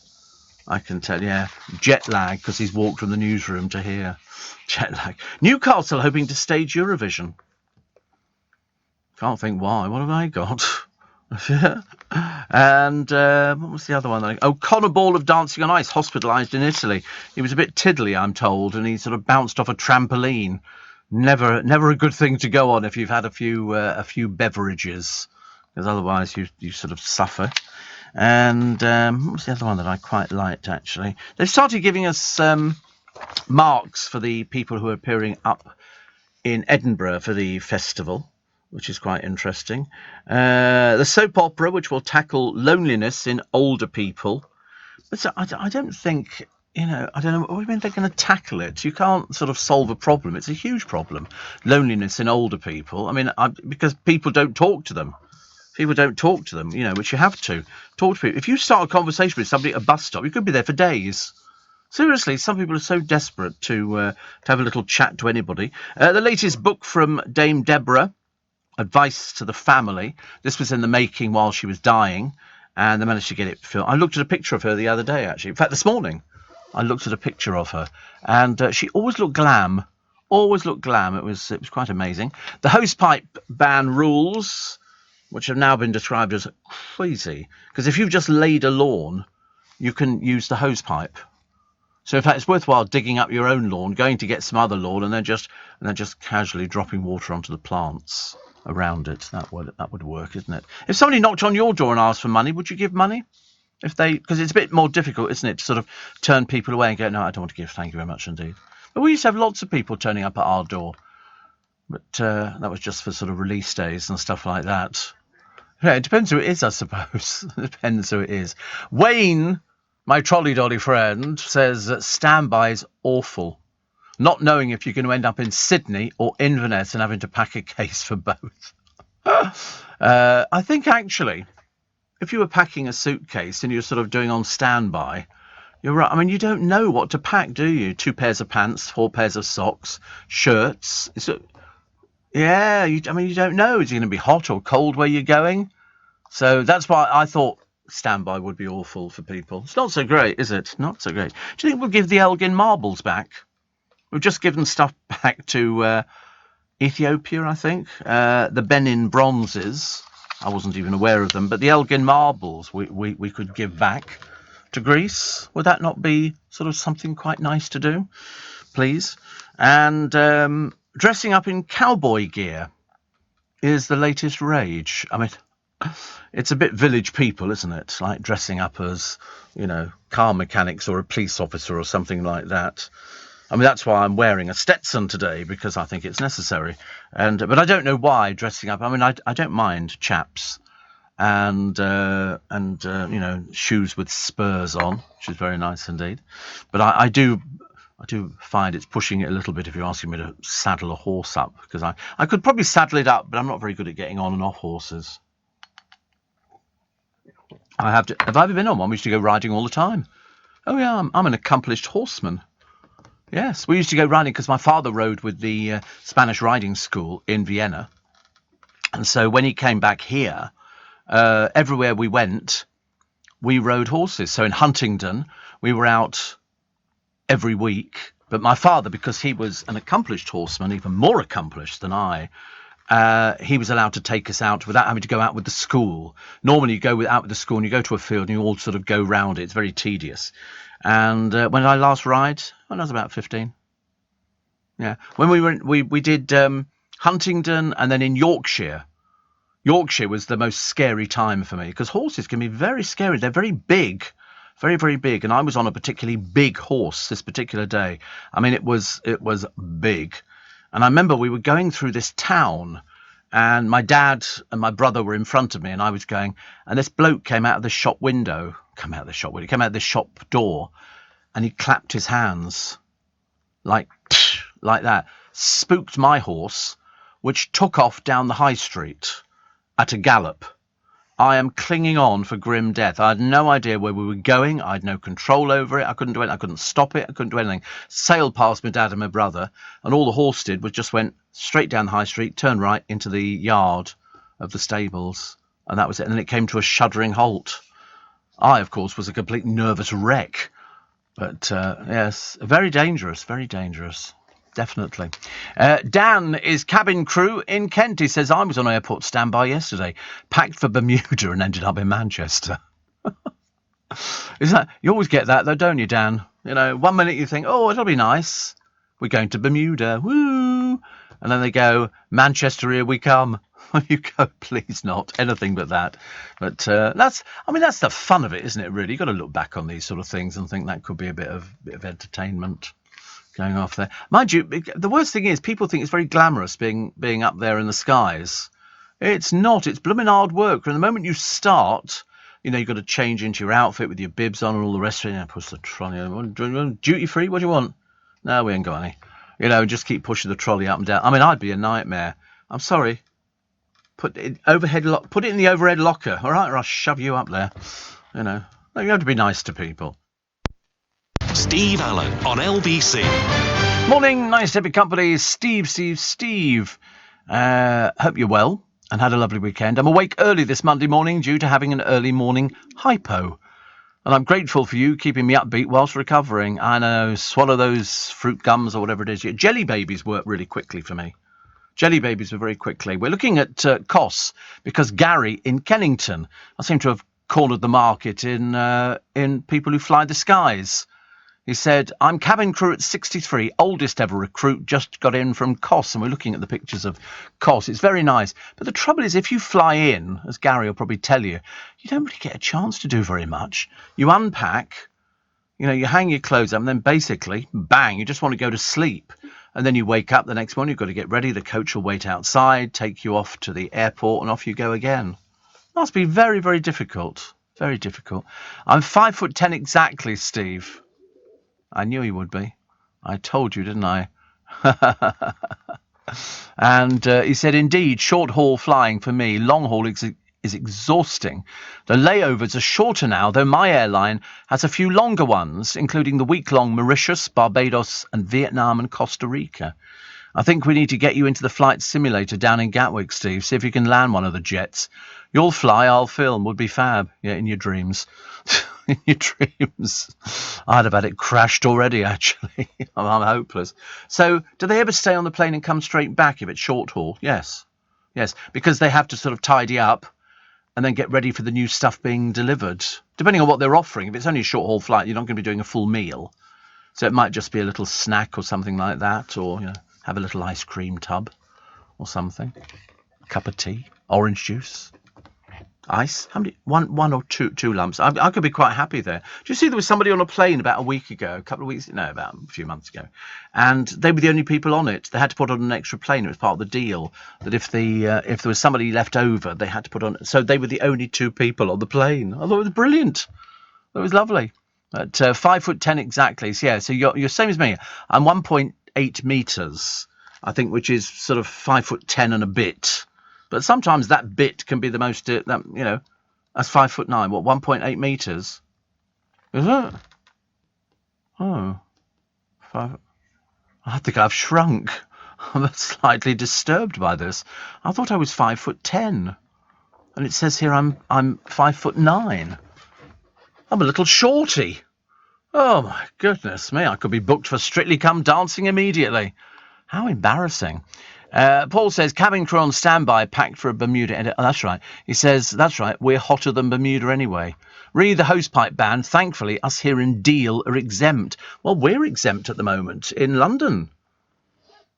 I can tell, yeah. Jet lag, because he's walked from the newsroom to here. Jet lag. Newcastle hoping to stage Eurovision. Can't think why. What have I got? And what was the other one? Conor Ball of Dancing on Ice, hospitalised in Italy. He was a bit tiddly, I'm told, and he sort of bounced off a trampoline. Never a good thing to go on if you've had a few beverages, because otherwise you sort of suffer. And what was the other one that I quite liked, actually? They've started giving us marks for the people who are appearing up in Edinburgh for the festival, which is quite interesting. The soap opera, which will tackle loneliness in older people. But so I don't think, I don't know, what do you mean they're going to tackle it? You can't sort of solve a problem. It's a huge problem, loneliness in older people. I mean, because people don't talk to them. People don't talk to them, which you have to. Talk to people. If you start a conversation with somebody at a bus stop, you could be there for days. Seriously, some people are so desperate to have a little chat to anybody. The latest book from Dame Deborah, Advice to the Family. This was in the making while she was dying, and they managed to get it filmed. I looked at a picture of her the other day, actually. In fact, this morning, I looked at a picture of her, and she always looked glam. Always looked glam. It was quite amazing. The hosepipe ban rules, which have now been described as crazy, because if you've just laid a lawn, you can use the hose pipe. So in fact, it's worthwhile digging up your own lawn, going to get some other lawn, and then just casually dropping water onto the plants around it. That would work, isn't it? If somebody knocked on your door and asked for money, would you give money? Because it's a bit more difficult, isn't it, to sort of turn people away and go, no, I don't want to give, thank you very much indeed. But we used to have lots of people turning up at our door. But that was just for sort of release days and stuff like that. Yeah, it depends who it is, I suppose. It depends who it is. Wayne, my trolley dolly friend, says that standby is awful. Not knowing if you're going to end up in Sydney or Inverness and having to pack a case for both. I think, actually, if you were packing a suitcase and you're sort of doing on standby, you're right. I mean, you don't know what to pack, do you? 2 pairs of pants, 4 pairs of socks, shirts. Yeah, you don't know. Is it going to be hot or cold where you're going? So that's why I thought standby would be awful for people. It's not so great, is it? Not so great. Do you think we'll give the Elgin marbles back? We've just given stuff back to Ethiopia, I think. The Benin bronzes. I wasn't even aware of them. But the Elgin marbles we could give back to Greece. Would that not be sort of something quite nice to do? Please. And dressing up in cowboy gear is the latest rage. I mean, it's a bit Village People, isn't it? Like dressing up as, car mechanics or a police officer or something like that. I mean, that's why I'm wearing a Stetson today, because I think it's necessary. But I don't know why dressing up. I mean, I don't mind chaps and shoes with spurs on, which is very nice indeed. But I do find it's pushing it a little bit if you're asking me to saddle a horse up, because I could probably saddle it up, but I'm not very good at getting on and off horses. Have I ever been on one? We used to go riding all the time. Oh yeah, I'm an accomplished horseman. Yes, we used to go riding because my father rode with the Spanish riding school in Vienna. And so when he came back here, everywhere we went, we rode horses. So in Huntingdon, we were out every week. But my father, because he was an accomplished horseman, even more accomplished than I, he was allowed to take us out without having to go out with the school. Normally you go out with the school and you go to a field and you all sort of go round it. It's very tedious. And when did I last ride? When I was about 15. Yeah. When we did Huntingdon and then in Yorkshire. Yorkshire was the most scary time for me because horses can be very scary. They're very big, very, very big. And I was on a particularly big horse this particular day. I mean, it was big. And I remember we were going through this town and my dad and my brother were in front of me and I was going, and this bloke came out of the shop window. He came out of the shop door and he clapped his hands like that, spooked my horse, which took off down the high street at a gallop. I am clinging on for grim death. I had no idea where we were going. I had no control over it. I couldn't do it. I couldn't stop it. I couldn't do anything. Sailed past my dad and my brother, and all the horse did was just went straight down the high street, turned right into the yard of the stables, and that was it. And then it came to a shuddering halt. I, of course, was a complete nervous wreck. But, yes, very dangerous, definitely. Dan is cabin crew in Kent. He says, I was on airport standby yesterday, packed for Bermuda and ended up in Manchester. You always get that, though, don't you, Dan? 1 minute you think, oh, it'll be nice. We're going to Bermuda, woo! And then they go, Manchester, here we come. You go, please not, anything but that. But that's the fun of it, isn't it, really? You've got to look back on these sort of things and think that could be a bit of entertainment going off there. Mind you, the worst thing is people think it's very glamorous being up there in the skies. It's not. It's blooming hard work. And the moment you start, you've got to change into your outfit with your bibs on and all the rest of it. Push the trolley. Duty free? What do you want? No, we ain't got any. Just keep pushing the trolley up and down. I mean, I'd be a nightmare. I'm sorry. Put it in the overhead locker, all right, or I'll shove you up there. You have to be nice to people. Steve Allen on LBC. Morning, nice to have your company. Steve. Hope you're well and had a lovely weekend. I'm awake early this Monday morning due to having an early morning hypo. And I'm grateful for you keeping me upbeat whilst recovering. I know, swallow those fruit gums or whatever it is. Jelly babies work really quickly for me. Jelly babies were very quickly. We're looking at costs because Gary in Kennington, I seem to have cornered the market in people who fly the skies. He said, I'm cabin crew at 63, oldest ever recruit, just got in from Kos. And we're looking at the pictures of Kos. It's very nice. But the trouble is, if you fly in, as Gary will probably tell you, you don't really get a chance to do very much. You unpack, you hang your clothes up, and then basically, bang, you just want to go to sleep. And then you wake up the next morning, you've got to get ready. The coach will wait outside, take you off to the airport, and off you go again. Must be very, very difficult. Very difficult. I'm 5'10" exactly, Steve. I knew he would be. I told you, didn't I? And he said, indeed, short haul flying for me. Long haul is exhausting. The layovers are shorter now, though my airline has a few longer ones, including the week-long Mauritius, Barbados and Vietnam and Costa Rica. I think we need to get you into the flight simulator down in Gatwick, Steve. See if you can land one of the jets. You'll fly, I'll film. Would be fab. Yeah, in your dreams. In your dreams. I'd have had it crashed already, actually. I'm hopeless. So, do they ever stay on the plane and come straight back if it's short haul? Yes. Yes, because they have to sort of tidy up and then get ready for the new stuff being delivered. Depending on what they're offering. If it's only a short haul flight, you're not going to be doing a full meal. So it might just be a little snack or something like that, or have a little ice cream tub or something. A cup of tea, orange juice. Ice? How many? One or two lumps. I could be quite happy there. Do you see there was somebody on a plane about a week ago, about a few months ago, and they were the only people on it. They had to put on an extra plane. It was part of the deal that if there was somebody left over, they had to put on. So they were the only two people on the plane. I thought it was brilliant. It was lovely. At 5'10" exactly. So, yeah. So you're same as me. I'm 1.8 meters, I think, which is sort of 5'10" and a bit. But sometimes that bit can be the most, that's 5'9". What, 1.8 meters? Is it? Oh. I think I've shrunk. I'm slightly disturbed by this. I thought I was 5'10". And it says here I'm 5'9". I'm a little shorty. Oh, my goodness me. I could be booked for Strictly Come Dancing immediately. How embarrassing. Paul says, cabin crew on standby, packed for a Bermuda edit. Oh, that's right. He says, that's right, we're hotter than Bermuda anyway. Re the hosepipe ban, thankfully, us here in Deal are exempt. Well, we're exempt at the moment in London.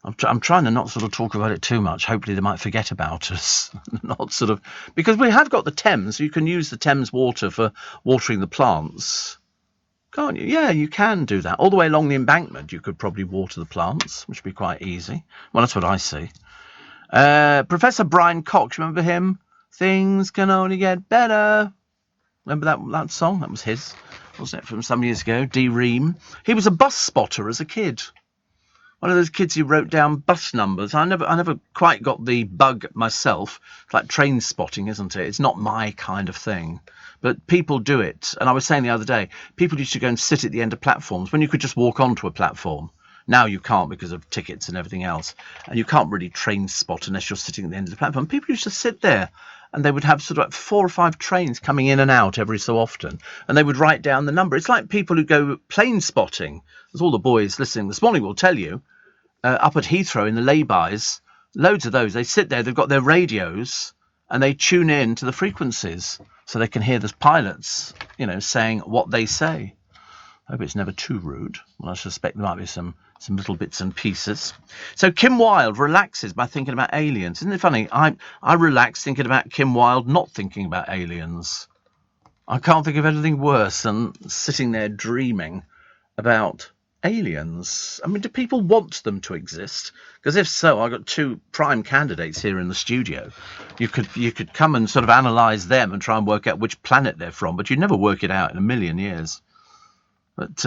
I'm trying to not sort of talk about it too much. Hopefully they might forget about us. Not sort of, because we have got the Thames. You can use the Thames water for watering the plants. Can't you? Yeah, you can do that. All the way along the embankment, you could probably water the plants, which would be quite easy. Well, that's what I see. Professor Brian Cox, remember him? Things can only get better. Remember that song? That was his, wasn't it, from some years ago? D. Ream. He was a bus spotter as a kid. One of those kids who wrote down bus numbers. I never quite got the bug myself. It's like train spotting, isn't it? It's not my kind of thing. But people do it. And I was saying the other day, people used to go and sit at the end of platforms when you could just walk onto a platform. Now you can't because of tickets and everything else. And you can't really train spot unless you're sitting at the end of the platform. People used to sit there and they would have sort of like 4 or 5 trains coming in and out every so often. And they would write down the number. It's like people who go plane spotting. As all the boys listening this morning will tell you, up at Heathrow in the laybys, loads of those. They sit there, they've got their radios and they tune in to the frequencies so they can hear the pilots, saying what they say. I hope it's never too rude. Well, I suspect there might be some little bits and pieces. So Kim Wilde relaxes by thinking about aliens. Isn't it funny? I relax thinking about Kim Wilde not thinking about aliens. I can't think of anything worse than sitting there dreaming about aliens. I mean, do people want them to exist? Because if so, I've got 2 prime candidates here in the studio. You could come and sort of analyse them and try and work out which planet they're from, but you'd never work it out in a million years. But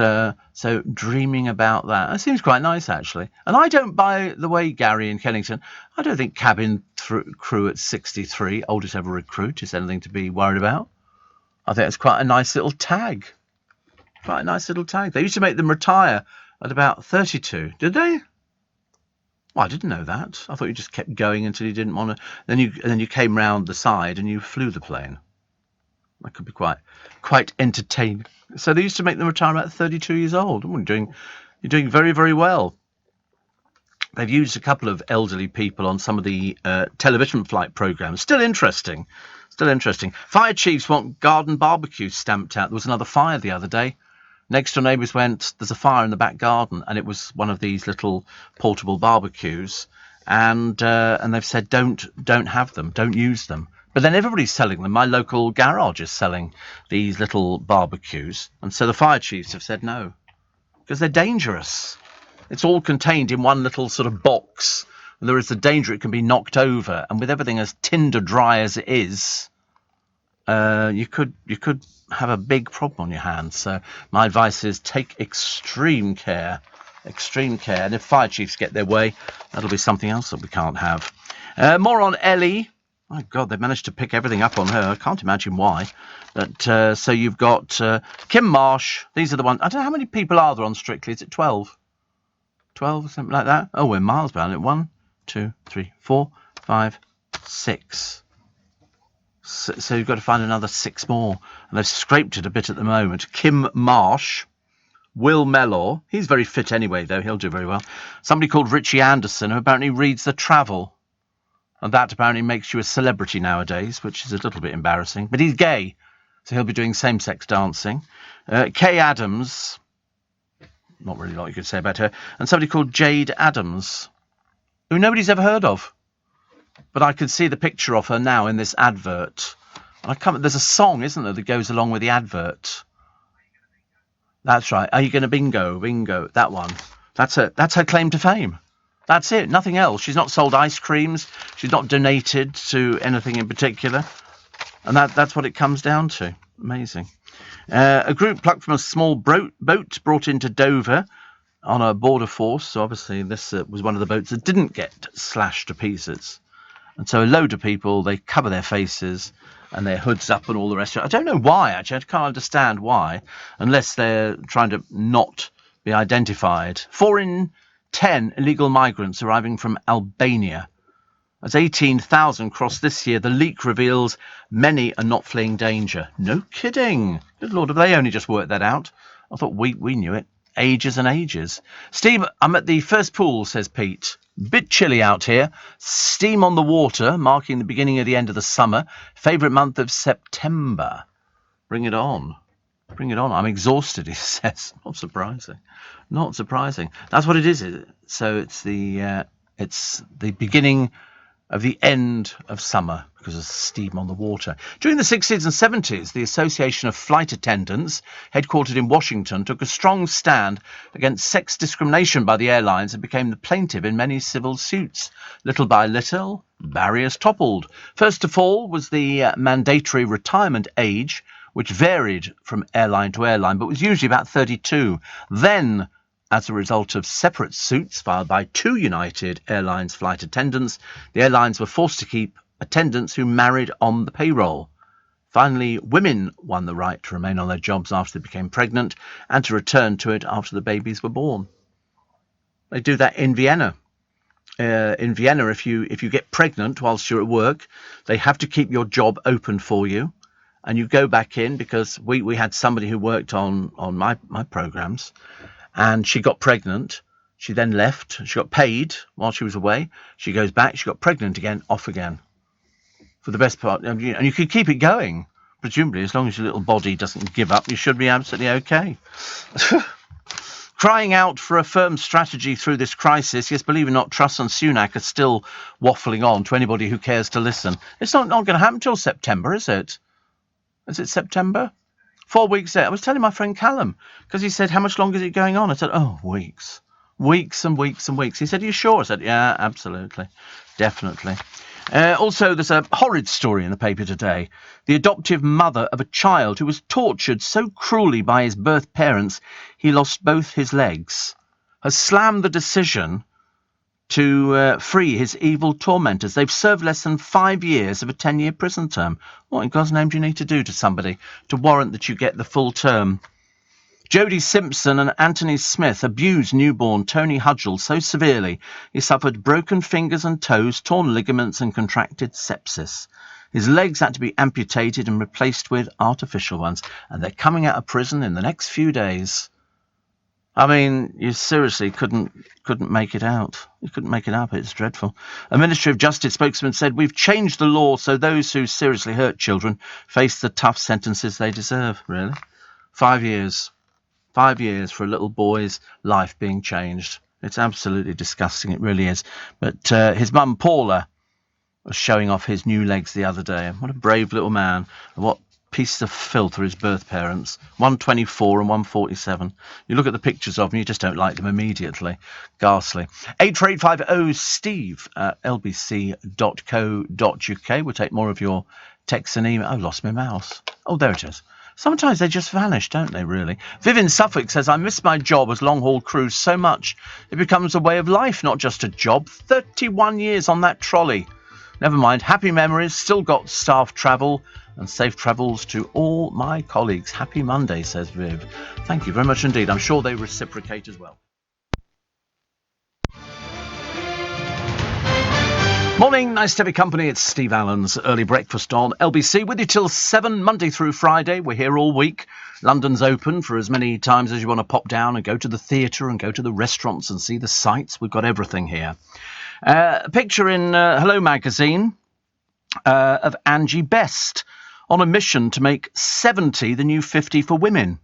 so dreaming about that seems quite nice, actually. And I don't, by the way, Gary in Kennington, I don't think cabin crew at 63, oldest ever recruit, is anything to be worried about. I think it's quite a nice little tag. Quite a nice little tag. They used to make them retire at about 32, did they? Well, I didn't know that. I thought you just kept going until you didn't want to. Then you came round the side and you flew the plane. That could be quite entertaining. So they used to make them retire about 32 years old. You're doing very, very well. They've used a couple of elderly people on some of the television flight programs. Still interesting. Fire chiefs want garden barbecue stamped out. There was another fire the other day. Next door neighbours went, there's a fire in the back garden, and it was one of these little portable barbecues, and they've said don't have them, don't use them. But then everybody's selling them. My local garage is selling these little barbecues, and so the fire chiefs have said no, because they're dangerous. It's all contained in one little sort of box. And there is the danger it can be knocked over, and with everything as tinder dry as it is, you could have a big problem on your hands. So my advice is take extreme care. And if fire chiefs get their way, that'll be something else that we can't have. More on Ellie. My God, they've managed to pick everything up on her. I can't imagine why. But so you've got Kim Marsh. These are the ones. I don't know how many people are there on Strictly. Is it 12? 12 or something like that? Oh, we're miles behind it. 1, 2, 3, 4, 5, 6. So you've got to find another 6 more. And they've scraped it a bit at the moment. Kim Marsh. Will Mellor. He's very fit anyway, though. He'll do very well. Somebody called Richie Anderson, who apparently reads The Travel. And that apparently makes you a celebrity nowadays, which is a little bit embarrassing. But he's gay, so he'll be doing same-sex dancing. Kay Adams. Not really a lot you could say about her. And somebody called Jade Adams, who nobody's ever heard of. But I can see the picture of her now in this advert. And there's a song, isn't there, that goes along with the advert. That's right. Are you going to bingo? Bingo. That one. That's her claim to fame. That's it. Nothing else. She's not sold ice creams. She's not donated to anything in particular. And that's what it comes down to. Amazing. A group plucked from a small boat brought into Dover on a border force. So obviously this was one of the boats that didn't get slashed to pieces. And so a load of people, they cover their faces and their hoods up and all the rest of it. I don't know why, actually. I can't understand why, unless they're trying to not be identified. 4 in 10 illegal migrants arriving from Albania. As 18,000 crossed this year, the leak reveals many are not fleeing danger. No kidding. Good Lord, have they only just worked that out? I thought we knew it. Ages and ages. Steve, I'm at the first pool, says Pete. Bit chilly out here. Steam on the water, marking the beginning of the end of the summer. Favourite month of September. Bring it on. Bring it on. I'm exhausted, he says. Not surprising. Not surprising. That's what it is. So it's the beginning of the end of summer because of steam on the water. During the 60s and 70s, the Association of Flight Attendants, headquartered in Washington, took a strong stand against sex discrimination by the airlines and became the plaintiff in many civil suits. Little by little, barriers toppled. First to fall was the mandatory retirement age, which varied from airline to airline, but was usually about 32. Then, as a result of separate suits filed by 2 United Airlines flight attendants, the airlines were forced to keep attendants who married on the payroll. Finally, women won the right to remain on their jobs after they became pregnant and to return to it after the babies were born. They do that in Vienna. In Vienna, if you get pregnant whilst you're at work, they have to keep your job open for you. And you go back in, because we had somebody who worked on my programmes, and she got pregnant. She then left. She got paid while she was away. She goes back. She got pregnant again, off again. For the best part. And you could keep it going. Presumably, as long as your little body doesn't give up, you should be absolutely okay. Crying out for a firm strategy through this crisis. Yes, believe it or not, Truss and Sunak are still waffling on to anybody who cares to listen. It's not going to happen till September, is it? Is it September? 4 weeks there. I was telling my friend Callum, because he said, how much longer is it going on? I said, weeks. Weeks and weeks and weeks. He said, are you sure? I said, yeah, absolutely. Definitely. Also, there's a horrid story in the paper today. The adoptive mother of a child who was tortured so cruelly by his birth parents, he lost both his legs, has slammed the decision to free his evil tormentors. They've served less than 5 years of a 10-year prison term. What in God's name do you need to do to somebody to warrant that you get the full term? Jodie Simpson and Anthony Smith abused newborn Tony Hudgell so severely he suffered broken fingers and toes, torn ligaments and contracted sepsis. His legs had to be amputated and replaced with artificial ones, and they're coming out of prison in the next few days. I mean, you seriously couldn't make it out. You couldn't make it up. It's dreadful. A Ministry of Justice spokesman said, we've changed the law so those who seriously hurt children face the tough sentences they deserve. Really? 5 years. 5 years for a little boy's life being changed. It's absolutely disgusting. It really is. But his mum, Paula, was showing off his new legs the other day. What a brave little man. And what pieces of filth are his birth parents. 124 and 147. You look at the pictures of them, you just don't like them immediately. Ghastly. 84850 Steve at lbc.co.uk. We'll take more of your texts and email. I've lost my mouse. Oh, there it is. Sometimes they just vanish, don't they, really? Viv in Suffolk says, I miss my job as long-haul crews so much. It becomes a way of life, not just a job. 31 years on that trolley. Never mind. Happy memories. Still got staff travel and safe travels to all my colleagues. Happy Monday, says Viv. Thank you very much indeed. I'm sure they reciprocate as well. Morning, nice to have your company. It's Steve Allen's Early Breakfast on LBC with you till 7, Monday through Friday. We're here all week. London's open for as many times as you want to pop down and go to the theatre and go to the restaurants and see the sights. We've got everything here. A picture in Hello Magazine of Angie Best on a mission to make 70 the new 50 for women.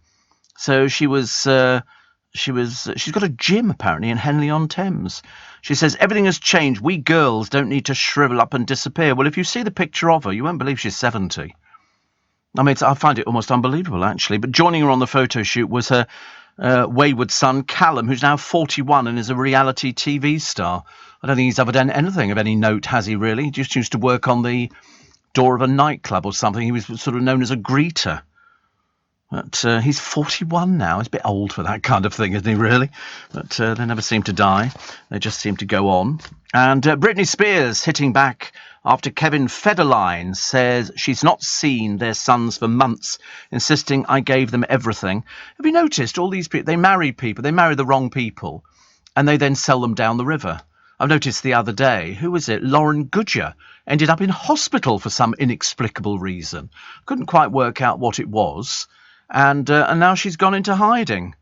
So she's got a gym apparently in Henley-on-Thames. She says, everything has changed. We girls don't need to shrivel up and disappear. Well, if you see the picture of her, you won't believe she's 70. I mean, I find it almost unbelievable, actually. But joining her on the photo shoot was her wayward son, Callum, who's now 41 and is a reality TV star. I don't think he's ever done anything of any note, has he, really? He just used to work on the door of a nightclub or something. He was sort of known as a greeter. But he's 41 now. He's a bit old for that kind of thing, isn't he, really? But they never seem to die. They just seem to go on. And Britney Spears hitting back after Kevin Federline says she's not seen their sons for months, insisting I gave them everything. Have you noticed all these people, they marry the wrong people, and they then sell them down the river? I've noticed the other day, who was it? Lauren Goodger ended up in hospital for some inexplicable reason. Couldn't quite work out what it was. And now she's gone into hiding,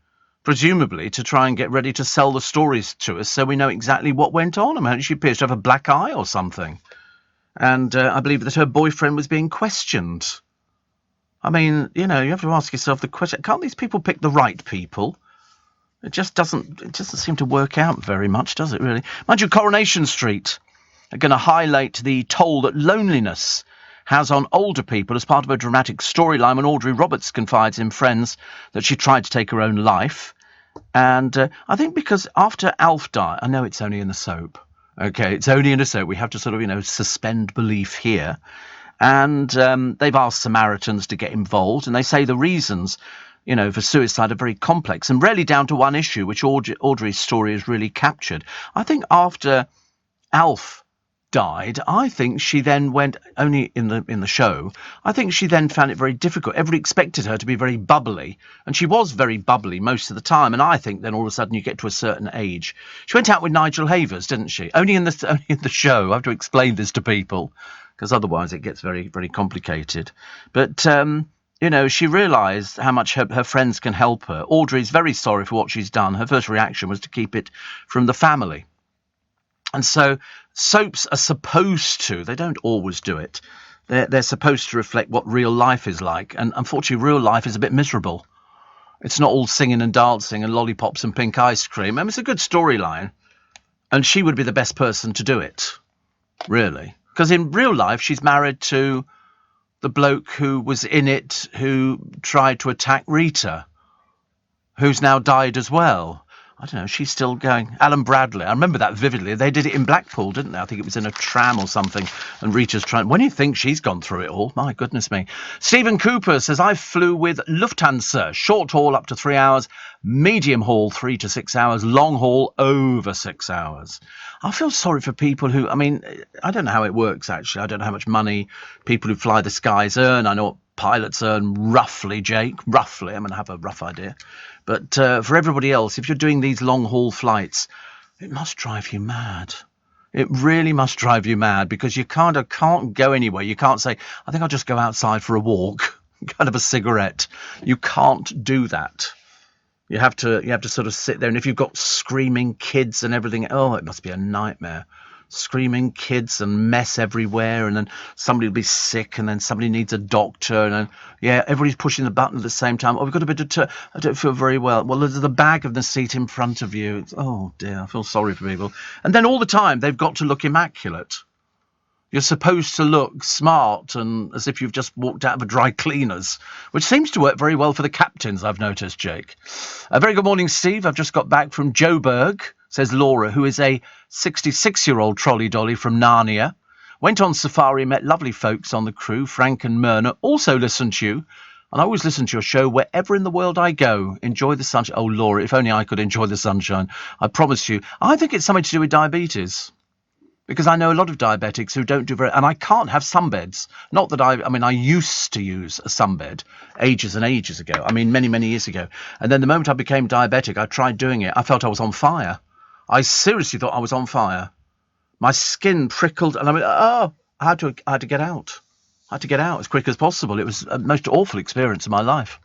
presumably to try and get ready to sell the stories to us so we know exactly what went on. I mean, she appears to have a black eye or something. And I believe that her boyfriend was being questioned. I mean, you have to ask yourself the question, can't these people pick the right people? It doesn't seem to work out very much, does it, really? Mind you, Coronation Street are going to highlight the toll that loneliness has on older people as part of a dramatic storyline when Audrey Roberts confides in Friends that she tried to take her own life. And I think because after Alf died, I know it's only in the soap. Okay, it's only in a soap. We have to sort of, suspend belief here. And they've asked Samaritans to get involved. And they say the reasons, for suicide are very complex and rarely down to one issue, which Audrey's story has really captured. I think after Alf died, I think she then went, only in the show, I think she then found it very difficult. Everybody expected her to be very bubbly, and she was very bubbly most of the time, and I think then all of a sudden you get to a certain age. She went out with Nigel Havers, didn't she? Only in the show. I have to explain this to people, because otherwise it gets very, very complicated. But, she realised how much her friends can help her. Audrey's very sorry for what she's done. Her first reaction was to keep it from the family. And so soaps are supposed to, they don't always do it, they're supposed to reflect what real life is like. And unfortunately, real life is a bit miserable. It's not all singing and dancing and lollipops and pink ice cream. I mean, it's a good storyline. And she would be the best person to do it, really. Because in real life, she's married to the bloke who was in it, who tried to attack Rita, who's now died as well. I don't know, she's still going. Alan Bradley, I remember that vividly. They did it in Blackpool, didn't they? I think it was in a tram or something. And Rita's trying. When do you think she's gone through it all? My goodness me. Stephen Cooper says, I flew with Lufthansa. Short haul up to 3 hours. Medium haul 3 to 6 hours. Long haul over 6 hours. I feel sorry for people who, I mean, I don't know how it works, actually. I don't know how much money people who fly the skies earn. I know what pilots earn roughly, Jake. Roughly. I'm going to have a rough idea. But for everybody else, if you're doing these long-haul flights, it must drive you mad. It really must drive you mad, because you can't go anywhere. You can't say, I think I'll just go outside for a walk, kind of a cigarette. You can't do that. You have to sort of sit there. And if you've got screaming kids and everything, oh, it must be a nightmare. screaming kids and mess everywhere, and then somebody will be sick, and then somebody needs a doctor, and then, everybody's pushing the button at the same time. Oh, we've got a bit of I don't feel very well. Well, there's the bag of the seat in front of you. Oh dear, I feel sorry for people. And then all the time they've got to look immaculate. You're supposed to look smart and as if you've just walked out of a dry cleaners, which seems to work very well for the captains, I've noticed, Jake. A very good morning, Steve. I've just got back from Joburg, says Laura, who is a 66-year-old trolley dolly from Narnia. Went on safari, met lovely folks on the crew. Frank and Myrna also listen to you. And I always listen to your show wherever in the world I go. Enjoy the sunshine. Oh, Laura, if only I could enjoy the sunshine. I promise you. I think it's something to do with diabetes. Because I know a lot of diabetics who don't do very... And I can't have sunbeds. Not that I used to use a sunbed ages and ages ago. I mean, many, many years ago. And then the moment I became diabetic, I tried doing it. I felt I was on fire. I seriously thought I was on fire. My skin prickled, and I had to get out. I had to get out as quick as possible. It was a most awful experience of my life.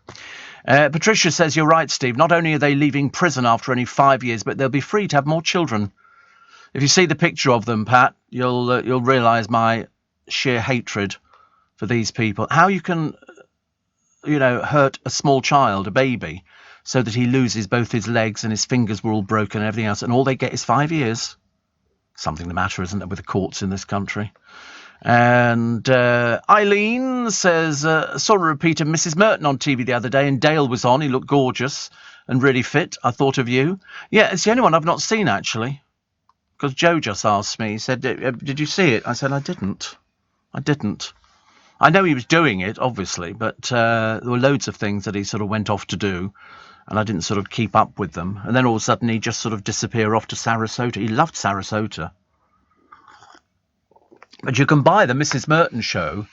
Patricia says, you're right, Steve. Not only are they leaving prison after only 5 years, but they'll be free to have more children. If you see the picture of them, Pat, you'll realise my sheer hatred for these people. How you can, hurt a small child, a baby, so that he loses both his legs and his fingers were all broken and everything else, and all they get is 5 years. Something the matter, isn't there, with the courts in this country? And Eileen says, saw a repeat of Mrs. Merton on TV the other day, and Dale was on. He looked gorgeous and really fit. I thought of you. Yeah, it's the only one I've not seen, actually. Because Joe just asked me, he said, did you see it? I said, I didn't. I know he was doing it, obviously, but there were loads of things that he sort of went off to do, and I didn't sort of keep up with them. And then all of a sudden he just sort of disappeared off to Sarasota. He loved Sarasota. But you can buy the Mrs. Merton show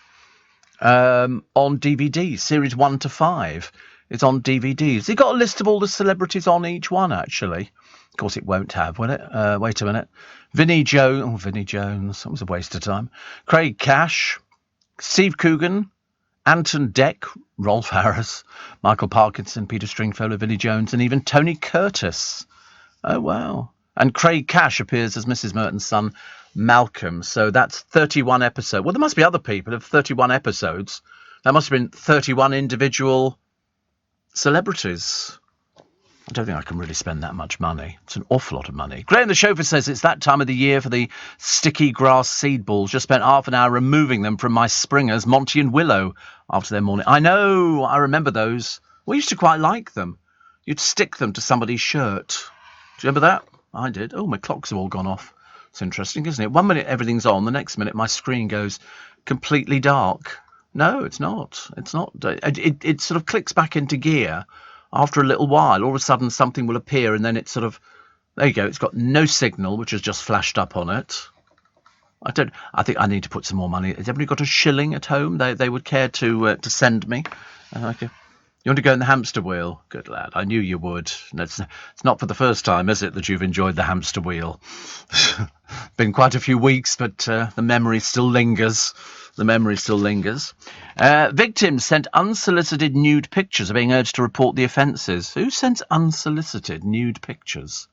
on DVD, series 1 to 5. It's on DVDs. He got a list of all the celebrities on each one, actually. Of course, it won't have, will it? Wait a minute. Vinnie Jones. That was a waste of time. Craig Cash, Steve Coogan, Anton Deck, Rolf Harris, Michael Parkinson, Peter Stringfellow, Vinnie Jones, and even Tony Curtis. Oh, wow. And Craig Cash appears as Mrs. Merton's son, Malcolm. So that's 31 episodes. Well, there must be other people of 31 episodes. That must have been 31 individual celebrities. I don't think I can really spend that much money. It's an awful lot of money. Graham the chauffeur says it's that time of the year for the sticky grass seed balls. Just spent half an hour removing them from my springers, Monty and Willow, after their morning. I know, I remember those. We used to quite like them. You'd stick them to somebody's shirt. Do you remember that? I did. Oh, my clocks have all gone off. It's interesting, isn't it? 1 minute everything's on, the next minute my screen goes completely dark. No, it's not. It's not. It sort of clicks back into gear. After a little while, all of a sudden something will appear, and then it's sort of, there you go, it's got no signal, which has just flashed up on it. I think I need to put some more money. Has everybody got a shilling at home they would care to send me? Okay. You want to go in the hamster wheel? Good lad, I knew you would. No, it's not for the first time, is it, that you've enjoyed the hamster wheel? Been quite a few weeks, but the memory still lingers. Victims sent unsolicited nude pictures are being urged to report the offences. Who sends unsolicited nude pictures?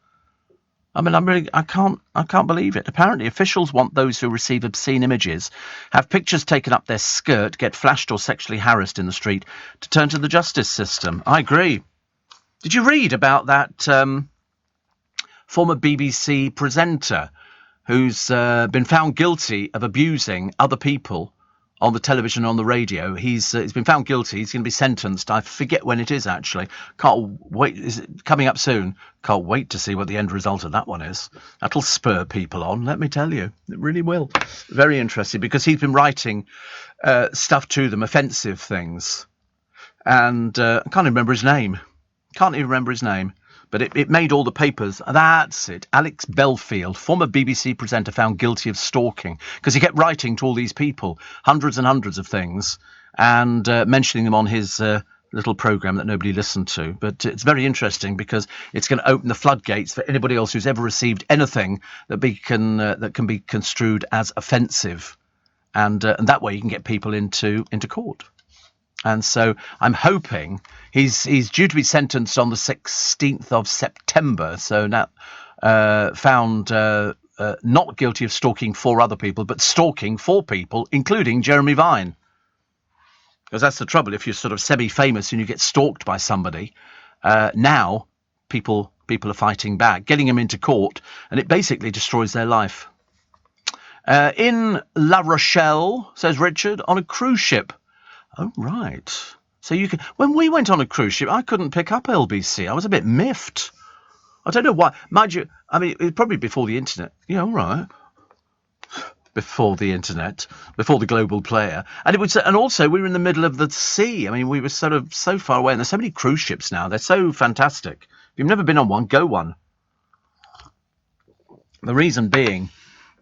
I mean, I can't believe it. Apparently, officials want those who receive obscene images, have pictures taken up their skirt, get flashed or sexually harassed in the street, to turn to the justice system. I agree. Did you read about that former BBC presenter who's been found guilty of abusing other people on the television and on the radio? He's been found guilty. He's going to be sentenced. I forget when it is, actually. Can't wait. Is it coming up soon? Can't wait to see what the end result of that one is. That'll spur people on, let me tell you. It really will. Very interesting, because he's been writing stuff to them, offensive things. And I can't even remember his name. But it made all the papers. That's it. Alex Belfield, former BBC presenter, found guilty of stalking, because he kept writing to all these people, hundreds and hundreds of things, and mentioning them on his little programme that nobody listened to. But it's very interesting, because it's going to open the floodgates for anybody else who's ever received anything that can be construed as offensive. And that way you can get people into court. And so I'm hoping he's due to be sentenced on the 16th of September. So now found not guilty of stalking 4 other people, but stalking 4 people, including Jeremy Vine. Because that's the trouble. If you're sort of semi-famous and you get stalked by somebody, now people are fighting back, getting them into court, and it basically destroys their life. In La Rochelle, says Richard, on a cruise ship. Oh, right. So you can. When we went on a cruise ship, I couldn't pick up LBC. I was a bit miffed. I don't know why. Mind you, I mean, it was probably before the internet. Yeah, all right. Before the internet, before the global player, and also we were in the middle of the sea. I mean, we were sort of so far away, and there's so many cruise ships now. They're so fantastic. If you've never been on one, go one. The reason being,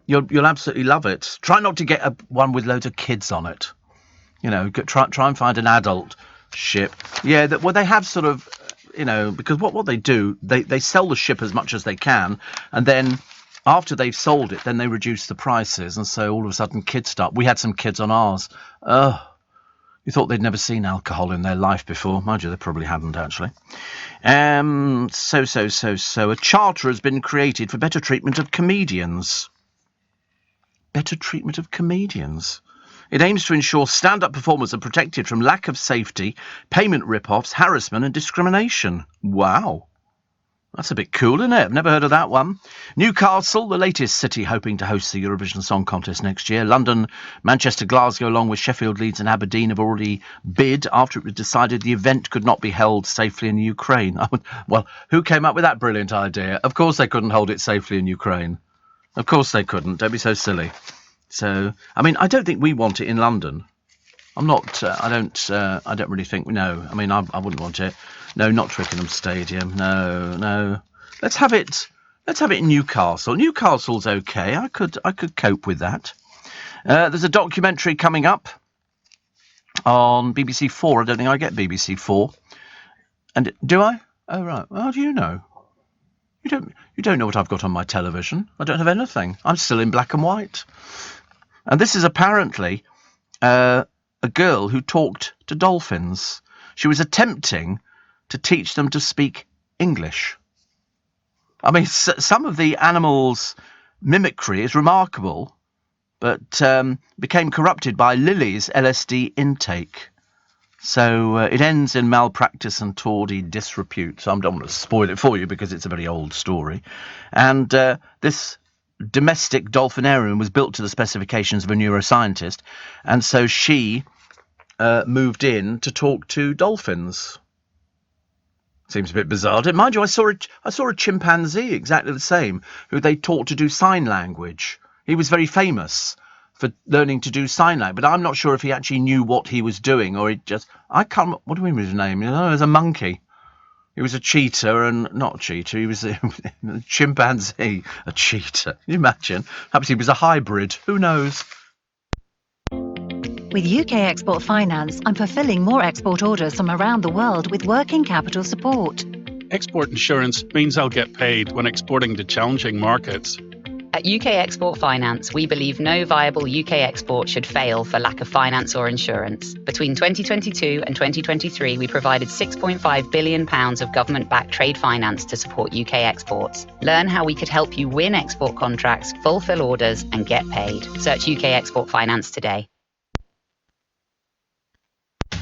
you'll absolutely love it. Try not to get one with loads of kids on it. You know, try and find an adult ship. Yeah, they have sort of, you know, because what they do, they sell the ship as much as they can, and then after they've sold it, then they reduce the prices, and so all of a sudden kids start. We had some kids on ours. You thought they'd never seen alcohol in their life before. Mind you, they probably hadn't, actually. So a charter has been created for better treatment of comedians. Better treatment of comedians. It aims to ensure stand-up performers are protected from lack of safety, payment rip-offs, harassment and discrimination. Wow. That's a bit cool, isn't it? I've never heard of that one. Newcastle, the latest city hoping to host the Eurovision Song Contest next year. London, Manchester, Glasgow, along with Sheffield, Leeds and Aberdeen have already bid after it was decided the event could not be held safely in Ukraine. Well, who came up with that brilliant idea? Of course they couldn't hold it safely in Ukraine. Of course they couldn't. Don't be so silly. So, I mean, I don't think we want it in London. I'm not. I don't really think. No. I mean, I wouldn't want it. No, not Twickenham Stadium. No. Let's have it in Newcastle. Newcastle's okay. I could cope with that. There's a documentary coming up on BBC 4. I don't think I get BBC 4. And do I? Oh right. Well, how do you know? You don't know what I've got on my television. I don't have anything. I'm still in black and white. And this is apparently a girl who talked to dolphins. She was attempting to teach them to speak English. I mean, some of the animals' mimicry is remarkable, but became corrupted by Lily's LSD intake. So it ends in malpractice and tawdry disrepute. So I don't want to spoil it for you because it's a very old story. And this domestic dolphinarium was built to the specifications of a neuroscientist, and so she moved in to talk to dolphins. Seems a bit bizarre. Mind you, I saw a chimpanzee exactly the same, who they taught to do sign language. He was very famous for learning to do sign language, but I'm not sure if he actually knew what he was doing, or he just... what do we mean his name? It was a monkey. He was a cheetah, and not a cheetah, he was a chimpanzee. A cheetah. Can you imagine? Perhaps he was a hybrid. Who knows? With UK Export Finance, I'm fulfilling more export orders from around the world with working capital support. Export insurance means I'll get paid when exporting to challenging markets. At UK Export Finance, we believe no viable UK export should fail for lack of finance or insurance. Between 2022 and 2023, we provided £6.5 billion of government-backed trade finance to support UK exports. Learn how we could help you win export contracts, fulfill orders, and get paid. Search UK Export Finance today.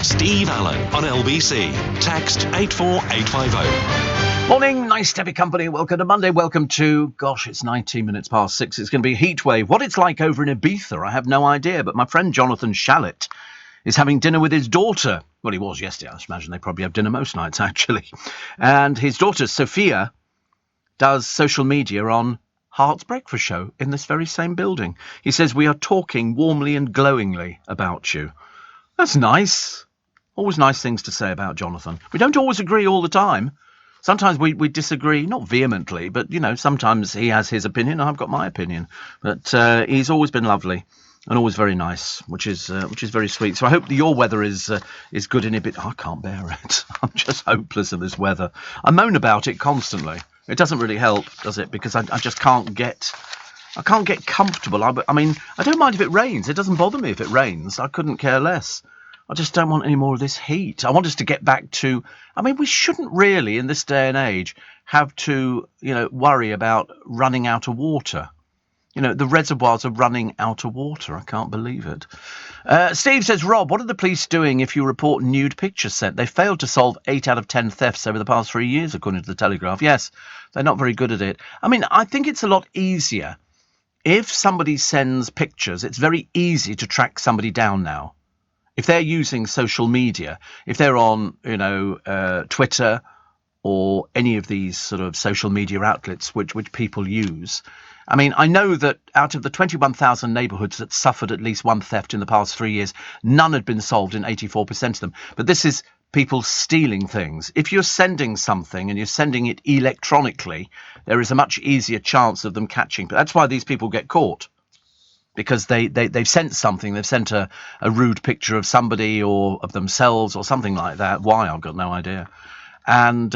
Steve Allen on LBC. Text 84850. Morning, nice to have your company. Welcome to Monday. Welcome to, it's 19 minutes past 6. It's going to be a heat wave. What it's like over in Ibiza, I have no idea. But my friend Jonathan Shalit is having dinner with his daughter. Well, he was yesterday. I imagine they probably have dinner most nights, actually. And his daughter, Sophia, does social media on Hart's Breakfast Show in this very same building. He says, we are talking warmly and glowingly about you. That's nice. Always nice things to say about Jonathan. We don't always agree all the time. Sometimes we disagree, not vehemently, but, you know, sometimes he has his opinion, I've got my opinion. But he's always been lovely and always very nice, which is very sweet. So I hope that your weather is good in a bit. I can't bear it. I'm just hopeless in this weather. I moan about it constantly. It doesn't really help, does it? Because I just can't get comfortable. I mean, I don't mind if it rains. It doesn't bother me if it rains. I couldn't care less. I just don't want any more of this heat. I want us to get back to... I mean, we shouldn't really, in this day and age, have to, worry about running out of water. the reservoirs are running out of water. I can't believe it. Steve says, Rob, what are the police doing if you report nude pictures sent? They failed to solve 8 out of 10 thefts over the past 3 years, according to the Telegraph. Yes, they're not very good at it. I mean, I think it's a lot easier. If somebody sends pictures, it's very easy to track somebody down now. If they're using social media, if they're on, Twitter or any of these sort of social media outlets which people use. I mean, I know that out of the 21,000 neighbourhoods that suffered at least one theft in the past 3 years, none had been solved in 84% of them. But this is people stealing things. If you're sending something and you're sending it electronically, there is a much easier chance of them catching. But that's why these people get caught. Because they've sent something, they've sent a rude picture of somebody or of themselves or something like that. Why? I've got no idea. And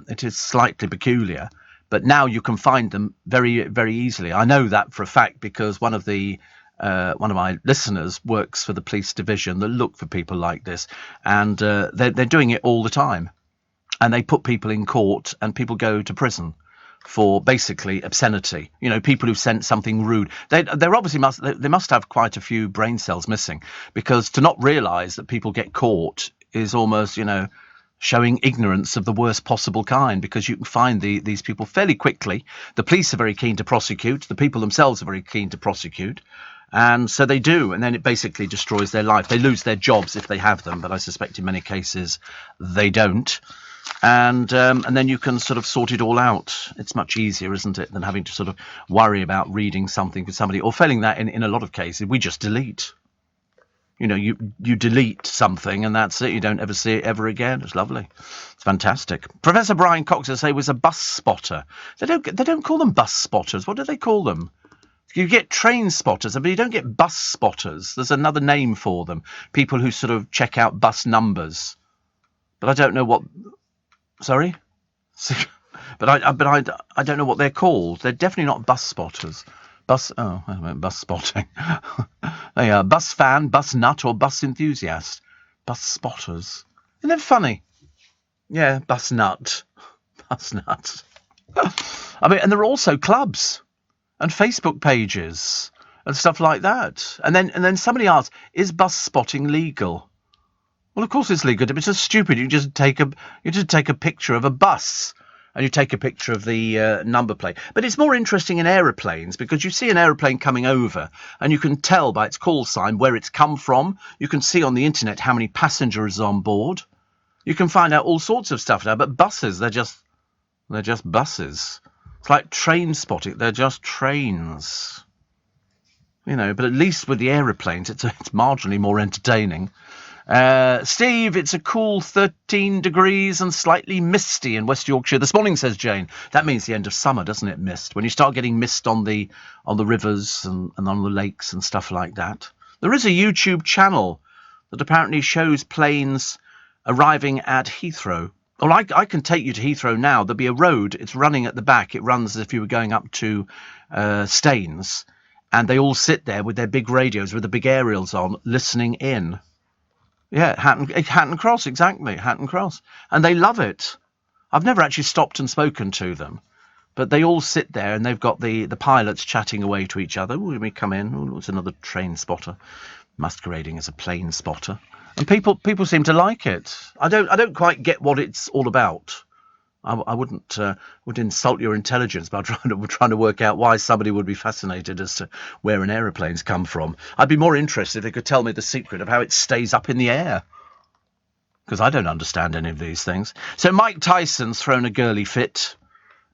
it is slightly peculiar. But now you can find them very, very easily. I know that for a fact because one of my listeners works for the police division that look for people like this. And they're doing it all the time. And they put people in court and people go to prison for basically obscenity. People who've sent something rude. They obviously must have quite a few brain cells missing, because to not realise that people get caught is almost, showing ignorance of the worst possible kind, because you can find these people fairly quickly. The police are very keen to prosecute. The people themselves are very keen to prosecute. And so they do. And then it basically destroys their life. They lose their jobs if they have them. But I suspect in many cases they don't. And then you can sort of sort it all out. It's much easier, isn't it, than having to sort of worry about reading something with somebody, or failing that in a lot of cases, we just delete. You delete something and that's it. You don't ever see it ever again. It's lovely. It's fantastic. Professor Brian Cox, I say, was a bus spotter. They don't call them bus spotters. What do they call them? You get train spotters, but you don't get bus spotters. There's another name for them. People who sort of check out bus numbers. But I don't know what. Sorry? But I don't know what they're called. They're definitely not bus spotters. Bus spotting. They are bus fan, bus nut, or bus enthusiast. Bus spotters. Isn't that funny? Yeah, bus nut. Bus nut. I mean, and there are also clubs and Facebook pages and stuff like that. And then somebody asks, is bus spotting legal? Well, of course it's legal. It's just stupid. You just take a picture of a bus and you take a picture of the number plate. But it's more interesting in aeroplanes, because you see an aeroplane coming over and you can tell by its call sign where it's come from. You can see on the internet how many passengers on board. You can find out all sorts of stuff now. But buses, they're just buses. It's like train spotting. They're just trains. But at least with the aeroplanes, it's marginally more entertaining. Steve, it's a cool 13 degrees and slightly misty in West Yorkshire this morning, says Jane. That means the end of summer, doesn't it, mist? When you start getting mist on the rivers and on the lakes and stuff like that. There is a YouTube channel that apparently shows planes arriving at Heathrow. Well, I can take you to Heathrow now. There'll be a road. It's running at the back. It runs as if you were going up to Staines. And they all sit there with their big radios with the big aerials on, listening in. Yeah, Hatton Cross, exactly, Hatton Cross. And they love it. I've never actually stopped and spoken to them. But they all sit there and they've got the pilots chatting away to each other. When we come in, it's another train spotter, masquerading as a plane spotter. And people seem to like it. I don't quite get what it's all about. I wouldn't insult your intelligence by trying to work out why somebody would be fascinated as to where an aeroplane's come from. I'd be more interested if they could tell me the secret of how it stays up in the air, because I don't understand any of these things. So Mike Tyson's thrown a girly fit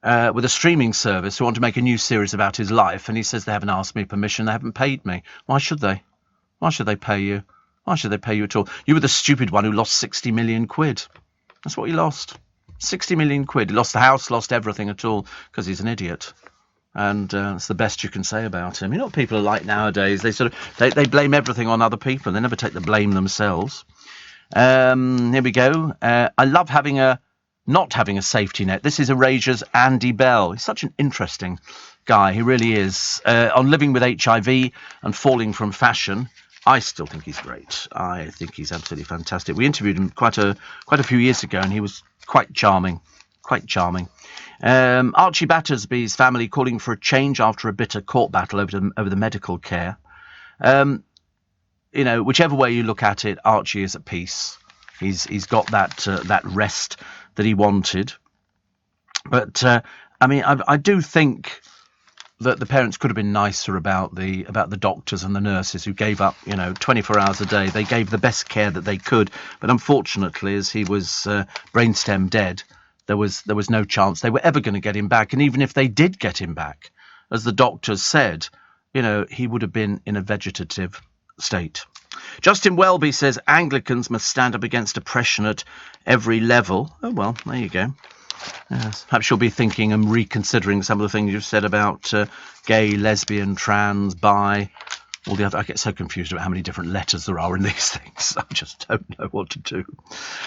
with a streaming service who want to make a new series about his life, and he says they haven't asked me permission, they haven't paid me. Why should they? Why should they pay you? Why should they pay you at all? You were the stupid one who lost 60 million quid. That's what he lost. 60 million quid. He lost the house, lost everything at all, because he's an idiot. And it's the best you can say about him. You know what people are like nowadays? They blame everything on other people. They never take the blame themselves. Here we go. I love not having a safety net. This is Erasure's Andy Bell. He's such an interesting guy. He really is. On living with HIV and falling from fashion. I still think he's great. I think he's absolutely fantastic. We interviewed him quite a few years ago, and he was quite charming. Archie Battersby's family calling for a change after a bitter court battle over the medical care. Whichever way you look at it, Archie is at peace. He's got that rest that he wanted. But I do think that the parents could have been nicer about the doctors and the nurses who gave up 24 hours a day. They gave the best care that they could, but unfortunately, as he was brainstem dead, there was no chance they were ever going to get him back. And even if they did get him back, as the doctors said, he would have been in a vegetative state. Justin Welby says Anglicans must stand up against oppression at every level. Oh well, there you go. Yes. Perhaps you'll be thinking and reconsidering some of the things you've said about gay, lesbian, trans, bi, all the other. I get so confused about how many different letters there are in these things. I just don't know what to do.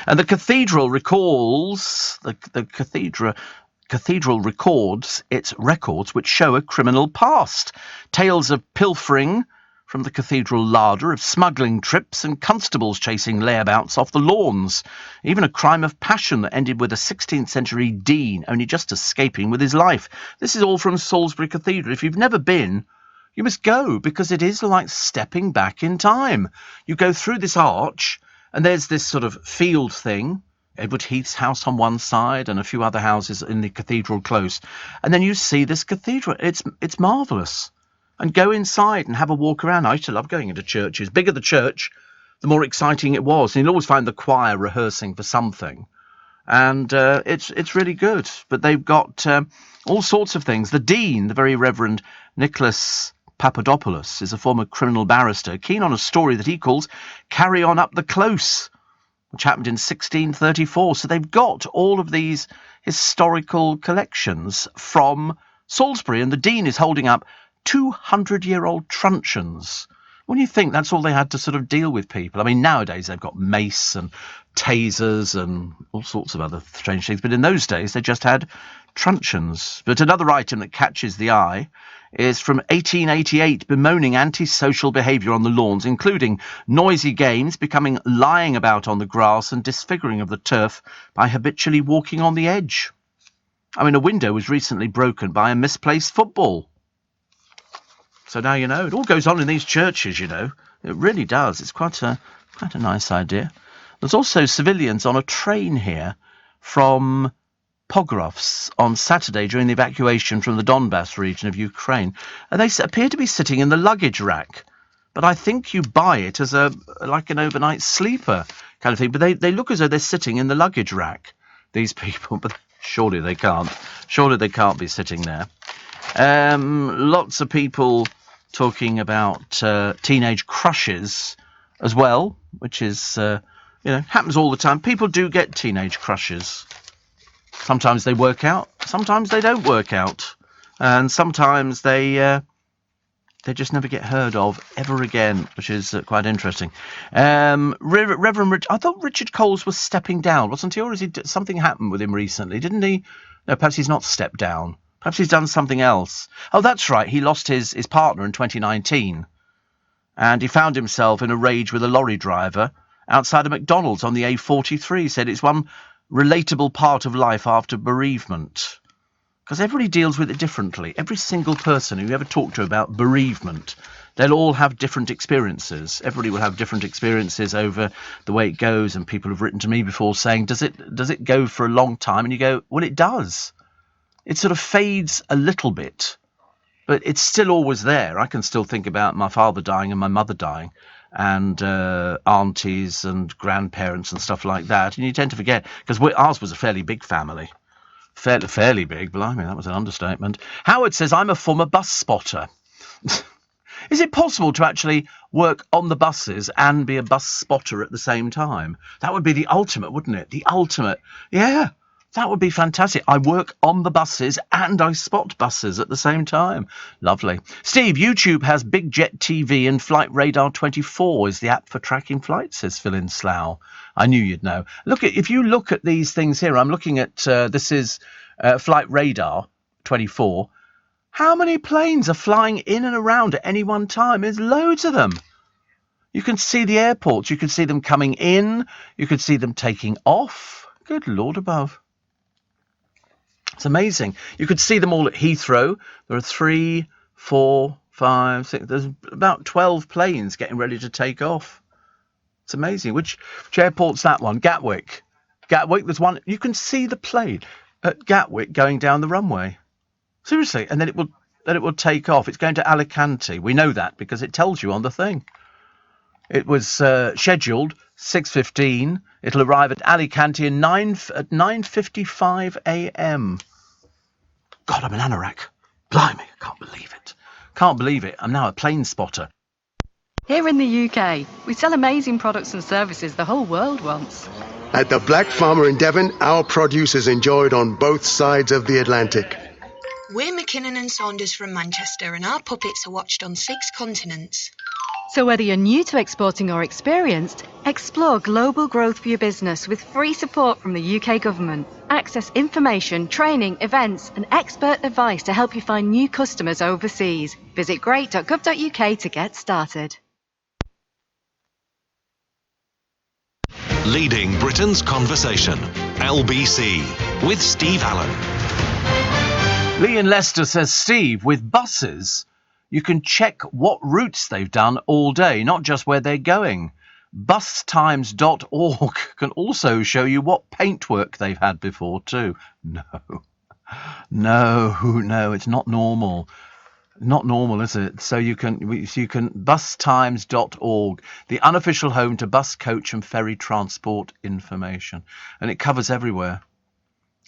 And the cathedral recalls the cathedral records its records which show a criminal past. Tales of pilfering from the cathedral larder, of smuggling trips and constables chasing layabouts off the lawns. Even a crime of passion that ended with a 16th century dean only just escaping with his life. This is all from Salisbury Cathedral. If you've never been, you must go, because it is like stepping back in time. You go through this arch, and there's this sort of field thing, Edward Heath's house on one side and a few other houses in the cathedral close. And then you see this cathedral. It's marvellous. And go inside and have a walk around. I used to love going into churches. Bigger the church, the more exciting it was. And you'll always find the choir rehearsing for something. And it's really good. But they've got all sorts of things. The Dean, the very Reverend Nicholas Papadopoulos, is a former criminal barrister, keen on a story that he calls Carry On Up the Close, which happened in 1634. So they've got all of these historical collections from Salisbury. And the Dean is holding up 200-year-old truncheons. When you think that's all they had to sort of deal with people. I mean, nowadays they've got mace and tasers and all sorts of other strange things. But in those days, they just had truncheons. But another item that catches the eye is from 1888, bemoaning antisocial behaviour on the lawns, including noisy games, becoming lying about on the grass and disfiguring of the turf by habitually walking on the edge. I mean, a window was recently broken by a misplaced football. So now you know. It all goes on in these churches, you know. It really does. It's quite a nice idea. There's also civilians on a train here from Pogrovsk on Saturday during the evacuation from the Donbass region of Ukraine. And they appear to be sitting in the luggage rack. But I think you buy it as like an overnight sleeper kind of thing. But they look as though they're sitting in the luggage rack, these people. But surely they can't. Surely they can't be sitting there. Lots of people talking about teenage crushes as well, which is, happens all the time. People do get teenage crushes. Sometimes they work out, sometimes they don't work out, and sometimes they just never get heard of ever again, which is quite interesting. Reverend Rich, I thought Richard Coles was stepping down, wasn't he? Or something happened with him recently, didn't he? No, perhaps he's not stepped down. Perhaps he's done something else. Oh, that's right. He lost his partner in 2019. And he found himself in a rage with a lorry driver outside a McDonald's on the A43. He said it's one relatable part of life after bereavement. Because everybody deals with it differently. Every single person who you ever talk to about bereavement, they'll all have different experiences. Everybody will have different experiences over the way it goes. And people have written to me before saying, does it go for a long time? And you go, well, it does. It sort of fades a little bit, but it's still always there. I can still think about my father dying and my mother dying and aunties and grandparents and stuff like that. And you tend to forget, because ours was a fairly big family. Fairly big, blimey, that was an understatement. Howard says, I'm a former bus spotter. Is it possible to actually work on the buses and be a bus spotter at the same time? That would be the ultimate, wouldn't it? The ultimate. Yeah. That would be fantastic. I work on the buses and I spot buses at the same time. Lovely. Steve, YouTube has Big Jet TV and Flight Radar 24 is the app for tracking flights, says Phil in Slough. I knew you'd know. If you look at these things here, I'm looking at, this is Flight Radar 24. How many planes are flying in and around at any one time? There's loads of them. You can see the airports. You can see them coming in. You can see them taking off. Good Lord above. It's amazing. You could see them all at Heathrow. There are 3, 4, 5, 6. There's about 12 planes getting ready to take off. It's amazing. Which airport's that one? Gatwick. Gatwick, there's one. You can see the plane at Gatwick going down the runway. Seriously. And then it will take off. It's going to Alicante. We know that because it tells you on the thing. It was scheduled 6:15. It'll arrive at Alicante at 9:55 a.m. God, I'm an anorak. Blimey, I can't believe it. Can't believe it. I'm now a plane spotter. Here in the UK, we sell amazing products and services the whole world wants. At the Black Farmer in Devon, our produce is enjoyed on both sides of the Atlantic. We're McKinnon and Saunders from Manchester, and our puppets are watched on 6 continents. So whether you're new to exporting or experienced, explore global growth for your business with free support from the UK government. Access information, training, events and expert advice to help you find new customers overseas. Visit great.gov.uk to get started. Leading Britain's Conversation, LBC, with Steve Allen. Lee in Leicester says, Steve, with buses, you can check what routes they've done all day, not just where they're going. Bustimes.org can also show you what paintwork they've had before too. No, it's not normal. Not normal, is it? So you can bustimes.org, the unofficial home to bus, coach and ferry transport information. And it covers everywhere.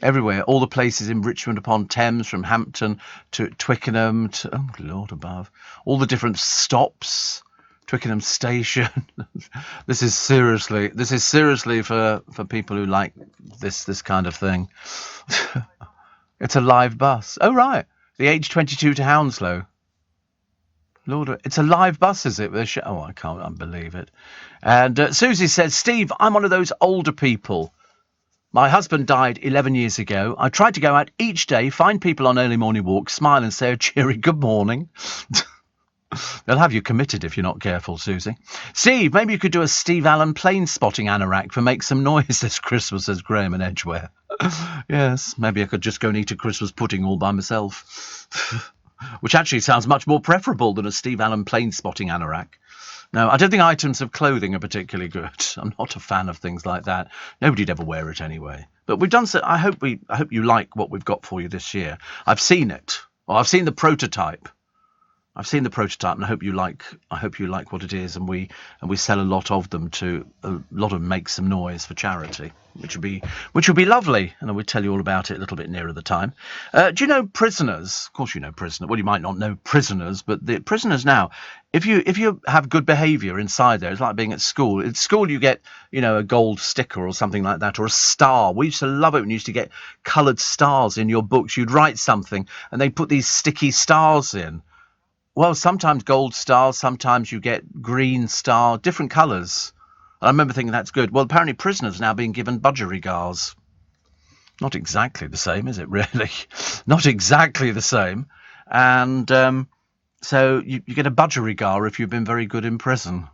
Everywhere, all the places in Richmond upon Thames, from Hampton to Twickenham to, oh Lord above, all the different stops, Twickenham Station. This is seriously for people who like this kind of thing. It's a live bus. Oh right, the H22 to Hounslow. Lord, it's a live bus, is it? Oh, I can't believe it. And Susie says, Steve, I'm one of those older people. My husband died 11 years ago. I tried to go out each day, find people on early morning walks, smile and say a cheery good morning. They'll have you committed if you're not careful, Susie. Steve, maybe you could do a Steve Allen plane spotting anorak for Make Some Noise this Christmas, says Graham in Edgware. Yes, maybe I could just go and eat a Christmas pudding all by myself. Which actually sounds much more preferable than a Steve Allen plane spotting anorak. No, I don't think items of clothing are particularly good. I'm not a fan of things like that. Nobody'd ever wear it anyway. But we've done so. I hope you like what we've got for you this year. I've seen it. Well, I've seen the prototype. And I hope you like what it is, and we sell a lot of them Make Some Noise for charity, which would be lovely, and I will tell you all about it a little bit nearer the time. Do you know prisoners? Of course you know prisoners. Well, you might not know prisoners, but the prisoners now, if you have good behaviour inside there, it's like being at school. At school you get, a gold sticker or something like that, or a star. We used to love it when you used to get coloured stars in your books. You'd write something and they put these sticky stars in. Well, sometimes gold stars, sometimes you get green star, different colours. I remember thinking that's good. Well, apparently prisoners are now being given budgerigars. Not exactly the same, is it, really? Not exactly the same. And so you get a budgerigar if you've been very good in prison.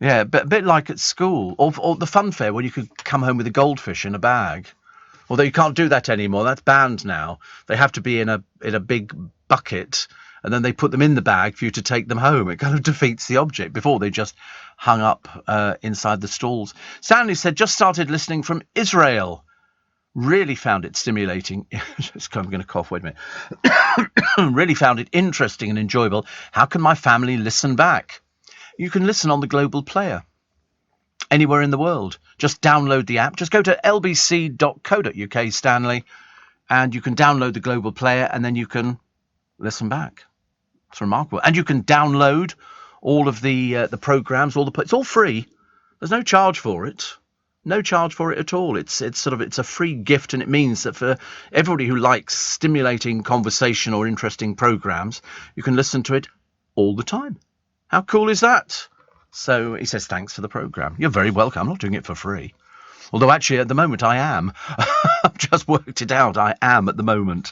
Yeah, but a bit like at school. Or the fun fair when you could come home with a goldfish in a bag. Although you can't do that anymore. That's banned now. They have to be in a big bucket, and then they put them in the bag for you to take them home. It kind of defeats the object. Before, they just hung up inside the stalls. Stanley said, just started listening from Israel. Really found it stimulating. I'm going to cough, wait a minute. Really found it interesting and enjoyable. How can my family listen back? You can listen on the Global Player. Anywhere in the world. Just download the app. Just go to lbc.co.uk, Stanley, and you can download the Global Player, and then you can listen back. It's remarkable. And you can download all of the programs, it's all free. There's no charge for it. No charge for it at all. It's a free gift, and it means that for everybody who likes stimulating conversation or interesting programs, you can listen to it all the time. How cool is that? So he says, thanks for the program. You're very welcome. I'm not doing it for free. Although actually at the moment I am. I've just worked it out. I am at the moment,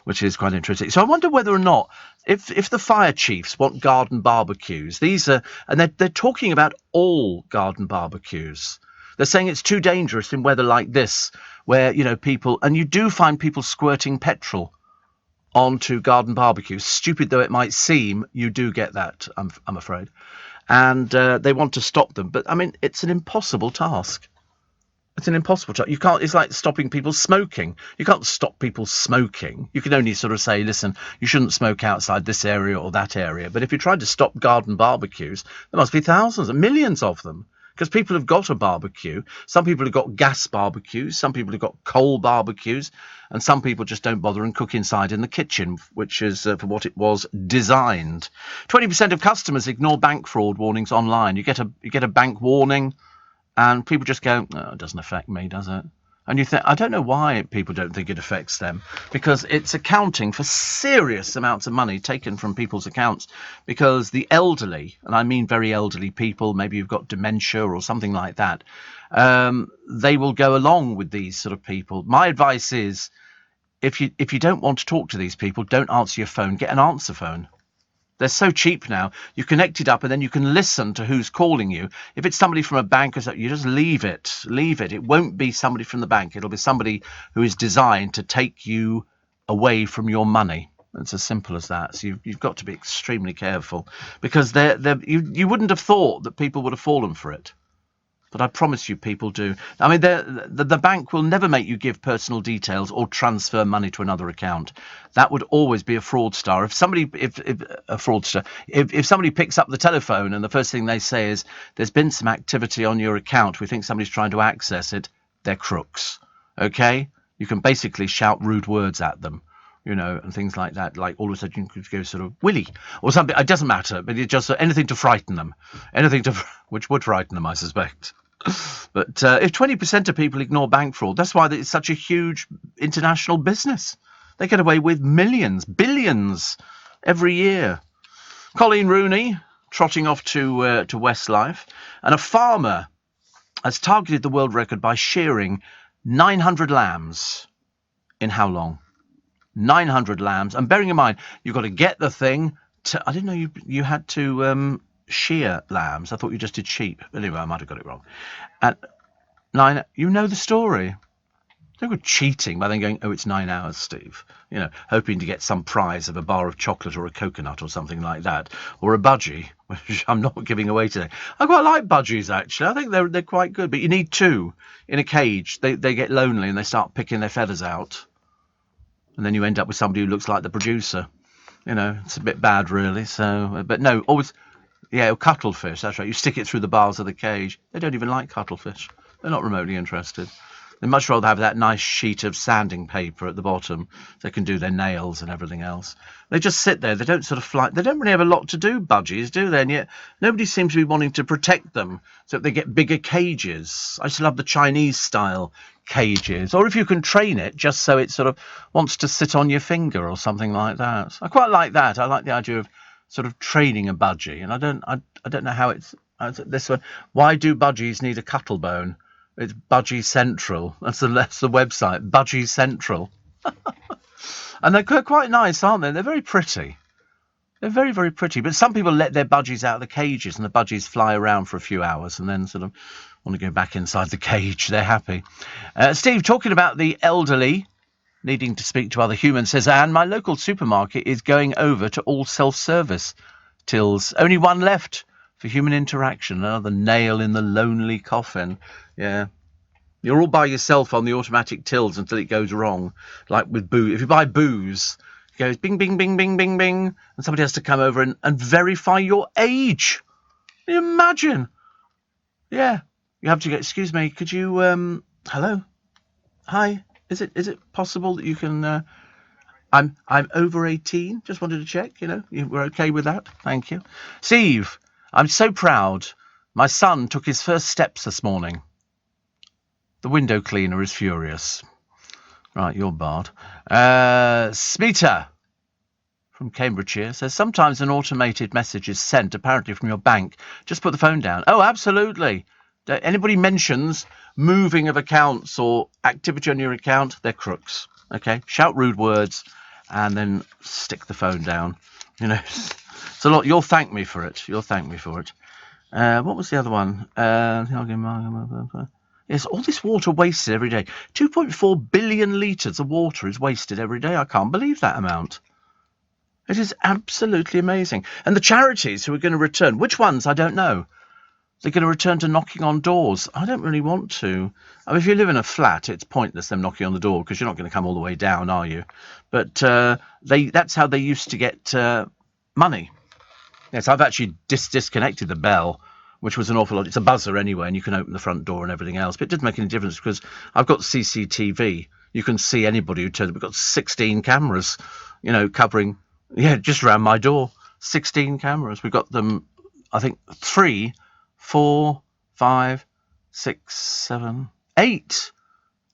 which is quite interesting. So I wonder whether or not, if the fire chiefs want garden barbecues, and they're talking about all garden barbecues. They're saying it's too dangerous in weather like this, where, you know, people, and you do find people squirting petrol onto garden barbecues. Stupid though it might seem, you do get that, I'm afraid. And they want to stop them. But, I mean, it's an impossible task. It's an impossible task. You can't, it's like stopping people smoking. You can't stop people smoking. You can only sort of say, listen, you shouldn't smoke outside this area or that area. But if you tried to stop garden barbecues, there must be thousands and millions of them. Because people have got a barbecue. Some people have got gas barbecues. Some people have got coal barbecues. And some people just don't bother and cook inside in the kitchen, which is for what it was designed. 20% of customers ignore bank fraud warnings online. You get a bank warning and people just go, oh, it doesn't affect me, does it? And you think, I don't know why people don't think it affects them, because it's accounting for serious amounts of money taken from people's accounts, because the elderly, and I mean very elderly people, maybe you've got dementia or something like that, they will go along with these sort of people. My advice is, if you don't want to talk to these people, don't answer your phone, get an answer phone. They're so cheap now. You connect it up and then you can listen to who's calling you. If it's somebody from a bank or something, you just leave it. Leave it. It won't be somebody from the bank. It'll be somebody who is designed to take you away from your money. It's as simple as that. So you've got to be extremely careful, because you wouldn't have thought that people would have fallen for it. But I promise you people do. I mean, the bank will never make you give personal details or transfer money to another account. That would always be a fraudster. If somebody picks up the telephone and the first thing they say is, there's been some activity on your account, we think somebody's trying to access it, they're crooks. Okay? You can basically shout rude words at them, you know, and things like that. Like all of a sudden you could go sort of Willie or something. It doesn't matter, but it's just anything to frighten them. Which would frighten them, I suspect. But if 20% of people ignore bank fraud, that's why it's such a huge international business. They get away with millions, billions every year. Colleen Rooney trotting off to Westlife, and a farmer has targeted the world record by shearing 900 lambs. In how long? 900 lambs. And bearing in mind, you've got to get the thing to, I didn't know you had to shear lambs. I thought you just did sheep. Anyway, I might have got it wrong. And you know the story. They were cheating by then going, oh, it's 9 hours, Steve. You know, hoping to get some prize of a bar of chocolate or a coconut or something like that, or a budgie, which I'm not giving away today. I quite like budgies, actually. I think they're quite good, but you need two in a cage. They get lonely and they start picking their feathers out, and then you end up with somebody who looks like the producer. You know, it's a bit bad, really. So, but no, always. Yeah, cuttlefish, that's right. You stick it through the bars of the cage. They don't even like cuttlefish. They're not remotely interested. They'd much rather have that nice sheet of sanding paper at the bottom so they can do their nails and everything else. They just sit there. They don't sort of fly. They don't really have a lot to do, budgies, do they? And yet nobody seems to be wanting to protect them so that they get bigger cages. I still love the Chinese-style cages. Or if you can train it just so it sort of wants to sit on your finger or something like that. I quite like that. I like the idea of sort of training a budgie, and I don't know how it's this one. Why do budgies need a cuttlebone? It's Budgie Central. That's the website, Budgie Central. And they're quite nice, aren't they? They're very pretty. They're very, very pretty. But some people let their budgies out of the cages, and the budgies fly around for a few hours and then sort of want to go back inside the cage. They're happy. Steve, talking about the elderly needing to speak to other humans, says Anne, my local supermarket is going over to all self-service tills. Only one left for human interaction. Another nail in the lonely coffin. Yeah. You're all by yourself on the automatic tills until it goes wrong. Like with booze. If you buy booze, it goes bing, bing, bing, bing, bing, bing, and somebody has to come over and verify your age. Can you imagine? Yeah. You have to go, excuse me, could you, hello? Hi. Is it possible that you can, I'm over 18, just wanted to check, you know, we're okay with that, thank you. Steve, I'm so proud. My son took his first steps this morning. The window cleaner is furious. Right, you're barred. Smita from Cambridgeshire says, sometimes an automated message is sent, apparently from your bank. Just put the phone down. Oh, absolutely. Anybody mentions moving of accounts or activity on your account, they're crooks. Okay, shout rude words and then stick the phone down. You know, it's a lot. You'll thank me for it. You'll thank me for it. What was the other one? Yes, all this water wasted every day. 2.4 billion litres of water is wasted every day. I can't believe that amount. It is absolutely amazing. And the charities who are going to return, which ones, I don't know. They're going to return to knocking on doors. I don't really want to. I mean, if you live in a flat, it's pointless them knocking on the door because you're not going to come all the way down, are you? But that's how they used to get money. Yes, I've actually disconnected the bell, which was an awful lot. It's a buzzer anyway, and you can open the front door and everything else. But it didn't make any difference because I've got CCTV. You can see anybody who turns. We've got 16 cameras, covering, just around my door. 16 cameras. We've got them, I think, 3, 4, 5, 6, 7, 8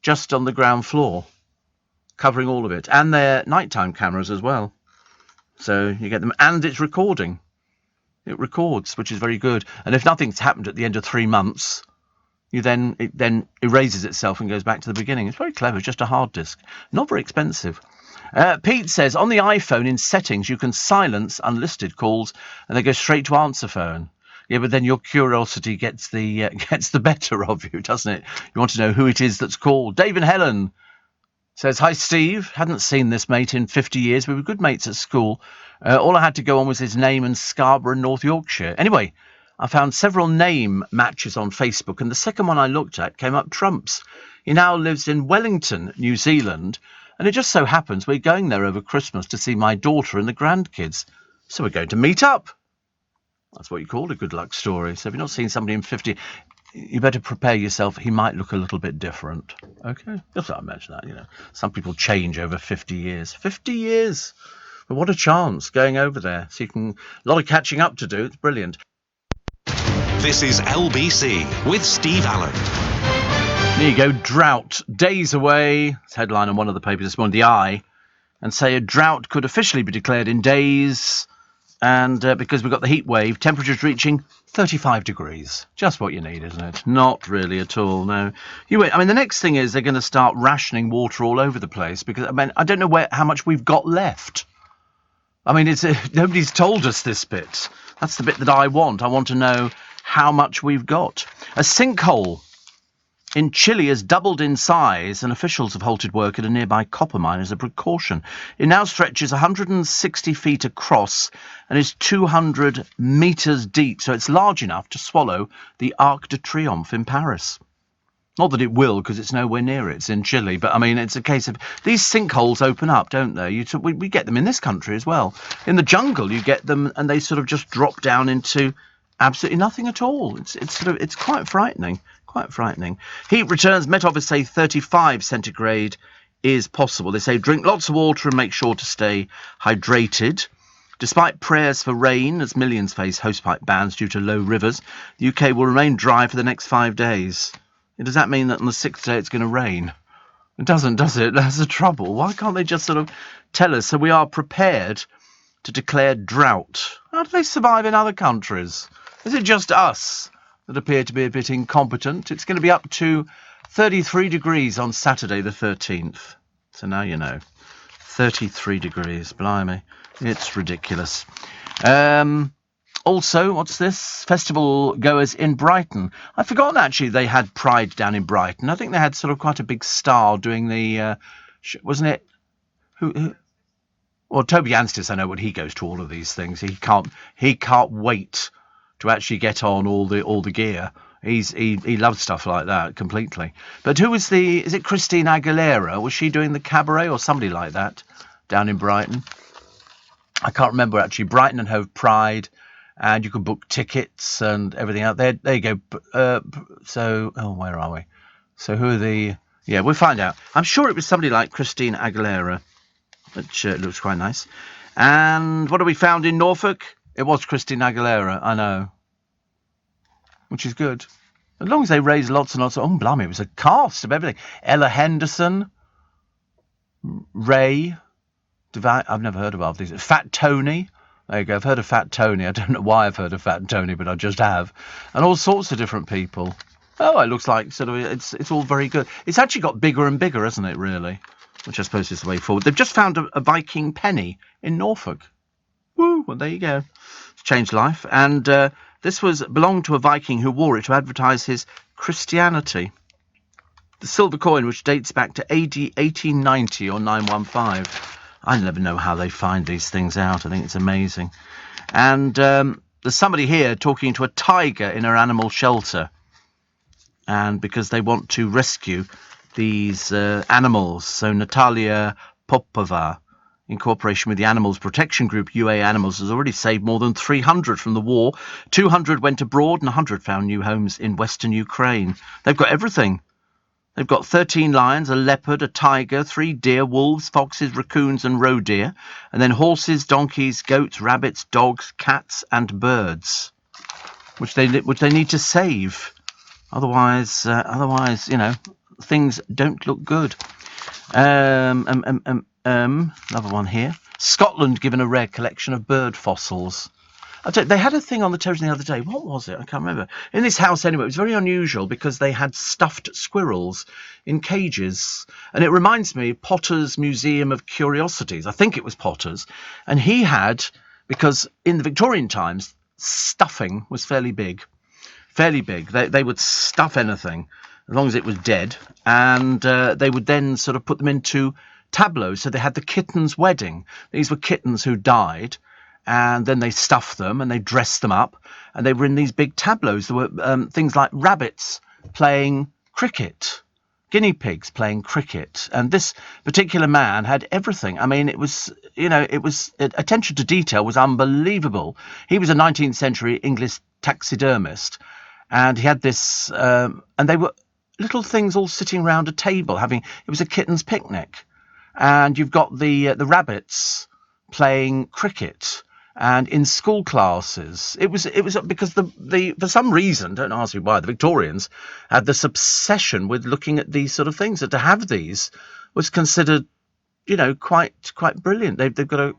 just on the ground floor, covering all of it. And they're nighttime cameras as well. So you get them. And it's recording. It records, which is very good. And if nothing's happened at the end of 3 months, it then erases itself and goes back to the beginning. It's very clever. It's just a hard disk. Not very expensive. Pete says, on the iPhone in settings, you can silence unlisted calls and they go straight to answer phone. Yeah, but then your curiosity gets the better of you, doesn't it? You want to know who it is that's called. Dave and Helen says, hi, Steve. Hadn't seen this mate in 50 years. We were good mates at school. All I had to go on was his name and Scarborough, North Yorkshire. Anyway, I found several name matches on Facebook, and the second one I looked at came up trumps. He now lives in Wellington, New Zealand, and it just so happens we're going there over Christmas to see my daughter and the grandkids. So we're going to meet up. That's what you call a good luck story. So if you've not seen somebody in 50, you better prepare yourself. He might look a little bit different. Okay? Just I imagine that, Some people change over 50 years. 50 years! But what a chance going over there. So a lot of catching up to do. It's brilliant. This is LBC with Steve Allen. There you go. Drought. Days away. It's a headline on one of the papers this morning, The Eye, and say a drought could officially be declared in days. And because we've got the heat wave, temperatures reaching 35 degrees. Just what you need, isn't it? Not really at all, no. The next thing is they're going to start rationing water all over the place because, I don't know how much we've got left. Nobody's told us this bit. That's the bit that I want. I want to know how much we've got. A sinkhole in Chile has doubled in size and officials have halted work at a nearby copper mine as a precaution. It now stretches 160 feet across and is 200 metres deep, so it's large enough to swallow the Arc de Triomphe in Paris. Not that it will, because it's nowhere near it. It's in Chile. But, it's a case of... These sinkholes open up, don't they? We get them in this country as well. In the jungle, you get them, and they sort of just drop down into absolutely nothing at all. It's quite frightening. Quite frightening. Heat returns. Met Office say 35 centigrade is possible. They say drink lots of water and make sure to stay hydrated. Despite prayers for rain, as millions face hosepipe bans due to low rivers, the UK will remain dry for the next 5 days. Does that mean that on the 6th day it's going to rain? It doesn't, does it? That's the trouble. Why can't they just sort of tell us so we are prepared to declare drought? How do they survive in other countries? Is it just us that appear to be a bit incompetent? It's going to be up to 33 degrees on Saturday the 13th. So now you know. 33 degrees, blimey. It's ridiculous. Also, what's this? Festival goers in Brighton. I'd forgotten, actually, they had Pride down in Brighton. I think they had sort of quite a big star doing the... wasn't it? Who? Well, Toby Anstis, I know what he goes to all of these things. He can't wait to actually get on all the gear. He loves stuff like that completely. But who was is it Christine Aguilera? Was she doing the cabaret or somebody like that down in Brighton? I can't remember, actually. Brighton and Hove Pride... And you can book tickets and everything out there. There you go. Where are we? So who are the... Yeah, we'll find out. I'm sure it was somebody like Christine Aguilera, which looks quite nice. And what have we found in Norfolk? It was Christine Aguilera, I know. Which is good. As long as they raise lots and lots of... Oh, blimey, it was a cast of everything. Ella Henderson, Ray, I've never heard of all these. Fat Tony... There you go. I've heard of Fat Tony. I don't know why I've heard of Fat Tony, but I just have. And all sorts of different people. Oh, it looks like sort of it's all very good. It's actually got bigger and bigger, hasn't it, really? Which I suppose is the way forward. They've just found a Viking penny in Norfolk. Woo! Well, there you go. It's changed life. And this belonged to a Viking who wore it to advertise his Christianity. the silver coin, which dates back to AD 1890 or 915. I never know how they find these things out. I think it's amazing. And there's somebody here talking to a tiger in her animal shelter. And because they want to rescue these animals. So Natalia Popova, in cooperation with the Animals Protection Group UA Animals, has already saved more than 300 from the war. 200 went abroad and 100 found new homes in western Ukraine. They've got everything. They've got 13 lions, a leopard, a tiger, 3 deer, wolves, foxes, raccoons and roe deer, and then horses, donkeys, goats, rabbits, dogs, cats and birds, which they need to save. Otherwise, you know, things don't look good. Another one here. Scotland given a rare collection of bird fossils. They had a thing on the television the other day. What was it? I can't remember. In this house, anyway, it was very unusual because they had stuffed squirrels in cages. And it reminds me of Potter's Museum of Curiosities. I think it was Potter's. And he had, because in the Victorian times, stuffing was fairly big. Fairly big. They would stuff anything as long as it was dead. And they would then sort of put them into tableaus. So they had the kitten's wedding. These were kittens who died. And then they stuffed them and they dressed them up. And they were in these big tableaus. There were things like rabbits playing cricket, guinea pigs playing cricket. And this particular man had everything. I mean, it was, you know, attention to detail was unbelievable. He was a 19th century English taxidermist. And he had this, and they were little things all sitting around a table it was a kitten's picnic. And you've got the rabbits playing cricket. And in school classes, it was because for some reason, don't ask me why, the Victorians had this obsession with looking at these sort of things. That to have these was considered, you know, quite brilliant. They've got a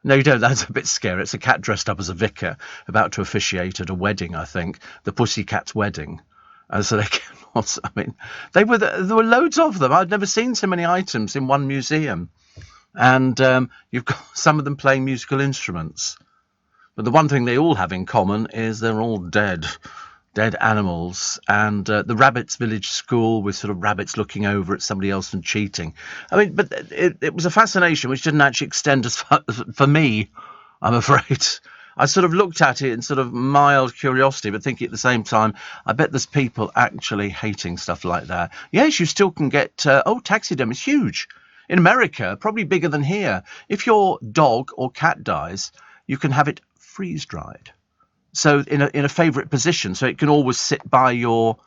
no, you don't. That's a bit scary. It's a cat dressed up as a vicar about to officiate at a wedding. I think the Pussycat's wedding. And so I mean, there were loads of them. I'd never seen so many items in one museum. And you've got some of them playing musical instruments. But the one thing they all have in common is they're all dead animals. And the Rabbits Village School with sort of rabbits looking over at somebody else and cheating. I mean, but it was a fascination which didn't actually extend as far for me, I'm afraid. I sort of looked at it in sort of mild curiosity, but thinking at the same time, I bet there's people actually hating stuff like that. Yes, you still can get, taxidermy is huge. In America, probably bigger than here. If your dog or cat dies, you can have it freeze-dried. So in a favourite position, so it can always sit by your,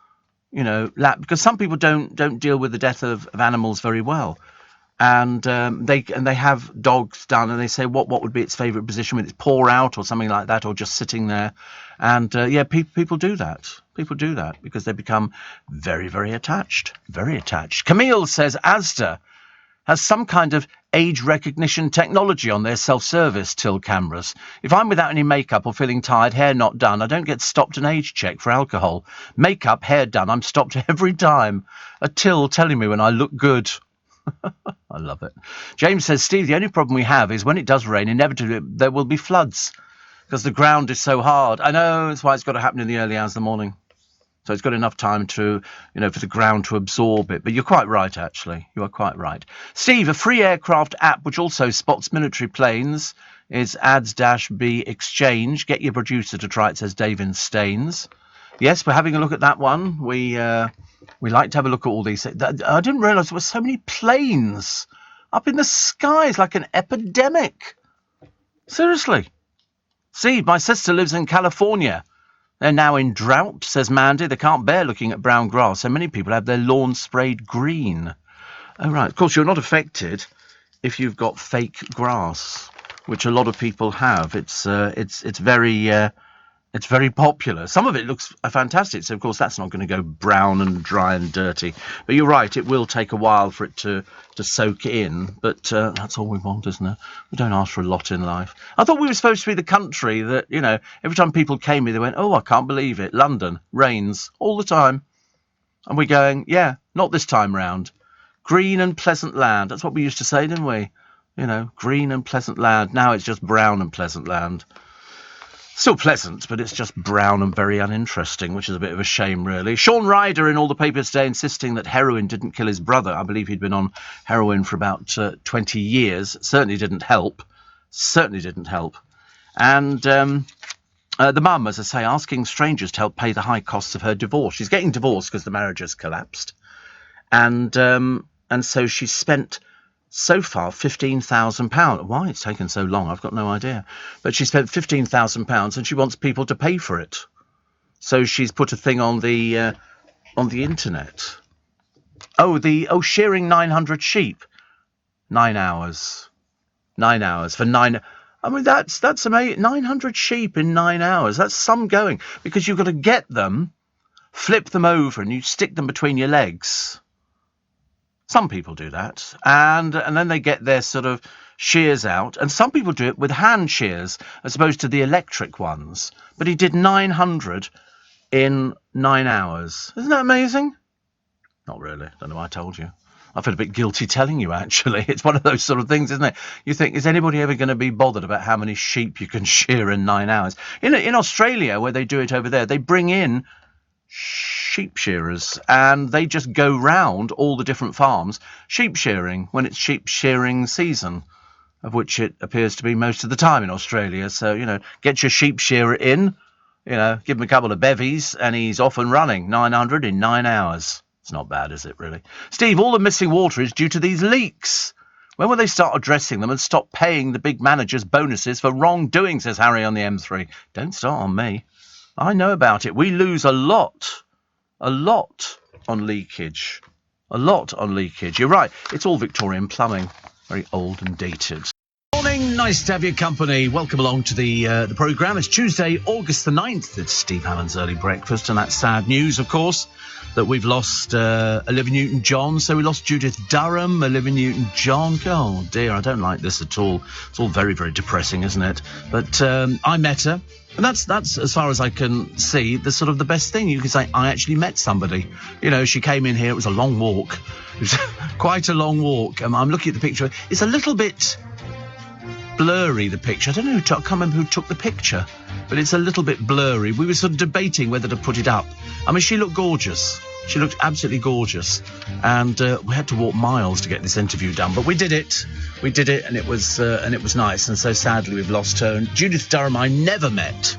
you know, lap. Because some people don't deal with the death of animals very well. And they have dogs done, and they say what would be its favourite position with its paw out or something like that, or just sitting there. And people do that. People do that because they become very, very attached. Very attached. Camille says Asda has some kind of age recognition technology on their self-service till cameras. If I'm without any makeup or feeling tired, hair not done, I don't get stopped and age checked for alcohol. Makeup, hair done, I'm stopped every time. A till telling me when I look good. I love it. James says, Steve, the only problem we have is when it does rain, inevitably there will be floods because the ground is so hard. I know, that's why it's got to happen in the early hours of the morning. So it's got enough time to, you know, for the ground to absorb it. But you're quite right, actually. You are quite right. Steve, a free aircraft app which also spots military planes is Ads-B Exchange. Get your producer to try it, says David Staines. Yes, we're having a look at that one. We like to have a look at all these things. I didn't realise there were so many planes up in the skies, like an epidemic. Seriously. Steve, my sister lives in California. They're now in drought, says Mandy. They can't bear looking at brown grass. So many people have their lawn sprayed green. Oh, right. Of course, you're not affected if you've got fake grass, which a lot of people have. It's very popular. Some of it looks fantastic. So, of course, that's not going to go brown and dry and dirty. But you're right. It will take a while for it to soak in. But that's all we want, isn't it? We don't ask for a lot in life. I thought we were supposed to be the country that, you know, every time people came here, they went, oh, I can't believe it. London rains all the time. And we're going, yeah, not this time round. Green and pleasant land. That's what we used to say, didn't we? You know, green and pleasant land. Now it's just brown and pleasant land. Still pleasant, but it's just brown and very uninteresting, which is a bit of a shame, really. Sean Ryder in all the papers today insisting that heroin didn't kill his brother. I believe he'd been on heroin for about 20 years. Certainly didn't help. And the mum, as I say, asking strangers to help pay the high costs of her divorce. She's getting divorced because the marriage has collapsed. And so she's spent so far £15,000. Why it's taken so long, I've got no idea. But she spent £15,000 and she wants people to pay for it. So she's put a thing on the internet. Shearing 900 sheep. 9 hours. 9 hours for 9. I mean, that's amazing. 900 sheep in 9 hours. That's some going, because you've got to get them, flip them over, and you stick them between your legs. Some people do that, and then they get their sort of shears out, and some people do it with hand shears as opposed to the electric ones. But he did 900 in 9 hours. Isn't that amazing? Not really. Don't know why I told you. I feel a bit guilty telling you, actually. It's one of those sort of things, isn't it? You think, is anybody ever going to be bothered about how many sheep you can shear in 9 hours? In Australia, where they do it over there, they bring in sheep shearers, and they just go round all the different farms sheep shearing when it's sheep shearing season, of which it appears to be most of the time in Australia. So, get your sheep shearer in, give him a couple of bevies, and he's off and running. 900 in 9 hours. It's not bad, is it, really? Steve, all the missing water is due to these leaks. When will they start addressing them and stop paying the big managers bonuses for wrongdoing, says Harry on the M3. Don't start on me. I know about it. We lose a lot on leakage. You're right. It's all Victorian plumbing. Very old and dated. Morning, nice to have your company. Welcome along to the programme. It's Tuesday, August the 9th. It's Steve Allen's Early Breakfast, and that's sad news, of course, that we've lost Olivia Newton-John. So we lost Judith Durham, Olivia Newton-John. Oh, dear, I don't like this at all. It's all very, very depressing, isn't it? But I met her. And that's as far as I can see, the best thing. You can say, I actually met somebody. She came in here. It was a long walk. It was quite a long walk. I'm looking at the picture. It's a little bit blurry, the picture. I don't know, I can't remember who took the picture, but it's a little bit blurry. We were sort of debating whether to put it up. I mean, she looked gorgeous. She looked absolutely gorgeous. And we had to walk miles to get this interview done, but we did it. And it was nice. And so sadly we've lost her. And Judith Durham I never met,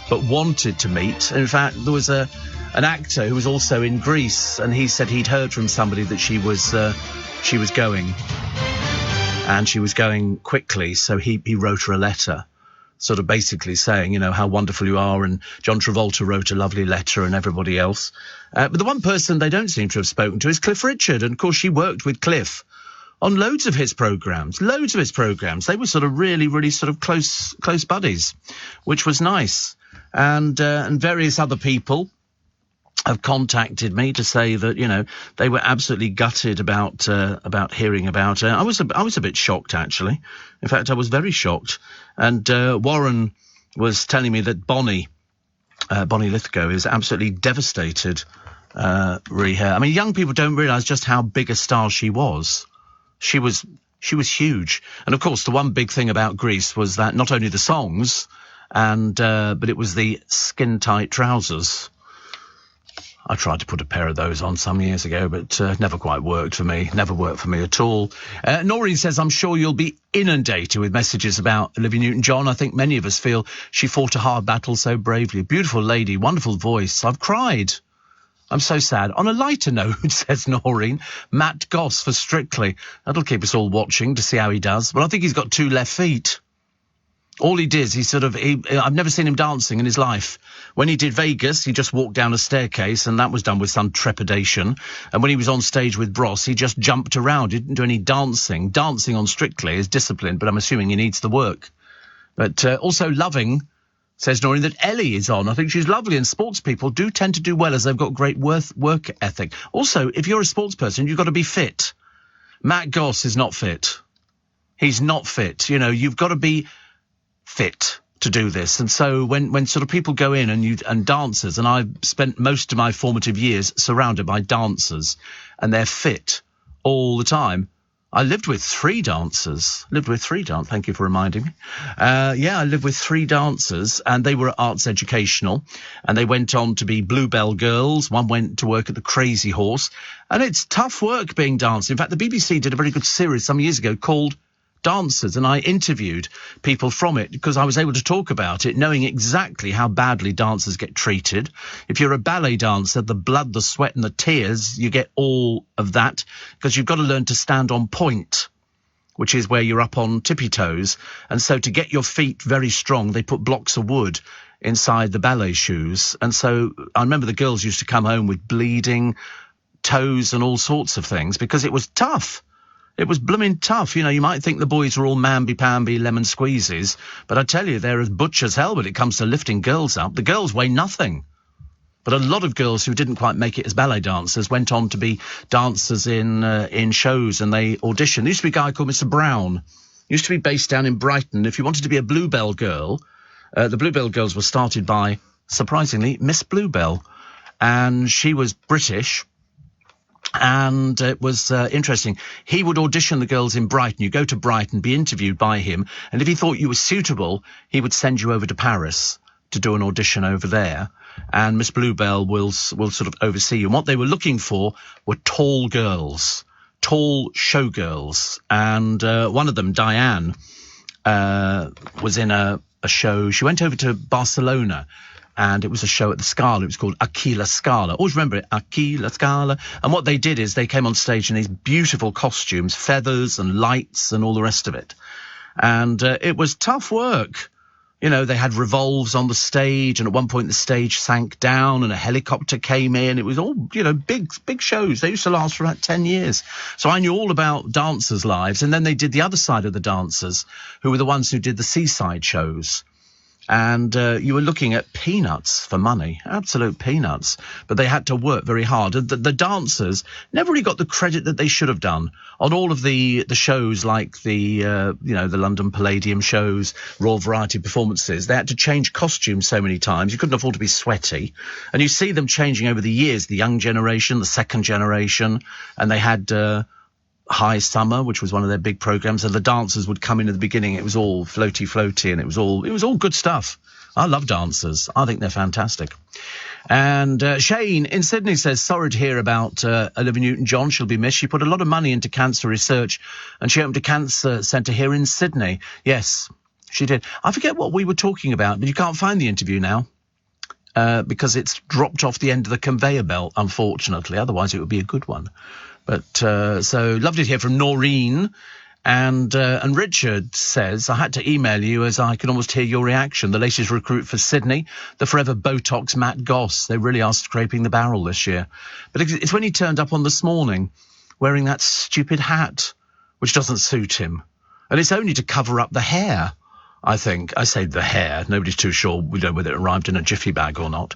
but wanted to meet. In fact, there was an actor who was also in Greece, and he said he'd heard from somebody that she was going. And she was going quickly, so he wrote her a letter, sort of basically saying, how wonderful you are, and John Travolta wrote a lovely letter, and everybody else. But the one person they don't seem to have spoken to is Cliff Richard, and of course she worked with Cliff on loads of his programmes. They were sort of really, really sort of close buddies, which was nice. And various other people have contacted me to say that they were absolutely gutted about hearing about her. I was a bit shocked, actually. In fact, I was very shocked. And Warren was telling me that Bonnie Lithgow is absolutely devastated. I mean, young people don't realise just how big a star she was. She was huge. And of course, the one big thing about Grease was that not only the songs, but it was the skin-tight trousers. I tried to put a pair of those on some years ago, but never quite worked for me. Never worked for me at all. Noreen says, I'm sure you'll be inundated with messages about Olivia Newton-John. I think many of us feel she fought a hard battle so bravely. Beautiful lady, wonderful voice. I've cried. I'm so sad. On a lighter note, says Noreen, Matt Goss for Strictly. That'll keep us all watching to see how he does. But I think he's got 2 left feet. All he did, I've never seen him dancing in his life. When he did Vegas, he just walked down a staircase, and that was done with some trepidation. And when he was on stage with Bros, he just jumped around. He didn't do any dancing. Dancing on Strictly is discipline, but I'm assuming he needs the work. But also loving, says Noreen, that Ellie is on. I think she's lovely, and sports people do tend to do well as they've got great work ethic. Also, if you're a sports person, you've got to be fit. Matt Goss is not fit. He's not fit. You've got to be fit to do this. And so when sort of people go in and dancers, and I've spent most of my formative years surrounded by dancers, and they're fit all the time, I lived with 3 dancers. Thank you for reminding me. I lived with 3 dancers, and they were at Arts Educational, and they went on to be Bluebell Girls. One went to work at the Crazy Horse, and it's tough work being dancers. In fact, the BBC did a very good series some years ago called Dancers, and I interviewed people from it because I was able to talk about it, knowing exactly how badly dancers get treated. If you're a ballet dancer, the blood, the sweat and the tears, you get all of that because you've got to learn to stand on point, which is where you're up on tippy toes. And so to get your feet very strong, they put blocks of wood inside the ballet shoes. And so I remember the girls used to come home with bleeding toes and all sorts of things because it was tough. It was blooming tough. You know, you might think the boys were all mamby-pamby lemon squeezes, but I tell you, they're as butch as hell when it comes to lifting girls up. The girls weigh nothing. But a lot of girls who didn't quite make it as ballet dancers went on to be dancers in shows, and they auditioned. There used to be a guy called Mr. Brown. He used to be based down in Brighton. If you wanted to be a Bluebell girl, the Bluebell girls were started by, surprisingly, Miss Bluebell. And she was British. And it was interesting. He would audition the girls in Brighton. You go to Brighton, be interviewed by him, and if he thought you were suitable, he would send you over to Paris to do an audition over there. And Miss Bluebell will sort of oversee you. And what they were looking for were tall girls, tall showgirls. And one of them, Diane, was in a show. She went over to Barcelona, and it was a show at the Scala. It was called Aquila Scala. Always remember it, Aquila Scala. And what they did is they came on stage in these beautiful costumes, feathers and lights and all the rest of it. And it was tough work. You know, they had revolves on the stage, and at one point the stage sank down and a helicopter came in. It was all, you know, big shows. They used to last for about 10 years. So I knew all about dancers' lives. And then they did the other side of the dancers, who were the ones who did the seaside shows. And you were looking at peanuts for money, absolute peanuts. But they had to work very hard. The dancers never really got the credit that they should have done on all of the shows, like the London Palladium shows, Royal Variety Performances. They had to change costumes so many times. You couldn't afford to be sweaty. And you see them changing over the years, the young generation, the second generation. And they had High Summer, which was one of their big programs, and the dancers would come in at the beginning. It was all floaty, and it was all good stuff. I love dancers. I think they're fantastic. And Shane in Sydney says, sorry to hear about Olivia Newton-John. She'll be missed. She put a lot of money into cancer research, and she opened a cancer centre here in Sydney. Yes, she did. I forget what we were talking about, but you can't find the interview now. Because it's dropped off the end of the conveyor belt, unfortunately. Otherwise, it would be a good one. But so lovely to hear from Noreen. And Richard says, I had to email you as I can almost hear your reaction. The latest recruit for Sydney, the forever Botox Matt Goss. They really are scraping the barrel this year. But it's when he turned up on this morning wearing that stupid hat, which doesn't suit him. And it's only to cover up the hair. I think. I say the hair. Nobody's too sure whether it arrived in a jiffy bag or not,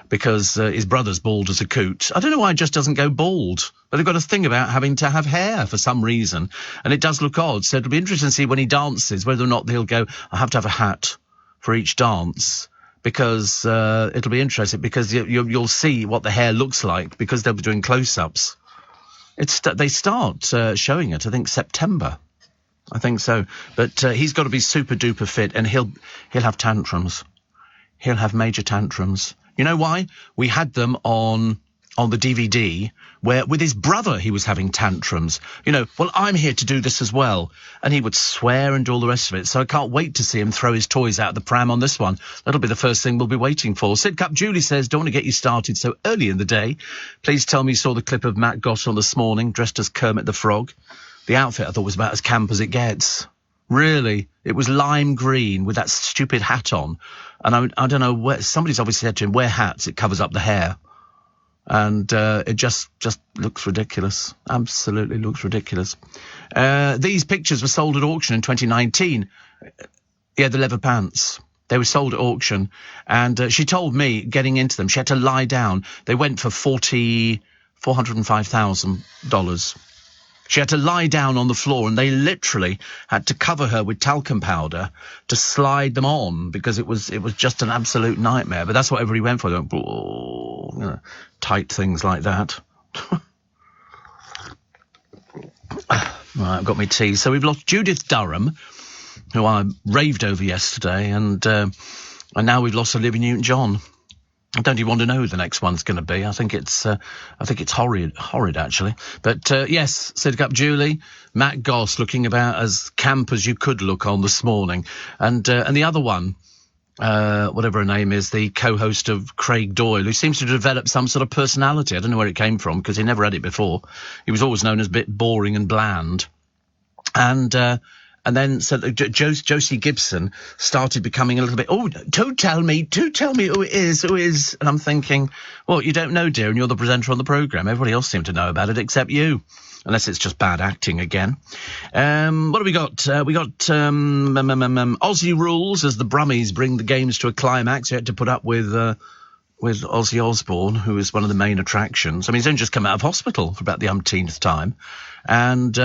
because his brother's bald as a coot. I don't know why it just doesn't go bald, but they've got a thing about having to have hair for some reason, and it does look odd. So it'll be interesting to see when he dances whether or not he'll go, I have to have a hat for each dance, because it'll be interesting, because you'll see what the hair looks like, because they'll be doing close-ups. They start showing it, I think, September. I think so. But he's got to be super duper fit, and he'll have tantrums. He'll have major tantrums. You know why? We had them on the DVD where with his brother he was having tantrums. You know, well, I'm here to do this as well. And he would swear and do all the rest of it. So I can't wait to see him throw his toys out of the pram on this one. That'll be the first thing we'll be waiting for. Sidcup Julie says, don't want to get you started so early in the day. Please tell me you saw the clip of Matt Goss on this morning, dressed as Kermit the Frog. The outfit I thought was about as camp as it gets. Really. It was lime green with that stupid hat on. And I don't know where, somebody's obviously said to him, wear hats, it covers up the hair. And it just looks ridiculous. Absolutely looks ridiculous. These pictures were sold at auction in 2019. Yeah, the leather pants. They were sold at auction. And she told me, getting into them, she had to lie down. They went for $405,000. She had to lie down on the floor, and they literally had to cover her with talcum powder to slide them on, because it was just an absolute nightmare. But that's what everybody went for. They went, tight things like that. Right, I've got my tea. So we've lost Judith Durham, who I raved over yesterday, and now we've lost Olivia Newton-John. I don't even want to know who the next one's going to be. I think it's horrid actually. But yes, Sid Cup Julie, Matt Goss looking about as camp as you could look on this morning, and the other one, whatever her name is, the co-host of Craig Doyle, who seems to develop some sort of personality. I don't know where it came from because he never had it before. He was always known as a bit boring and bland, and then so Josie Gibson started becoming a little bit, do tell me who it is. And I'm thinking, well, you don't know, dear, and you're the presenter on the programme. Everybody else seemed to know about it except you, unless it's just bad acting again. What have we got? We got Aussie rules as the Brummies bring the games to a climax. You had to put up with Ozzy Osbourne, who is one of the main attractions. I mean, he's only just come out of hospital for about the umpteenth time. And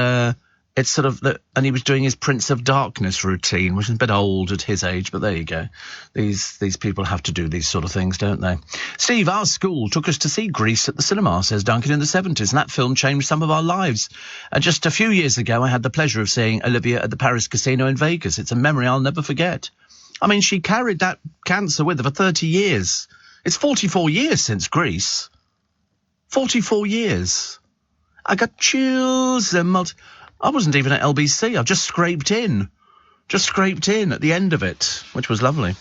it's sort of, and he was doing his Prince of Darkness routine, which is a bit old at his age, but there you go. These people have to do these sort of things, don't they? Steve, our school took us to see Grease at the cinema, says Duncan, in the 70s, and that film changed some of our lives. And just a few years ago, I had the pleasure of seeing Olivia at the Paris Casino in Vegas. It's a memory I'll never forget. I mean, she carried that cancer with her for 30 years. It's 44 years since Grease. 44 years. I got chills and I wasn't even at LBC. I just scraped in at the end of it, which was lovely.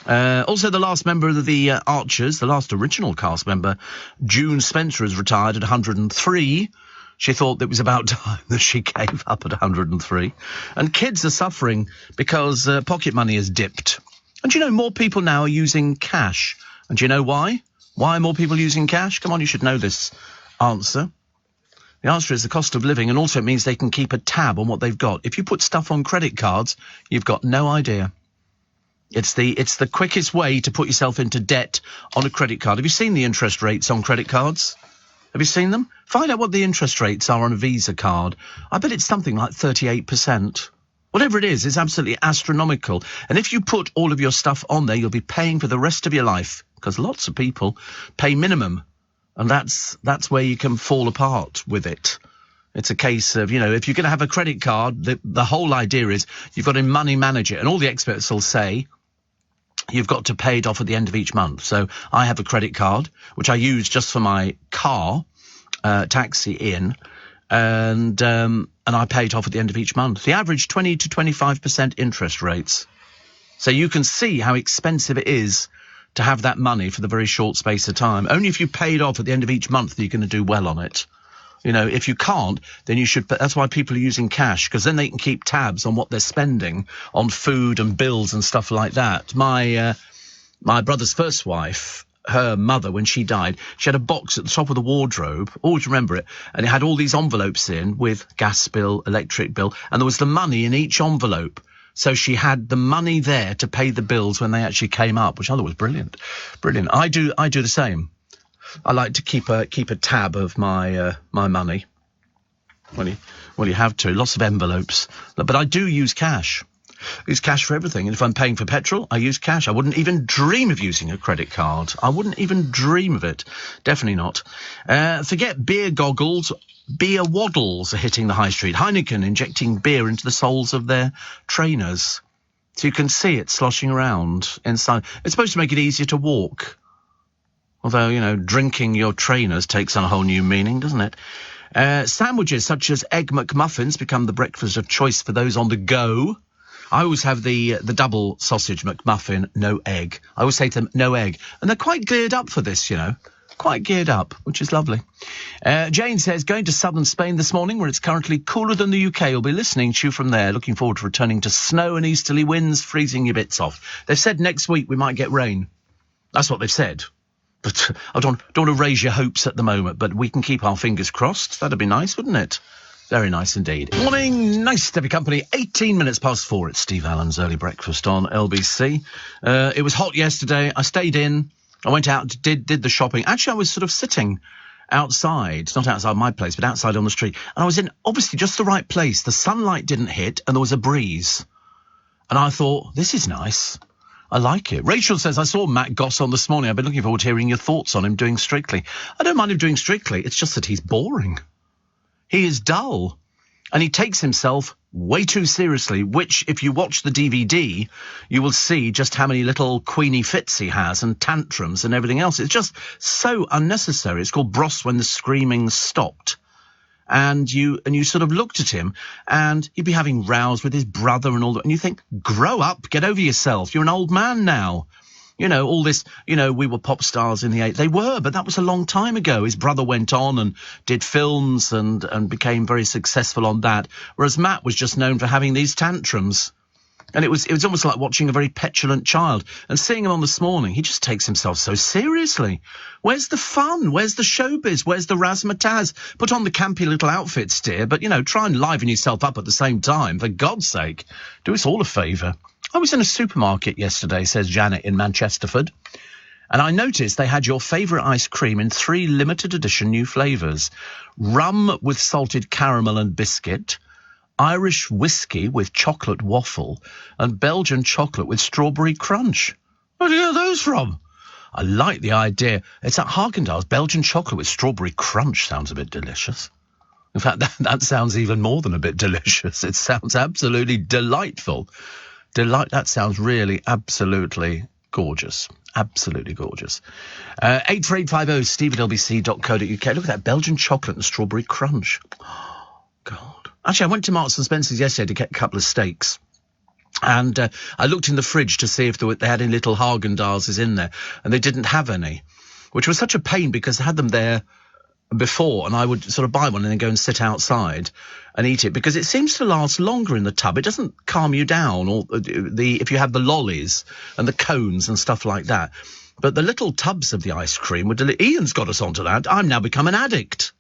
Also, the last member of the Archers, the last original cast member, June Spencer, has retired at 103. She thought it was about time that she gave up at 103. And kids are suffering because pocket money has dipped. And do you know, more people now are using cash. And do you know why? Why are more people using cash? Come on, you should know this answer. The answer is the cost of living, and also it means they can keep a tab on what they've got. If you put stuff on credit cards, you've got no idea. It's the quickest way to put yourself into debt on a credit card. Have you seen the interest rates on credit cards? Have you seen them? Find out what the interest rates are on a Visa card. I bet it's something like 38%. Whatever it is, it's absolutely astronomical. And if you put all of your stuff on there, you'll be paying for the rest of your life, because lots of people pay minimum. And that's where you can fall apart with it. It's a case of, you know, if you're going to have a credit card, the whole idea is you've got to money manage it. And all the experts will say you've got to pay it off at the end of each month. So I have a credit card, which I use just for my car, taxi in, and I pay it off at the end of each month. The average 20 to 25% interest rates. So you can see how expensive it is to have that money for the very short space of time. Only if you pay it off at the end of each month are you going to do well on it. You know, if you can't, then you should. That's why people are using cash, because then they can keep tabs on what they're spending on food and bills and stuff like that. My brother's first wife, her mother, when she died, she had a box at the top of the wardrobe. Always remember it. And it had all these envelopes in with gas bill, electric bill, and there was the money in each envelope. So she had the money there to pay the bills when they actually came up, which I thought was brilliant. Brilliant. I do the same. I like to keep a tab of my my money. Well, you have to. Lots of envelopes. But I do use cash. I use cash for everything. And if I'm paying for petrol, I use cash. I wouldn't even dream of using a credit card. I wouldn't even dream of it. Definitely not. Forget beer goggles. Beer waddles are hitting the high street. Heineken injecting beer into the soles of their trainers. So you can see it sloshing around inside. It's supposed to make it easier to walk. Although, you know, drinking your trainers takes on a whole new meaning, doesn't it? Sandwiches such as Egg McMuffins become the breakfast of choice for those on the go. I always have the double sausage McMuffin, no egg. I always say to them, no egg. And they're quite geared up for this, you know. Quite geared up, which is lovely. Jane says, going to southern Spain this morning, where it's currently cooler than the UK. We'll be listening to you from there. Looking forward to returning to snow and easterly winds, freezing your bits off. They've said next week we might get rain. That's what they've said. But I don't want to raise your hopes at the moment, but we can keep our fingers crossed. That'd be nice, wouldn't it? Very nice indeed. Morning, nice to be company. 18 minutes past 4. It's Steve Allen's Early Breakfast on LBC. It was hot yesterday. I stayed in. I went out, did the shopping. Actually, I was sort of sitting outside, not outside my place, but outside on the street. And I was in obviously just the right place. The sunlight didn't hit and there was a breeze. And I thought, this is nice. I like it. Rachel says, I saw Matt Goss on this morning. I've been looking forward to hearing your thoughts on him doing Strictly. I don't mind him doing Strictly. It's just that he's boring. He is dull. And he takes himself way too seriously, which, if you watch the DVD, you will see just how many little Queenie fits he has and tantrums and everything else. It's just so unnecessary. It's called Bros When the Screaming Stopped. And you sort of looked at him, and he'd be having rows with his brother and all that. And you think, grow up, get over yourself. You're an old man now. You know, all this, you know, we were pop stars in the 80s. They were, but that was a long time ago. His brother went on and did films and became very successful on that. Whereas Matt was just known for having these tantrums. And it was almost like watching a very petulant child. And seeing him on This Morning, he just takes himself so seriously. Where's the fun? Where's the showbiz? Where's the razzmatazz? Put on the campy little outfits, dear, but, you know, try and liven yourself up at the same time. For God's sake, do us all a favour. I was in a supermarket yesterday, says Janet in Manchesterford, and I noticed they had your favourite ice cream in 3 limited edition new flavours. Rum with salted caramel and biscuit, Irish whiskey with chocolate waffle, and Belgian chocolate with strawberry crunch. Where do you get those from? I like the idea. It's at Haagen-Dazs. Belgian chocolate with strawberry crunch sounds a bit delicious. In fact, that sounds even more than a bit delicious. It sounds absolutely delightful. That sounds really absolutely gorgeous. Absolutely gorgeous. 84850 steve@lbc.co.uk. Look at that, Belgian chocolate and strawberry crunch. Oh, God. Actually, I went to Marks and Spencer's yesterday to get a couple of steaks. And I looked in the fridge to see if they had any little Haagen-Dazs in there. And they didn't have any, which was such a pain because I had them there before, and I would sort of buy one and then go and sit outside and eat it because it seems to last longer in the tub. It doesn't calm you down, or if you have the lollies and the cones and stuff like that. But the little tubs of the ice cream would Ian's got us onto that. I'm now become an addict.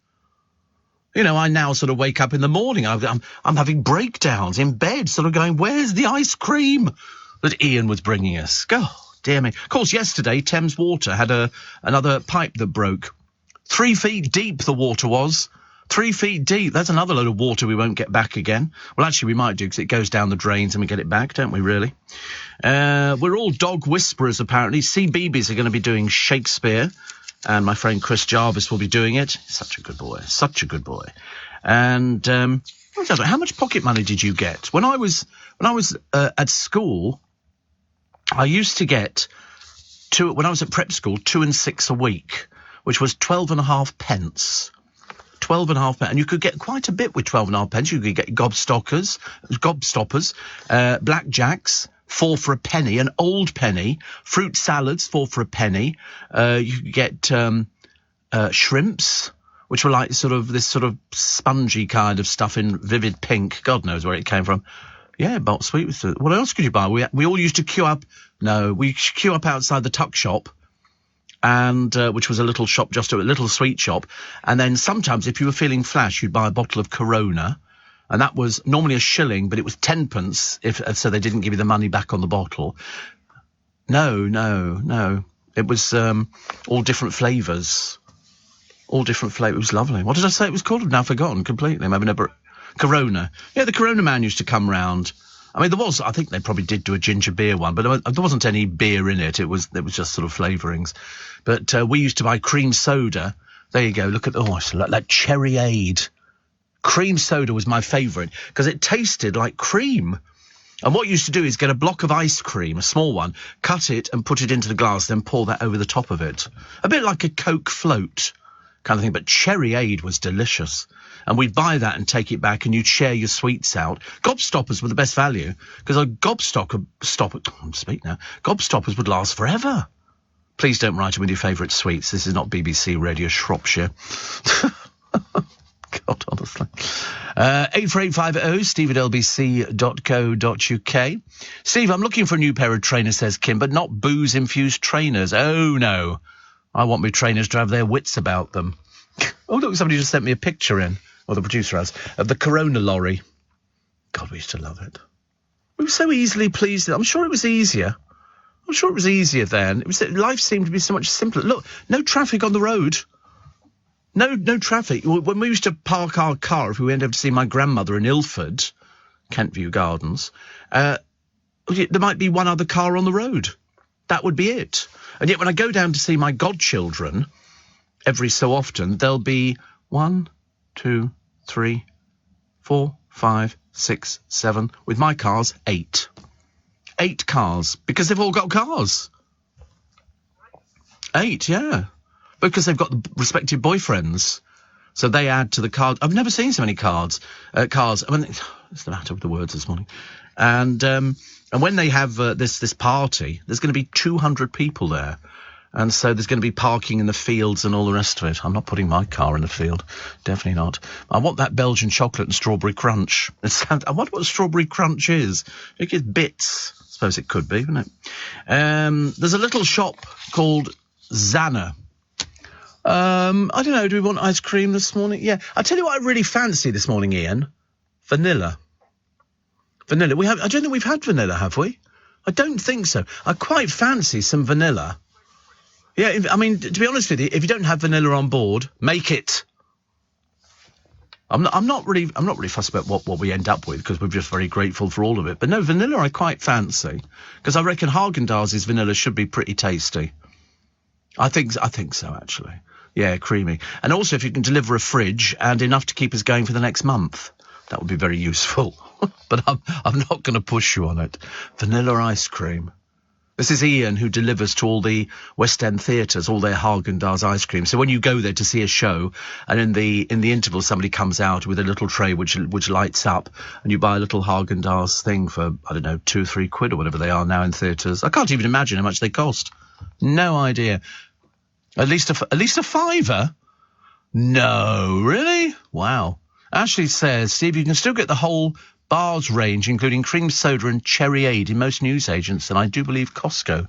You know, I now sort of wake up in the morning. I'm having breakdowns in bed, sort of going, where's the ice cream that Ian was bringing us? God, dear me. Of course, yesterday, Thames Water had another pipe that broke. 3 feet deep the water was. 3 feet deep. That's another load of water we won't get back again. Well, actually, we might do because it goes down the drains and we get it back, don't we, really? We're all dog whisperers, apparently. CBeebies are going to be doing Shakespeare, and my friend Chris Jarvis will be doing it. Such a good boy. Such a good boy. And how much pocket money did you get? When I was at school, I used to get when I was at prep school, 2 and 6 a week, which was 12.5 pence. 12.5 pence. And you could get quite a bit with 12.5 pence. You could get gobstoppers, blackjacks, 4 for a penny, an old penny, fruit salads, 4 for a penny. You could get shrimps, which were like this sort of spongy kind of stuff in vivid pink. God knows where it came from. Yeah, but sweet. What else could you buy? We all used to queue up. No, we queue up outside the tuck shop. And which was a little shop, just a little sweet shop. And then sometimes, if you were feeling flash, you'd buy a bottle of Corona, and that was normally a shilling, but it was 10 pence, so they didn't give you the money back on the bottle. No. It was all different flavours. All different flavours. It was lovely. What did I say it was called? I've now forgotten completely. I'm having Corona. Yeah, the Corona man used to come round. I mean, I think they probably did do a ginger beer one, but there wasn't any beer in it. It was just sort of flavourings. But we used to buy cream soda. There you go. Look at, I like that Cherryade. Cream soda was my favourite because it tasted like cream. And what you used to do is get a block of ice cream, a small one, cut it and put it into the glass, then pour that over the top of it. A bit like a Coke float kind of thing, but Cherryade was delicious. And we'd buy that and take it back, and you'd share your sweets out. Gobstoppers were the best value, because Gobstoppers would last forever. Please don't write in with your favourite sweets. This is not BBC Radio Shropshire. God, honestly. 84850 steve@lbc.co.uk. Steve, I'm looking for a new pair of trainers, says Kim, but not booze-infused trainers. Oh, no. I want my trainers to have their wits about them. Oh, look, somebody just sent me a picture in. Well, the producer has, of the Corona lorry. God, we used to love it. We were so easily pleased. I'm sure it was easier. Then. Life seemed to be so much simpler. Look, no traffic on the road. No traffic. When we used to park our car, if we went over to see my grandmother in Ilford, Kentview Gardens, there might be one other car on the road. That would be it. And yet when I go down to see my godchildren, every so often, there'll be 1, 2, 3, 4, 5, 6, 7. With my cars, 8. 8 cars, because they've all got cars. 8, yeah. Because they've got the respective boyfriends. So they add to the card. I've never seen so many cars. I mean, it's the matter with the words this morning. And when they have this party, there's going to be 200 people there. And so there's going to be parking in the fields and all the rest of it. I'm not putting my car in the field. Definitely not. I want that Belgian chocolate and strawberry crunch. I wonder what strawberry crunch is. I think it's bits. I suppose it could be, wouldn't it? There's a little shop called Zana. I don't know, do we want ice cream this morning? Yeah. I'll tell you what I really fancy this morning, Ian. Vanilla. Vanilla. I don't think we've had vanilla, have we? I don't think so. I quite fancy some vanilla. Yeah, I mean, to be honest with you, if you don't have vanilla on board, make it. I'm not really fussed about what we end up with, because we're just very grateful for all of it. But no, vanilla I quite fancy, because I reckon Haagen-Dazs's vanilla should be pretty tasty. I think so, actually. Yeah, creamy. And also, if you can deliver a fridge and enough to keep us going for the next month, that would be very useful. But I'm not going to push you on it. Vanilla ice cream. This is Ian, who delivers to all the West End theatres all their Haagen-Dazs ice cream. So when you go there to see a show, and in the interval somebody comes out with a little tray which lights up, and you buy a little Haagen-Dazs thing for, I don't know, 2-3 quid or whatever they are now in theatres. I can't even imagine how much they cost. No idea. At least a £5? No, really? Wow. Ashley says, Steve, you can still get the whole bars range, including cream soda and Cherryade in most newsagents, and I do believe Costco.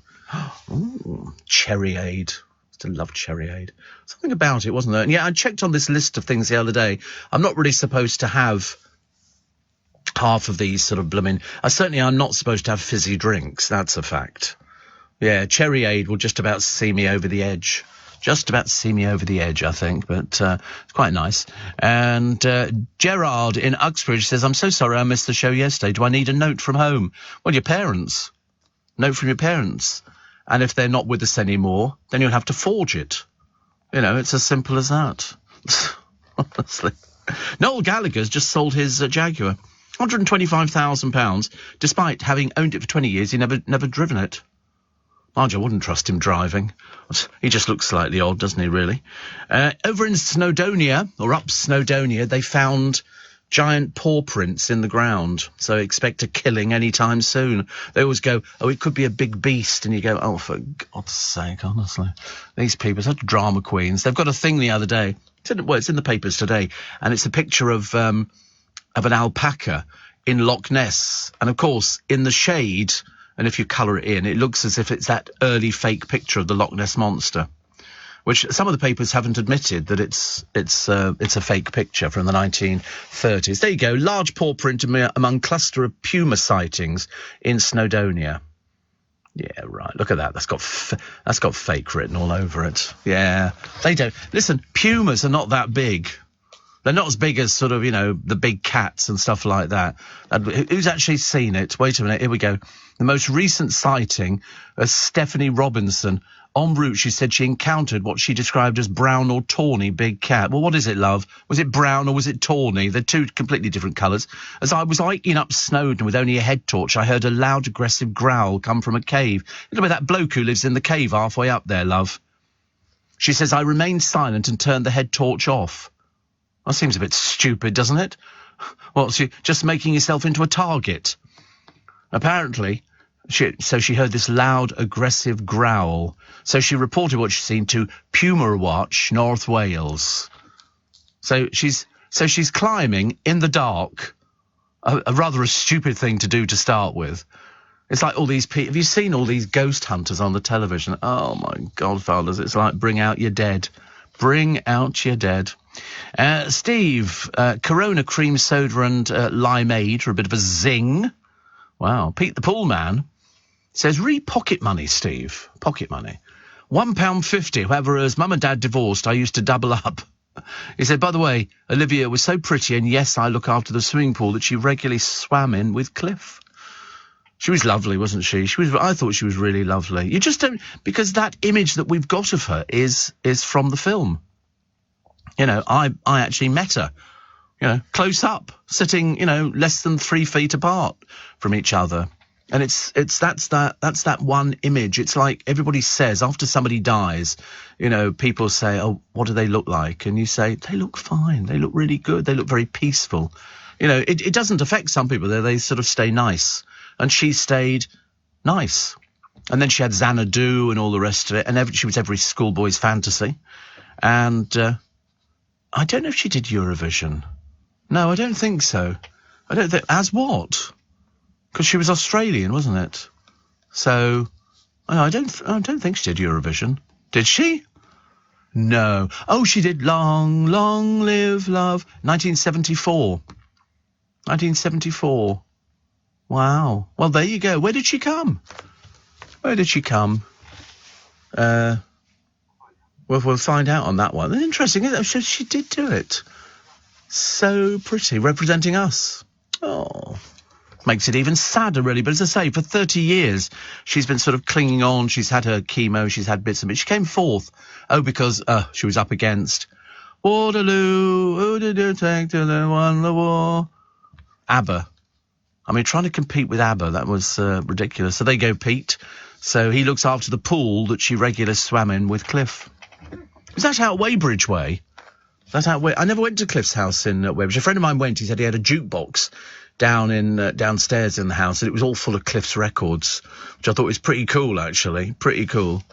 Ooh, Cherryade. Still love Cherryade. Something about it, wasn't there? And yeah, I checked on this list of things the other day. I'm not really supposed to have half of these sort of blooming... certainly I'm not supposed to have fizzy drinks. That's a fact. Yeah, Cherryade will just about see me over the edge. Just about to see me over the edge, I think, but it's quite nice. And Gerard in Uxbridge says, I'm so sorry I missed the show yesterday. Do I need a note from home? Well, your parents. Note from your parents. And if they're not with us anymore, then you'll have to forge it. You know, it's as simple as that. Honestly. Noel Gallagher's just sold his Jaguar. £125,000, despite having owned it for 20 years, he never driven it. Mind you, I wouldn't trust him driving. He just looks slightly odd, doesn't he, really? Over in Snowdonia, or up Snowdonia, they found giant paw prints in the ground. So expect a killing any time soon. They always go, oh, it could be a big beast. And you go, oh, for God's sake, honestly. These people, such drama queens. They've got a thing the other day. It's in the papers today. And it's a picture of an alpaca in Loch Ness. And, of course, in the shade... And if you colour it in, it looks as if it's that early fake picture of the Loch Ness Monster, which some of the papers haven't admitted that it's a fake picture from the 1930s. There you go, large paw print among cluster of puma sightings in Snowdonia. Yeah, right. Look at that. That's got fake written all over it. Yeah, they don't listen. Pumas are not that big. They're not as big as sort of, you know, the big cats and stuff like that. Who's actually seen it? Wait a minute. Here we go. The most recent sighting of Stephanie Robinson. En route, she said she encountered what she described as brown or tawny big cat. Well, what is it, love? Was it brown or was it tawny? They're two completely different colours. As I was hiking up Snowdon with only a head torch, I heard a loud, aggressive growl come from a cave. Look at that bloke who lives in the cave halfway up there, love. She says, I remained silent and turned the head torch off. That seems a bit stupid, doesn't it? Well, just making yourself into a target. Apparently, she heard this loud, aggressive growl. So she reported what she'd seen to Puma Watch, North Wales. So she's climbing in the dark. A rather a stupid thing to do to start with. It's like all these people. Have you seen all these ghost hunters on the television? Oh my God, fellas! It's like bring out your dead. Bring out your dead. Steve, Corona cream soda and limeade for a bit of a zing. Wow. Pete the Pool Man says, pocket money, Steve. Pocket money. £1.50. However, as mum and dad divorced, I used to double up. He said, by the way, Olivia was so pretty, and yes, I look after the swimming pool that she regularly swam in with Cliff. She was lovely, wasn't she? I thought she was really lovely. You just don't, because that image that we've got of her is from the film. You know, I actually met her close up, sitting, less than 3 feet apart from each other. And that's that one image. It's like everybody says after somebody dies, people say, oh, what do they look like? And you say, they look fine. They look really good. They look very peaceful. It doesn't affect some people. They sort of stay nice. And she stayed nice. And then she had Xanadu and all the rest of it. And she was every schoolboy's fantasy. And I don't know if she did Eurovision. No, I don't think so. I don't think. As what? Because she was Australian, wasn't it? So, I don't think she did Eurovision. Did she? No. Oh, she did Long, Long Live Love. 1974. 1974. Wow. Well, there you go. Where did she come? We'll find out on that one. Interesting, isn't it? She did do it. So pretty, representing us. Oh. Makes it even sadder, really. But as I say, for 30 years, she's been sort of clinging on. She's had her chemo. She's had bits of it. She came fourth. Oh, because she was up against Waterloo. Who did you take till they won the war? ABBA. I mean, trying to compete with ABBA, that was ridiculous. So they go Pete. So he looks after the pool that she regularly swam in with Cliff. Is that out Weybridge Way? I never went to Cliff's house in Weybridge. A friend of mine went. He said he had a jukebox downstairs in the house, and it was all full of Cliff's records, which I thought was pretty cool, actually. Pretty cool.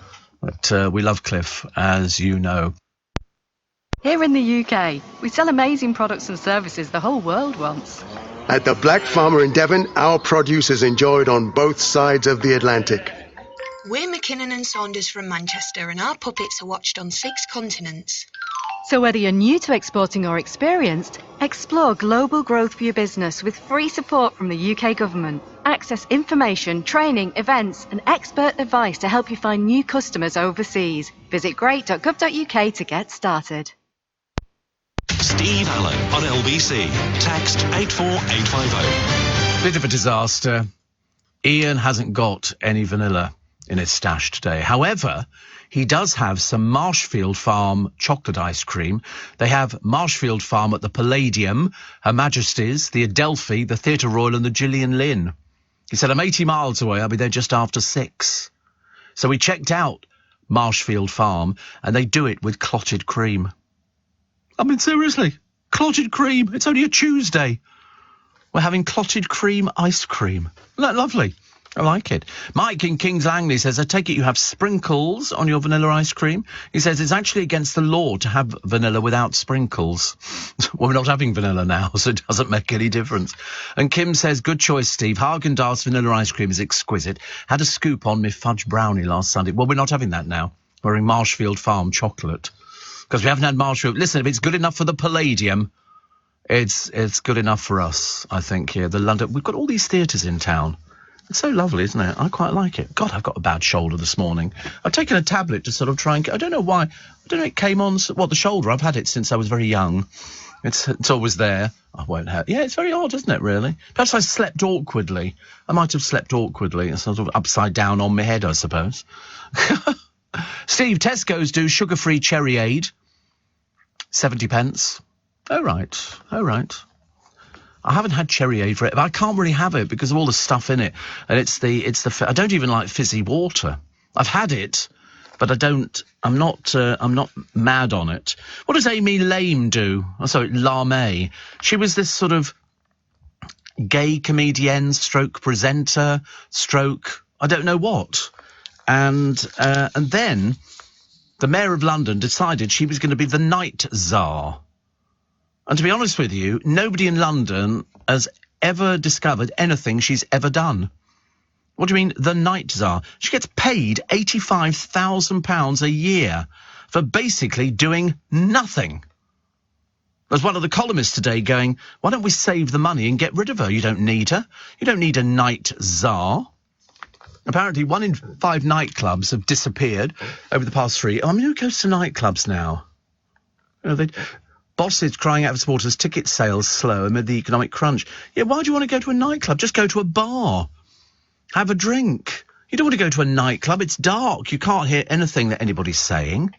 But we love Cliff, as you know. Here in the UK, we sell amazing products and services the whole world wants. At the Black Farmer in Devon, our produce is enjoyed on both sides of the Atlantic. We're McKinnon and Saunders from Manchester, and our puppets are watched on 6 continents. So whether you're new to exporting or experienced, explore global growth for your business with free support from the UK government. Access information, training, events and expert advice to help you find new customers overseas. Visit great.gov.uk to get started. Steve Allen on LBC. Text 84850. Bit of a disaster. Ian hasn't got any vanilla in his stash today. However, he does have some Marshfield Farm chocolate ice cream. They have Marshfield Farm at the Palladium, Her Majesty's, the Adelphi, the Theatre Royal and the Gillian Lynn. He said, I'm 80 miles away. I'll be there just after 6. So we checked out Marshfield Farm, and they do it with clotted cream. I mean, seriously, clotted cream. It's only a Tuesday. We're having clotted cream ice cream. Isn't that lovely? I like it. Mike in Kings Langley says, I take it you have sprinkles on your vanilla ice cream. He says it's actually against the law to have vanilla without sprinkles. Well, we're not having vanilla now, so it doesn't make any difference. And Kim says, good choice, Steve. Haagen-Dazs vanilla ice cream is exquisite. Had a scoop on my fudge brownie last Sunday. Well, we're not having that now. We're having Marshfield Farm chocolate. Because we haven't had Marshfield. Listen, if it's good enough for the Palladium, it's good enough for us, I think, here. The London. We've got all these theatres in town. It's so lovely, isn't it? I quite like it. God, I've got a bad shoulder this morning. I've taken a tablet to sort of try and... I don't know why. I don't know, it came on... the shoulder. I've had it since I was very young. It's always there. I won't have... Yeah, it's very odd, isn't it, really? Perhaps I slept awkwardly. I might have slept awkwardly. Sort of upside down on my head, I suppose. Steve, Tesco's do sugar-free Cherryade. 70 pence. Oh, right. I haven't had Cherryade for it, but I can't really have it because of all the stuff in it. And I don't even like fizzy water. I've had it, but I'm not mad on it. What does Amy Lame do? Oh, sorry, Lame. She was this sort of gay comedian, stroke presenter, stroke, I don't know what. And then the Mayor of London decided she was going to be the night czar. And to be honest with you, nobody in London has ever discovered anything she's ever done. What do you mean, the night czar? She gets paid £85,000 a year for basically doing nothing. There's one of the columnists today going, why don't we save the money and get rid of her? You don't need her. You don't need a night czar. Apparently 1 in 5 nightclubs have disappeared over the past 3. I mean, who goes to nightclubs now? Bosses crying out for supporters, ticket sales slow amid the economic crunch. Yeah, why do you want to go to a nightclub? Just go to a bar. Have a drink. You don't want to go to a nightclub. It's dark. You can't hear anything that anybody's saying.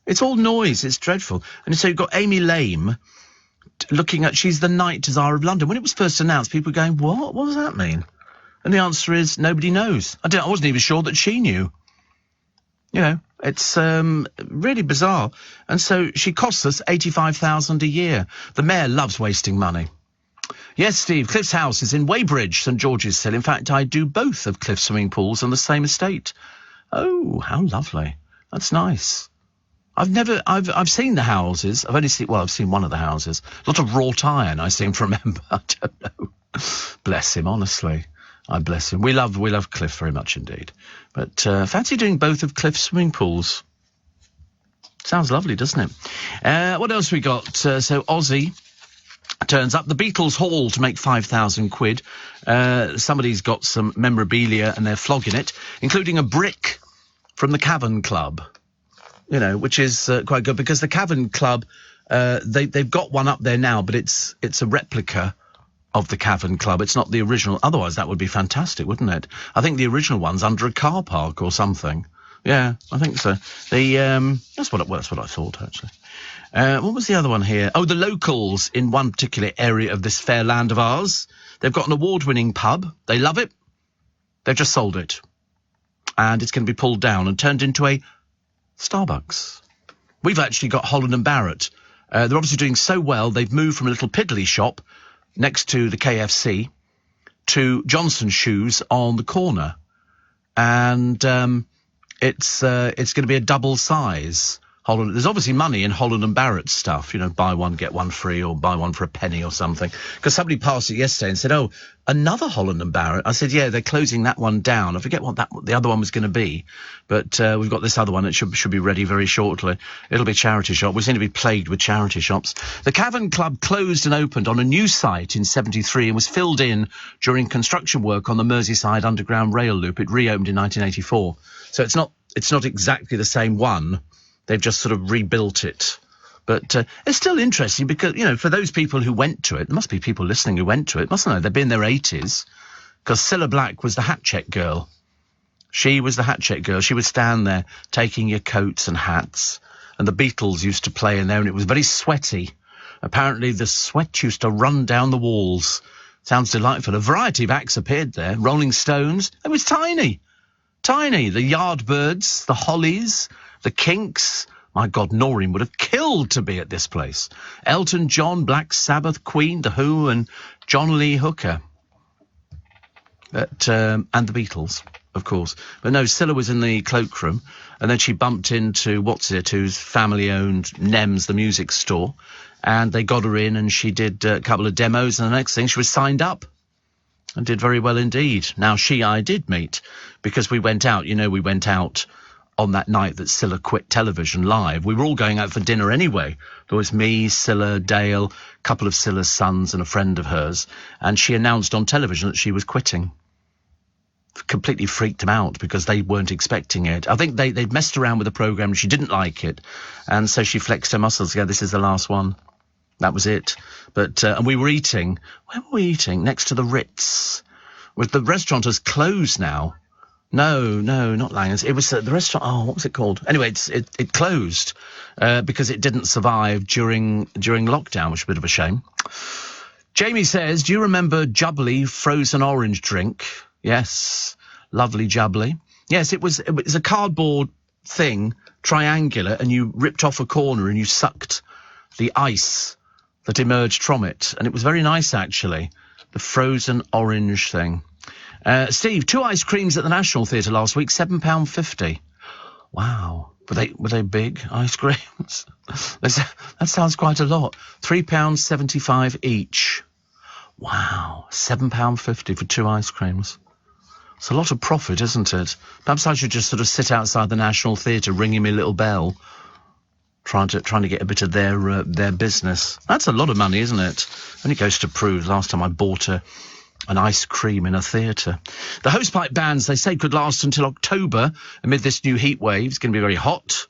It's all noise. It's dreadful. And so you've got Amy Lame she's the Night Tsar of London. When it was first announced, people were going, what? What does that mean? And the answer is nobody knows. I wasn't even sure that she knew. You know, it's really bizarre. And so she costs us $85,000 a year. The mayor loves wasting money. Yes, Steve, Cliff's house is in Weybridge, St George's Hill. In fact, I do both of Cliff's swimming pools on the same estate. Oh, how lovely. That's nice. I've seen the houses. I've seen one of the houses. A lot of wrought iron, I seem to remember. I don't know. Bless him, honestly. I bless him. We love Cliff very much indeed. But fancy doing both of Cliff's swimming pools. Sounds lovely, doesn't it? What else we got? So Aussie turns up. The Beatles Hall to make 5,000 quid. Somebody's got some memorabilia and they're flogging it, including a brick from the Cavern Club. You know, which is quite good because the Cavern Club, they've got one up there now, but it's a replica of the Cavern Club. It's not the original. Otherwise, that would be fantastic, wouldn't it? I think the original one's under a car park or something. Yeah, I think so. That's what I thought, actually. What was the other one here? Oh, the locals in one particular area of this fair land of ours. They've got an award-winning pub. They love it. They've just sold it. And it's going to be pulled down and turned into a Starbucks. We've actually got Holland and Barrett. They're obviously doing so well, they've moved from a little piddly shop next to the KFC to Johnson's Shoes on the corner. And it's going to be a double size Holland. There's obviously money in Holland and Barrett stuff, you know, buy one, get one free, or buy one for a penny or something. Because somebody passed it yesterday and said, oh, another Holland and Barrett. I said, yeah, they're closing that one down. I forget what the other one was going to be. But we've got this other one. It should be ready very shortly. It'll be a charity shop. We seem to be plagued with charity shops. The Cavern Club closed and opened on a new site in 1973 and was filled in during construction work on the Merseyside Underground Rail Loop. It reopened in 1984. So it's not exactly the same one. They've just sort of rebuilt it. But it's still interesting because, you know, for those people who went to it, there must be people listening who went to it, mustn't there? They'd be in their 80s, because Cilla Black was the hat check girl. She was the hat check girl. She would stand there taking your coats and hats, and the Beatles used to play in there, and it was very sweaty. Apparently the sweat used to run down the walls. Sounds delightful. A variety of acts appeared there. Rolling Stones. It was tiny. Tiny. The Yardbirds, the Hollies, the Kinks. My God, Noreen would have killed to be at this place. Elton John, Black Sabbath, Queen, The Who, and John Lee Hooker. But, and the Beatles, of course. But no, Cilla was in the cloakroom, and then she bumped into who's family-owned Nems, the music store, and they got her in, and she did a couple of demos, and the next thing, she was signed up. And did very well indeed. Now, I did meet, because we went out, on that night that Cilla quit television live. We were all going out for dinner anyway. There was me, Cilla, Dale, a couple of Cilla's sons and a friend of hers, and she announced on television that she was quitting. Completely freaked them out because they weren't expecting it. I think they'd messed around with the programme and she didn't like it, and so she flexed her muscles. Yeah, this is the last one. That was it. But and we were eating. Where were we eating? Next to the Ritz. The restaurant has closed now. No, not Langer's. It was the restaurant. Oh, what was it called? Anyway, it closed because it didn't survive during lockdown, which is a bit of a shame. Jamie says, do you remember Jubbly frozen orange drink? Yes, lovely Jubbly. Yes, it was a cardboard thing, triangular, and you ripped off a corner and you sucked the ice that emerged from it, and it was very nice actually. The frozen orange thing. Steve, 2 ice creams at the National Theatre last week, £7.50. Wow. Were they big ice creams? That sounds quite a lot. £3.75 each. Wow. £7.50 for 2 ice creams. It's a lot of profit, isn't it? Perhaps I should just sort of sit outside the National Theatre ringing me a little bell, trying to get a bit of their business. That's a lot of money, isn't it? Only goes to prove last time I bought an ice cream in a theatre. The hosepipe bans, they say, could last until October amid this new heat wave. It's going to be very hot.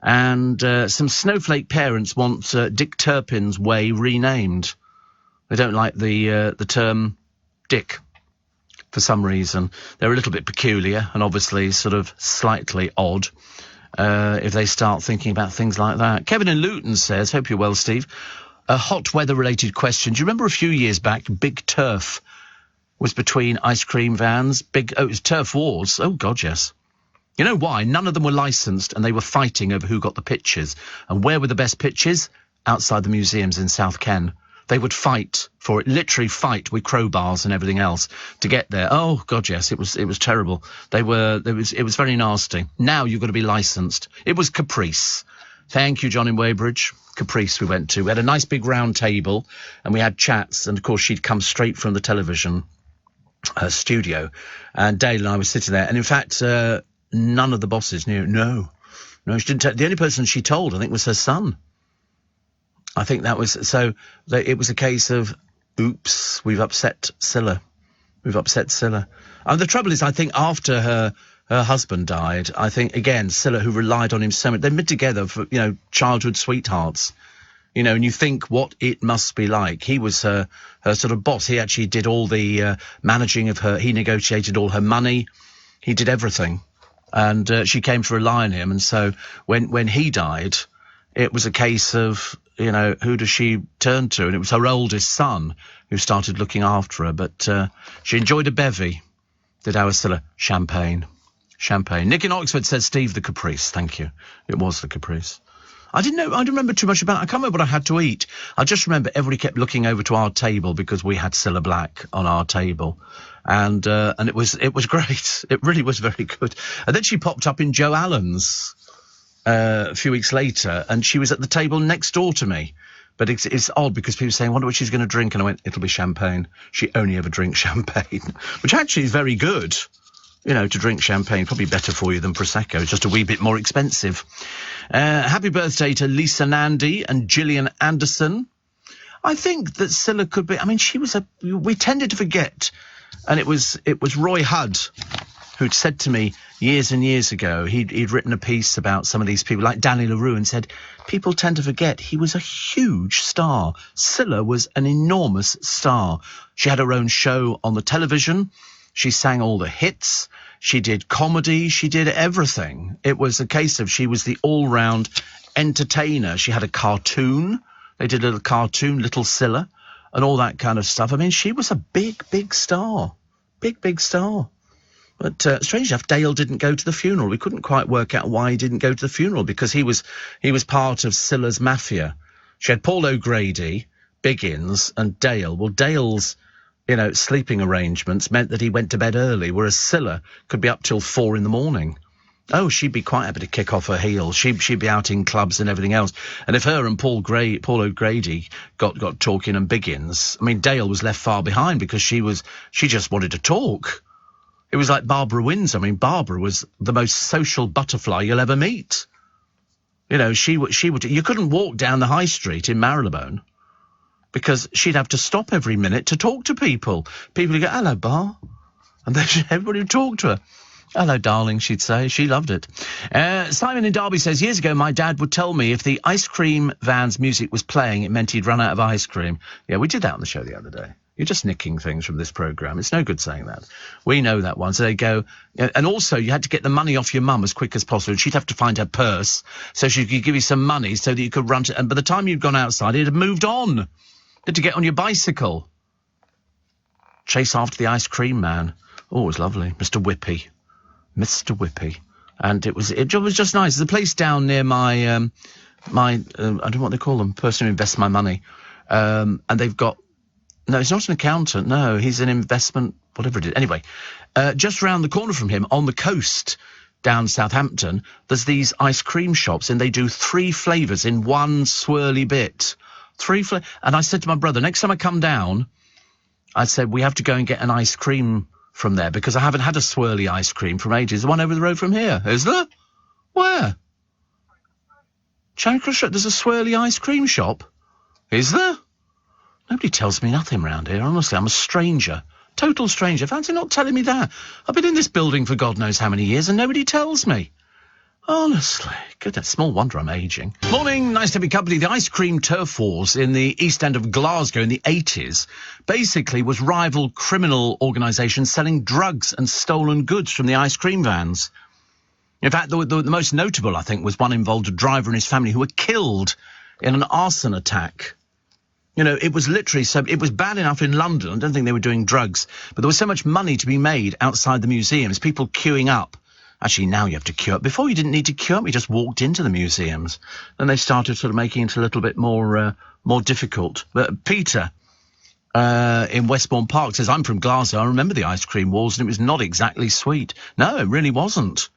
And some snowflake parents want Dick Turpin's Way renamed. They don't like the term Dick for some reason. They're a little bit peculiar and obviously sort of slightly odd if they start thinking about things like that. Kevin in Luton says, hope you're well, Steve. A hot weather-related question. Do you remember a few years back, Big Turf was between ice cream vans? It was Turf Wars. Oh, God, yes. You know why? None of them were licensed, and they were fighting over who got the pitches. And where were the best pitches? Outside the museums in South Ken. They would fight for it, literally fight with crowbars and everything else to get there. Oh, God, yes, it was terrible. It was very nasty. Now you've got to be licensed. It was Caprice. Thank you, John in Weybridge. Caprice we went to. We had a nice big round table, and we had chats, and, of course, she'd come straight from the television studio, and Dale and I were sitting there, and, in fact, none of the bosses knew. No, she didn't. The only person she told, I think, was her son. I think that was... So it was a case of, oops, we've upset Scylla. And the trouble is, I think, after her husband died, I think, again, Scylla, who relied on him so much, they've been together for, childhood sweethearts, and you think what it must be like. He was her sort of boss. He actually did all the managing of her. He negotiated all her money. He did everything. And she came to rely on him. And so when he died, it was a case of, who does she turn to? And it was her oldest son who started looking after her. But she enjoyed a bevy, did our Scylla. Champagne. Nick in Oxford says, Steve, the Caprice. Thank you. It was the Caprice. I didn't remember too much about it. I can't remember what I had to eat. I just remember everybody kept looking over to our table because we had Cilla Black on our table. And it was great. It really was very good. And then she popped up in Joe Allen's a few weeks later, and she was at the table next door to me. But it's odd because people saying, wonder what she's going to drink. And I went, it'll be champagne. She only ever drinks champagne, which actually is very good. To drink champagne, probably better for you than Prosecco. It's just a wee bit more expensive. Happy birthday to Lisa Nandy and Gillian Anderson. I think that Scylla could be... we tended to forget. And it was Roy Hudd who'd said to me years and years ago, he'd written a piece about some of these people, like Danny LaRue, and said, people tend to forget he was a huge star. Scylla was an enormous star. She had her own show on the television. She sang all the hits. She did comedy. She did everything. It was a case of she was the all-round entertainer. She had a cartoon. They did a little cartoon, Little Scylla, and all that kind of stuff. She was a big, big star. Big star. But strange enough, Dale didn't go to the funeral. We couldn't quite work out why he didn't go to the funeral, because he was part of Scylla's mafia. She had Paul O'Grady, Biggins, and Dale. Well, Dale's sleeping arrangements meant that he went to bed early, whereas Scylla could be up till 4 a.m. Oh, she'd be quite happy to kick off her heels. She'd be out in clubs and everything else. And if her and Paul O'Grady got talking and Biggins, Dale was left far behind because she just wanted to talk. It was like Barbara Windsor. Barbara was the most social butterfly you'll ever meet. She would. You couldn't walk down the high street in Marylebone, because she'd have to stop every minute to talk to people. People would go, hello, Bar. And then everybody would talk to her. Hello, darling, she'd say. She loved it. Simon in Derby says, years ago, my dad would tell me if the ice cream van's music was playing, it meant he'd run out of ice cream. Yeah, we did that on the show the other day. You're just nicking things from this programme. It's no good saying that. We know that one. So they go... And also, you had to get the money off your mum as quick as possible. She'd have to find her purse so she could give you some money so that you could run to... And by the time you'd gone outside, it had moved on. Had to get on your bicycle. Chase after the ice cream man. Oh, it was lovely. Mr. Whippy. And it was just nice. There's a place down near my, I don't know what they call them, person who invests my money. And they've got... No, he's not an accountant. No, he's an investment, whatever it is. Anyway, just round the corner from him, on the coast down Southampton, there's these ice cream shops, and they do 3 flavours in one swirly bit. 3 flavors. And I said to my brother, next time I come down, I said, we have to go and get an ice cream from there, because I haven't had a swirly ice cream from ages. The one over the road from here. Is there? Where? Charing Cross Road. There's a swirly ice cream shop. Is there? Nobody tells me nothing round here. Honestly, I'm a stranger. Total stranger. Fancy not telling me that. I've been in this building for God knows how many years and nobody tells me. Honestly, goodness, small wonder I'm ageing. Morning, nice to have your company. The ice cream turf wars in the East End of Glasgow in the 80s basically was rival criminal organisations selling drugs and stolen goods from the ice cream vans. In fact, the most notable, I think, was one involved a driver and his family who were killed in an arson attack You know, it was literally it was bad enough in London. I don't think they were doing drugs, but there was so much money to be made outside the museums, people queuing up. Actually, now you have to queue up. Before you didn't need to queue up, you just walked into the museums. Then they started sort of making it a little bit more difficult. But Peter in Westbourne Park says, I'm from Glasgow. I remember the ice cream wars, and it was not exactly sweet. No, it really wasn't.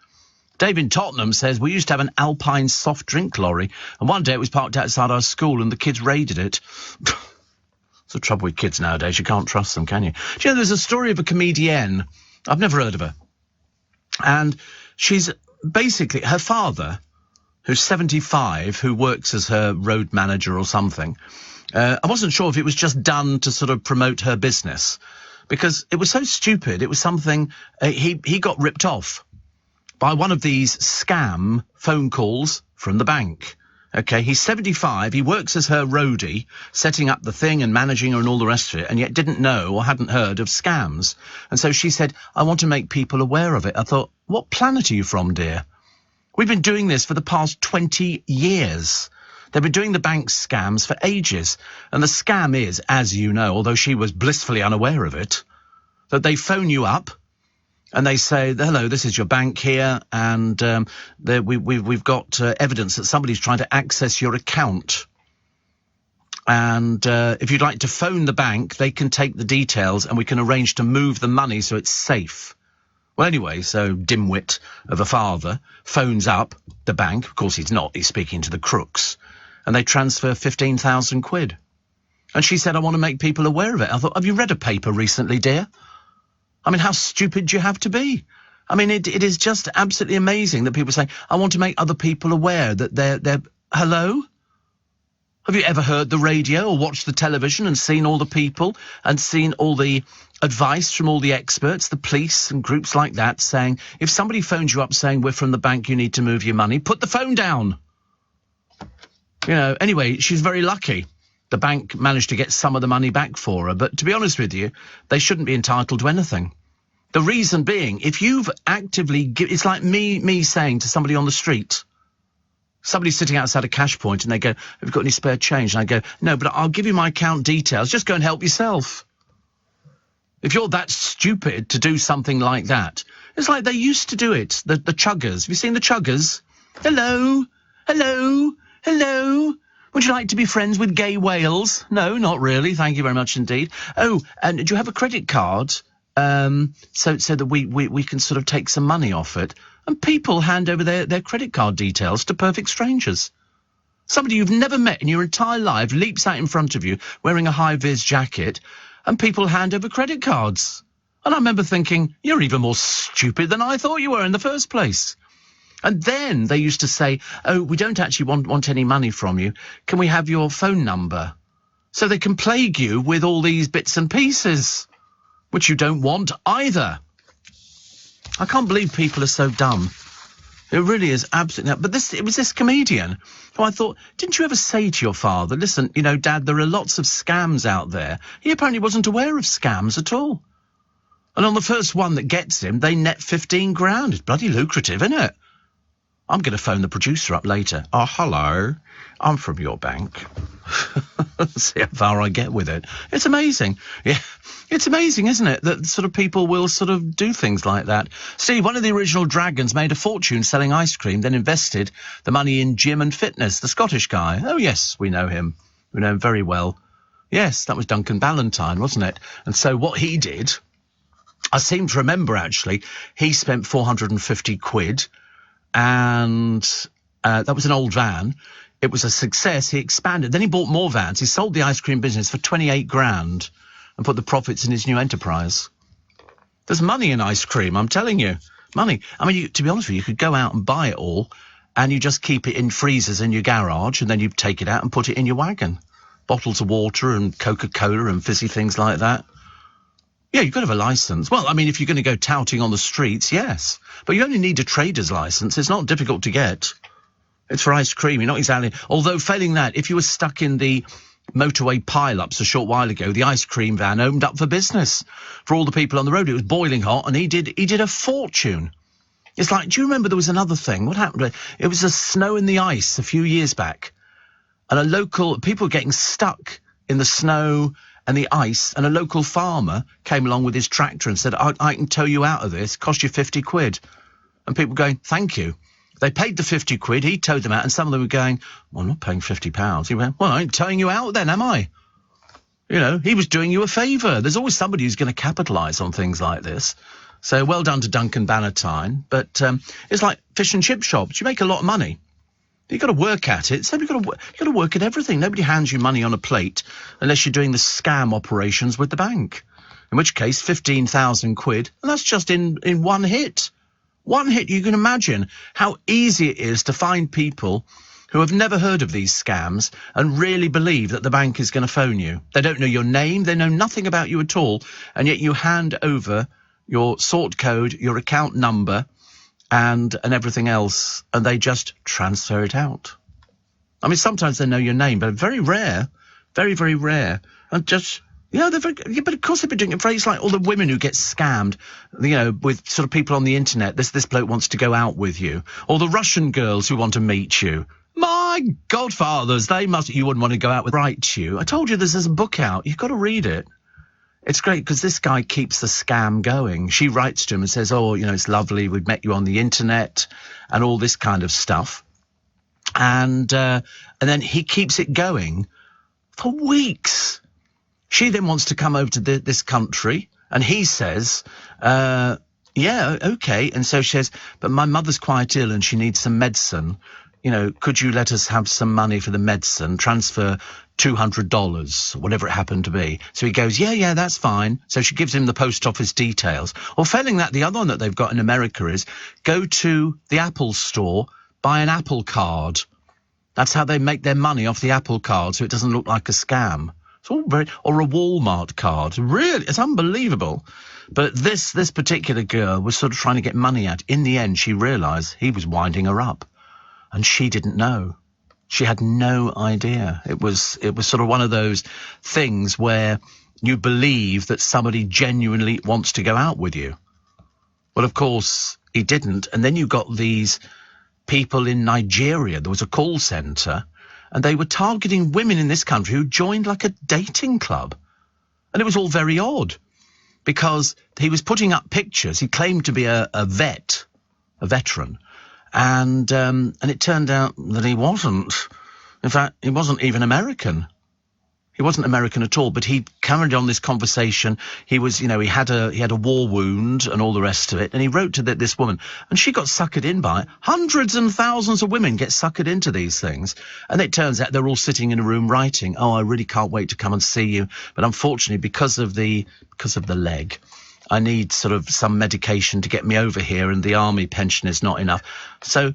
Dave in Tottenham says, we used to have an Alpine soft drink lorry, and one day it was parked outside our school and the kids raided it. It's the trouble with kids nowadays. You can't trust them, can you? Do you know, there's a story of a comedienne. I've never heard of her. And she's basically, her father, who's 75, who works as her road manager or something. I wasn't sure if it was just done to sort of promote her business, because it was so stupid. It was something, he got ripped off by one of these scam phone calls from the bank. Okay, he's 75, he works as her roadie, setting up the thing and managing her and all the rest of it, and yet didn't know or hadn't heard of scams. And so she said, I want to make people aware of it. I thought, what planet are you from, dear? We've been doing this for the past 20 years. They've been doing the bank scams for ages. And the scam is, as you know, although she was blissfully unaware of it, that they phone you up, and they say, hello, this is your bank here, and we've got evidence that somebody's trying to access your account. And if you'd like to phone the bank, they can take the details and we can arrange to move the money so it's safe. Well, anyway, so dimwit of a father phones up the bank. Of course, he's not. He's speaking to the crooks. And they transfer 15,000 quid. And she said, I want to make people aware of it. I thought, have you read a paper recently, dear? I mean, how stupid do you have to be? I mean, it is just absolutely amazing that people say, I want to make other people aware that they're... Hello? Have you ever heard the radio or watched the television and seen all the people and seen all the advice from all the experts, the police and groups like that, saying, if somebody phones you up saying, we're from the bank, you need to move your money, put the phone down. You know, anyway, she's very lucky. The bank managed to get some of the money back for her, but to be honest with you, they shouldn't be entitled to anything. The reason being, if you've actively... It's like me saying to somebody on the street, somebody's sitting outside a cash point and they go, have you got any spare change? And I go, no, but I'll give you my account details. Just go and help yourself. If you're that stupid to do something like that, it's like they used to do it, the chuggers. Have you seen the chuggers? Hello? Hello? Hello? Would you like to be friends with gay whales? No, not really. Thank you very much indeed. Oh, and do you have a credit card? So that we can sort of take some money off it. And people hand over their credit card details to perfect strangers. Somebody you've never met in your entire life leaps out in front of you wearing a high-vis jacket, and people hand over credit cards. And I remember thinking, you're even more stupid than I thought you were in the first place. And then they used to say, oh, we don't actually want any money from you. Can we have your phone number? So they can plague you with all these bits and pieces, which you don't want either. I can't believe people are so dumb. It really is absolutely... But it was this comedian who I thought, didn't you ever say to your father, listen, you know, Dad, there are lots of scams out there. He apparently wasn't aware of scams at all. And on the first one that gets him, they net 15 grand. It's bloody lucrative, isn't it? I'm going to phone the producer up later. Oh, hello. I'm from your bank. See how far I get with it. It's amazing. Yeah, it's amazing, isn't it, that sort of people will sort of do things like that. Steve, one of the original Dragons made a fortune selling ice cream, then invested the money in gym and fitness. The Scottish guy. Oh, yes, we know him. We know him very well. Yes, that was Duncan Ballantyne, wasn't it? And so what he did, I seem to remember, actually, he spent 450 quid, and that was an old van. It was a success. He expanded. Then he bought more vans. He sold the ice cream business for 28 grand and put the profits in his new enterprise. There's money in ice cream, I'm telling you. Money. I mean, to be honest with you, you could go out and buy it all, and you just keep it in freezers in your garage, and then you take it out and put it in your wagon. Bottles of water and Coca-Cola and fizzy things like that. Yeah, you've got to have a license. Well, I mean, if you're going to go touting on the streets, yes. But you only need a trader's license. It's not difficult to get. It's for ice cream. You're not exactly... Although, failing that, if you were stuck in the motorway pile-ups a short while ago, the ice cream van opened up for business for all the people on the road. It was boiling hot, and he did a fortune. It's like, do you remember there was another thing? What happened? It was a snow in the ice a few years back. And people were getting stuck in the snow and the ice, and a local farmer came along with his tractor and said, I can tow you out of this, cost you 50 quid. And people going, thank you. They paid the 50 quid, he towed them out, and some of them were going, well, I'm not paying £50. He went, well, I ain't towing you out then, am I? You know, he was doing you a favour. There's always somebody who's going to capitalise on things like this. So well done to Duncan Bannatyne. But it's like fish and chip shops. You make a lot of money. You've got to work at it. So you've got to work at everything. Nobody hands you money on a plate unless you're doing the scam operations with the bank. In which case, 15,000 quid, and that's just in one hit. One hit. You can imagine how easy it is to find people who have never heard of these scams and really believe that the bank is going to phone you. They don't know your name. They know nothing about you at all. And yet you hand over your sort code, your account number, and everything else, and they just transfer it out. I mean, sometimes they know your name, but very rare, very, very rare. And just, they're very, but of course they've been doing it. It's like all the women who get scammed, with sort of people on the internet. This bloke wants to go out with you. Or the Russian girls who want to meet you. My godfathers, you wouldn't want to go out with, write to you. I told you there's a book out. You've got to read it. It's great because this guy keeps the scam going. She writes to him and says, it's lovely. We've met you on the internet and all this kind of stuff. And then he keeps it going for weeks. She then wants to come over to this country and he says, yeah, okay. And so she says, but my mother's quite ill and she needs some medicine. Could you let us have some money for the medicine, transfer $200, whatever it happened to be. So he goes, yeah, that's fine. So she gives him the post office details. Or failing that, the other one that they've got in America is go to the Apple store, buy an Apple card. That's how they make their money off the Apple card, so it doesn't look like a scam. It's all or a Walmart card. Really, it's unbelievable. But this particular girl was sort of trying to get money out. In the end, she realised he was winding her up. And she didn't know. She had no idea. It was sort of one of those things where you believe that somebody genuinely wants to go out with you. Well, of course, he didn't. And then you got these people in Nigeria. There was a call centre, and they were targeting women in this country who joined like a dating club. And it was all very odd because he was putting up pictures. He claimed to be a veteran. And it turned out that he wasn't. In fact, he wasn't even American. He wasn't American at all, but he carried on this conversation. He was, he had a war wound and all the rest of it. And he wrote to this woman, and she got suckered in by it. Hundreds and thousands of women get suckered into these things. And it turns out they're all sitting in a room writing, I really can't wait to come and see you. But unfortunately, because of the leg, I need sort of some medication to get me over here, and the army pension is not enough. So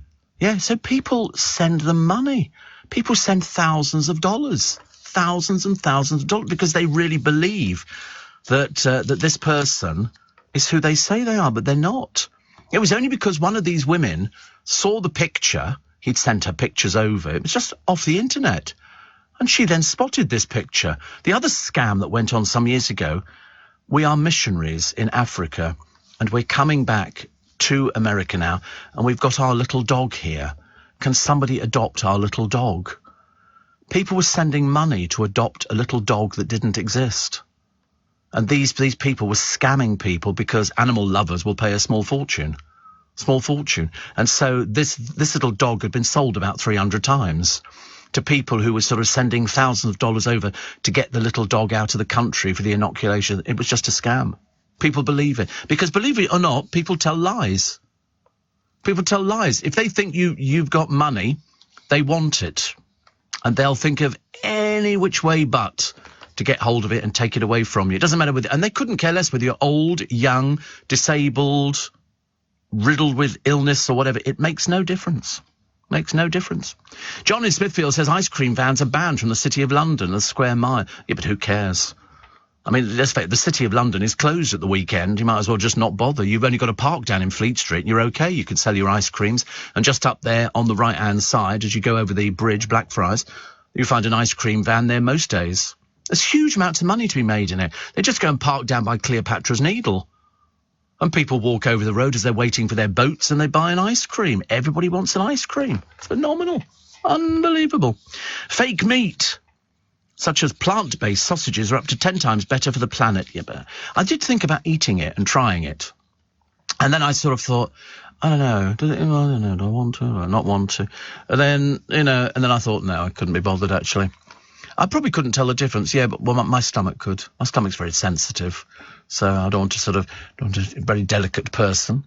people send them money. People send thousands and thousands of dollars, because they really believe that this person is who they say they are, but they're not. It was only because one of these women saw the picture. He'd sent her pictures over. It was just off the internet. And she then spotted this picture. The other scam that went on some years ago, we are missionaries in Africa, and we're coming back to America now, and we've got our little dog here. Can somebody adopt our little dog? People were sending money to adopt a little dog that didn't exist. And these people were scamming people because animal lovers will pay a small fortune. And so this little dog had been sold about 300 times. To people who were sort of sending thousands of dollars over to get the little dog out of the country for the inoculation. It was just a scam. People believe it. Because believe it or not, people tell lies. People tell lies. If they think you've got money, they want it. And they'll think of any which way but to get hold of it and take it away from you. It doesn't matter and they couldn't care less whether you're old, young, disabled, riddled with illness or whatever. It makes no difference. Makes no difference. John in Smithfield says ice cream vans are banned from the City of London, a square mile. Yeah, but who cares? I mean, let's face it, the City of London is closed at the weekend. You might as well just not bother. You've only got to park down in Fleet Street and you're okay. You can sell your ice creams. And just up there on the right-hand side, as you go over the bridge, Blackfriars, you find an ice cream van there most days. There's huge amounts of money to be made in it. They just go and park down by Cleopatra's Needle. And people walk over the road as they're waiting for their boats and they buy an ice cream. Everybody wants an ice cream. It's phenomenal. Unbelievable. Fake meat. such as plant-based sausages, are up to 10 times better for the planet. Yeah, but I did think about eating it and trying it. And then I sort of thought, I don't know, do I want to or not want to? And then, and then I thought, no, I couldn't be bothered, actually. I probably couldn't tell the difference, but my stomach could. My stomach's very sensitive, so I don't want to a very delicate person.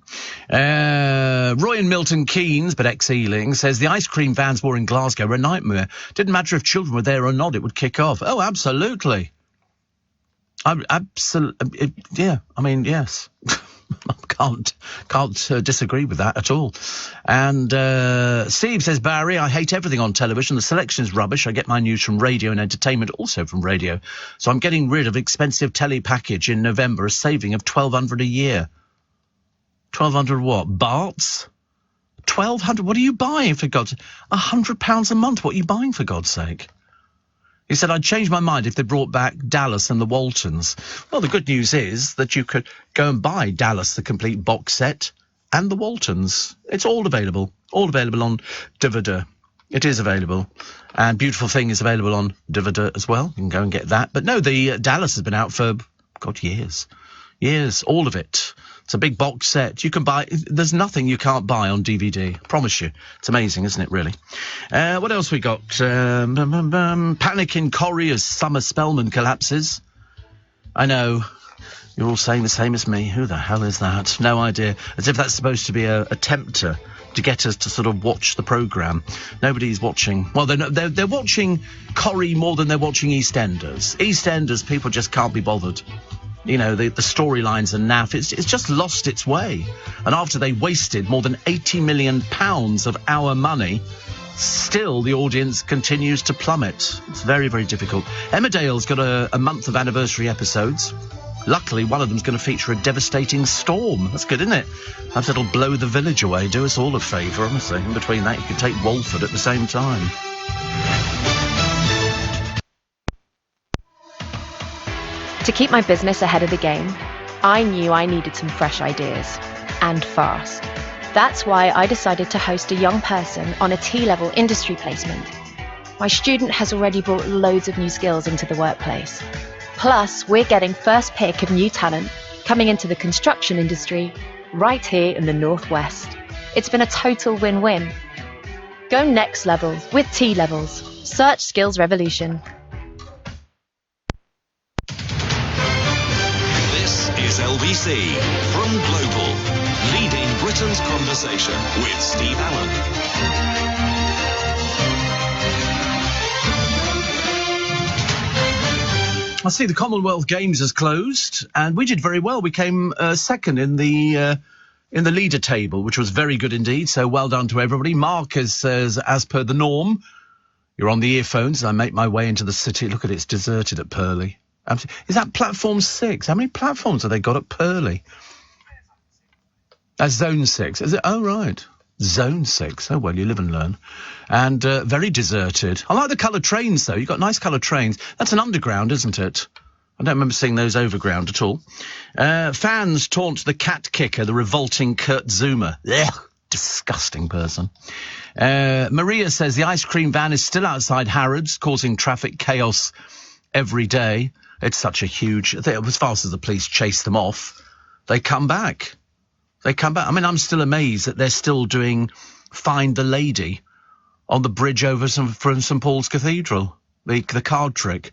Roy in Milton Keynes, but ex-Ealing, says the ice cream vans war in Glasgow were a nightmare. Didn't matter if children were there or not, it would kick off. Oh, absolutely. Yes. Can't disagree with that at all. And Steve says, Barry, I hate everything on television. The selection is rubbish. I get my news from radio and entertainment also from radio. So I'm getting rid of expensive telly package in November, a saving of $1,200 a year. 1,200 what? Bahts? 1,200? What are you buying, for God's sake? £100 a month. What are you buying, for God's sake? He said, I'd change my mind if they brought back Dallas and the Waltons. Well, the good news is that you could go and buy Dallas, the complete box set, and the Waltons. It's all available on DVD. It is available. And Beautiful Thing is available on DVD as well. You can go and get that. But no, the Dallas has been out for, years. Years, all of it. It's a big box set. You can buy... There's nothing you can't buy on DVD. I promise you. It's amazing, isn't it, really? What else we got? Panic in Corrie as Summer Spellman collapses. I know. You're all saying the same as me. Who the hell is that? No idea. As if that's supposed to be a tempter to get us to sort of watch the programme. Nobody's watching. Well, they're watching Corrie more than they're watching EastEnders. EastEnders, people just can't be bothered. The storylines are naff. It's just lost its way. And after they wasted more than £80 million of our money, still the audience continues to plummet. It's very, very difficult. Emmerdale's got a month of anniversary episodes. Luckily, one of them's going to feature a devastating storm. That's good, isn't it? Perhaps it'll blow the village away. Do us all a favour, honestly. In between that, you could take Walford at the same time. To keep my business ahead of the game, I knew I needed some fresh ideas, and fast. That's why I decided to host a young person on a T-level industry placement. My student has already brought loads of new skills into the workplace. Plus, we're getting first pick of new talent coming into the construction industry right here in the Northwest. It's been a total win-win. Go next level with T-levels. Search Skills Revolution. Is LBC from Global, leading Britain's conversation with Steve Allen. I see the Commonwealth Games has closed, and we did very well. We came second in the leader table, which was very good indeed. So well done to everybody. Mark says, as per the norm, you're on the earphones, and I make my way into the city. Look at it, it's deserted at Purley. Is that platform 6? How many platforms have they got at Purley? That's zone 6. Is it? Oh, right. Zone 6. Oh, well, you live and learn. And very deserted. I like the coloured trains, though. You've got nice coloured trains. That's an underground, isn't it? I don't remember seeing those overground at all. Fans taunt the cat kicker, the revolting Kurt Zouma. Ugh, disgusting person. Maria says the ice cream van is still outside Harrods, causing traffic chaos every day. It's such a huge... As fast as the police chase them off, they come back. I mean, I'm still amazed that they're still doing Find the Lady on the bridge over from St Paul's Cathedral, the card trick,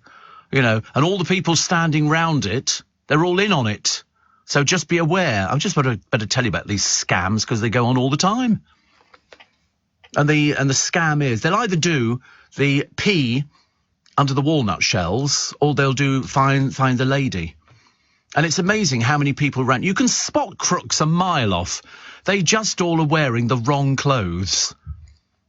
and all the people standing round it, they're all in on it. So just be aware. I'm just better tell you about these scams because they go on all the time. And the scam is they'll either do the P under the walnut shells, or they'll do find the lady. And it's amazing how many people around. You can spot crooks a mile off. They just all are wearing the wrong clothes.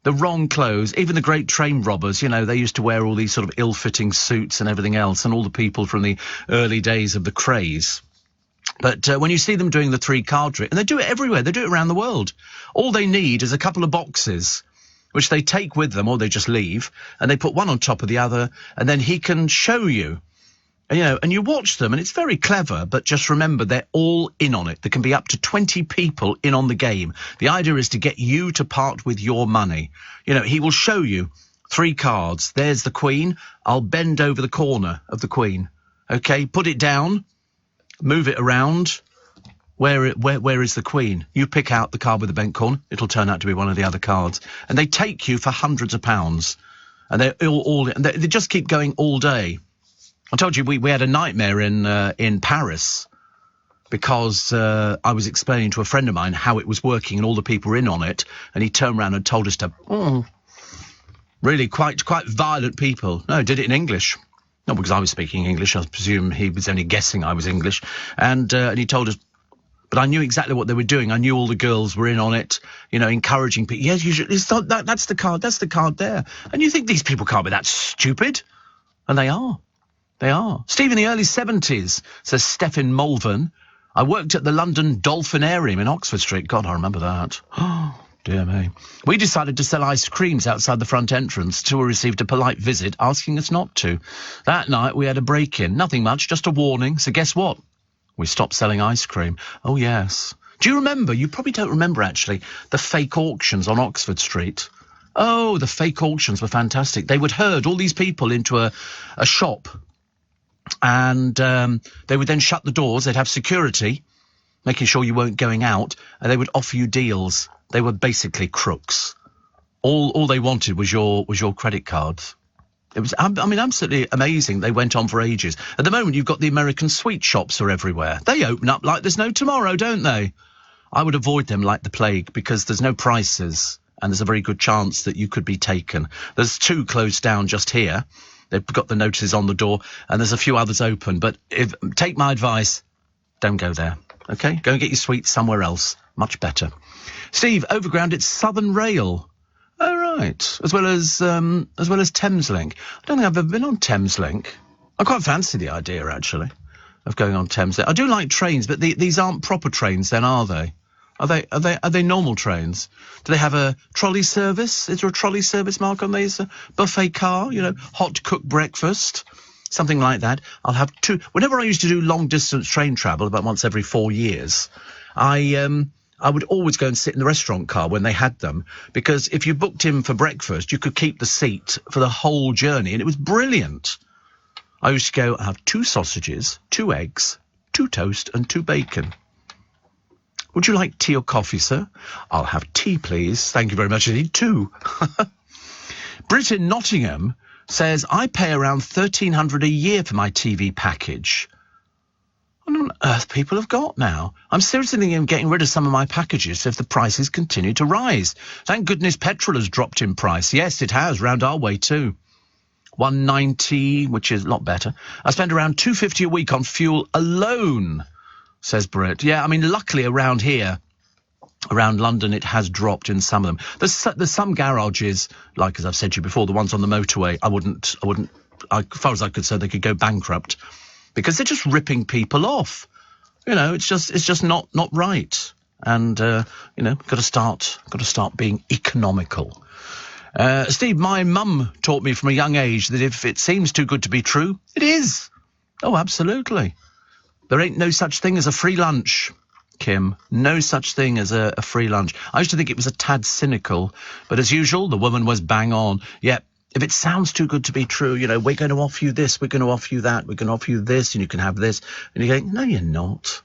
The wrong clothes. Even the great train robbers, they used to wear all these sort of ill-fitting suits and everything else, and all the people from the early days of the craze. But when you see them doing the 3 card trick, and they do it everywhere, they do it around the world. All they need is a couple of boxes, which they take with them, or they just leave, and they put one on top of the other, and then he can show you. And you watch them, and it's very clever, but just remember, they're all in on it. There can be up to 20 people in on the game. The idea is to get you to part with your money. He will show you 3 cards. There's the Queen. I'll bend over the corner of the Queen. Okay, put it down, move it around. Where is the Queen? You pick out the card with the bent corner. It'll turn out to be one of the other cards. And they take you for hundreds of pounds. And they just keep going all day. I told you we had a nightmare in Paris because I was explaining to a friend of mine how it was working and all the people were in on it. And he turned around and told us to, really quite violent people. No, did it in English. Not because I was speaking English. I presume he was only guessing I was English. And he told us, but I knew exactly what they were doing. I knew all the girls were in on it, encouraging people. Yes, you should. It's not that's the card. That's the card there. And you think these people can't be that stupid? And they are. They are. Steve, in the early 70s, says Stephen Mulvern, I worked at the London Dolphinarium in Oxford Street. God, I remember that. Oh, dear me. We decided to sell ice creams outside the front entrance till we received a polite visit asking us not to. That night we had a break-in. Nothing much, just a warning. So guess what? We stopped selling ice cream. Oh, yes. Do you remember? You probably don't remember, actually, the fake auctions on Oxford Street. Oh, the fake auctions were fantastic. They would herd all these people into a shop, and they would then shut the doors. They'd have security, making sure you weren't going out, and they would offer you deals. They were basically crooks. All they wanted was your credit cards. It was, absolutely amazing. They went on for ages. At the moment, you've got the American sweet shops are everywhere. They open up like there's no tomorrow, don't they? I would avoid them like the plague because there's no prices and there's a very good chance that you could be taken. There's 2 closed down just here. They've got the notices on the door and there's a few others open. But take my advice, don't go there, OK? Go and get your sweets somewhere else. Much better. Steve, Overground, it's Southern Rail. Oh, right. As well as Thameslink. I don't think I've ever been on Thameslink. I quite fancy the idea, actually, of going on Thameslink. I do like trains, but these aren't proper trains then, are they? Are they normal trains? Do they have a trolley service? Is there a trolley service, Mark, on these? Buffet car, hot cooked breakfast? Something like that. I'll have 2. Whenever I used to do long-distance train travel, about once every 4 years, I would always go and sit in the restaurant car when they had them, because if you booked in for breakfast, you could keep the seat for the whole journey, and it was brilliant. I used to go and have 2 sausages, 2 eggs, 2 toast, and 2 bacon. Would you like tea or coffee, sir? I'll have tea, please. Thank you very much indeed. 2. Brit in Nottingham says, I pay around $1,300 a year for my TV package. What on earth people have got now? I'm seriously thinking of getting rid of some of my packages if the prices continue to rise. Thank goodness petrol has dropped in price. Yes, it has, round our way too. $1.90, which is a lot better. I spend around $2.50 a week on fuel alone, says Britt. Yeah, luckily around here, around London, it has dropped in some of them. There's some garages, like as I've said to you before, the ones on the motorway, I wouldn't, as far as I could say, they could go bankrupt. Because they're just ripping people off. It's just not right. And, got to start being economical. Steve, my mum taught me from a young age that if it seems too good to be true, it is. Oh, absolutely. There ain't no such thing as a free lunch, Kim. No such thing as a free lunch. I used to think it was a tad cynical, but as usual, the woman was bang on. Yep. If it sounds too good to be true, we're going to offer you this, we're going to offer you that, we're going to offer you this, and you can have this. And you're going, no, you're not.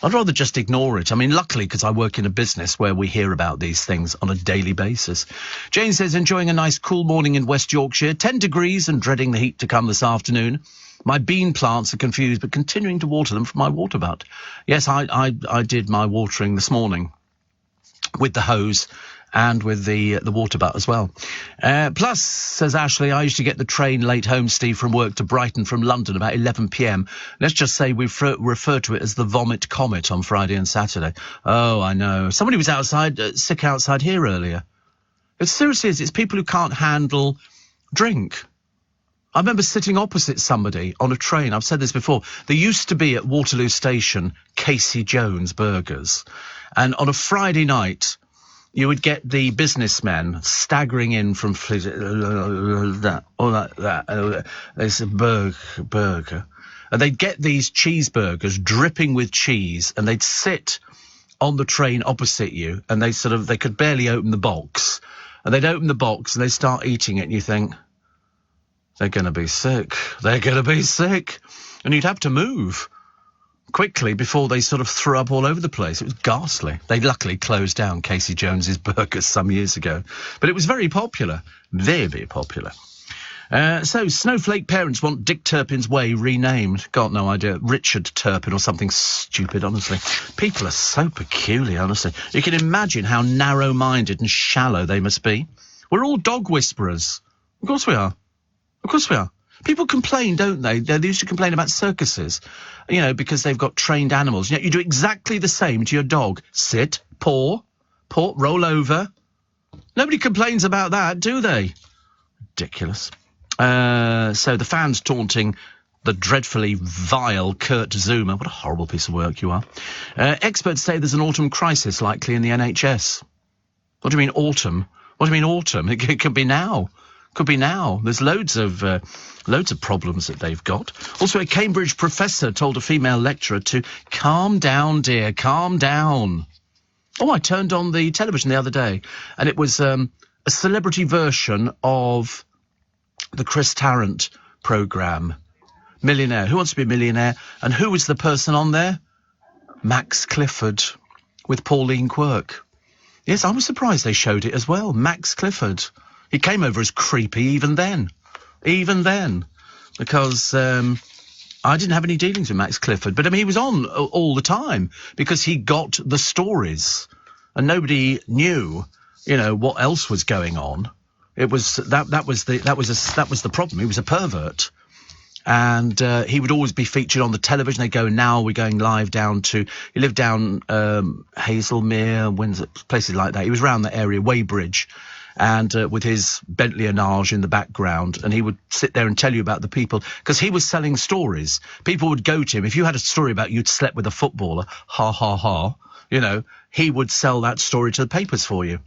I'd rather just ignore it. Luckily, because I work in a business where we hear about these things on a daily basis. Jane says, enjoying a nice cool morning in West Yorkshire, 10 degrees and dreading the heat to come this afternoon. My bean plants are confused, but continuing to water them from my water butt. Yes, I did my watering this morning with the hose and with the water butt as well. Plus, says Ashley, I used to get the train late home, Steve, from work to Brighton from London about 11 p.m. Let's just say we refer to it as the Vomit Comet on Friday and Saturday. Oh, I know. Somebody was sick outside here earlier. It seriously is. It's people who can't handle drink. I remember sitting opposite somebody on a train. I've said this before. There used to be at Waterloo Station Casey Jones burgers. And on a Friday night, you would get the businessmen staggering in from there's a burger. And they'd get these cheeseburgers dripping with cheese, and they'd sit on the train opposite you, and they could barely open the box. and they'd open the box and they'd start eating it, and you think, they're going to be sick. They're going to be sick. And you'd have to move quickly before they sort of threw up all over the place. It was ghastly. They luckily closed down Casey Jones's Burgers some years ago. But it was very popular. Very, very popular. So, snowflake parents want Dick Turpin's Way renamed. Got no idea. Richard Turpin or something stupid, honestly. People are so peculiar, honestly. You can imagine how narrow-minded and shallow they must be. We're all dog whisperers. Of course we are. Of course we are. People complain, don't they? They used to complain about circuses, you know, because they've got trained animals. Yet you do exactly the same to your dog. Sit, paw, roll over. Nobody complains about that, do they? Ridiculous. So the fans taunting the dreadfully vile Kurt Zouma. What a horrible piece of work you are. Experts say there's an autumn crisis likely in the NHS. What do you mean autumn? What do you mean autumn? It could be now. Could be now. There's loads of problems that they've got. Also, a Cambridge professor told a female lecturer to calm down, dear, calm down. Oh, I turned on the television the other day, and it was a celebrity version of the Chris Tarrant programme, Millionaire. Who Wants to Be a Millionaire? And who was the person on there? Max Clifford with Pauline Quirke. Yes, I was surprised they showed it as well. Max Clifford. He came over as creepy even then. Even then. Because I didn't have any dealings with Max Clifford. But, I mean, he was on all the time because he got the stories. And nobody knew, you know, what else was going on. It was that was the problem. He was a pervert, and he would always be featured on the television. They go, now we're going live down to. He lived down Hazelmere, Windsor, places like that. He was around that area, Weybridge, and with his Bentley Enage in the background, and he would sit there and tell you about the people because he was selling stories. People would go to him if you had a story about you'd slept with a footballer. Ha ha ha! You know, he would sell that story to the papers for you.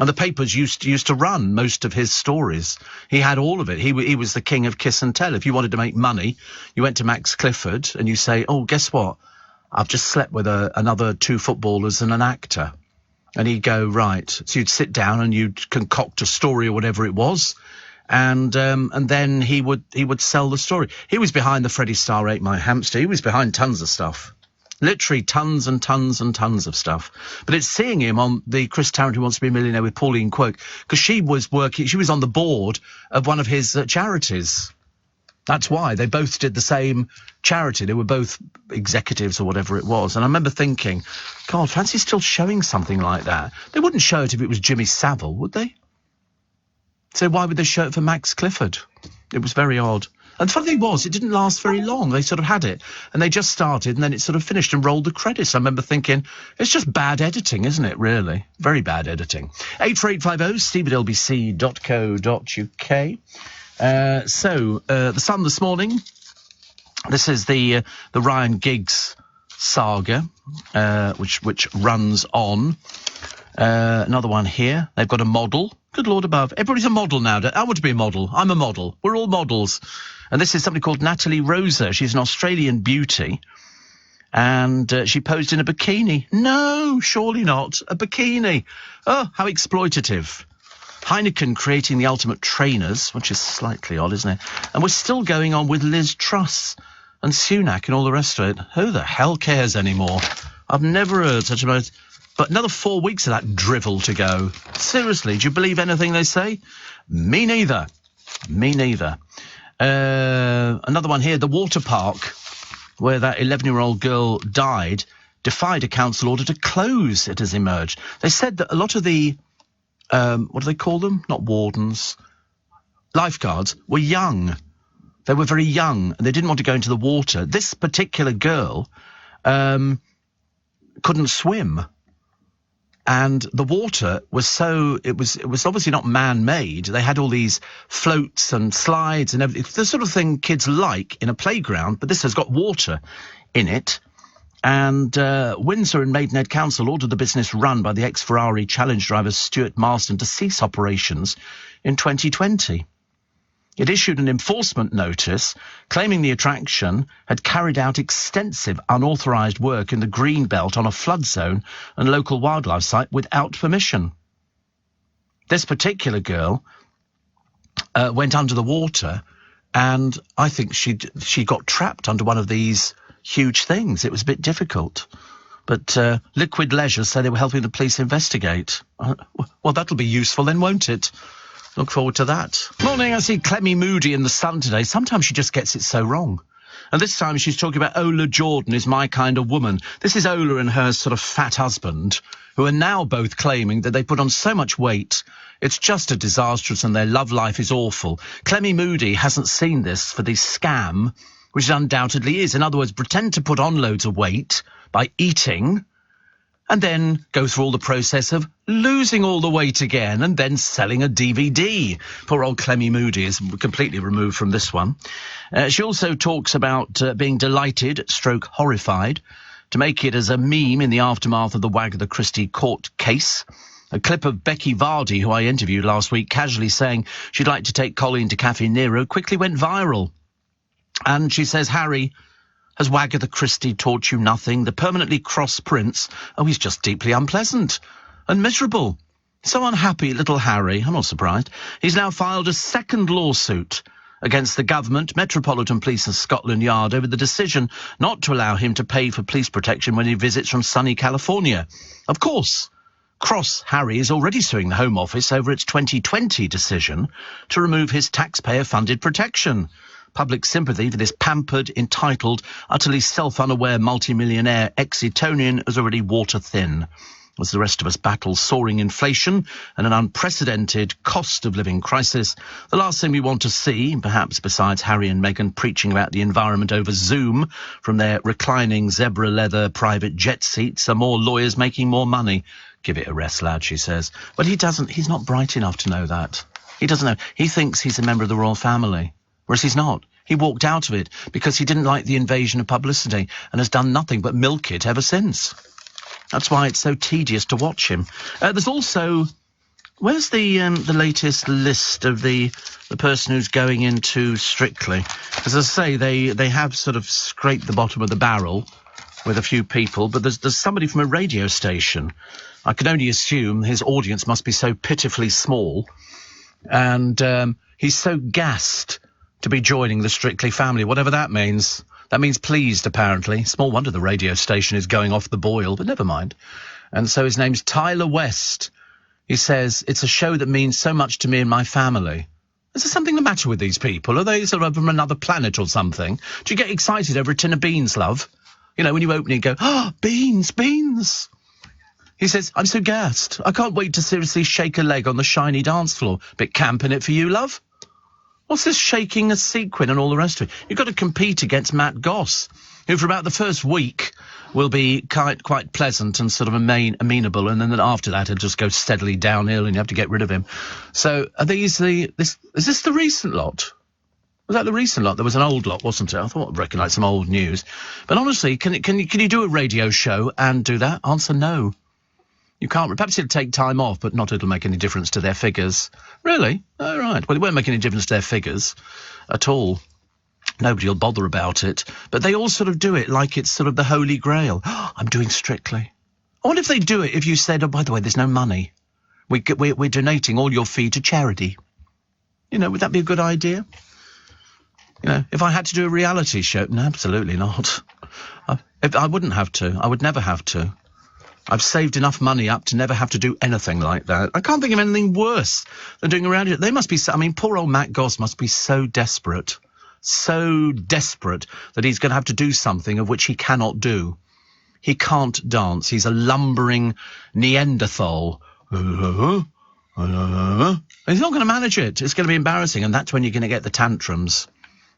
And the papers used to run most of his stories. He had all of it. He was the king of kiss and tell. If you wanted to make money, you went to Max Clifford and you say, oh, guess what? I've just slept with another 2 footballers and an actor. And he'd go, right. So you'd sit down and you'd concoct a story or whatever it was. And then he would sell the story. He was behind the Freddie Starr Ate My Hamster. He was behind tons of stuff. Literally tons and tons and tons of stuff. But it's seeing him on the Chris Tarrant Who Wants to Be a Millionaire with Pauline Quirke, because she was on the board of one of his charities. That's why. They both did the same charity. They were both executives or whatever it was. And I remember thinking, God, fancy still showing something like that. They wouldn't show it if it was Jimmy Savile, would they? So why would they show it for Max Clifford? It was very odd. And the funny thing was, it didn't last very long. They sort of had it, and they just started, and then it sort of finished and rolled the credits. I remember thinking, it's just bad editing, isn't it, really? Very bad editing. 84850 steve@lbc.co.uk. So, The Sun this morning, this is the Ryan Giggs saga, which runs on. Another one here. They've got a model. Good Lord above. Everybody's a model now. I want to be a model. I'm a model. We're all models. And this is somebody called Natalie Rosa. She's an Australian beauty. And she posed in a bikini. No, surely not. A bikini. Oh, how exploitative. Heineken creating the ultimate trainers, which is slightly odd, isn't it? And we're still going on with Liz Truss and Sunak and all the rest of it. Who the hell cares anymore? I've never heard such a... But another 4 weeks of that drivel to go. Seriously, do you believe anything they say? Me neither. Me neither. Another one here, the water park, where that 11-year-old girl died, defied a council order to close, it has emerged. They said that a lot of the, what do they call them? Not wardens. Lifeguards were young. They were very young, and they didn't want to go into the water. This particular girl couldn't swim. And the water was it was obviously not man-made. They had all these floats and slides and everything. The sort of thing kids like in a playground, but this has got water in it. And Windsor and Maidenhead Council ordered the business run by the ex-Ferrari challenge driver Stuart Marsden to cease operations in 2020. It issued an enforcement notice claiming the attraction had carried out extensive unauthorised work in the green belt on a flood zone and local wildlife site without permission. this particular girl went under the water, and I think she got trapped under one of these huge things. It was a bit difficult. But Liquid Leisure say they were helping the police investigate. Well, that'll be useful then, won't it? Look forward to that. Morning, I see Clemmy Moody in The Sun today. Sometimes she just gets it so wrong. And this time she's talking about Ola Jordan is my kind of woman. This is Ola and her sort of fat husband, who are now both claiming that they put on so much weight, it's just a disastrous and their love life is awful. Clemmy Moody hasn't seen this for the scam, which it undoubtedly is. In other words, pretend to put on loads of weight by eating, and then go through all the process of losing all the weight again and then selling a DVD. Poor old Clemmy Moody is completely removed from this one. She also talks about being delighted, stroke horrified, to make it as a meme in the aftermath of the Wagatha Christie court case. A clip of Becky Vardy, who I interviewed last week, casually saying she'd like to take Colleen to Caffè Nero, quickly went viral. And she says, Harry, has Wagatha Christie taught you nothing? The permanently cross prince, he's just deeply unpleasant and miserable. So unhappy, little Harry. I'm not surprised. He's now filed a second lawsuit against the government, Metropolitan Police and Scotland Yard over the decision not to allow him to pay for police protection when he visits from sunny California. Of course, Cross Harry is already suing the Home Office over its 2020 decision to remove his taxpayer-funded protection. Public sympathy for this pampered, entitled, utterly self-unaware multimillionaire ex-Etonian is already water-thin. As the rest of us battle soaring inflation and an unprecedented cost of living crisis, the last thing we want to see, perhaps besides Harry and Meghan preaching about the environment over Zoom from their reclining zebra leather private jet seats, are more lawyers making more money. Give it a rest, lad, she says. But he's not bright enough to know that. He doesn't know. He thinks he's a member of the royal family, whereas he's not. He walked out of it because he didn't like the invasion of publicity and has done nothing but milk it ever since. That's why it's so tedious to watch him. There's also, where's the latest list of the person who's going into Strictly? As I say, they have sort of scraped the bottom of the barrel with a few people, but there's somebody from a radio station. I can only assume his audience must be so pitifully small, and he's so gassed to be joining the Strictly family, whatever that means. That means pleased, apparently. Small wonder the radio station is going off the boil, but never mind. And so his name's Tyler West. He says, it's a show that means so much to me and my family. Is there something the matter with these people? Are they sort of from another planet or something? Do you get excited over a tin of beans, love? You know, when you open it and go, beans, beans. He says, I'm so gassed. I can't wait to seriously shake a leg on the shiny dance floor. Bit camp in it for you, love? What's this shaking a sequin and all the rest of it? You've got to compete against Matt Goss, who for about the first week will be quite pleasant and sort of amenable, and then after that he'll just go steadily downhill and you have to get rid of him. So are these is this the recent lot? Was that the recent lot? There was an old lot, wasn't it? I thought I'd recognise some old news. But honestly, can you do a radio show and do that? Answer no. You can't. Perhaps it'll take time off, but not it'll make any difference to their figures. Really? Oh, right. Well, it won't make any difference to their figures at all. Nobody will bother about it. But they all sort of do it like it's sort of the Holy Grail. I'm doing Strictly. I wonder if they do it if you said, oh, by the way, there's no money. We're donating all your fee to charity. You know, would that be a good idea? You know, if I had to do a reality show, no, absolutely not. I wouldn't have to. I would never have to. I've saved enough money up to never have to do anything like that. I can't think of anything worse than doing a reality show. They must be, poor old Matt Goss must be so desperate that he's going to have to do something of which he cannot do. He can't dance. He's a lumbering Neanderthal. He's not going to manage it. It's going to be embarrassing, and that's when you're going to get the tantrums.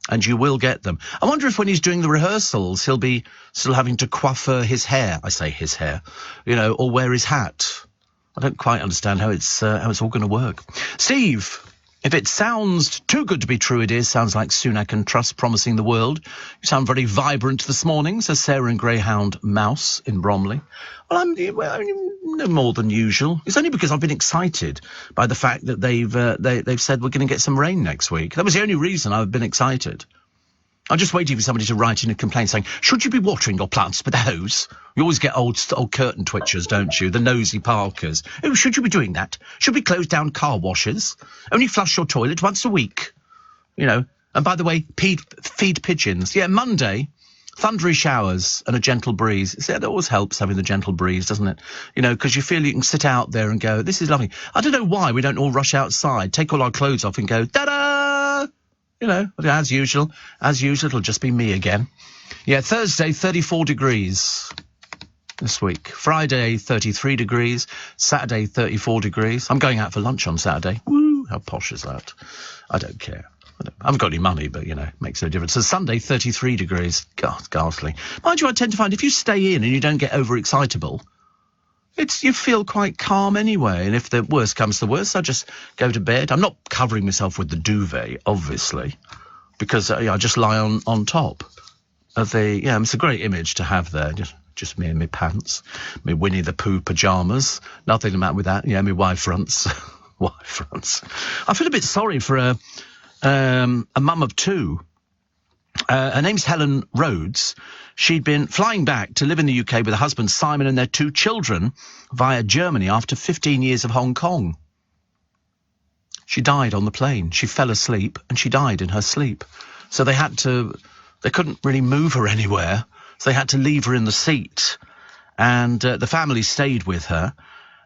And you will get them. I wonder if when he's doing the rehearsals, he'll be still having to coiffure his hair. I say his hair, you know, or wear his hat. I don't quite understand how it's all going to work. Steve, if it sounds too good to be true, it is. Sounds like Sunak and Truss promising the world. You sound very vibrant this morning, says Sarah and Greyhound Mouse in Bromley. Well, I'm no more than usual. It's only because I've been excited by the fact that they've said we're going to get some rain next week. That was the only reason I've been excited. I'm just waiting for somebody to write in a complaint saying, should you be watering your plants with a hose? You always get old curtain twitchers, don't you? The nosy Parkers. Oh, should you be doing that? Should we close down car washes? Only flush your toilet once a week. You know. And by the way, feed pigeons. Yeah, Monday, thundery showers and a gentle breeze. See, it always helps having the gentle breeze, doesn't it? You know, because you feel you can sit out there and go, this is lovely. I don't know why we don't all rush outside, take all our clothes off and go, ta-da! You know, as usual, it'll just be me again. Yeah, Thursday, 34 degrees this week. Friday, 33 degrees. Saturday, 34 degrees. I'm going out for lunch on Saturday. Woo, how posh is that? I don't care. I haven't got any money, but, you know, makes no difference. So Sunday, 33 degrees. God, ghastly. Mind you, I tend to find if you stay in and you don't get overexcitable, you feel quite calm anyway. And if the worst comes to worst, I just go to bed. I'm not covering myself with the duvet, obviously, because I just lie on top of the... Yeah, it's a great image to have there. Just me in my pants, me Winnie the Pooh pyjamas. Nothing the matter with that. Yeah, me Y-fronts. Y-fronts. I feel a bit sorry for a mum of two. Her name's Helen Rhodes. She'd been flying back to live in the UK with her husband Simon and their two children via Germany after 15 years of Hong Kong. She died on the plane. She fell asleep and she died in her sleep. So they couldn't really move her anywhere. So they had to leave her in the seat. And the family stayed with her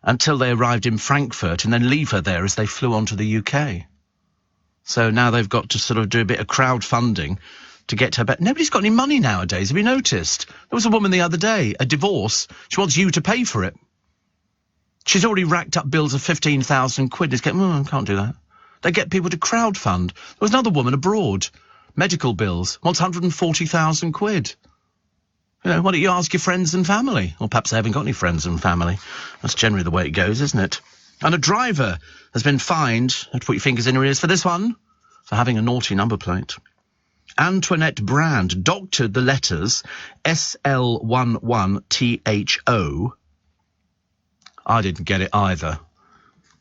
until they arrived in Frankfurt and then leave her there as they flew on to the UK. So now they've got to sort of do a bit of crowdfunding to get her back. Nobody's got any money nowadays, have you noticed? There was a woman the other day, a divorce. She wants you to pay for it. She's already racked up bills of 15,000 quid. I can't do that. They get people to crowdfund. There was another woman abroad, medical bills, wants 140,000 quid. You know, why don't you ask your friends and family? Or perhaps they haven't got any friends and family. That's generally the way it goes, isn't it? And a driver has been fined, have to put your fingers in your ears for this one, for having a naughty number plate. Antoinette Brand doctored the letters SL11THO. I didn't get it either.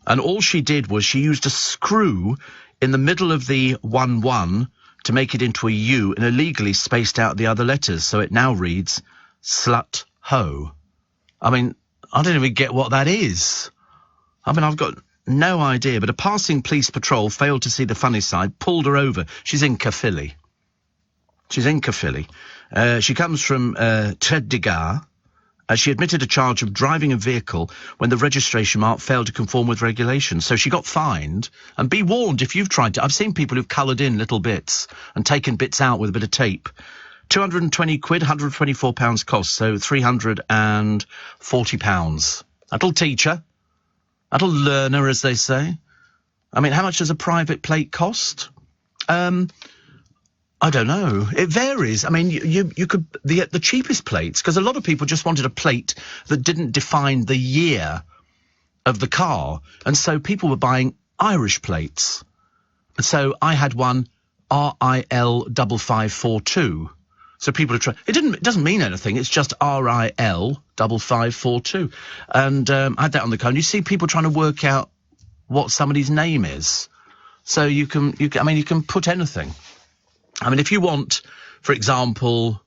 And all she did was she used a screw in the middle of the 11 to make it into a U and illegally spaced out the other letters. So it now reads slut ho. I mean, I don't even get what that is. I mean, I've got no idea, but a passing police patrol failed to see the funny side, pulled her over. She's in Caerphilly. She comes from Tredegar. She admitted a charge of driving a vehicle when the registration mark failed to conform with regulations. So she got fined. And be warned if you've tried to... I've seen people who've coloured in little bits and taken bits out with a bit of tape. 220 quid, £124 cost, so £340. That'll teach her. That'll learn her, as they say. I mean, how much does a private plate cost? I don't know. It varies. I mean, you could... The cheapest plates, because a lot of people just wanted a plate that didn't define the year of the car. And so people were buying Irish plates. And so I had one RIL 5542. So people are trying... It doesn't mean anything. It's just RIL 5542. And I had that on the car. And you see people trying to work out what somebody's name is. So you can put anything. I mean, if you want, for example,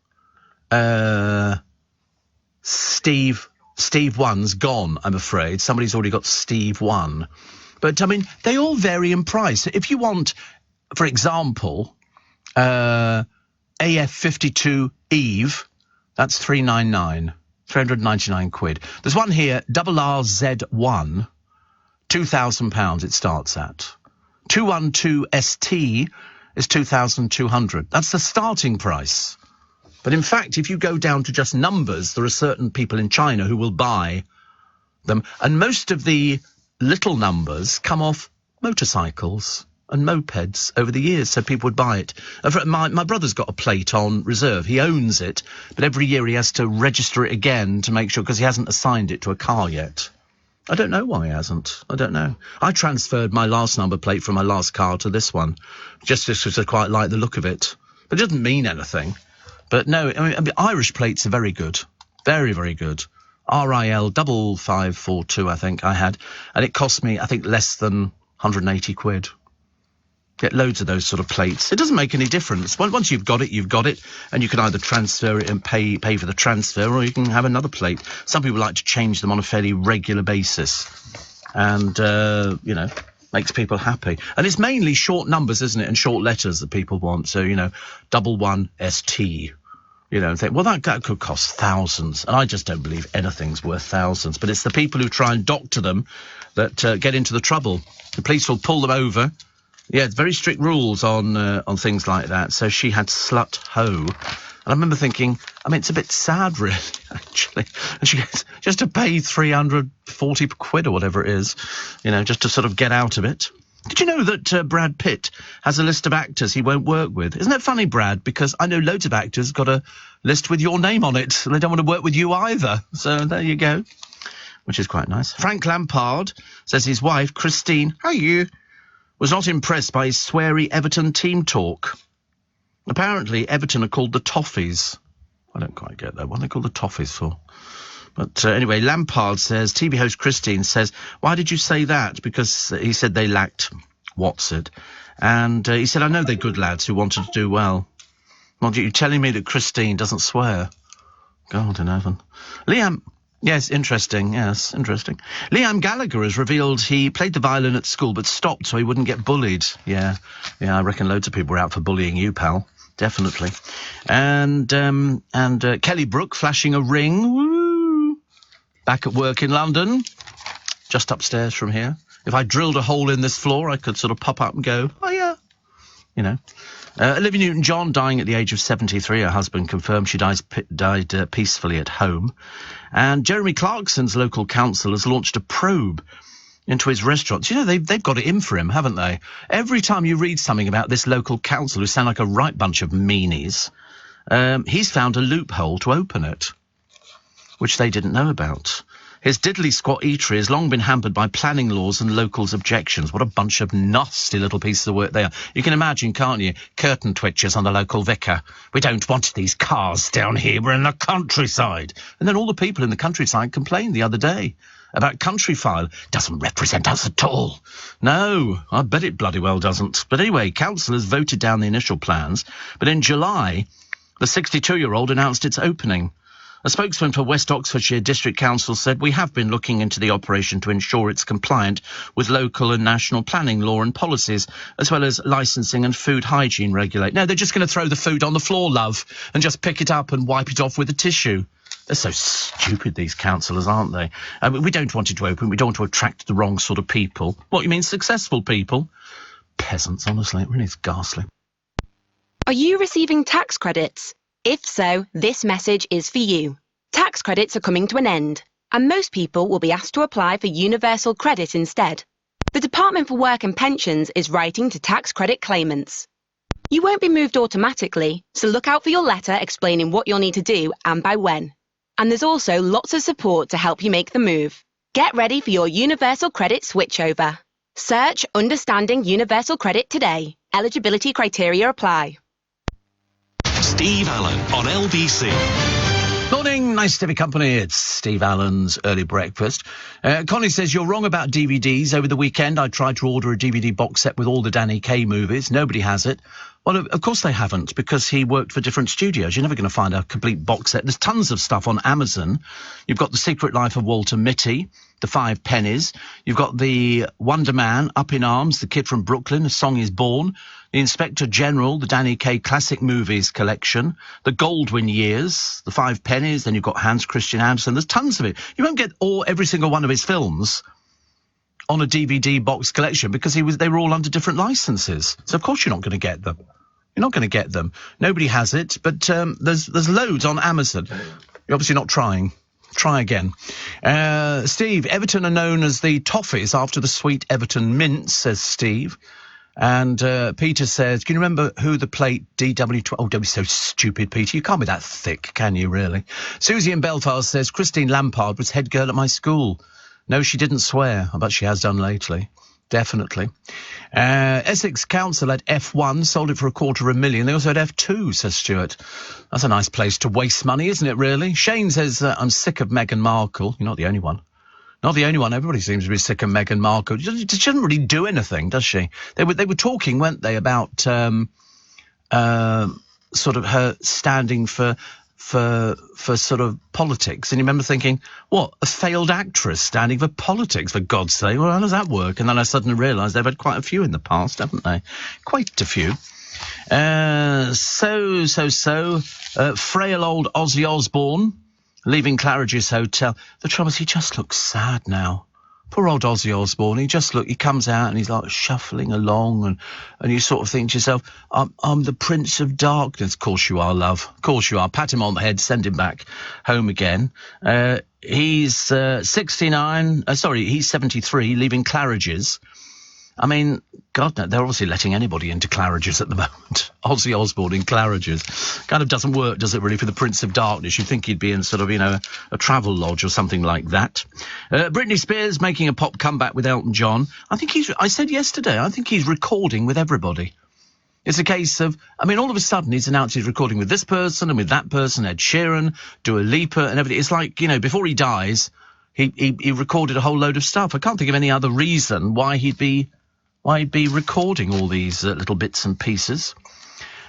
Steve 1's gone, I'm afraid. Somebody's already got Steve 1. But, I mean, they all vary in price. If you want, for example, AF52 Eve, that's $399, 399 quid. There's one here, RRZ1, £2,000 it starts at. 212ST is 2,200. That's the starting price. But in fact, if you go down to just numbers, there are certain people in China who will buy them. And most of the little numbers come off motorcycles and mopeds over the years, so people would buy it. My brother's got a plate on reserve. He owns it, but every year he has to register it again to make sure, because he hasn't assigned it to a car yet. I don't know why he hasn't. I don't know. I transferred my last number plate from my last car to this one, just because I quite like the look of it. But it doesn't mean anything. But no, I mean, Irish plates are very good. Very, very good. RIL 5542, I think I had. And it cost me, I think, less than 180 quid. Get loads of those sort of plates. It doesn't make any difference. Once you've got it, you've got it, and you can either transfer it and pay for the transfer, or you can have another plate. Some people like to change them on a fairly regular basis, and makes people happy. And it's mainly short numbers, isn't it, and short letters that people want. So 11 ST. And think, well, that could cost thousands, and I just don't believe anything's worth thousands. But it's the people who try and doctor them that get into the trouble. The police will pull them over. Yeah, very strict rules on things like that. So she had slut ho, and I remember thinking, it's a bit sad, really, actually. And she gets just to pay 340 quid or whatever it is, just to sort of get out of it. Did you know that Brad Pitt has a list of actors he won't work with? Isn't that funny, Brad? Because I know loads of actors got a list with your name on it, and they don't want to work with you either. So there you go, which is quite nice. Frank Lampard says his wife, Christine, was not impressed by his sweary Everton team talk. Apparently, Everton are called the Toffees. I don't quite get that. What are they called the Toffees for? But anyway, Lampard says, TV host Christine says, why did you say that? Because he said they lacked Watford. And he said, I know they're good lads who wanted to do well. Well, you're telling me that Christine doesn't swear? God in heaven. Liam... Yes, interesting. Liam Gallagher has revealed he played the violin at school but stopped so he wouldn't get bullied. Yeah, I reckon loads of people were out for bullying you, pal. Definitely. And Kelly Brook flashing a ring. Woo! Back at work in London. Just upstairs from here. If I drilled a hole in this floor, I could sort of pop up and go, oh, yeah. Olivia Newton-John dying at the age of 73. Her husband confirmed she died peacefully at home. And Jeremy Clarkson's local council has launched a probe into his restaurants. They've got it in for him, haven't they? Every time you read something about this local council, who sound like a right bunch of meanies, he's found a loophole to open it, which they didn't know about. His diddly squat eatery has long been hampered by planning laws and locals' objections. What a bunch of nasty little pieces of work they are. You can imagine, can't you? Curtain twitchers on the local vicar. We don't want these cars down here. We're in the countryside. And then all the people in the countryside complained the other day about Countryfile. Doesn't represent us at all. No, I bet it bloody well doesn't. But anyway, councillors voted down the initial plans. But in July, the 62-year-old announced its opening. A spokesman for West Oxfordshire District Council said, we have been looking into the operation to ensure it's compliant with local and national planning law and policies, as well as licensing and food hygiene regulate. No, they're just going to throw the food on the floor, love, and just pick it up and wipe it off with a tissue. They're so stupid, these councillors, aren't they? We don't want it to open. We don't want to attract the wrong sort of people. What, you mean successful people? Peasants, honestly. It really is ghastly. Are you receiving tax credits? If so, this message is for you. Tax credits are coming to an end, and most people will be asked to apply for universal credit instead. The Department for Work and Pensions is writing to tax credit claimants. You won't be moved automatically, so look out for your letter explaining what you'll need to do and by when. And there's also lots of support to help you make the move. Get ready for your universal credit switchover. Search Understanding Universal Credit today. Eligibility criteria apply. Steve Allen on LBC. Morning, nice to be company. It's Steve Allen's Early Breakfast. Connie says, you're wrong about DVDs. Over the weekend, I tried to order a DVD box set with all the Danny Kaye movies. Nobody has it. Well, of course they haven't, because he worked for different studios. You're never going to find a complete box set. There's tons of stuff on Amazon. You've got The Secret Life of Walter Mitty, The Five Pennies. You've got The Wonder Man, Up in Arms, The Kid from Brooklyn, A Song is Born, The Inspector General, the Danny Kaye Classic Movies collection, The Goldwyn Years, The Five Pennies, then you've got Hans Christian Andersen. There's tons of it. You won't get every single one of his films on a DVD box collection because they were all under different licenses. So of course you're not going to get them. You're not going to get them. Nobody has it, but there's loads on Amazon. You're obviously not trying. Try again. Steve, Everton are known as the Toffees after the sweet Everton mints, says Steve. And Peter says, can you remember who the plate DW12... Oh, don't be so stupid, Peter. You can't be that thick, can you, really? Susie in Belfast says, Christine Lampard was head girl at my school. No, she didn't swear. I bet she has done lately. Definitely. Essex Council had F1, sold it for $250,000. They also had F2, says Stuart. That's a nice place to waste money, isn't it, really? Shane says, I'm sick of Meghan Markle. You're not the only one. Not the only one. Everybody seems to be sick of Meghan Markle. She doesn't really do anything, does she? They were talking, weren't they, about sort of her standing for sort of politics. And you remember thinking, what, a failed actress standing for politics, for God's sake? Well, how does that work? And then I suddenly realised they've had quite a few in the past, haven't they? Quite a few. Frail old Ozzy Osbourne leaving Claridge's Hotel. The trouble is, he just looks sad now. Poor old Ozzy Osbourne. He comes out and he's like shuffling along, and you sort of think to yourself, I'm the Prince of Darkness. Of course you are, love. Of course you are. Pat him on the head, send him back home again. He's 69. He's 73, leaving Claridge's. I mean, God, no, they're obviously letting anybody into Claridge's at the moment. Ozzy Osbourne in Claridge's. Kind of doesn't work, does it, really, for the Prince of Darkness? You'd think he'd be in sort of, a travel lodge or something like that. Britney Spears making a pop comeback with Elton John. I said yesterday, I think he's recording with everybody. It's a case of, all of a sudden he's announced he's recording with this person and with that person, Ed Sheeran, Dua Lipa and everything. It's like, before he dies, he recorded a whole load of stuff. I can't think of any other reason why he'd be recording all these little bits and pieces.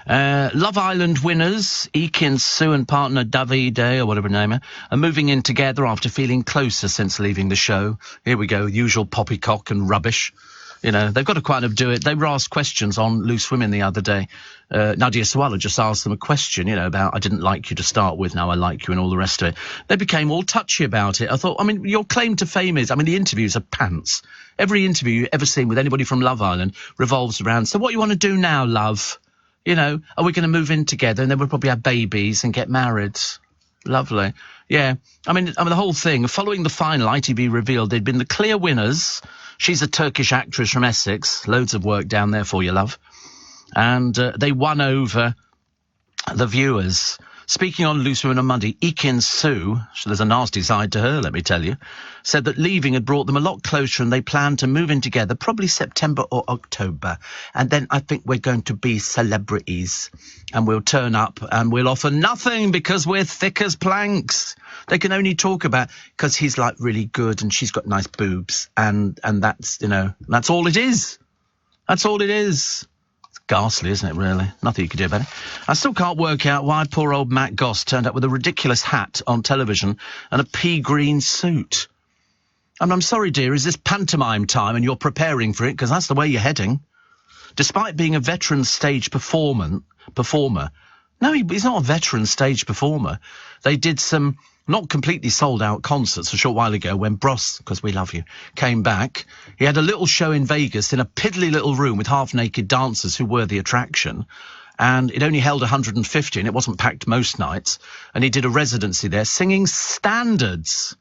Love Island winners, Ekin Su and partner Davide, or whatever her name is, are moving in together after feeling closer since leaving the show. Here we go, usual poppycock and rubbish. They've got to kind of do it. They were asked questions on Loose Women the other day. Nadia Sawalha just asked them a question, about, I didn't like you to start with, now I like you, and all the rest of it. They became all touchy about it. I thought, your claim to fame is, the interviews are pants. Every interview you've ever seen with anybody from Love Island revolves around, so what you want to do now, love? Are we going to move in together and then we'll probably have babies and get married? Lovely. Yeah. The whole thing, following the final, ITV revealed they'd been the clear winners. She's a Turkish actress from Essex. Loads of work down there for you, love. And they won over the viewers. Speaking on Loose Women on Monday, Ekin Su, there's a nasty side to her, let me tell you, said that leaving had brought them a lot closer and they plan to move in together probably September or October. And then I think we're going to be celebrities and we'll turn up and we'll offer nothing because we're thick as planks. They can only talk about because he's like really good and she's got nice boobs and that's, that's all it is. That's all it is. Ghastly, isn't it, really? Nothing you could do about it. I still can't work out why poor old Matt Goss turned up with a ridiculous hat on television and a pea green suit. I'm sorry, dear, is this pantomime time and you're preparing for it? Because that's the way you're heading. Despite being a veteran stage performer. No, he's not a veteran stage performer. They did some not completely sold-out concerts a short while ago when Bros, because we love you, came back. He had a little show in Vegas in a piddly little room with half-naked dancers who were the attraction, and it only held 150, and it wasn't packed most nights, and he did a residency there singing standards.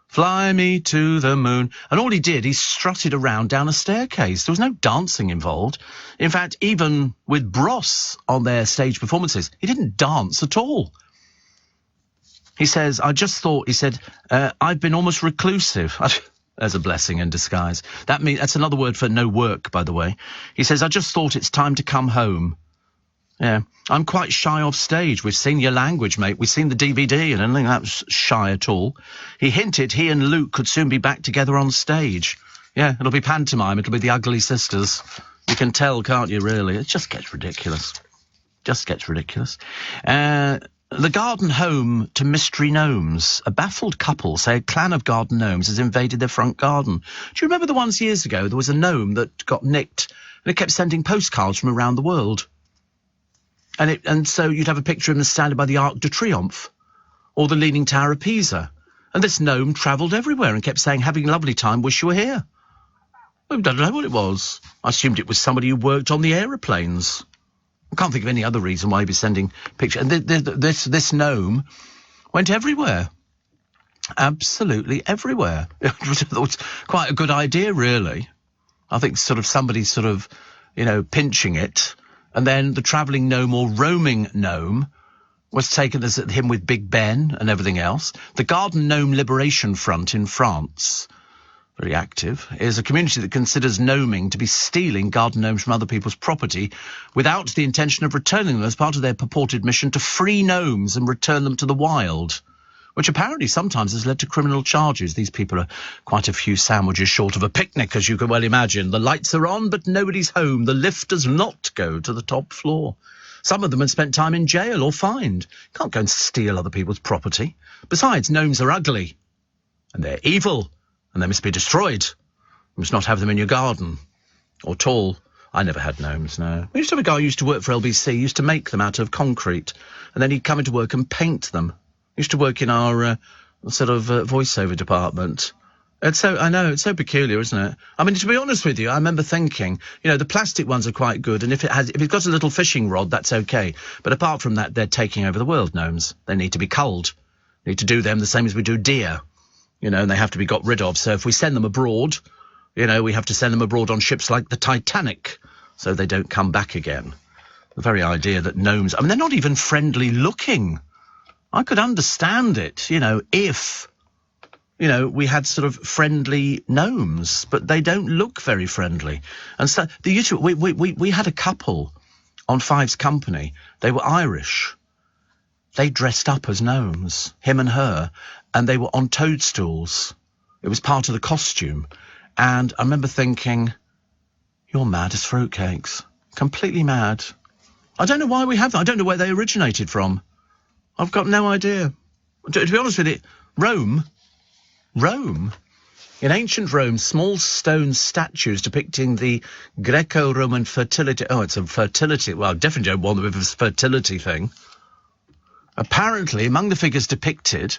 Fly me to the moon. And all he did, he strutted around down a staircase. There was no dancing involved. In fact, even with Bros on their stage performances, he didn't dance at all. He says, I just thought, he said, I've been almost reclusive. There's a blessing in disguise. That's another word for no work, by the way. He says, I just thought it's time to come home. Yeah, I'm quite shy off stage. We've seen your language, mate. We've seen the DVD, and I don't think that was shy at all. He hinted he and Luke could soon be back together on stage. Yeah, it'll be pantomime. It'll be the Ugly Sisters. You can tell, can't you, really? It just gets ridiculous. The garden home to mystery gnomes. A baffled couple say a clan of garden gnomes has invaded their front garden. Do you remember the ones years ago? There was a gnome that got nicked, and it kept sending postcards from around the world. And so you'd have a picture of them standing by the Arc de Triomphe or the Leaning Tower of Pisa. And this gnome travelled everywhere and kept saying, having a lovely time, wish you were here. I don't know what it was. I assumed it was somebody who worked on the aeroplanes. I can't think of any other reason why he'd be sending pictures. And this gnome went everywhere. Absolutely everywhere. It was quite a good idea, really. I think somebody pinching it. And then the travelling gnome or roaming gnome was taken as him with Big Ben and everything else. The Garden Gnome Liberation Front in France, very active, is a community that considers gnoming to be stealing garden gnomes from other people's property without the intention of returning them as part of their purported mission to free gnomes and return them to the wild. which apparently sometimes has led to criminal charges. These people are quite a few sandwiches short of a picnic, as you can well imagine. The lights are on, but nobody's home. The lift does not go to the top floor. Some of them have spent time in jail or fined. You can't go and steal other people's property. Besides, gnomes are ugly, and they're evil, and they must be destroyed. You must not have them in your garden, or tall. I never had gnomes, no. We used to have a guy who used to work for LBC, used to make them out of concrete, and then he'd come into work and paint them. He used to work in our voiceover department. I know, it's so peculiar, isn't it? I mean, to be honest with you, I remember thinking, the plastic ones are quite good, and if it's got a little fishing rod, that's okay. But apart from that, they're taking over the world, gnomes. They need to be culled. We need to do them the same as we do deer, and they have to be got rid of. So if we send them abroad, we have to send them abroad on ships like the Titanic, so they don't come back again. The very idea that gnomes... I mean, they're not even friendly looking. I could understand it, if, we had sort of friendly gnomes, but they don't look very friendly. And so we had a couple on Fives Company. They were Irish. They dressed up as gnomes, him and her, and they were on toadstools. It was part of the costume. And I remember thinking, you're mad as fruitcakes. Completely mad. I don't know why we have them. I don't know where they originated from. I've got no idea. To be honest with you, Rome, in ancient Rome, small stone statues depicting the Greco-Roman fertility... Oh, it's a fertility... Well, I definitely don't want them with this fertility thing. Apparently, among the figures depicted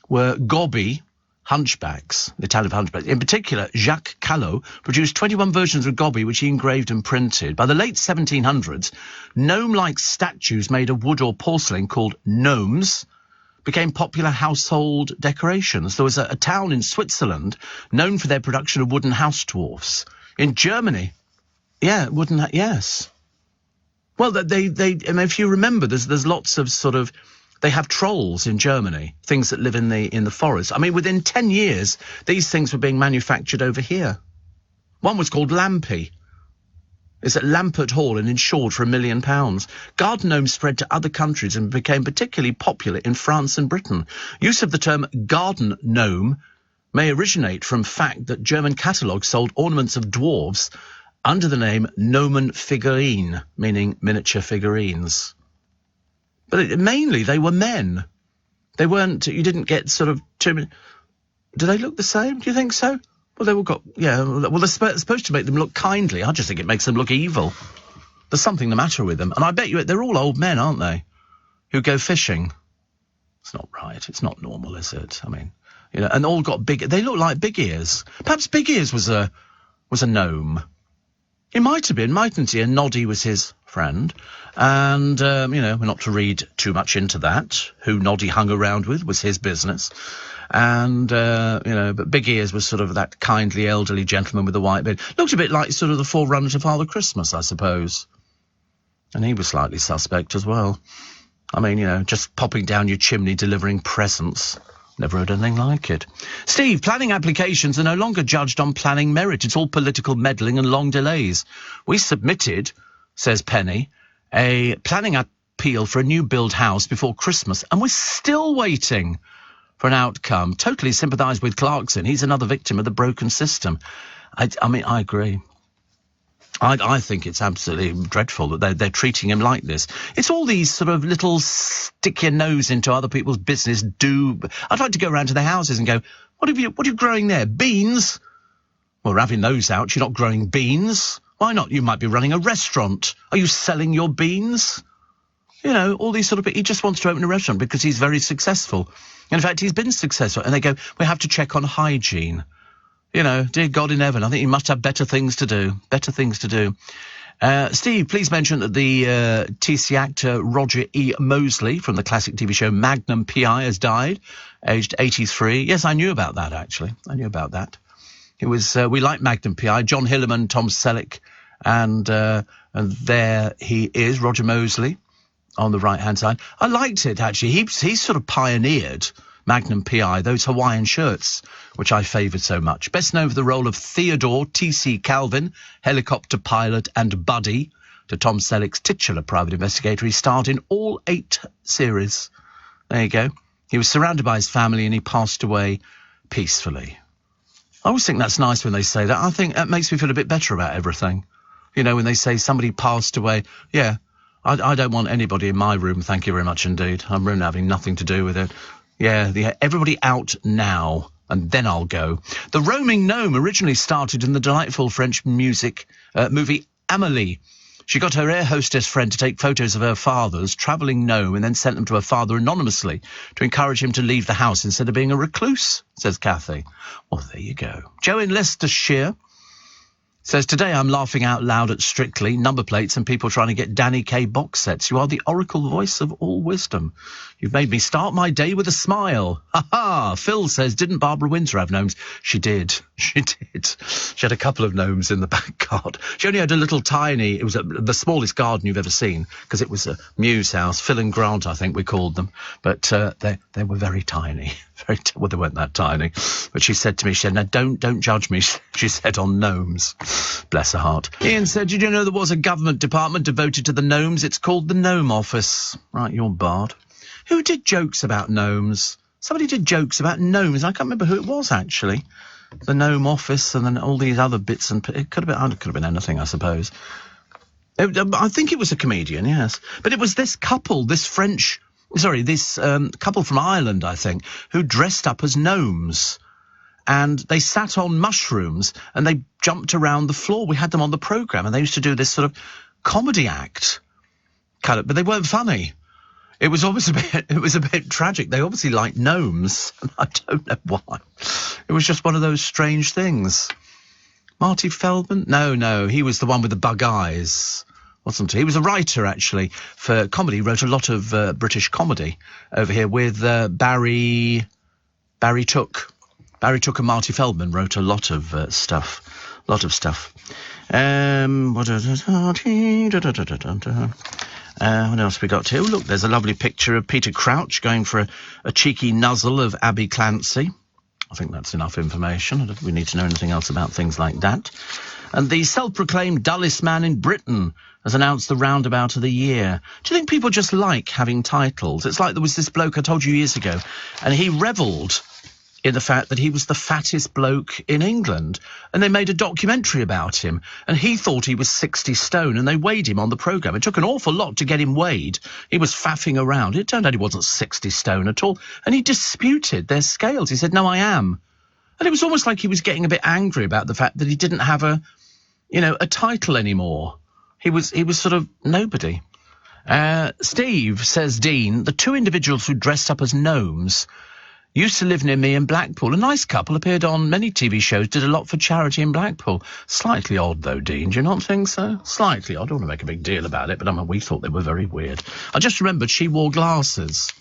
were Gobbi, hunchbacks, the Italian hunchbacks. In particular, Jacques Callot produced 21 versions of Gobbi, which he engraved and printed. By the late 1700s, gnome-like statues made of wood or porcelain called gnomes became popular household decorations. There was a town in Switzerland known for their production of wooden house dwarfs. In Germany, yes. Well, they I mean, if you remember, there's lots of sort of... They have trolls in Germany, things that live in the forest. I mean, within 10 years, these things were being manufactured over here. One was called Lampy. It's at Lampert Hall and insured for £1 million. Garden gnomes spread to other countries and became particularly popular in France and Britain. Use of the term garden gnome may originate from fact that German catalogues sold ornaments of dwarves under the name Nomen figurine, meaning miniature figurines. But mainly they were men. They weren't... You didn't get sort of too many... Do they look the same? Do you think so? Well, they all got... Yeah, well, they're supposed to make them look kindly. I just think it makes them look evil. There's something the matter with them. And I bet you they're all old men, aren't they? Who go fishing. It's not right. It's not normal, is it? I mean, and all got big... They look like Big Ears. Perhaps Big Ears was a gnome. He might have been, mightn't he? And Noddy was his friend. And, we're not to read too much into that. Who Noddy hung around with was his business. And, but Big Ears was sort of that kindly elderly gentleman with the white beard. Looked a bit like sort of the forerunner to Father Christmas, I suppose. And he was slightly suspect as well. I mean, just popping down your chimney delivering presents. Never heard anything like it. Steve, planning applications are no longer judged on planning merit. It's all political meddling and long delays. We submitted, says Penny, a planning appeal for a new build house before Christmas, and we're still waiting for an outcome. Totally sympathise with Clarkson. He's another victim of the broken system. I mean, I agree. I think it's absolutely dreadful that they're treating him like this. It's all these sort of little stick your nose into other people's business I'd like to go around to their houses and go, what are you growing there? Beans? Well, we're having those out. You're not growing beans. Why not? You might be running a restaurant. Are you selling your beans? All these sort of... He just wants to open a restaurant because he's very successful. In fact, he's been successful. And they go, we have to check on hygiene. Dear God in heaven, I think he must have better things to do. Steve, please mention that the TC actor Roger E. Mosley from the classic TV show Magnum P.I. has died, aged 83. Yes, I knew about that, actually. It was, we like Magnum P.I. John Hillerman, Tom Selleck, and there he is, Roger Mosley, on the right-hand side. I liked it, actually. He sort of pioneered Magnum P.I., those Hawaiian shirts, which I favoured so much. Best known for the role of Theodore T.C. Calvin, helicopter pilot and buddy to Tom Selleck's titular private investigator. He starred in all 8 series. There you go. He was surrounded by his family and he passed away peacefully. I always think that's nice when they say that. I think that makes me feel a bit better about everything. You know, when they say somebody passed away, yeah, I don't want anybody in my room, thank you very much indeed. I'm really having nothing to do with it. Yeah, everybody out now, and then I'll go. The Roaming Gnome originally started in the delightful French movie Amélie. She got her air hostess friend to take photos of her father's travelling gnome and then sent them to her father anonymously to encourage him to leave the house instead of being a recluse, says Kathy. Well, there you go. Joe in Leicestershire says, today I'm laughing out loud at Strictly, number plates and people trying to get Danny Kaye box sets. You are the oracle voice of all wisdom. You've made me start my day with a smile. Ha ha! Phil says, didn't Barbara Windsor have gnomes? She did. She did. She had a couple of gnomes in the back garden. She only had a little tiny, it was the smallest garden you've ever seen, because it was a Muse house. Phil and Grant, I think we called them. But they were very tiny. Well, they weren't that tiny. But she said to me, she said, now don't judge me, she said, on gnomes. Bless her heart. Ian said, did you know there was a government department devoted to the gnomes? It's called the Gnome Office. Right, you're barred. Who did jokes about gnomes? Somebody did jokes about gnomes. I can't remember who it was, actually. The Gnome Office and then all these other bits. And it could have been anything, I suppose. I think it was a comedian, yes. But it was this couple, this couple from Ireland, I think, who dressed up as gnomes. And they sat on mushrooms and they jumped around the floor. We had them on the programme and they used to do this sort of comedy act. But they weren't funny. It was a bit tragic. They obviously liked gnomes. And I don't know why. It was just one of those strange things. Marty Feldman? No, he was the one with the bug eyes. Wasn't he? He was a writer, actually, for comedy. He wrote a lot of British comedy over here with Barry Took. Barry Took and Marty Feldman wrote a lot of stuff. What else we got here? Oh, look, there's a lovely picture of Peter Crouch going for a cheeky nuzzle of Abby Clancy. I think that's enough information. I don't think we need to know anything else about things like that. And the self-proclaimed dullest man in Britain has announced the roundabout of the year. Do you think people just like having titles? It's like there was this bloke I told you years ago, and he revelled in the fact that he was the fattest bloke in England. And they made a documentary about him, and he thought he was 60 stone, and they weighed him on the programme. It took an awful lot to get him weighed. He was faffing around. It turned out he wasn't 60 stone at all, and he disputed their scales. He said, no, I am. And it was almost like he was getting a bit angry about the fact that he didn't have a title anymore. He was sort of nobody. Steve, says Dean, the two individuals who dressed up as gnomes used to live near me in Blackpool. A nice couple, appeared on many TV shows, did a lot for charity in Blackpool. Slightly odd, though, Dean, do you not think so? Slightly odd. I don't want to make a big deal about it, but we thought they were very weird. I just remembered she wore glasses.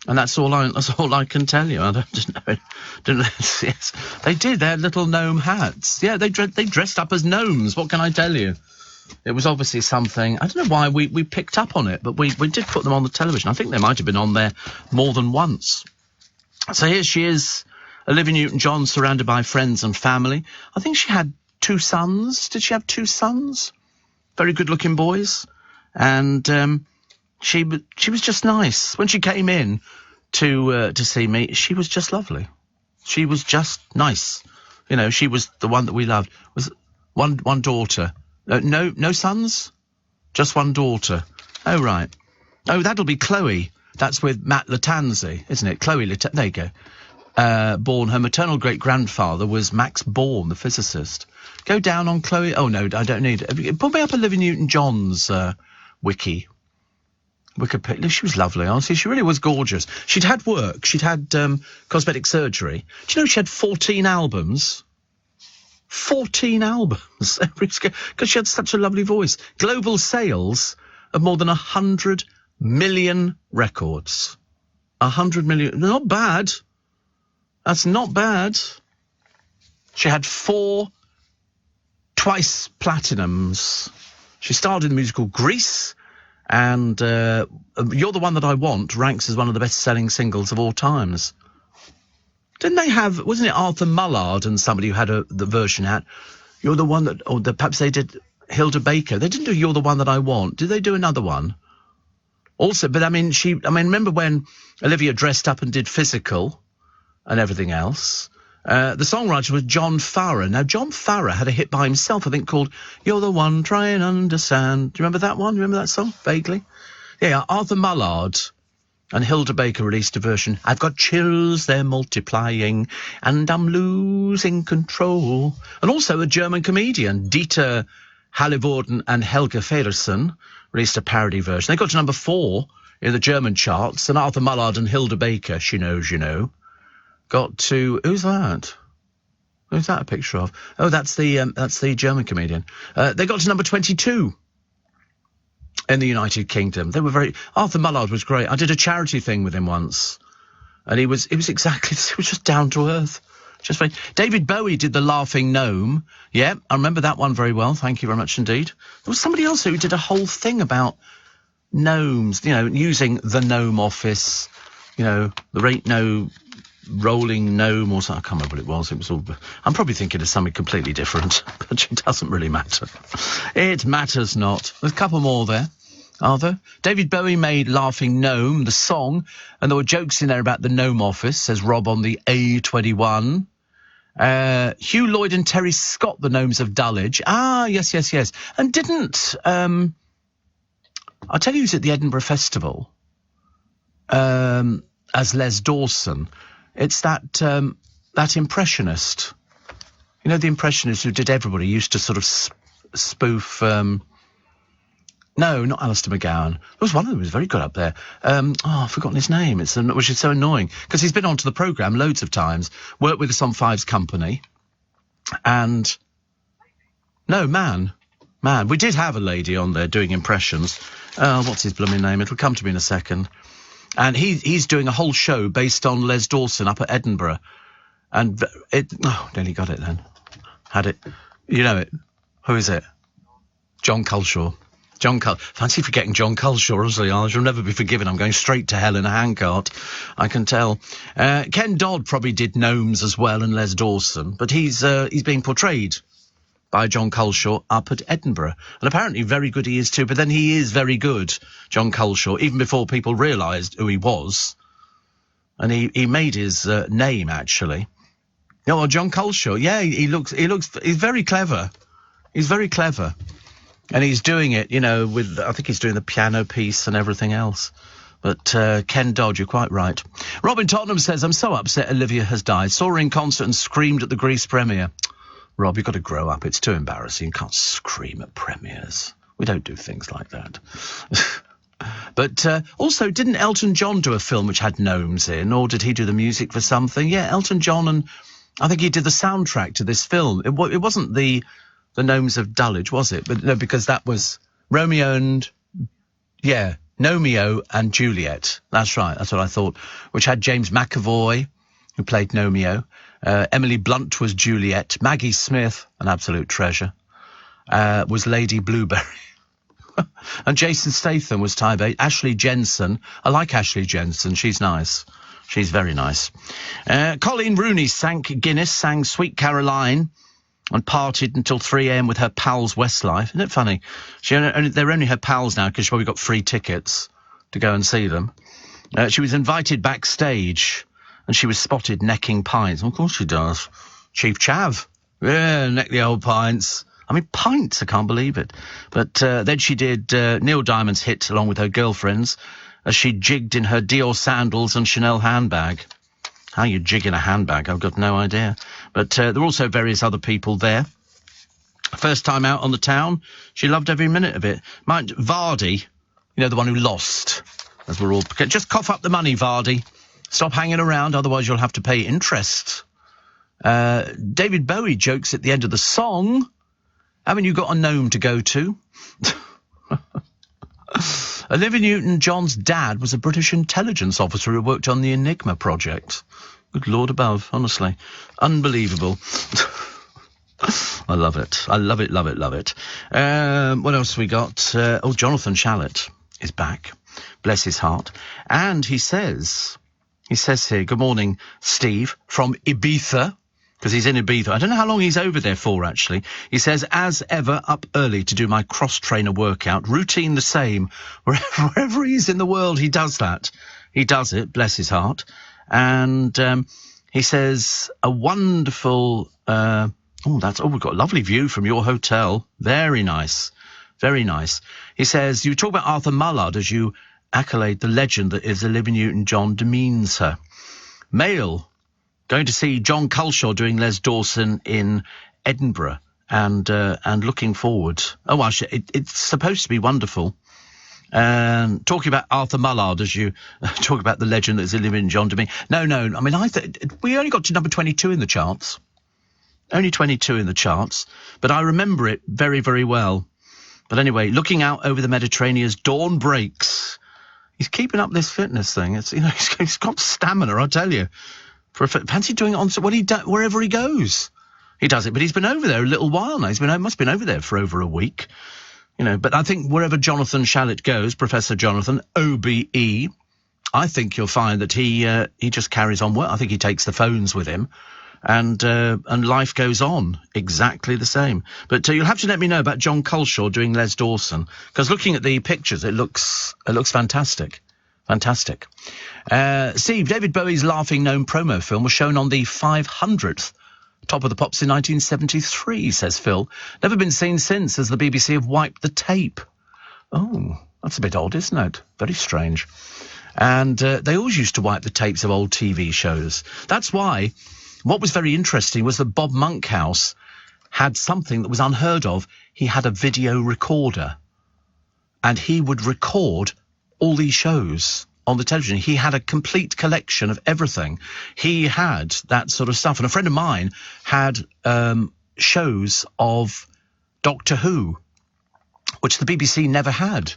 And that's all I can tell you. I don't know. Yes, they did. They had little gnome hats. Yeah, they dressed up as gnomes. What can I tell you? It was obviously something. I don't know why we picked up on it, but we did put them on the television. I think they might have been on there more than once. So here she is, Olivia Newton-John, surrounded by friends and family. I think she had 2 sons. Did she have 2 sons? Very good-looking boys. And she was just nice. When she came in to see me, she was just lovely. She was just nice. You know, she was the one that we loved. Was one daughter. No sons? Just one daughter. Oh, right. Oh, that'll be Chloe. That's with Matt Lattanzi, isn't it? Chloe Lattanzi. There you go. Born. Her maternal great-grandfather was Max Born, the physicist. Go down on Chloe. Oh, no, I don't need it. Put me up Olivia Newton-John's wiki. Wikipedia. She was lovely, honestly. She really was gorgeous. She'd had work. She'd had cosmetic surgery. Do you know she had 14 albums? 14 albums. Because she had such a lovely voice. Global sales of more than 100 million records. 100 million. Not bad. That's not bad. She had 4 twice platinums. She starred in the musical Grease, and You're the One That I Want ranks as one of the best-selling singles of all times. Didn't they have, wasn't it Arthur Mullard and somebody who had the version out? You're the one that, perhaps they did Hilda Baker. They didn't do You're the One That I Want. Did they do another one? Also, but I mean, remember when Olivia dressed up and did Physical and everything else? The songwriter was John Farrar. Now, John Farrar had a hit by himself, I think, called You're the One, Try and Understand. Do you remember that one? Remember that song? Vaguely? Yeah, Arthur Mullard and Hilda Baker released a version. I've got chills, they're multiplying, and I'm losing control. And also a German comedian, Dieter Halivorden and Helga Feddersen, released a parody version. They got to number 4 in the German charts, and Arthur Mullard and Hilda Baker, She Knows You Know, got to... Who's that? Who's that a picture of? Oh, that's the German comedian. They got to number 22 in the United Kingdom. They were very... Arthur Mullard was great. I did a charity thing with him once, and he was exactly... He was just down to earth. Just very... David Bowie did the Laughing Gnome. Yeah, I remember that one very well. Thank you very much indeed. There was somebody else who did a whole thing about gnomes, using the gnome office, there ain't no rolling gnome or something. I can't remember what it was. It was all... I'm probably thinking of something completely different, but it doesn't really matter. It matters not. There's a couple more there, are there? David Bowie made Laughing Gnome, the song, and there were jokes in there about the gnome office, says Rob on the A21. Hugh Lloyd and Terry Scott, the Gnomes of Dulwich. Ah, yes. And didn't... I'll tell you who's at the Edinburgh Festival as Les Dawson. It's that impressionist. The impressionist who did Everybody, used to sort of spoof... no, not Alistair McGowan. There was one of them who was very good up there. I've forgotten his name, which is so annoying, because he's been onto the programme loads of times, worked with us on Five's Company, and... No, Man. We did have a lady on there doing impressions. What's his blooming name? It'll come to me in a second. And he's doing a whole show based on Les Dawson up at Edinburgh. And nearly got it then. Had it. You know it. Who is it? John Culshaw. Fancy forgetting John Culshaw, honestly. I shall never be forgiven. I'm going straight to hell in a handcart, I can tell. Ken Dodd probably did Gnomes as well and Les Dawson, but he's being portrayed by John Culshaw up at Edinburgh. And apparently very good he is too, but then he is very good, John Culshaw, even before people realised who he was. And he made his name, actually. John Culshaw, yeah, he's very clever. He's very clever. And he's doing it, with, I think he's doing the piano piece and everything else. But Ken Dodd, you're quite right. Robin Tottenham says, I'm so upset Olivia has died. Saw her in concert and screamed at the Grease premiere. Rob, you've got to grow up. It's too embarrassing. You can't scream at premieres. We don't do things like that. But also, didn't Elton John do a film which had gnomes in, or did he do the music for something? Yeah, Elton John, and I think he did the soundtrack to this film. It wasn't the Gnomes of Dulwich, was it? But no, because that was Romeo and Juliet. That's right. That's what I thought. Which had James McAvoy, who played Gnomeo. Emily Blunt was Juliet. Maggie Smith, an absolute treasure, was Lady Blueberry. And Jason Statham was Tybate. Ashley Jensen. I like Ashley Jensen. She's nice. She's very nice. Colleen Rooney sang Guinness, sang Sweet Caroline, and partied until 3 a.m. with her pals Westlife. Isn't it funny? They're only her pals now because she's probably got free tickets to go and see them. She was invited backstage, and she was spotted necking pints. Of course she does. Chief Chav. Yeah, neck the old pints. I mean, pints, I can't believe it. But then she did Neil Diamond's hit along with her girlfriends as she jigged in her Dior sandals and Chanel handbag. How you jig in a handbag, I've got no idea. But there were also various other people there. First time out on the town, she loved every minute of it. Vardy, the one who lost, as we're all... Just cough up the money, Vardy. Stop hanging around, otherwise you'll have to pay interest. David Bowie jokes at the end of the song, haven't you got a gnome to go to? Olivia Newton-John's dad was a British intelligence officer who worked on the Enigma project. Good Lord above, honestly. Unbelievable. I love it. I love it, love it, love it. What else we got? Jonathan Shallett is back. Bless his heart. And he says here, good morning, Steve, from Ibiza. because he's in Ibiza. I don't know how long he's over there for, actually. He says, as ever, up early to do my cross-trainer workout. Routine the same. Wherever he is in the world, he does that. He does it, bless his heart. And he says, a wonderful... we've got a lovely view from your hotel. Very nice. Very nice. He says, you talk about Arthur Mullard as you accolade the legend that is Olivia Newton-John demeans her. Mail, going to see John Culshaw doing Les Dawson in Edinburgh and looking forward. Oh, well, it's supposed to be wonderful. Talking about Arthur Mullard as you talk about the legend that is Olivia Newton-John demeans. No. I mean, we only got to number 22 in the charts. Only 22 in the charts. But I remember it very, very well. But anyway, looking out over the Mediterranean as dawn breaks. He's keeping up this fitness thing. It's, he's got stamina, I tell you. Fancy doing it on wherever he goes. He does it, but he's been over there a little while now. Must have been over there for over a week. But I think wherever Jonathan Shalit goes, Professor Jonathan, OBE, I think you'll find that he just carries on. I think he takes the phones with him. And life goes on exactly the same. But you'll have to let me know about John Culshaw doing Les Dawson, because looking at the pictures, it looks fantastic. Fantastic. Steve, David Bowie's Laughing Gnome promo film was shown on the 500th Top of the Pops in 1973, says Phil. Never been seen since, as the BBC have wiped the tape. Oh, that's a bit odd, isn't it? Very strange. And they always used to wipe the tapes of old TV shows. That's why... What was very interesting was that Bob Monkhouse had something that was unheard of. He had a video recorder, and he would record all these shows on the television. He had a complete collection of everything. He had that sort of stuff. And a friend of mine had shows of Doctor Who, which the BBC never had.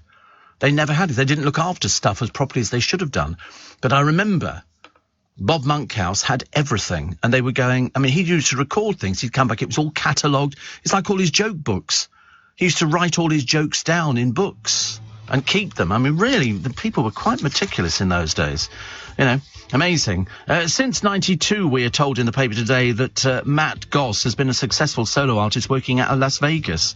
They never had it. They didn't look after stuff as properly as they should have done. But I remember... Bob Monkhouse had everything, and they were going... I mean, he used to record things. He'd come back, it was all catalogued. It's like all his joke books. He used to write all his jokes down in books and keep them. I mean, really, the people were quite meticulous in those days. Amazing. Since 92, we are told in the paper today that Matt Goss has been a successful solo artist working out of Las Vegas.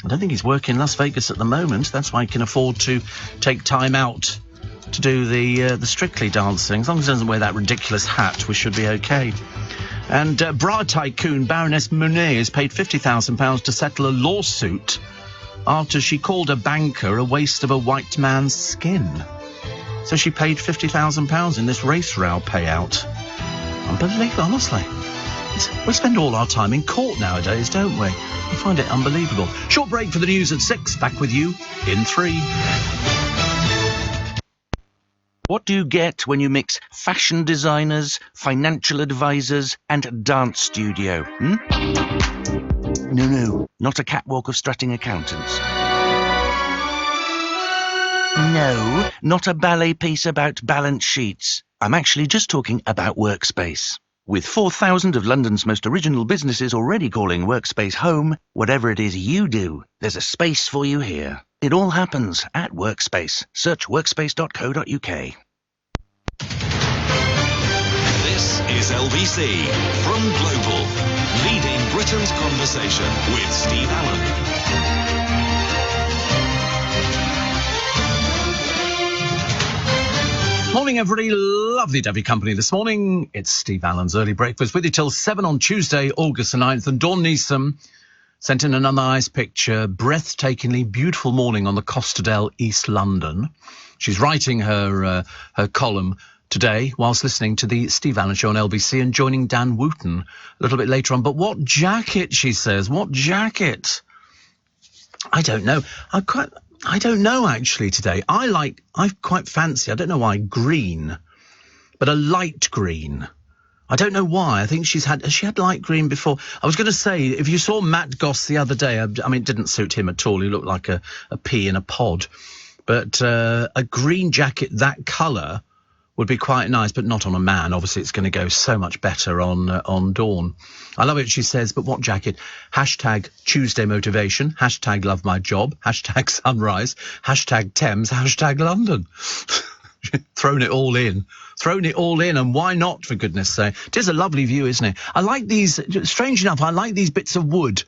I don't think he's working in Las Vegas at the moment. That's why he can afford to take time out to do the Strictly dancing. As long as he doesn't wear that ridiculous hat, we should be okay. And bra tycoon Baroness Monet has paid £50,000 to settle a lawsuit after she called a banker a waste of a white man's skin. So she paid £50,000 in this race row payout. Unbelievable, honestly. We spend all our time in court nowadays, don't we? I find it unbelievable. Short break for the news at 6. Back with you in 3. What do you get when you mix fashion designers, financial advisors, and dance studio? No, not a catwalk of strutting accountants. No, not a ballet piece about balance sheets. I'm actually just talking about Workspace. With 4,000 of London's most original businesses already calling Workspace home, whatever it is you do, there's a space for you here. It all happens at Workspace. Search workspace.co.uk. This is LBC from Global, leading Britain's conversation with Steve Allen. Morning, everybody. Lovely to have your company this morning. It's Steve Allen's Early Breakfast with you till 7 on Tuesday, August the 9th. And Dawn Neeson sent in another nice picture. Breathtakingly beautiful morning on the Costadale, East London. She's writing her column today whilst listening to the Steve Allen Show on LBC and joining Dan Wooten a little bit later on. But what jacket, she says. What jacket? I don't know. I don't know, actually, today. I quite fancy, I don't know why, green, but a light green. I don't know why. I think has she had light green before? I was going to say, if you saw Matt Goss the other day, I mean, it didn't suit him at all. He looked like a pea in a pod. But a green jacket, that colour, would be quite nice, but not on a man. Obviously, it's going to go so much better on Dawn. I love it. She says, but what jacket? Hashtag Tuesday motivation. Hashtag love my job. Hashtag sunrise. Hashtag Thames. Hashtag London. Thrown it all in, and why not, for goodness sake? It is a lovely view, isn't it? I like these, strange enough, I like these bits of wood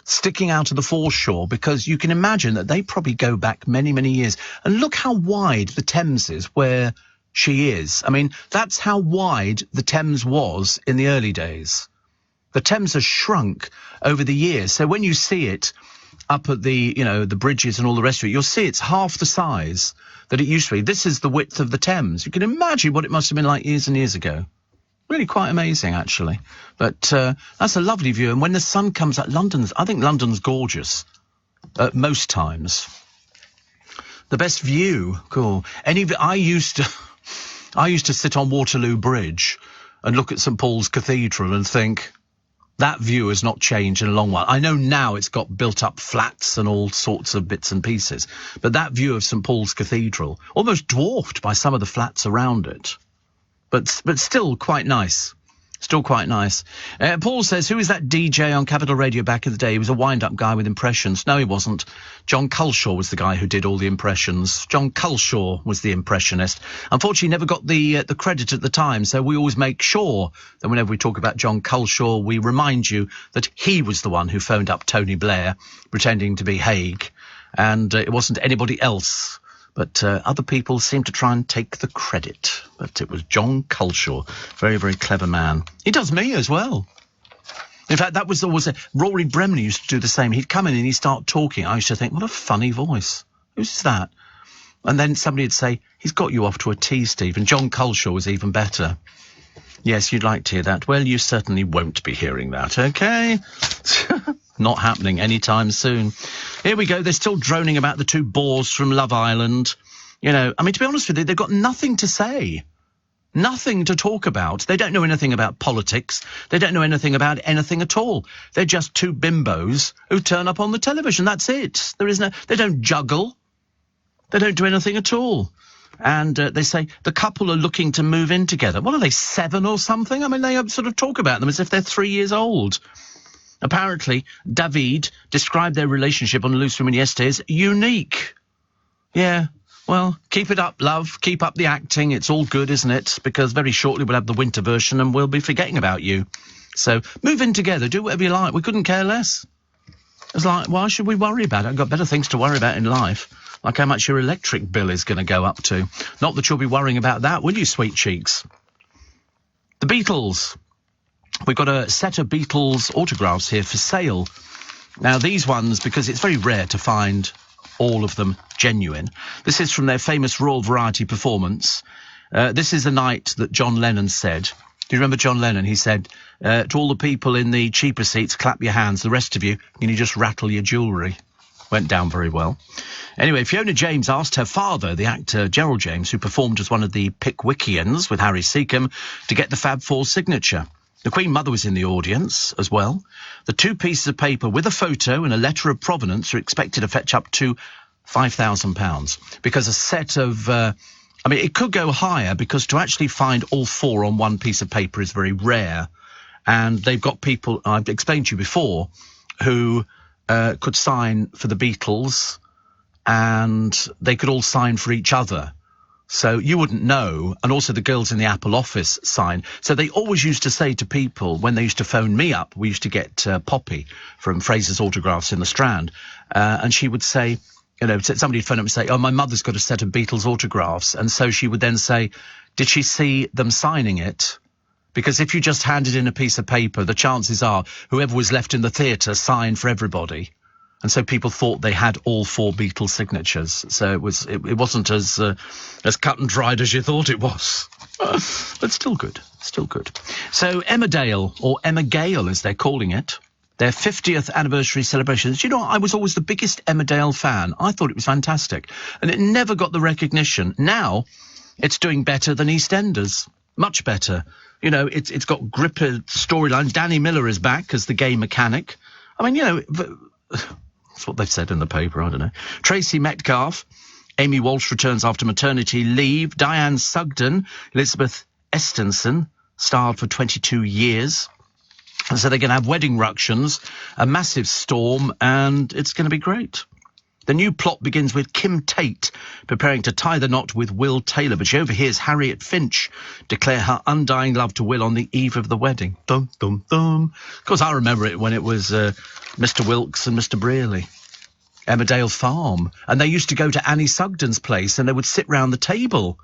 sticking out of the foreshore, because you can imagine that they probably go back many, many years. And look how wide the Thames is where she is. I mean, that's how wide the Thames was in the early days. The Thames has shrunk over the years. So when you see it up at the, the bridges and all the rest of it, you'll see it's half the size that it used to be. This is the width of the Thames. You can imagine what it must have been like years and years ago. Really quite amazing, actually. But that's a lovely view. And when the sun comes out, I think London's gorgeous most times. The best view, cool. I used to sit on Waterloo Bridge and look at St Paul's Cathedral and think, that view has not changed in a long while. I know now it's got built up flats and all sorts of bits and pieces, but that view of St Paul's Cathedral, almost dwarfed by some of the flats around it. But still quite nice. Still quite nice. Paul says, who was that DJ on Capital Radio back in the day? He was a wind-up guy with impressions. No, he wasn't. John Culshaw was the guy who did all the impressions. John Culshaw was the impressionist. Unfortunately, he never got the credit at the time, so we always make sure that whenever we talk about John Culshaw, we remind you that he was the one who phoned up Tony Blair, pretending to be Haig, and it wasn't anybody else. But other people seem to try and take the credit. But it was John Culshaw. Very, very clever man. He does me as well. In fact, that was always... Rory Bremner used to do the same. He'd come in and he'd start talking. I used to think, what a funny voice. Who's that? And then somebody would say, he's got you off to a tea, Steve. And John Culshaw was even better. Yes, you'd like to hear that. Well, you certainly won't be hearing that, OK? Not happening anytime soon. Here we go. They're still droning about the two bores from Love Island. I mean, to be honest with you, they've got nothing to say. Nothing to talk about. They don't know anything about politics. They don't know anything about anything at all. They're just two bimbos who turn up on the television. That's it. They don't juggle. They don't do anything at all. And they say the couple are looking to move in together. What are they, 7 or something? I mean, they sort of talk about them as if they're 3 years old. Apparently, David described their relationship on Loose Women yesterday as unique. Yeah, well, keep it up, love. Keep up the acting. It's all good, isn't it? Because very shortly we'll have the winter version and we'll be forgetting about you. So move in together. Do whatever you like. We couldn't care less. It's like, why should we worry about it? I've got better things to worry about in life, like how much your electric bill is going to go up to. Not that you'll be worrying about that, will you, sweet cheeks? The Beatles. We've got a set of Beatles autographs here for sale. Now, these ones, because it's very rare to find all of them genuine. This is from their famous Royal Variety performance. This is the night that John Lennon said. Do you remember John Lennon? He said, to all the people in the cheaper seats, clap your hands. The rest of you, can you just rattle your jewellery? Went down very well. Anyway, Fiona James asked her father, the actor Gerald James, who performed as one of the Pickwickians with Harry Seacombe, to get the Fab Four's signature. The Queen Mother was in the audience as well. The 2 pieces of paper with a photo and a letter of provenance are expected to fetch up to £5,000 because a set of... it could go higher because to actually find all 4 on one piece of paper is very rare. And they've got people, I've explained to you before, who could sign for the Beatles and they could all sign for each other. So you wouldn't know, and also the girls in the Apple office sign. So they always used to say to people, when they used to phone me up, we used to get Poppy from Fraser's Autographs in the Strand, and she would say, somebody would phone up and say, oh, my mother's got a set of Beatles autographs. And so she would then say, did she see them signing it? Because if you just handed in a piece of paper, the chances are whoever was left in the theatre signed for everybody. And so people thought they had all 4 Beatles signatures. So it wasn't as cut and dried as you thought it was. But still good, still good. So Emmerdale, or Emma Gale as they're calling it, their 50th anniversary celebrations. You know, I was always the biggest Emmerdale fan. I thought it was fantastic. And it never got the recognition. Now it's doing better than EastEnders. Much better. You know, it's got gripper storylines. Danny Miller is back as the gay mechanic. I mean, you know... That's what they've said in the paper, I don't know. Tracy Metcalf, Amy Walsh returns after maternity leave. Diane Sugden, Elizabeth Estenson, starred for 22 years. And so they're going to have wedding ructions, a massive storm, and it's going to be great. The new plot begins with Kim Tate preparing to tie the knot with Will Taylor, but she overhears Harriet Finch declare her undying love to Will on the eve of the wedding. Dum, dum, dum. Of course, I remember it when it was Mr. Wilkes and Mr. Brearley. Emmerdale Farm. And they used to go to Annie Sugden's place and they would sit round the table.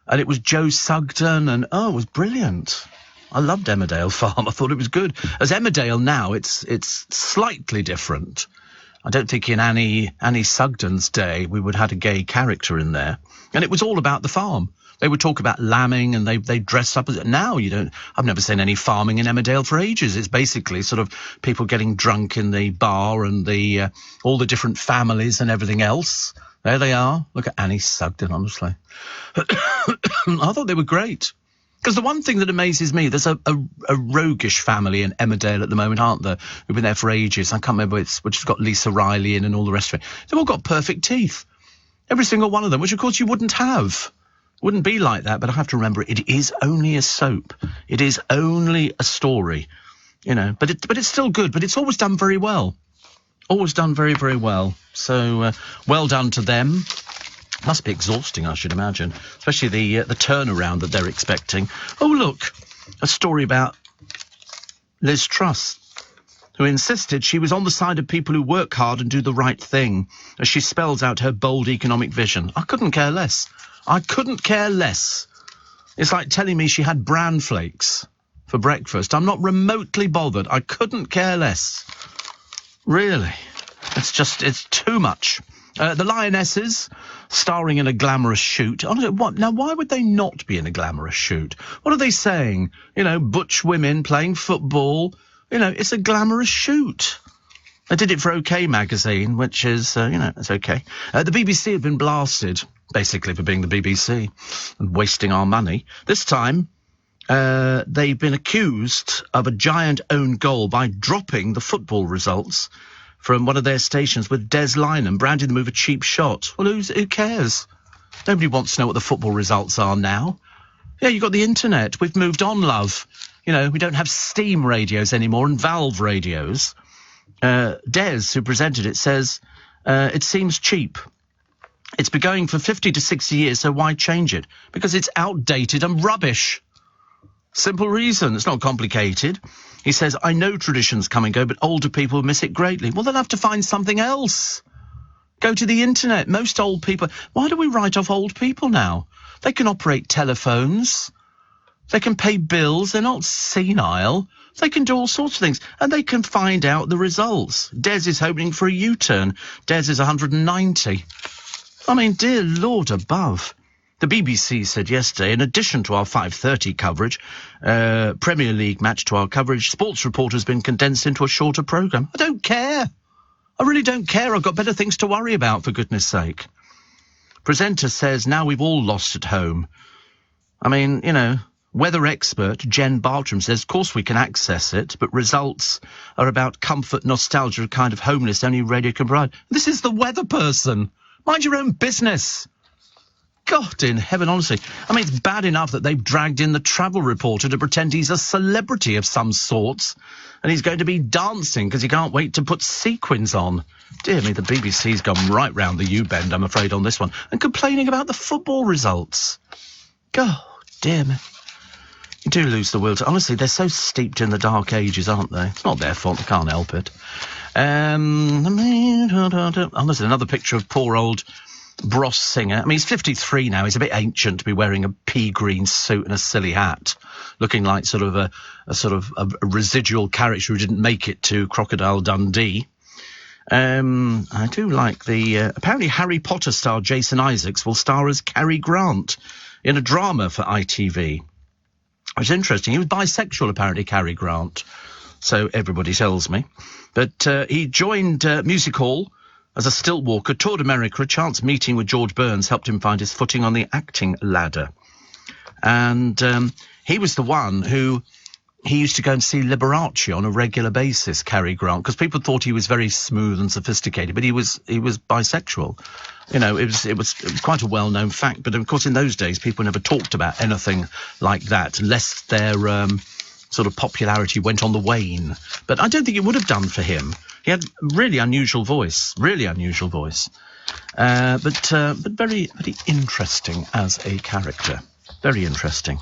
And it was Joe Sugden and, it was brilliant. I loved Emmerdale Farm. I thought it was good. As Emmerdale now, it's slightly different. I don't think in Annie Sugden's day we would have had a gay character in there. And it was all about the farm. They would talk about lambing and they dressed up as it. Now you don't. I've never seen any farming in Emmerdale for ages. It's basically sort of people getting drunk in the bar and all the different families and everything else. There they are. Look at Annie Sugden, honestly. I thought they were great. Because the one thing that amazes me, there's a roguish family in Emmerdale at the moment, aren't there? Who've been there for ages. I can't remember which has got Lisa Riley in and all the rest of it. They've all got perfect teeth. Every single one of them, which of course you wouldn't have. Wouldn't be like that, but I have to remember it is only a soap. It is only a story, you know. But it's still good. But it's always done very well. Always done very, very well. So well done to them. Must be exhausting, I should imagine, especially the turnaround that they're expecting. Oh look, a story about Liz Truss, who insisted she was on the side of people who work hard and do the right thing, as she spells out her bold economic vision. I couldn't care less. I couldn't care less. It's like telling me she had bran flakes for breakfast. I'm not remotely bothered. I couldn't care less. Really. It's too much. The Lionesses, starring in a glamorous shoot. Now, why would they not be in a glamorous shoot? What are they saying? You know, butch women playing football. You know, it's a glamorous shoot. I did it for OK Magazine, which is, it's OK. The BBC have been blasted, basically, for being the BBC and wasting our money. This time, they've been accused of a giant own goal by dropping the football results from one of their stations with Des Lynam, branding them with a cheap shot. Well, who cares? Nobody wants to know what the football results are now. Yeah, you've got the internet. We've moved on, love. You know, we don't have steam radios anymore and valve radios. Des, who presented it, says, it seems cheap. It's been going for 50 to 60 years, so why change it? Because it's outdated and rubbish. Simple reason. It's not complicated. He says, I know traditions come and go, but older people miss it greatly. Well, they'll have to find something else. Go to the internet. Most old people... Why do we write off old people now? They can operate telephones. They can pay bills. They're not senile. They can do all sorts of things. And they can find out the results. Des is hoping for a U-turn. Des is 190. I mean, dear Lord above. The BBC said yesterday, in addition to our 5:30 coverage, Premier League match to our coverage, Sports Report has been condensed into a shorter programme. I don't care. I really don't care. I've got better things to worry about, for goodness sake. Presenter says, now we've all lost at home. I mean, you know, weather expert Jen Bartram says, of course we can access it, but results are about comfort, nostalgia, a kind of homeless only radio can provide. This is the weather person. Mind your own business. God in heaven, honestly. I mean, it's bad enough that they've dragged in the travel reporter to pretend he's a celebrity of some sorts, and he's going to be dancing because he can't wait to put sequins on. Dear me, the BBC's gone right round the U-bend, I'm afraid, on this one, and complaining about the football results. God, dear me. You do lose the will to... Honestly, they're so steeped in the dark ages, aren't they? It's not their fault, they can't help it. There's another picture of poor old... Bros Singer. I mean, he's 53 now. He's a bit ancient to be wearing a pea green suit and a silly hat, looking like sort of a residual character who didn't make it to Crocodile Dundee. I do like the... apparently Harry Potter star Jason Isaacs will star as Cary Grant in a drama for ITV. It's interesting. He was bisexual, apparently, Cary Grant. So everybody tells me. But he joined Music Hall as a stilt walker, toured America. A chance meeting with George Burns helped him find his footing on the acting ladder. And he was the one who... He used to go and see Liberace on a regular basis, Cary Grant, because people thought he was very smooth and sophisticated, but he was bisexual. You know, it was quite a well-known fact. But, of course, in those days, people never talked about anything like that, lest their sort of popularity went on the wane. But I don't think it would have done for him. He had a really unusual voice, but very, very interesting as a character. Very interesting.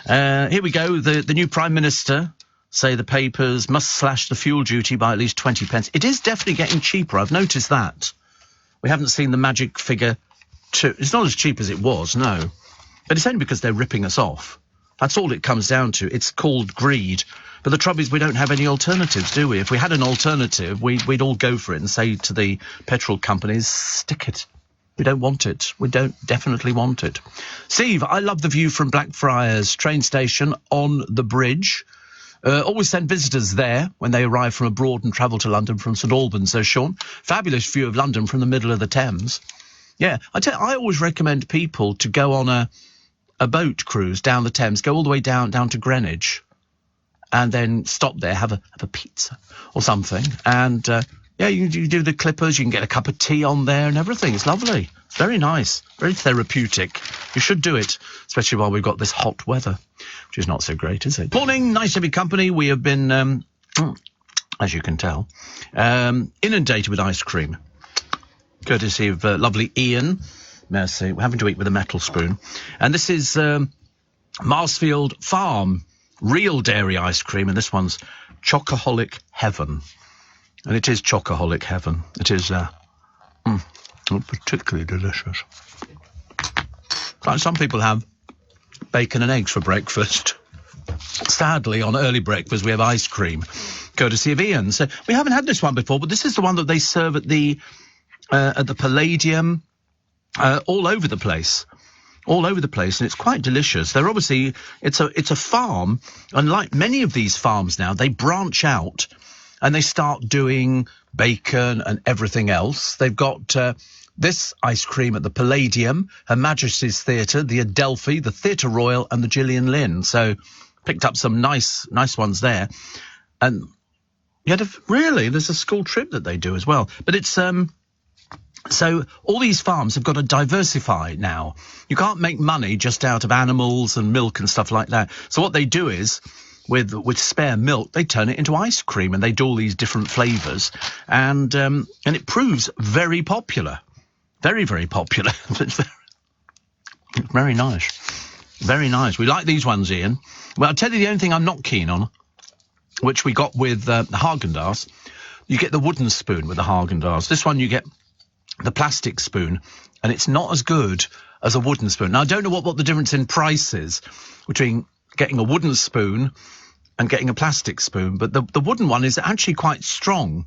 Here we go. The new Prime Minister, say the papers, must slash the fuel duty by at least 20 pence. It is definitely getting cheaper. I've noticed that. We haven't seen the magic figure. It's not as cheap as it was, no. But it's only because they're ripping us off. That's all it comes down to. It's called greed. But the trouble is we don't have any alternatives, do we? If we had an alternative, we'd all go for it and say to the petrol companies, stick it. We don't want it. We don't definitely want it. Steve, I love the view from Blackfriars train station on the bridge. Always send visitors there when they arrive from abroad and travel to London from St Albans, says Sean. Fabulous view of London from the middle of the Thames. Yeah, I always recommend people to go on a boat cruise down the Thames, go all the way down to Greenwich, and then stop there, have a pizza or something, and you do the Clippers, you can get a cup of tea on there and everything. It's lovely. It's very nice, very therapeutic. You should do it, especially while we've got this hot weather, which is not so great, is it? Morning, nice to be company. We have been, as you can tell, inundated with ice cream, courtesy of lovely Ian. Mercy, we're having to eat with a metal spoon. And this is Marsfield Farm real dairy ice cream, and this one's Chocoholic Heaven. And it is Chocoholic Heaven. It is particularly delicious. Like some people have bacon and eggs for breakfast. Sadly, on early breakfast, we have ice cream, courtesy of Ian. So we haven't had this one before, but this is the one that they serve at the Palladium, all over the place, and it's quite delicious. They're obviously, it's a farm, and like many of these farms now, they branch out and they start doing bacon and everything else. They've got this ice cream at the Palladium, Her Majesty's Theatre, the Adelphi, the Theatre Royal, and the Gillian Lynn. So picked up some nice ones there. And there's a school trip that they do as well. But it's so all these farms have got to diversify now. You can't make money just out of animals and milk and stuff like that. So what they do is, with spare milk, they turn it into ice cream, and they do all these different flavours, and it proves very popular, very, very popular. It's very nice, very nice. We like these ones, Ian. Well, I'll tell you the only thing I'm not keen on, which we got with the Haagen-Dazs. You get the wooden spoon with the Haagen-Dazs. This one you get the plastic spoon, and it's not as good as a wooden spoon. Now, I don't know what the difference in price is between getting a wooden spoon and getting a plastic spoon, but the wooden one is actually quite strong.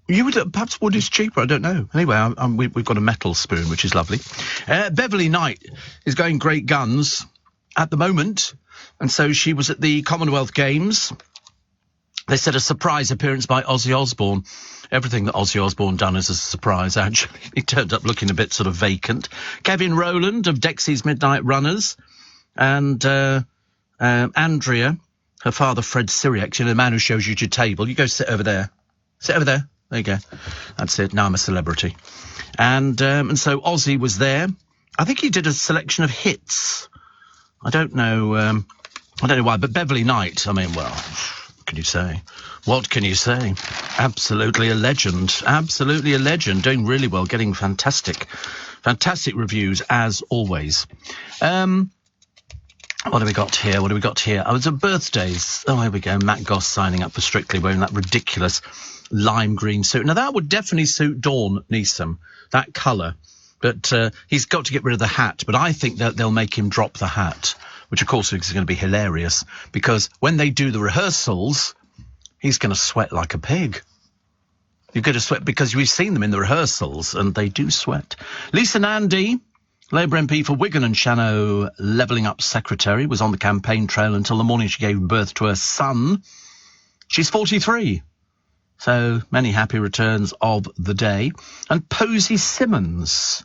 Perhaps wood is cheaper, I don't know. Anyway, we've got a metal spoon, which is lovely. Beverly Knight is going great guns at the moment, and so she was at the Commonwealth Games. They said a surprise appearance by Ozzy Osbourne. Everything that Ozzy Osbourne done is a surprise, actually. He turned up looking a bit sort of vacant. Kevin Rowland of Dexy's Midnight Runners, and Andrea, her father Fred Syriac, the man who shows you your table. You go sit over there. Sit over there. There you go. That's it. Now I'm a celebrity. And so Ozzy was there. I think he did a selection of hits. I don't know why, but Beverly Knight, I mean, well, what can you say? Absolutely a legend. Absolutely a legend. Doing really well, getting fantastic reviews as always. What do we got here? Oh, it's a birthdays. Oh, here we go. Matt Goss signing up for Strictly, wearing that ridiculous lime green suit. Now, that would definitely suit Dawn Neeson, that colour. But he's got to get rid of the hat. But I think that they'll make him drop the hat, which, of course, is going to be hilarious. Because when they do the rehearsals, he's going to sweat like a pig. You're going to sweat because we've seen them in the rehearsals, and they do sweat. Lisa Nandy, Labour MP for Wigan and Shannon Levelling Up Secretary, was on the campaign trail until the morning she gave birth to her son. She's 43. So many happy returns of the day. And Posy Simmons.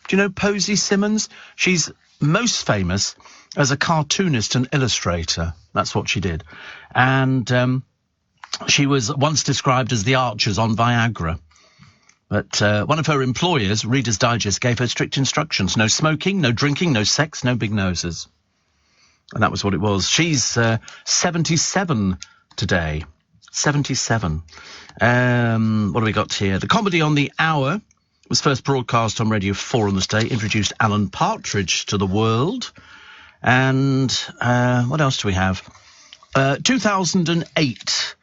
Do you know Posy Simmons? She's most famous as a cartoonist and illustrator. That's what she did. And she was once described as the Archers on Viagra. But one of her employers, Reader's Digest, gave her strict instructions. No smoking, no drinking, no sex, no big noses. And that was what it was. She's 77 today. 77. What have we got here? The Comedy on the Hour was first broadcast on Radio 4 on this day, introduced Alan Partridge to the world. And what else do we have? 2008,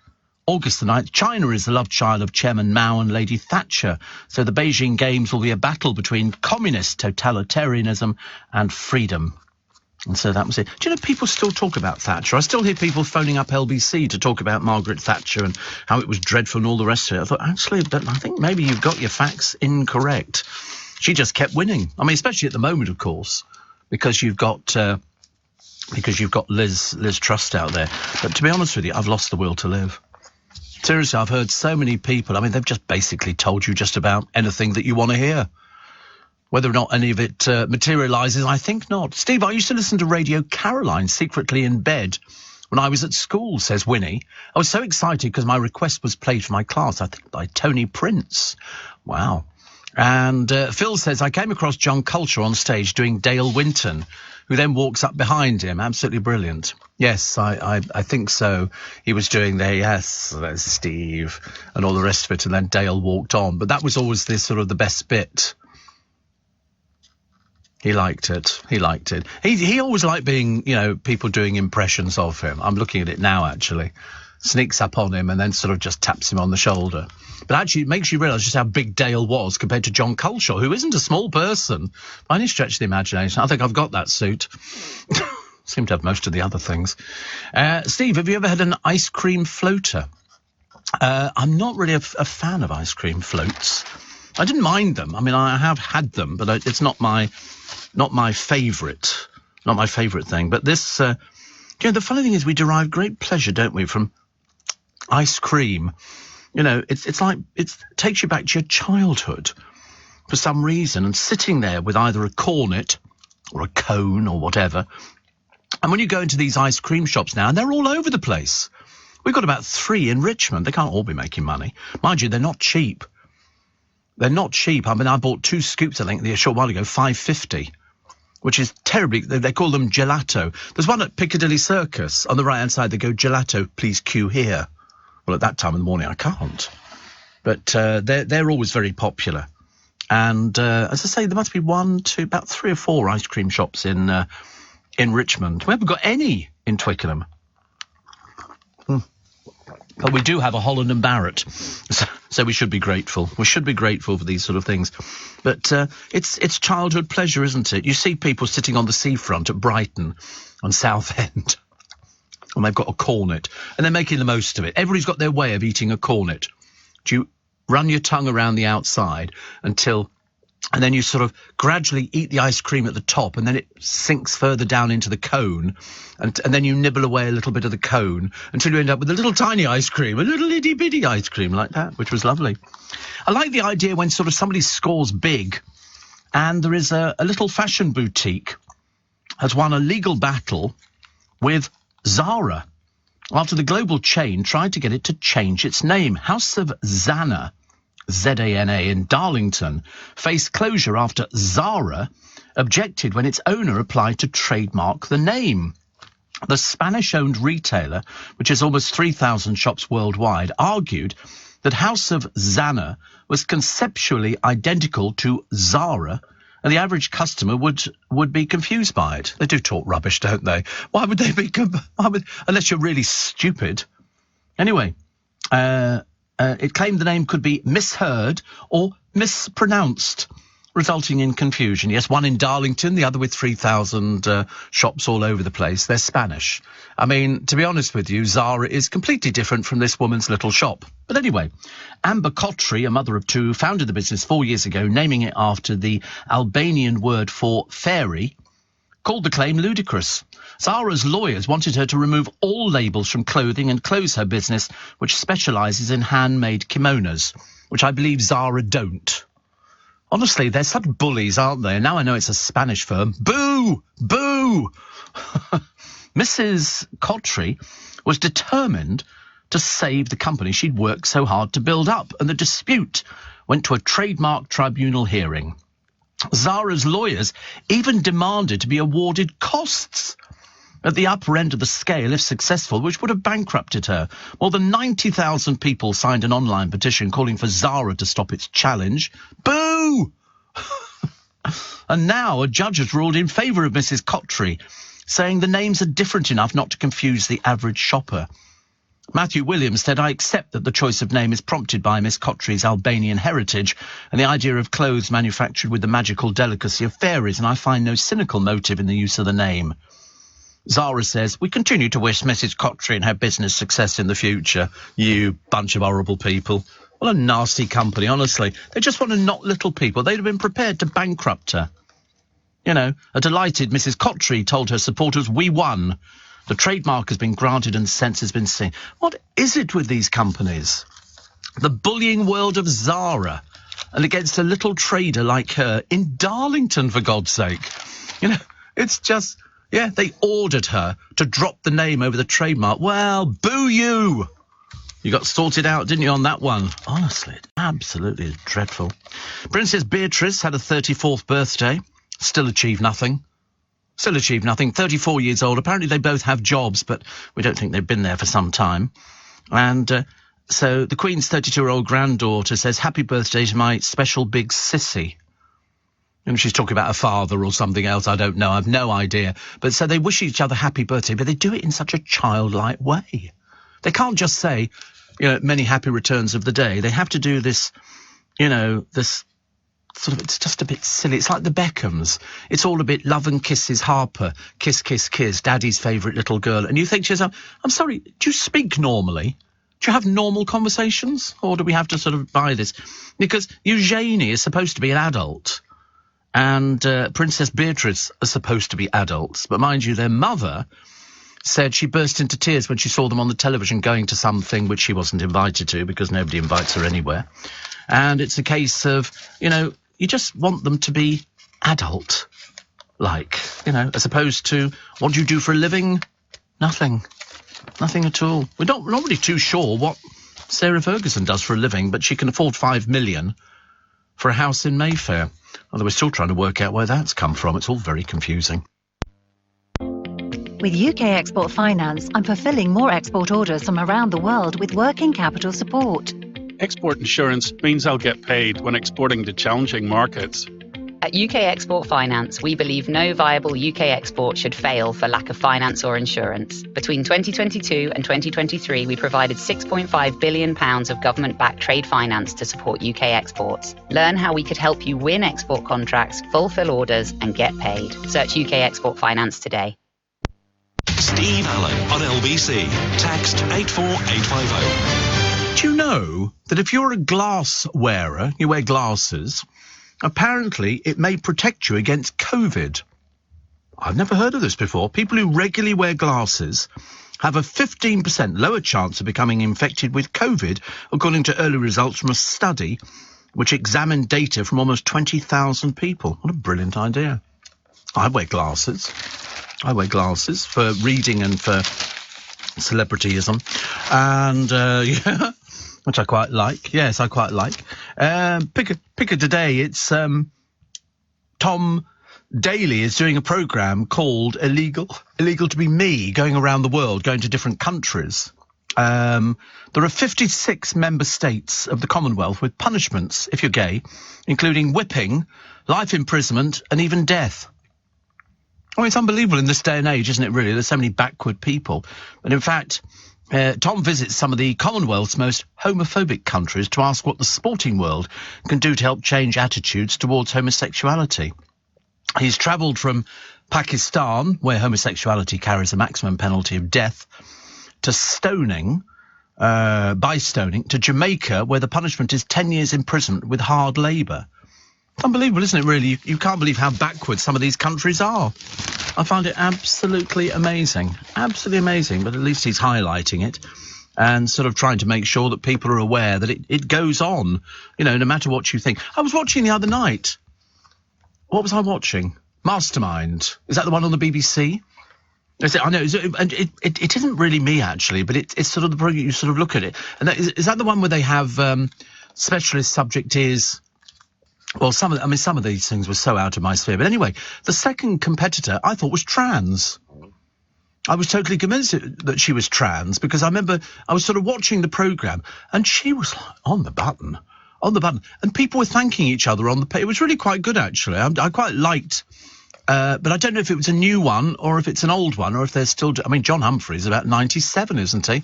August the 9th, China is the love child of Chairman Mao and Lady Thatcher. So the Beijing Games will be a battle between communist totalitarianism and freedom. And so that was it. Do you know, people still talk about Thatcher? I still hear people phoning up LBC to talk about Margaret Thatcher and how it was dreadful and all the rest of it. I thought, actually, I think maybe you've got your facts incorrect. She just kept winning. I mean, especially at the moment, of course, because you've got Liz Truss out there. But to be honest with you, I've lost the will to live. Seriously, I've heard so many people. I mean, they've just basically told you just about anything that you want to hear. Whether or not any of it materialises, I think not. Steve, I used to listen to Radio Caroline secretly in bed when I was at school, says Winnie. I was so excited because my request was played for my class, I think by Tony Prince. Wow. And Phil says, I came across John Culture on stage doing Dale Winton, who then walks up behind him. Absolutely brilliant. Yes, I think so. He was doing there's Steve, and all the rest of it, and then Dale walked on. But that was always the best bit. He liked it. He always liked being, people doing impressions of him. I'm looking at it now, actually. Sneaks up on him and then sort of just taps him on the shoulder. But actually, it makes you realise just how big Dale was compared to John Culshaw, who isn't a small person by any stretch of the imagination. I think I've got that suit. Seem to have most of the other things. Steve, have you ever had an ice cream floater? I'm not really a fan of ice cream floats. I didn't mind them. I mean, I have had them, but it's not my favourite thing. But this, the funny thing is we derive great pleasure, don't we, from ice cream. It's like it takes you back to your childhood for some reason, and sitting there with either a cornet or a cone or whatever. And when you go into these ice cream shops now, and they're all over the place. We've got about 3 in Richmond. They can't all be making money. Mind you, they're not cheap. They're not cheap. I mean, I bought 2 scoops, I think, a short while ago, $5.50, which is terribly... They call them gelato. There's one at Piccadilly Circus. On the right-hand side, they go, gelato, please queue here. Well, at that time in the morning, I can't. But they're always very popular. And as I say, there must be 1, 2, about 3 or 4 ice cream shops in Richmond. We haven't got any in Twickenham. But we do have a Holland and Barrett, so we should be grateful. We should be grateful for these sort of things. But it's childhood pleasure, isn't it? You see people sitting on the seafront at Brighton on Southend, and they've got a cornet, and they're making the most of it. Everybody's got their way of eating a cornet. Do you run your tongue around the outside and then you sort of gradually eat the ice cream at the top, and then it sinks further down into the cone, and then you nibble away a little bit of the cone until you end up with a little tiny ice cream, a little itty-bitty ice cream like that, which was lovely. I like the idea when sort of somebody scores big, and there is a little fashion boutique has won a legal battle with Zara after the global chain tried to get it to change its name. House of Zana, Z-A-N-A, in Darlington, faced closure after Zara objected when its owner applied to trademark the name. The Spanish-owned retailer, which has almost 3,000 shops worldwide, argued that House of Zana was conceptually identical to Zara, and the average customer would be confused by it. They do talk rubbish, don't they? Why would they be... unless you're really stupid. Anyway, it claimed the name could be misheard or mispronounced, resulting in confusion. Yes, one in Darlington, the other with 3,000 shops all over the place. They're Spanish. I mean, to be honest with you, Zara is completely different from this woman's little shop. But anyway, Amber Kotri, a mother of 2, founded the business 4 years ago, naming it after the Albanian word for fairy, called the claim ludicrous. Zara's lawyers wanted her to remove all labels from clothing and close her business, which specialises in handmade kimonos, which I believe Zara don't. Honestly, they're such bullies, aren't they? And now I know it's a Spanish firm. Boo! Boo! Mrs. Kotri was determined to save the company she'd worked so hard to build up, and the dispute went to a trademark tribunal hearing. Zara's lawyers even demanded to be awarded costs. at the upper end of the scale if successful, which would have bankrupted her. More than 90,000 people signed an online petition calling for Zara to stop its challenge. Boo! And now a judge has ruled in favour of Mrs. Kotry, saying the names are different enough not to confuse the average shopper. Matthew Williams said, I accept that the choice of name is prompted by Miss Kotry's Albanian heritage and the idea of clothes manufactured with the magical delicacy of fairies, and I find no cynical motive in the use of the name. Zara says, we continue to wish Mrs. Kotry and her business success in the future. You bunch of horrible people. What a nasty company, honestly. They just want to knock little people. They'd have been prepared to bankrupt her. You know, a delighted Mrs. Kotry told her supporters, we won. The trademark has been granted and the sense has been seen. What is it with these companies? The bullying world of Zara, and against a little trader like her in Darlington, for God's sake. You know, it's just, yeah, they ordered her to drop the name over the trademark. Well, boo you! You got sorted out, didn't you, on that one? Honestly, absolutely dreadful. Princess Beatrice had a 34th birthday. Still achieved nothing. 34 years old. Apparently they both have jobs, but we don't think they've been there for some time. And so the Queen's 32-year-old granddaughter says, happy birthday to my special big sissy. And she's talking about her father or something else, I don't know, I've no idea. But so they wish each other happy birthday, but they do it in such a childlike way. They can't just say, you know, many happy returns of the day. They have to do this, you know, this sort of, it's just a bit silly. It's like the Beckhams. It's all a bit love and kisses, Harper, kiss, kiss, kiss, daddy's favourite little girl. And you think to yourself, I'm sorry, do you speak normally? Do you have normal conversations? Or do we have to sort of buy this? Because Eugenie is supposed to be an adult. And Princess Beatrice are supposed to be adults. But mind you, their mother said she burst into tears when she saw them on the television going to something which she wasn't invited to because nobody invites her anywhere. And it's a case of, you know, you just want them to be adult-like, you know, as opposed to, what do you do for a living? Nothing. Nothing at all. We're not really too sure what Sarah Ferguson does for a living, but she can afford $5 million for a house in Mayfair. Although we're still trying to work out where that's come from. It's all very confusing. With UK Export Finance, I'm fulfilling more export orders from around the world with working capital support. Export insurance means I'll get paid when exporting to challenging markets. At UK Export Finance, we believe no viable UK export should fail for lack of finance or insurance. Between 2022 and 2023, we provided £6.5 billion of government-backed trade finance to support UK exports. Learn how we could help you win export contracts, fulfill orders, and get paid. Search UK Export Finance today. Steve Allen on LBC. Text 84850. Do you know that if you're a glass wearer, you wear glasses, apparently it may protect you against COVID? I've never heard of this before. People who regularly wear glasses have a 15% lower chance of becoming infected with COVID, according to early results from a study which examined data from almost 20,000 people. What a brilliant idea. I wear glasses. I wear glasses for reading and for celebrityism. And, yeah, which I quite like. Yes, I quite like. Pick a today. It's Tom Daly is doing a programme called Illegal to Be Me, going around the world, going to different countries. There are 56 member states of the Commonwealth with punishments, if you're gay, including whipping, life imprisonment, and even death. I mean, it's unbelievable in this day and age, isn't it, really? There's so many backward people. But in fact, Tom visits some of the Commonwealth's most homophobic countries to ask what the sporting world can do to help change attitudes towards homosexuality. He's travelled from Pakistan, where homosexuality carries a maximum penalty of death, to stoning, by stoning, to Jamaica, where the punishment is 10 years imprisonment with hard labour. It's unbelievable, isn't it, really? You can't believe how backward some of these countries are. I find it absolutely amazing. Absolutely amazing, but at least he's highlighting it and sort of trying to make sure that people are aware that it goes on, you know, no matter what you think. I was watching the other night. What was I watching? Mastermind. Is that the one on the BBC? I know, and it isn't really me, actually, but it's sort of the program you sort of look at it. And is that the one where they have specialist subject is... Well, some of these things were so out of my sphere. But anyway, the second competitor I thought was trans. I was totally convinced that she was trans because I remember I was sort of watching the programme and she was like, on the button. And people were thanking each other on the page. It was really quite good, actually. I quite liked, but I don't know if it was a new one or if it's an old one or if they're still... I mean, John Humphrey's about 97, isn't he?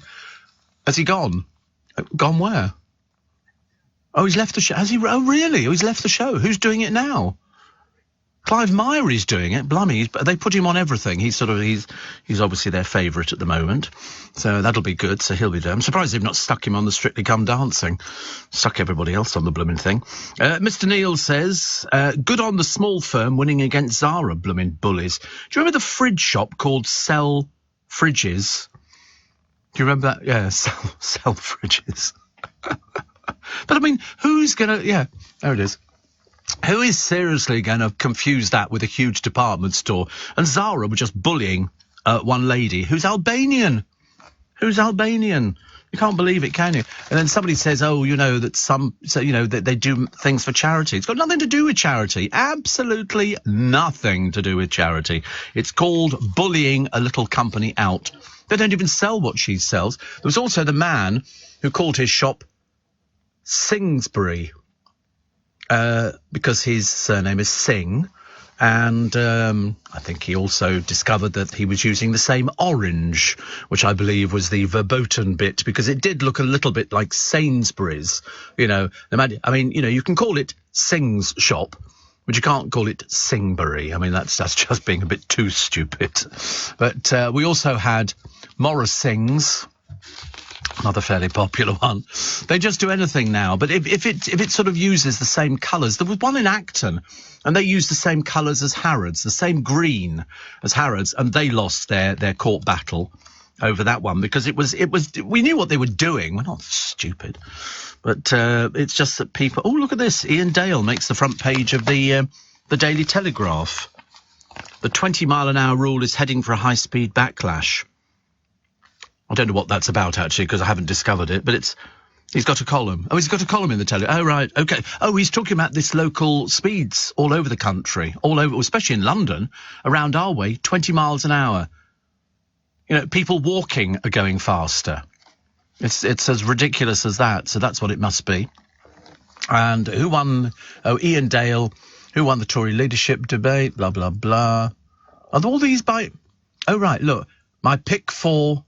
Has he gone? Gone where? Oh, he's left the show. Has he? Oh, really? Oh, he's left the show. Who's doing it now? Clive Myrie doing it. Blimey, they put him on everything. He's obviously their favourite at the moment. So that'll be good. So he'll be there. I'm surprised they've not stuck him on the Strictly Come Dancing. Stuck everybody else on the blooming thing. Mr. Neil says, good on the small firm winning against Zara, blooming bullies. Do you remember the fridge shop called Sell Fridges? Do you remember that? Yeah, Sell Fridges. But I mean, who's going to... Yeah, there it is. Who is seriously going to confuse that with a huge department store? And Zara were just bullying one lady who's Albanian. You can't believe it, can you? And then somebody says, oh, you know, that they do things for charity. It's got nothing to do with charity. Absolutely nothing to do with charity. It's called bullying a little company out. They don't even sell what she sells. There was also the man who called his shop Singsbury. Because his surname is Singh, and I think he also discovered that he was using the same orange, which I believe was the verboten bit, because it did look a little bit like Sainsbury's, you know. I mean, you know, you can call it Singh's shop, but you can't call it Singbury. I mean, that's just being a bit too stupid. But we also had Morris Singh's. Another fairly popular one. They just do anything now. But if it sort of uses the same colours, there was one in Acton, and they used the same colours as Harrods, the same green as Harrods, and they lost their court battle over that one because it was we knew what they were doing. We're not stupid, but it's just that people. Oh, look at this! Ian Dale makes the front page of the Daily Telegraph. The 20-mile-an-hour rule is heading for a high-speed backlash. I don't know what that's about, actually, because I haven't discovered it, but he's got a column. Oh, he's got a column in the Telegraph. Oh, right, OK. Oh, he's talking about this local speeds all over the country, all over, especially in London, around our way, 20 miles an hour. You know, people walking are going faster. It's as ridiculous as that, so that's what it must be. And who won? Oh, Ian Dale. Who won the Tory leadership debate? Blah, blah, blah. Are all these by... Oh, right, look. My pick for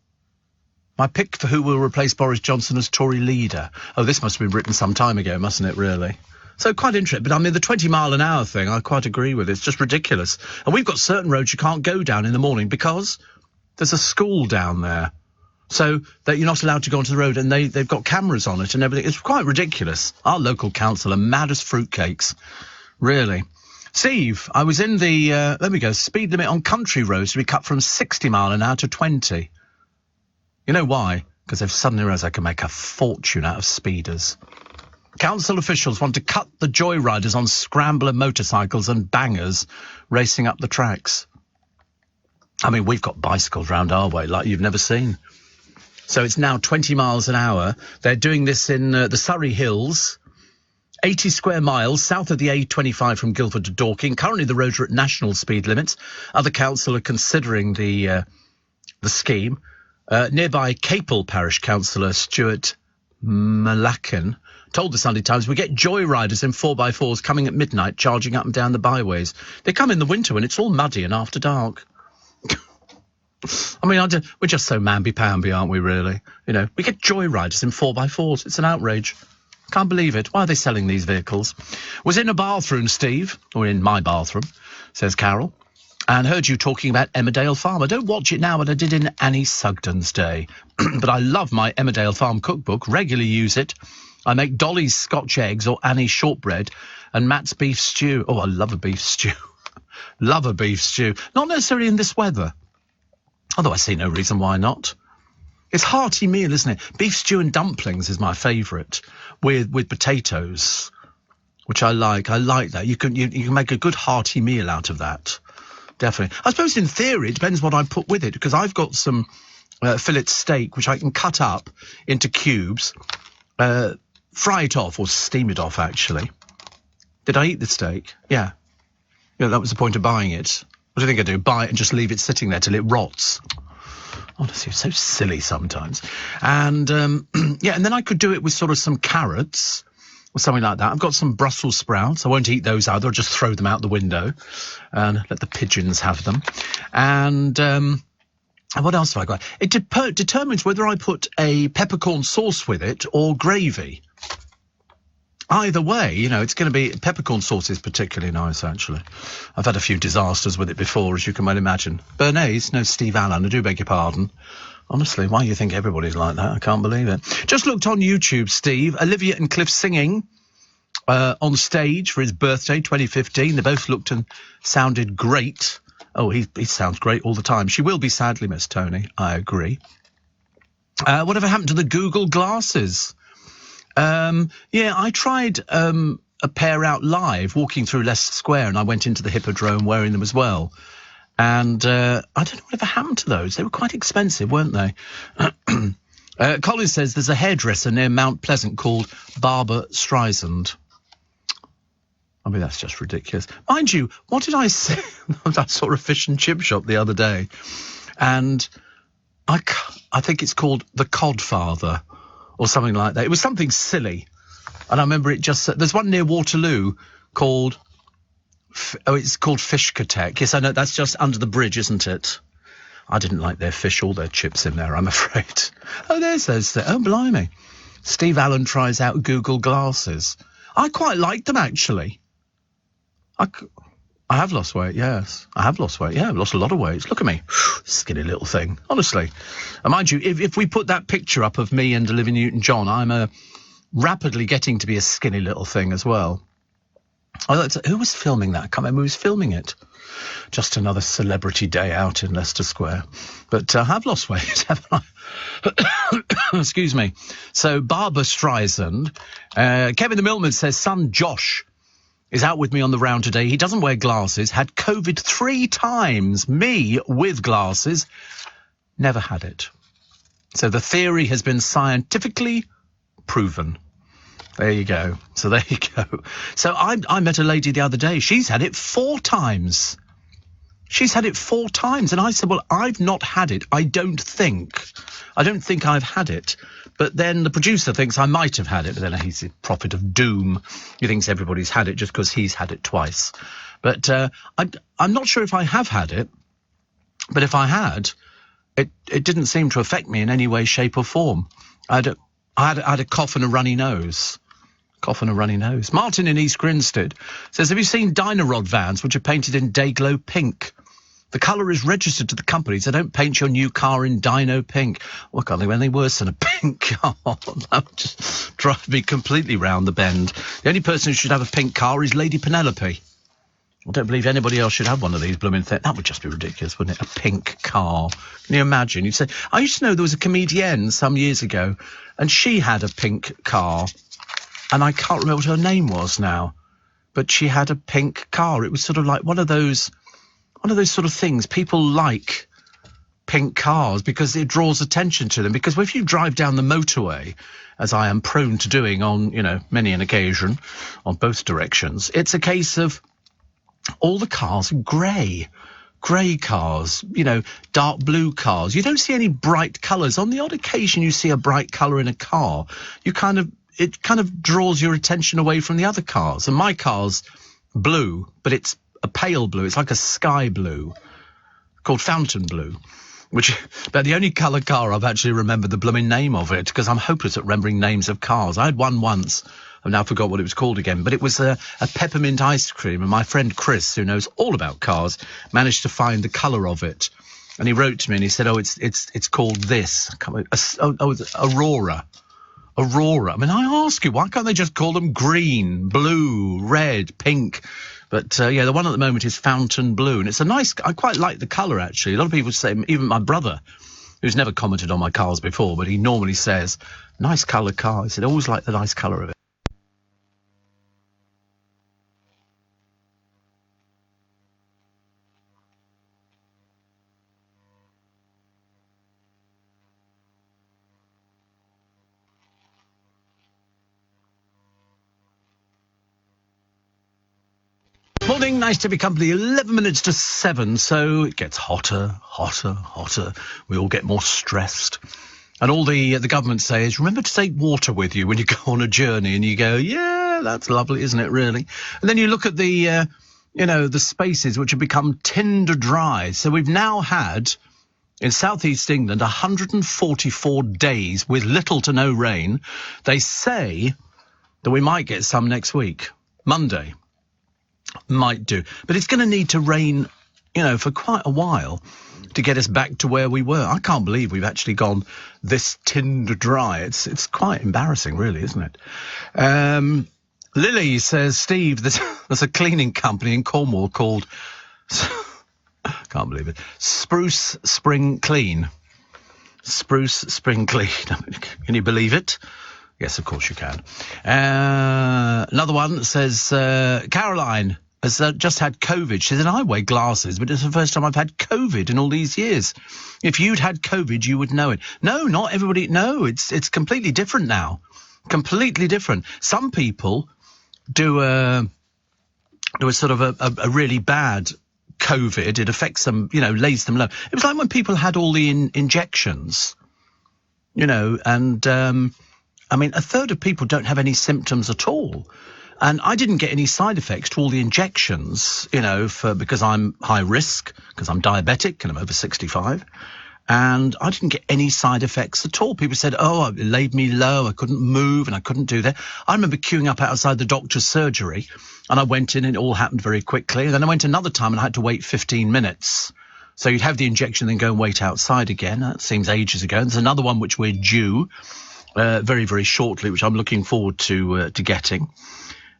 who will replace Boris Johnson as Tory leader. Oh, this must have been written some time ago, mustn't it, really? So quite interesting. But I mean, the 20-mile-an-hour thing, I quite agree with. It's just ridiculous. And we've got certain roads you can't go down in the morning because there's a school down there. So that you're not allowed to go onto the road, and they've got cameras on it and everything. It's quite ridiculous. Our local council are mad as fruitcakes. Really. Steve, I was in the, there we go, speed limit on country roads to be cut from 60 mile an hour to 20. You know why? Because they've suddenly realised they can make a fortune out of speeders. Council officials want to cut the joyriders on scrambler motorcycles and bangers racing up the tracks. I mean, we've got bicycles round our way like you've never seen. So it's now 20 miles an hour. They're doing this in the Surrey Hills, 80 square miles south of the A25 from Guildford to Dorking. Currently the roads are at national speed limits. Other council are considering the scheme. Nearby Capel Parish Councillor Stuart Malakin told the Sunday Times, we get joyriders in 4x4s coming at midnight, charging up and down the byways. They come in the winter when it's all muddy and after dark. I mean, we're just so mamby-pamby, aren't we, really? You know, we get joyriders in 4x4s. It's an outrage. Can't believe it. Why are they selling these vehicles? Was in a bathroom, Steve, or in my bathroom, says Carol, and heard you talking about Emmerdale Farm. I don't watch it now, but I did in Annie Sugden's day. But I love my Emmerdale Farm cookbook, regularly use it. I make Dolly's Scotch eggs or Annie's shortbread and Matt's beef stew. Oh, I love a beef stew. Love a beef stew. Not necessarily in this weather, although I see no reason why not. It's hearty meal, isn't it? Beef stew and dumplings is my favourite, with potatoes, which I like. I like that. You can make a good hearty meal out of that. Definitely. I suppose in theory it depends what I put with it, because I've got some fillet steak which I can cut up into cubes, fry it off or steam it off, actually. Did I eat the steak? Yeah. Yeah, that was the point of buying it. What do you think I do? Buy it and just leave it sitting there till it rots. Honestly, it's so silly sometimes. And, yeah, and then I could do it with sort of some carrots or something like that. I've got some Brussels sprouts. I won't eat those either. I'll just throw them out the window and let the pigeons have them. And what else have I got? It determines whether I put a peppercorn sauce with it or gravy. Either way, you know, it's going to be... Peppercorn sauce is particularly nice, actually. I've had a few disasters with it before, as you can well imagine. Bernays? No, Steve Allen. I do beg your pardon. Honestly, why do you think everybody's like that? I can't believe it. Just looked on YouTube, Steve. Olivia and Cliff singing on stage for his birthday, 2015. They both looked and sounded great. Oh, he sounds great all the time. She will be sadly missed, Tony. I agree. Whatever happened to the Google glasses? Yeah, I tried a pair out live, walking through Leicester Square, and I went into the Hippodrome wearing them as well. And I don't know whatever happened to those. They were quite expensive, weren't they? Colin says there's a hairdresser near Mount Pleasant called Barbara Streisand. I mean, that's just ridiculous. Mind you, what did I say? I saw a fish and chip shop the other day, and I think it's called the Codfather or something like that. It was something silly. And I remember it just... There's one near Waterloo called... it's called Fishkotech. Yes, I know, that's just under the bridge, isn't it? I didn't like their fish or their chips in there, I'm afraid. Oh, there's those... Oh, blimey. Steve Allen tries out Google glasses. I quite like them, actually. I have lost weight, yes. I have lost weight, yeah. I've lost a lot of weight. Look at me. Skinny little thing, honestly. And mind you, if we put that picture up of me and Olivia Newton-John, I'm rapidly getting to be a skinny little thing as well. Who was filming that? I can't remember who was filming it. Just another celebrity day out in Leicester Square. But I have lost weight, haven't I? Excuse me. So, Barbara Streisand. Kevin the Milkman says, son Josh is out with me on the round today. He doesn't wear glasses, had COVID 3 times. Me with glasses, never had it. So the theory has been scientifically proven. There you go. So there you go. So I met a lady the other day. She's had it 4 times. She's had it 4 times. And I said, well, I've not had it. I don't think I've had it. But then the producer thinks I might have had it. But then he's a prophet of doom. He thinks everybody's had it just because he's had it twice. But I'm not sure if I have had it. But if I had, it didn't seem to affect me in any way, shape or form. I had a cough and a runny nose. Cough and a runny nose. Martin in East Grinstead says, have you seen Dynarod vans which are painted in Dayglow pink? The colour is registered to the company, so don't paint your new car in Dino pink. Well, I can't think of anything worse than a pink car. That would just drive me completely round the bend. The only person who should have a pink car is Lady Penelope. I don't believe anybody else should have one of these blooming things. That would just be ridiculous, wouldn't it? A pink car. Can you imagine? You'd say, I used to know there was a comedienne some years ago, and she had a pink car, and I can't remember what her name was now, but she had a pink car. It was sort of like one of those sort of things. People like pink cars because it draws attention to them. Because if you drive down the motorway, as I am prone to doing on, many an occasion, on both directions, it's a case of all the cars are grey cars, dark blue cars. You don't see any bright colours. On the odd occasion you see a bright colour in a car, it kind of draws your attention away from the other cars. And my car's blue, but it's a pale blue. It's like a sky blue called Fountain Blue, but the only colour car I've actually remembered the blooming name of it, because I'm hopeless at remembering names of cars. I had one once. I've now forgot what it was called again, but it was a peppermint ice cream, and my friend Chris, who knows all about cars, managed to find the colour of it. And he wrote to me and he said, it's called this. It's Aurora. Aurora. I mean, I ask you, why can't they just call them green, blue, red, pink? But, the one at the moment is Fountain Blue, and it's I quite like the colour, actually. A lot of people say, even my brother, who's never commented on my cars before, but he normally says, nice colour car. He said, I always like the nice colour of it. Morning, nice to be company. 11 minutes to 7, so it gets hotter. We all get more stressed. And all the government say is, remember to take water with you when you go on a journey. And you go, yeah, that's lovely, isn't it, really? And then you look at the, the spaces which have become tinder dry. So we've now had, in southeast England, 144 days with little to no rain. They say that we might get some next week. Monday might do. But it's going to need to rain, for quite a while to get us back to where we were. I can't believe we've actually gone this tinder dry. It's quite embarrassing, really, isn't it? Lily says, Steve, there's a cleaning company in Cornwall called, can't believe it, Spruce Spring Clean. Spruce Spring Clean. Can you believe it? Yes, of course you can. Another one says, Caroline has just had COVID. She said, I wear glasses, but it's the first time I've had COVID in all these years. If you'd had COVID, you would know it. No, not everybody. No, it's completely different now. Completely different. Some people do a sort of a really bad COVID. It affects them, lays them low. It was like when people had all the injections, and a third of people don't have any symptoms at all. And I didn't get any side effects to all the injections, because I'm high risk, because I'm diabetic and I'm over 65. And I didn't get any side effects at all. People said, it laid me low, I couldn't move and I couldn't do that. I remember queuing up outside the doctor's surgery and I went in and it all happened very quickly. And then I went another time and I had to wait 15 minutes. So you'd have the injection, then go and wait outside again. That seems ages ago. And there's another one which we're due very, very shortly, which I'm looking forward to getting.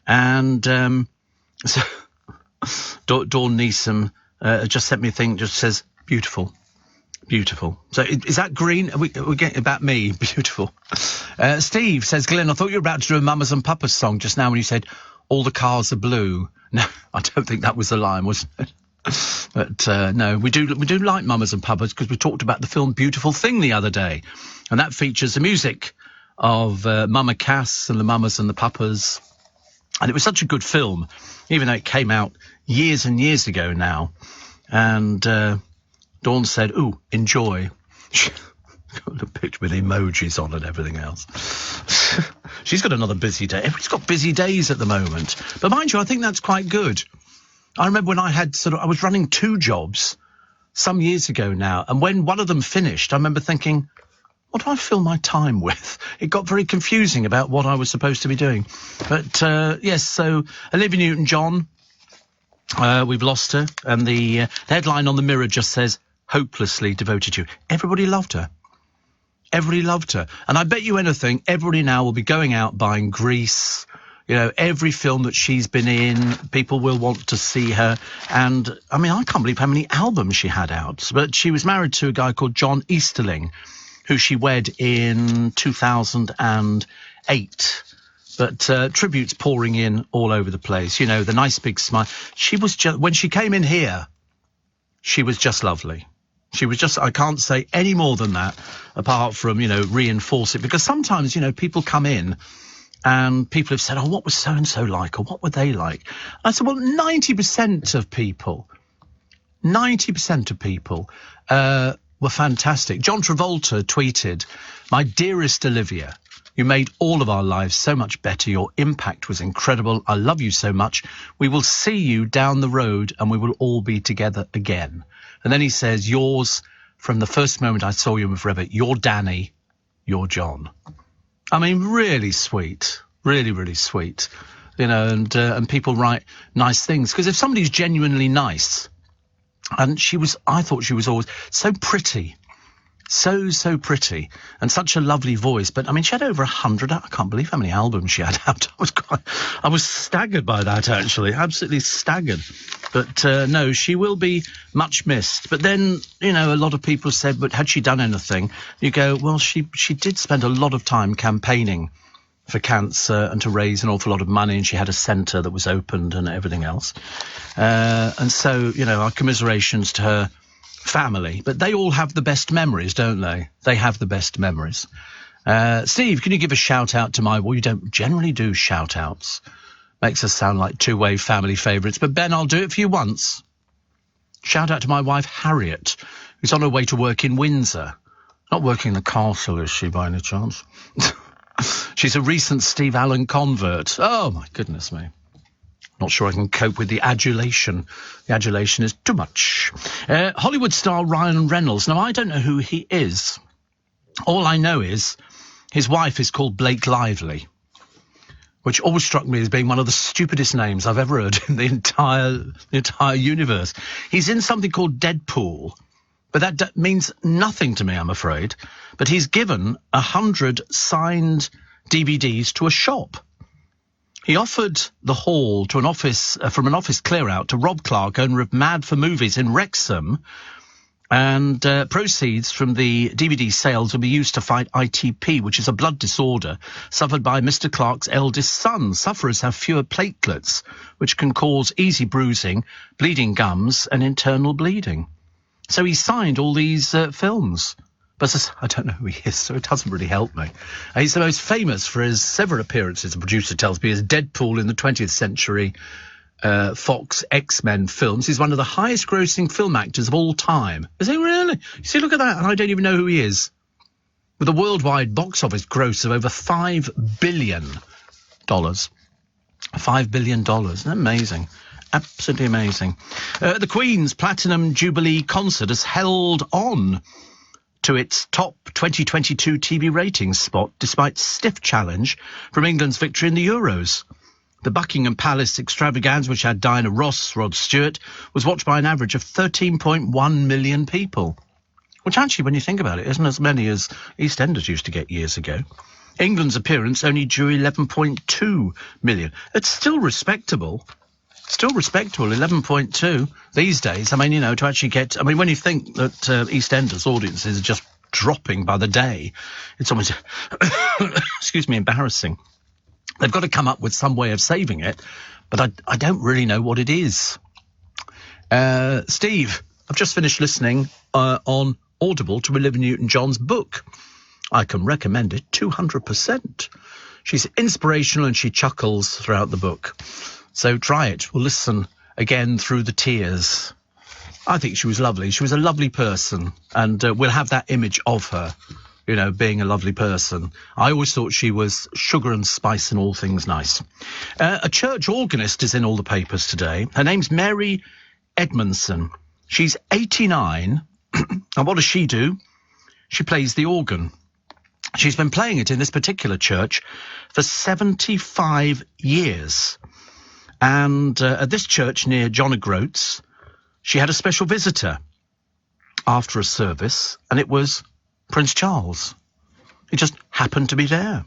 And so Dawn Neeson just sent me a thing, just says, beautiful. So is that green? We're getting about me. Beautiful. Steve says, Glenn, I thought you were about to do a Mamas and Papas song just now when you said all the cars are blue. No, I don't think that was the line, was it? But no, we do like Mamas and Papas because we talked about the film Beautiful Thing the other day, and that features the music of Mama Cass and the Mamas and the Papas. And it was such a good film, even though it came out years and years ago now. And Dawn said, ooh, enjoy. Got a picture with emojis on and everything else. She's got another busy day. Everybody's got busy days at the moment. But mind you, I think that's quite good. I remember when I was running 2 jobs some years ago now. And when one of them finished, I remember thinking, what do I fill my time with? It got very confusing about what I was supposed to be doing. But, yes, so Olivia Newton-John, we've lost her. And the headline on the Mirror just says, hopelessly devoted to you. Everybody loved her. Everybody loved her. And I bet you anything, everybody now will be going out buying Grease. Every film that she's been in, people will want to see her. And, I can't believe how many albums she had out. But she was married to a guy called John Easterling, who she wed in 2008. But tributes pouring in all over the place. The nice big smile. She was just, when she came in here, she was just lovely. She was just, I can't say any more than that, apart from, reinforce it. Because sometimes, people come in and people have said, oh, what was so-and-so like? Or what were they like? I said, well, 90% of people were fantastic. John Travolta tweeted, my dearest Olivia, you made all of our lives so much better. Your impact was incredible. I love you so much. We will see you down the road and we will all be together again. And then he says, yours from the first moment I saw you and forever, you're Danny, you're John. Really sweet. Really, really sweet. And people write nice things. Because if somebody's genuinely nice, and I thought she was always so pretty. So pretty and such a lovely voice. But she had over 100. I can't believe how many albums she had out. I was staggered by that, actually. Absolutely staggered. But no, she will be much missed. But then, a lot of people said, but had she done anything? You go, well, she did spend a lot of time campaigning for cancer and to raise an awful lot of money, and she had a centre that was opened and everything else. And so, our commiserations to her family, but they all have the best memories, don't they? They have the best memories. Steve, can you give a shout out to you don't generally do shout outs, Makes us sound like two-way family favourites. But, Ben, I'll do it for you once. Shout out to my wife, Harriet, who's on her way to work in Windsor. Not working in the castle, is she, by any chance? She's a recent Steve Allen convert. Oh, my goodness me. Not sure I can cope with the adulation. The adulation is too much. Hollywood star Ryan Reynolds. Now, I don't know who he is. All I know is his wife is called Blake Lively, which always struck me as being one of the stupidest names I've ever heard in the entire universe. He's in something called Deadpool, but that means nothing to me, I'm afraid. But he's given 100 signed DVDs to a shop. He offered the hall to an office from an office clear-out to Rob Clark, owner of Mad for Movies in Wrexham, and proceeds from the DVD sales will be used to fight ITP, which is a blood disorder suffered by Mr. Clark's eldest son. Sufferers have fewer platelets, which can cause easy bruising, bleeding gums, and internal bleeding. So he signed all these films. But I don't know who he is, so it doesn't really help me. He's the most famous for his several appearances, the producer tells me, as Deadpool in the 20th century Fox X-Men films. He's one of the highest grossing film actors of all time. Is he really? You see, look at that, and I don't even know who he is. With a worldwide box office gross of over $5 billion. $5 billion. Isn't that amazing? Absolutely amazing. The Queen's Platinum Jubilee concert has held on to its top 2022 TV ratings spot despite stiff challenge from England's victory in the Euros. The Buckingham Palace extravaganza, which had Diana Ross, Rod Stewart, was watched by an average of 13.1 million people, which actually, when you think about it, isn't as many as EastEnders used to get years ago. England's appearance only drew 11.2 million. It's still respectable. Still respectable, 11.2 these days. I mean, you know, to actually get... I mean, when you think that EastEnders audiences are just dropping by the day, it's almost, excuse me, embarrassing. They've got to come up with some way of saving it, but I don't really know what it is. Steve, I've just finished listening on Audible to Olivia Newton-John's book. I can recommend it 200%. She's inspirational and she chuckles throughout the book. So try it. We'll listen again through the tears. I think she was lovely. She was a lovely person, and we'll have that image of her, you know, being a lovely person. I always thought she was sugar and spice and all things nice. A church organist is in all the papers today. Her name's Mary Edmondson. She's 89, and what does she do? She plays the organ. She's been playing it in this particular church for 75 years. And at this church near John O'Groats, she had a special visitor after a service, and it was Prince Charles. He just happened to be there.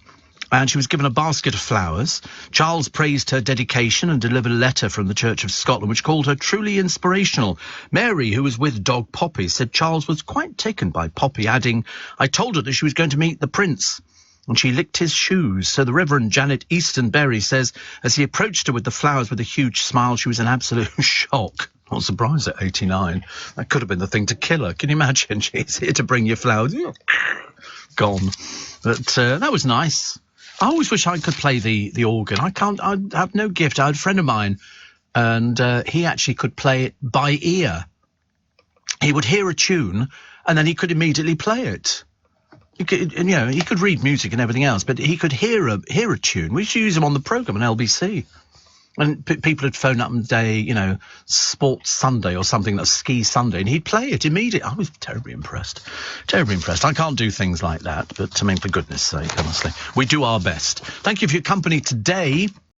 And she was given a basket of flowers. Charles praised her dedication and delivered a letter from the Church of Scotland, which called her truly inspirational. Mary, who was with dog Poppy, said Charles was quite taken by Poppy, adding, "I told her that she was going to meet the prince, and she licked his shoes." So the Reverend Janet Easton-Berry says, as he approached her with the flowers with a huge smile, she was in absolute shock. Not surprised at 89. That could have been the thing to kill her. Can you imagine? She's here to bring you flowers. Gone. But that was nice. I always wish I could play the organ. I can't. I have no gift. I had a friend of mine, and he actually could play it by ear. He would hear a tune, and then he could immediately play it. He could read music and everything else, but he could hear a tune. We used to use him on the programme on LBC. And people would phone up and say, Sports Sunday or something, that's Ski Sunday, and he'd play it immediately. I was terribly impressed. Terribly impressed. I can't do things like that, but, I mean, for goodness sake, honestly. We do our best. Thank you for your company today.